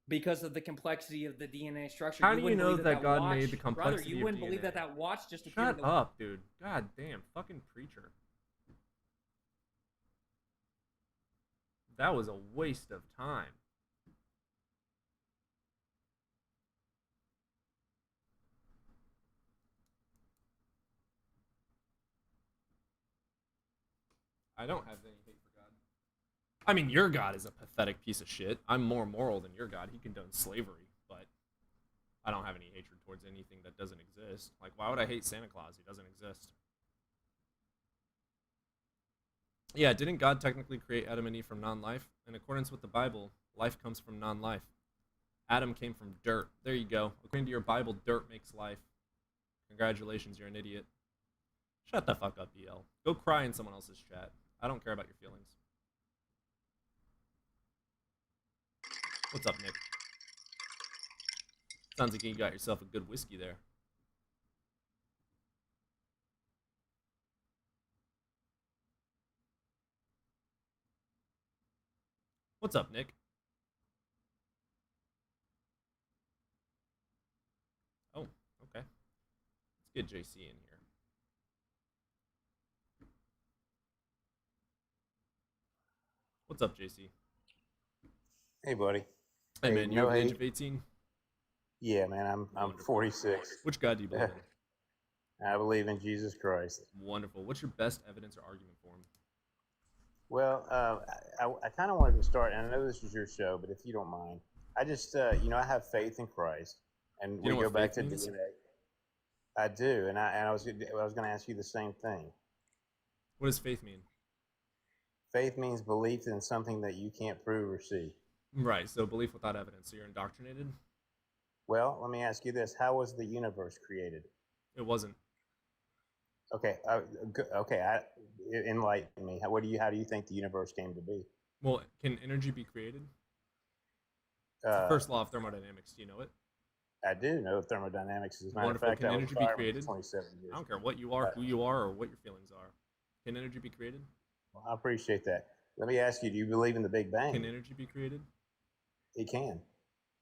because of the complexity of the DNA structure. How You do you wouldn't know believe that God watch, made the brother, complexity you of wouldn't believe DNA? that watch just appeared in Shut the up, dude. God damn, fucking preacher. That was a waste of time. I don't have any hate for God. I mean, your God is a pathetic piece of shit. I'm more moral than your God. He condones slavery, but I don't have any hatred towards anything that doesn't exist. Like, why would I hate Santa Claus? He doesn't exist. Yeah, didn't God technically create Adam and Eve from non-life? In accordance with the Bible, life comes from non-life. Adam came from dirt. There you go. According to your Bible, dirt makes life. Congratulations, you're an idiot. Shut the fuck up, EL. Go cry in someone else's chat. I don't care about your feelings. What's up, Nick? Sounds like you got yourself a good whiskey there. What's up, Nick? Oh, okay. Let's get JC in here. What's up, JC? Hey, buddy. Hey, Hey, man, you no over the age hate. of 18? Yeah, man, I'm Wonderful. 46. Which God do you believe in? I believe in Jesus Christ. Wonderful. What's your best evidence or argument for him? Well, I kind of wanted to start, and I know this is your show, but if you don't mind, I just, I have faith in Christ, and You we know go what back faith to means? DNA. I do, and I was going to ask you the same thing. What does faith mean? Faith means belief in something that you can't prove or see. Right, so belief without evidence. So you're indoctrinated? Well, let me ask you this: how was the universe created? It wasn't. Okay, enlighten me. How do you think the universe came to be? Well, can energy be created? It's the first law of thermodynamics. Do you know it? I do know thermodynamics. As a matter of Wonderful. fact, Can I was energy a be fireman created? for 27 years. I don't care what you are, who you are, or what your feelings are. Can energy be created? Well, I appreciate that. Let me ask you: do you believe in the Big Bang? Can energy be created? It can.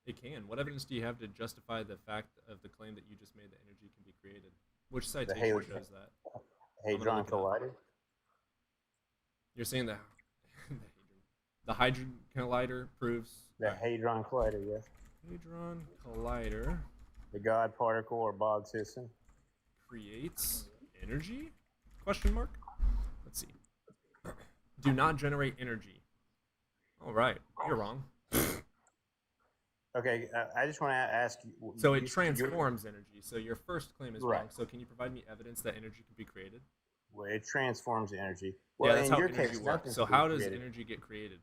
It can. What evidence do you have to justify the fact of the claim that you just made that energy can be created? Which citation shows that? Hadron Collider. You're saying that the Hadron Collider proves The Hadron Collider, yes. Hadron Collider The God particle or Bose-Einstein. creates energy? Question mark. Let's see. Do not generate energy. All right, you're wrong. Okay, I just want to ask you. So it transforms energy. So your first claim is wrong. Right. So can you provide me evidence that energy can be created? Well, it transforms energy. Well, Yeah, that's in how your energy case, works. nothing So can be how does created. energy get created?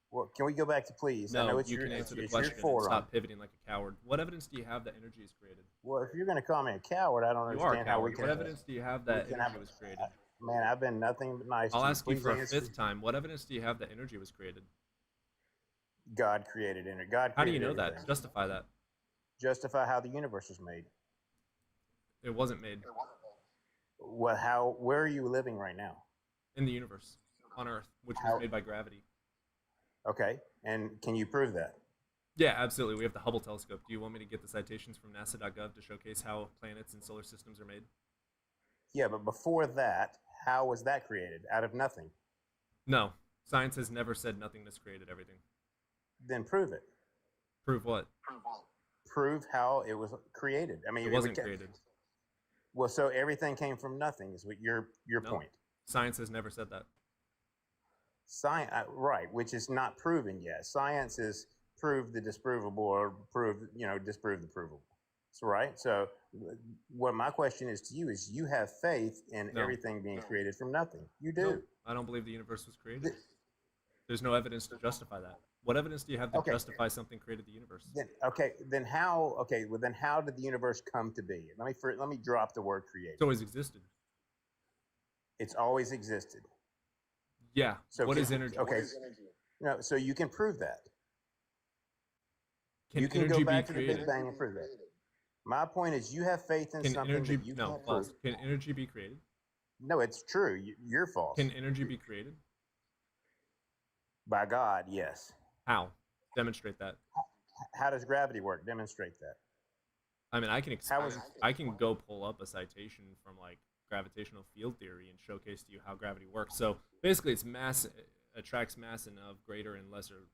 Well, can we go back to please? I know No, it's you your, can answer the it's your question and forum. stop pivoting like a coward. What evidence do you have that energy is created? Well, if you're going to call me a coward, I don't You are a understand how we coward. can. What evidence do you have that we can energy have- was created? Man, I've been nothing but nice. I'll to ask you Please for a answer. fifth time. What evidence do you have that energy was created? God created energy. God. How do you created know everything. that? Justify that. Justify how the universe was made. It wasn't made Well, how? Where are you living right now? in the universe, on Earth, which How- was made by gravity. Okay, and can you prove that? Yeah, absolutely. We have the Hubble telescope. Do you want me to get the citations from NASA.gov to showcase how planets and solar systems are made? Yeah, but before that, how was that created? Out of nothing. No. Science has never said nothingness created everything. Then prove it. Prove what? Prove how it was created. I mean, It wasn't created. Well, so everything came from nothing. Is what your No. point? Science has never said that. Science, right? Which is not proven yet. Science is prove the disprovable or disprove the provable. So, right. So, what my question is to you is: you have faith in No. everything being created from nothing. You do. No, I don't believe the universe was created. There's no evidence to justify that. What evidence do you have to Okay. justify something created the universe? Then how? Okay, well then how did the universe come to be? Let me drop the word created. It's always existed. It's always existed. Yeah. So What can- is energy? Okay. No, so you can prove that. Can you can energy go be back to the created? Big Bang and prove that. My point is, you have faith in Can something energy that you no can't pause. prove. Can energy be created? No, it's true. You're false. Can energy be created? By God, yes. How? Demonstrate that. How does gravity work? Demonstrate that. I mean, I can How is explain. I can go pull up a citation from like gravitational field theory and showcase to you how gravity works. So basically, it's mass attracts mass in of greater and lesser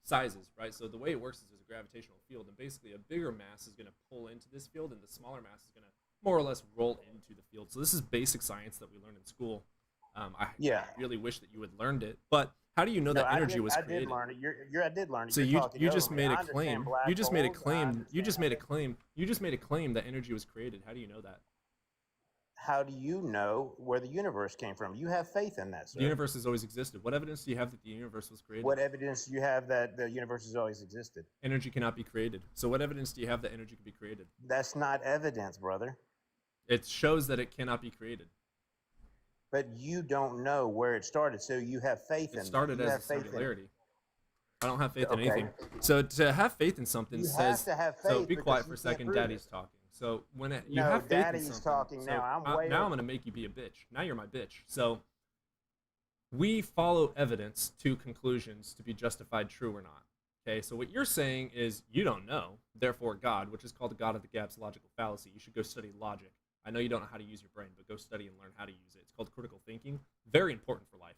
sizes, right? So the way it works is there's a gravitational field, and basically a bigger mass is going to pull into this field, and the smaller mass is going to more or less roll into the field. So this is basic science that we learned in school. I really wish that you had learned it, but how do you know that energy was created? I did learn it. I did learn it. So You're talking you just over me. made I a understand claim. black You just made a holes. I claim. You understand just made a everything. claim. You just made a claim that energy was created. How do you know that? How do you know where the universe came from? You have faith in that, sir. The universe has always existed. What evidence do you have that the universe was created? What evidence do you have that the universe has always existed? Energy cannot be created. So what evidence do you have that energy can be created? That's not evidence, brother. It shows that it cannot be created. But you don't know where it started, so you have faith in It started You as have a faith in it. singularity. I don't have faith in Okay. anything. So to have faith in something You says. have to have So faith be because quiet you for a can't second. prove Daddy's it. talking. So when you No, have faith Daddy's in something, talking so now. I'm way now I'm over. gonna make you be a bitch. Now you're my bitch. So we follow evidence to conclusions to be justified true or not. Okay, so what you're saying is you don't know, therefore God, which is called the God of the Gaps logical fallacy. You should go study logic. I know you don't know how to use your brain, but go study and learn how to use it. It's called critical thinking. Very important for life.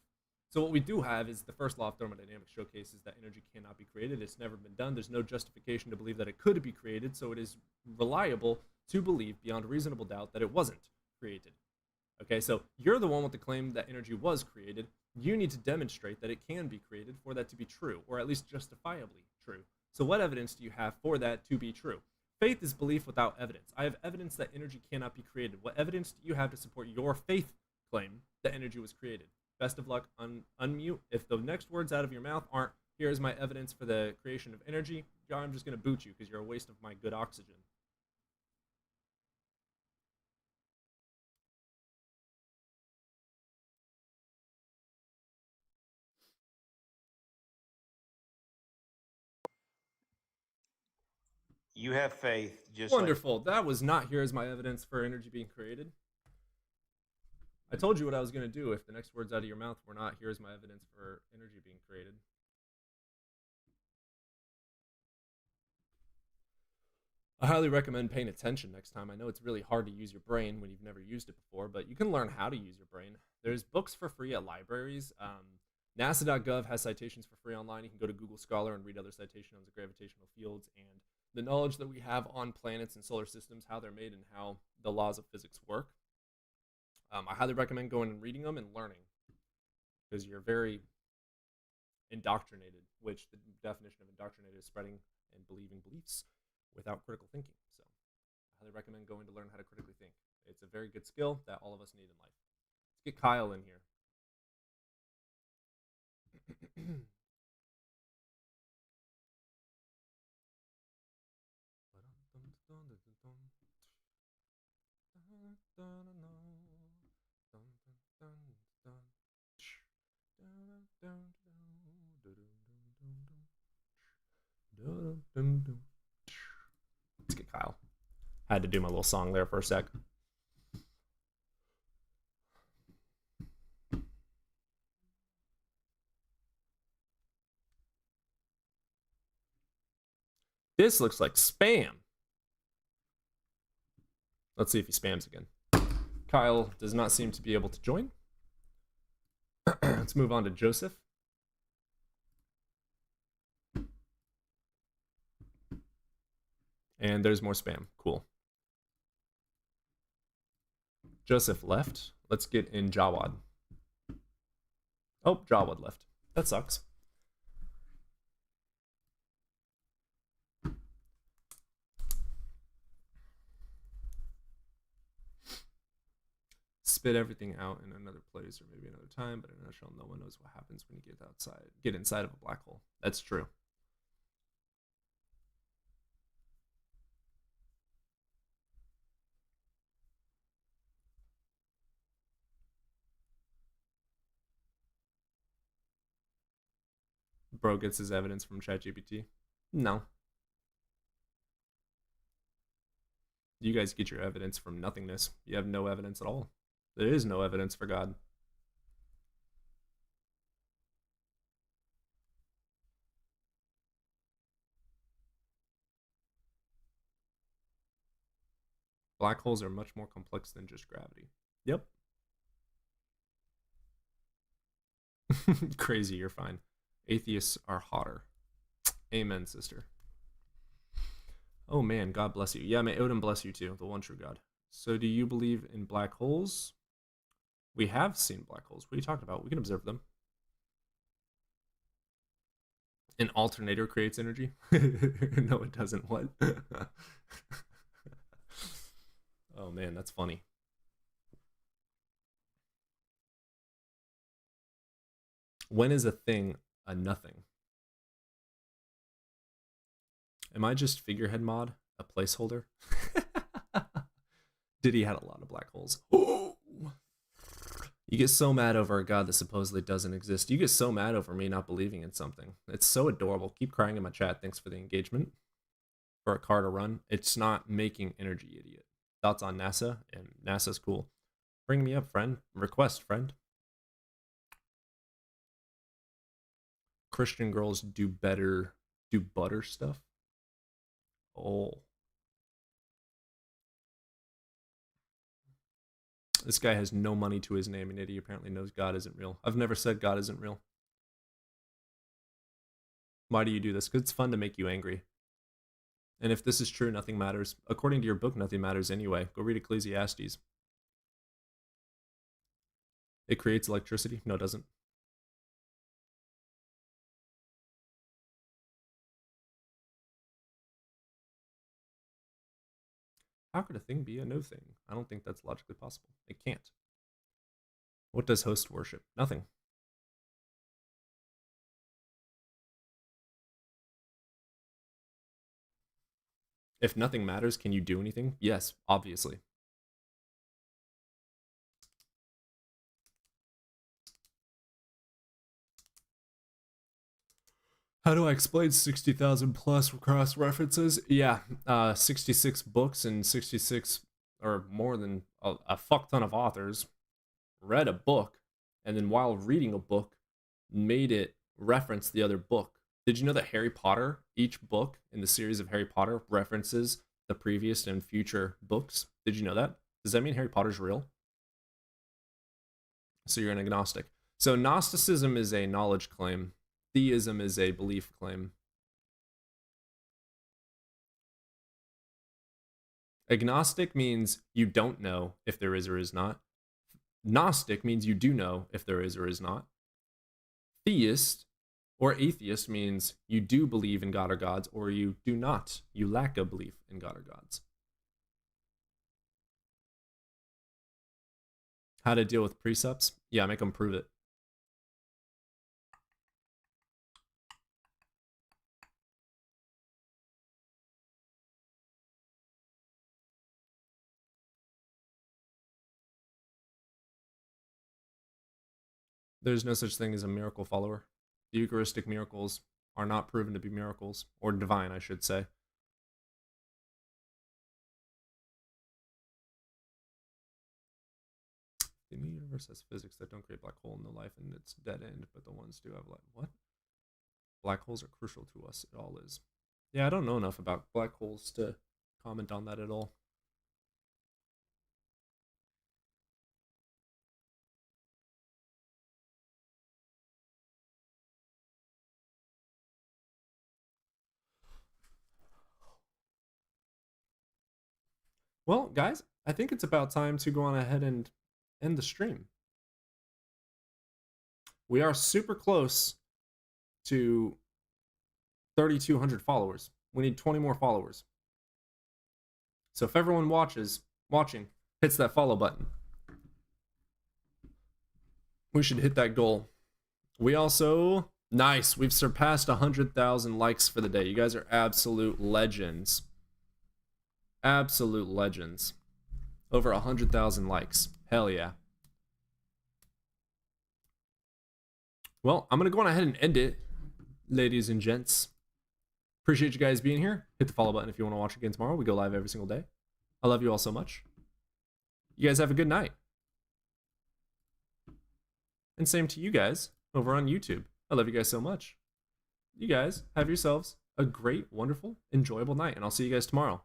So what we do have is the first law of thermodynamics showcases that energy cannot be created. It's never been done. There's no justification to believe that it could be created, so it is reliable to believe beyond reasonable doubt that it wasn't created. Okay, so you're the one with the claim that energy was created. You need to demonstrate that it can be created for that to be true, or at least justifiably true. So what evidence do you have for that to be true? Faith is belief without evidence. I have evidence that energy cannot be created. What evidence do you have to support your faith claim that energy was created? Best of luck. Unmute. If the next words out of your mouth aren't, here's my evidence for the creation of energy, I'm just going to boot you because you're a waste of my good oxygen. You have faith, just Wonderful. That was not here's my evidence for energy being created. I told you what I was going to do if the next words out of your mouth were not here's my evidence for energy being created. I highly recommend paying attention next time. I know it's really hard to use your brain when you've never used it before, but you can learn how to use your brain. There's books for free at libraries. NASA.gov has citations for free online. You can go to Google Scholar and read other citations on the gravitational fields and the knowledge that we have on planets and solar systems, how they're made, and how the laws of physics work. I highly recommend going and reading them and learning because you're very indoctrinated, which the definition of indoctrinated is spreading and believing beliefs without critical thinking. So I highly recommend going to learn how to critically think. It's a very good skill that all of us need in life. Let's get Kyle in here. Let's get Kyle. I had to do my little song there for a sec. This looks like spam. Let's see if he spams again. Kyle does not seem to be able to join. Let's move on to Joseph. And there's more spam. Cool. Joseph left. Let's get in Jawad. Oh, Jawad left. That sucks. Spit everything out in another place or maybe another time, but in a nutshell, no one knows what happens when you get inside of a black hole. That's true. Bro gets his evidence from ChatGPT. No. You guys get your evidence from nothingness. You have no evidence at all. There is no evidence for God. Black holes are much more complex than just gravity. Yep. Crazy, you're fine. Atheists are hotter. Amen, sister. Oh man, God bless you. Yeah, may Odin bless you too, the one true God. So do you believe in black holes? We have seen black holes. What are you talking about? We can observe them. An alternator creates energy? No, it doesn't. What? Oh man, that's funny. When is a thing a nothing? Am I just figurehead mod? A placeholder? Diddy had a lot of black holes. You get so mad over a god that supposedly doesn't exist. You get so mad over me not believing in something. It's so adorable. Keep crying in my chat. Thanks for the engagement. For a car to run. It's not making energy, idiot. Thoughts on NASA? And NASA's cool. Bring me up, friend. Request, friend. Christian girls do butter stuff. Oh. This guy has no money to his name, and yet he apparently knows God isn't real. I've never said God isn't real. Why do you do this? Because it's fun to make you angry. And if this is true, nothing matters. According to your book, nothing matters anyway. Go read Ecclesiastes. It creates electricity? No, it doesn't. How could a thing be a no thing? I don't think that's logically possible. It can't. What does host worship? Nothing. If nothing matters, can you do anything? Yes, obviously. How do I explain 60,000 plus cross references? Yeah, 66 books and 66 or more than a fuck ton of authors read a book, and then while reading a book, made it reference the other book. Did you know that Harry Potter, each book in the series of Harry Potter references the previous and future books? Did you know that? Does that mean Harry Potter's real? So you're an agnostic. So Gnosticism is a knowledge claim. Theism is a belief claim. Agnostic means you don't know if there is or is not. Gnostic means you do know if there is or is not. Theist or atheist means you do believe in God or gods, or you do not. You lack a belief in God or gods. How to deal with precepts? Yeah, make them prove it. There's no such thing as a miracle follower. The Eucharistic miracles are not proven to be miracles, or divine, I should say. The universe has physics that don't create black hole, no life, and it's dead end, but the ones do have life. What? Black holes are crucial to us. It all is. Yeah, I don't know enough about black holes to comment on that at all. Well, guys, I think it's about time to go on ahead and end the stream. We are super close to 3,200 followers. We need 20 more followers. So if everyone watching, hits that follow button, we should hit that goal. We also, nice, we've surpassed 100,000 likes for the day. You guys are absolute legends. Absolute legends. Over 100,000 likes. Hell yeah. Well, I'm going to go on ahead and end it, ladies and gents. Appreciate you guys being here. Hit the follow button if you want to watch again tomorrow. We go live every single day. I love you all so much. You guys have a good night. And same to you guys over on YouTube. I love you guys so much. You guys have yourselves a great, wonderful, enjoyable night, and I'll see you guys tomorrow.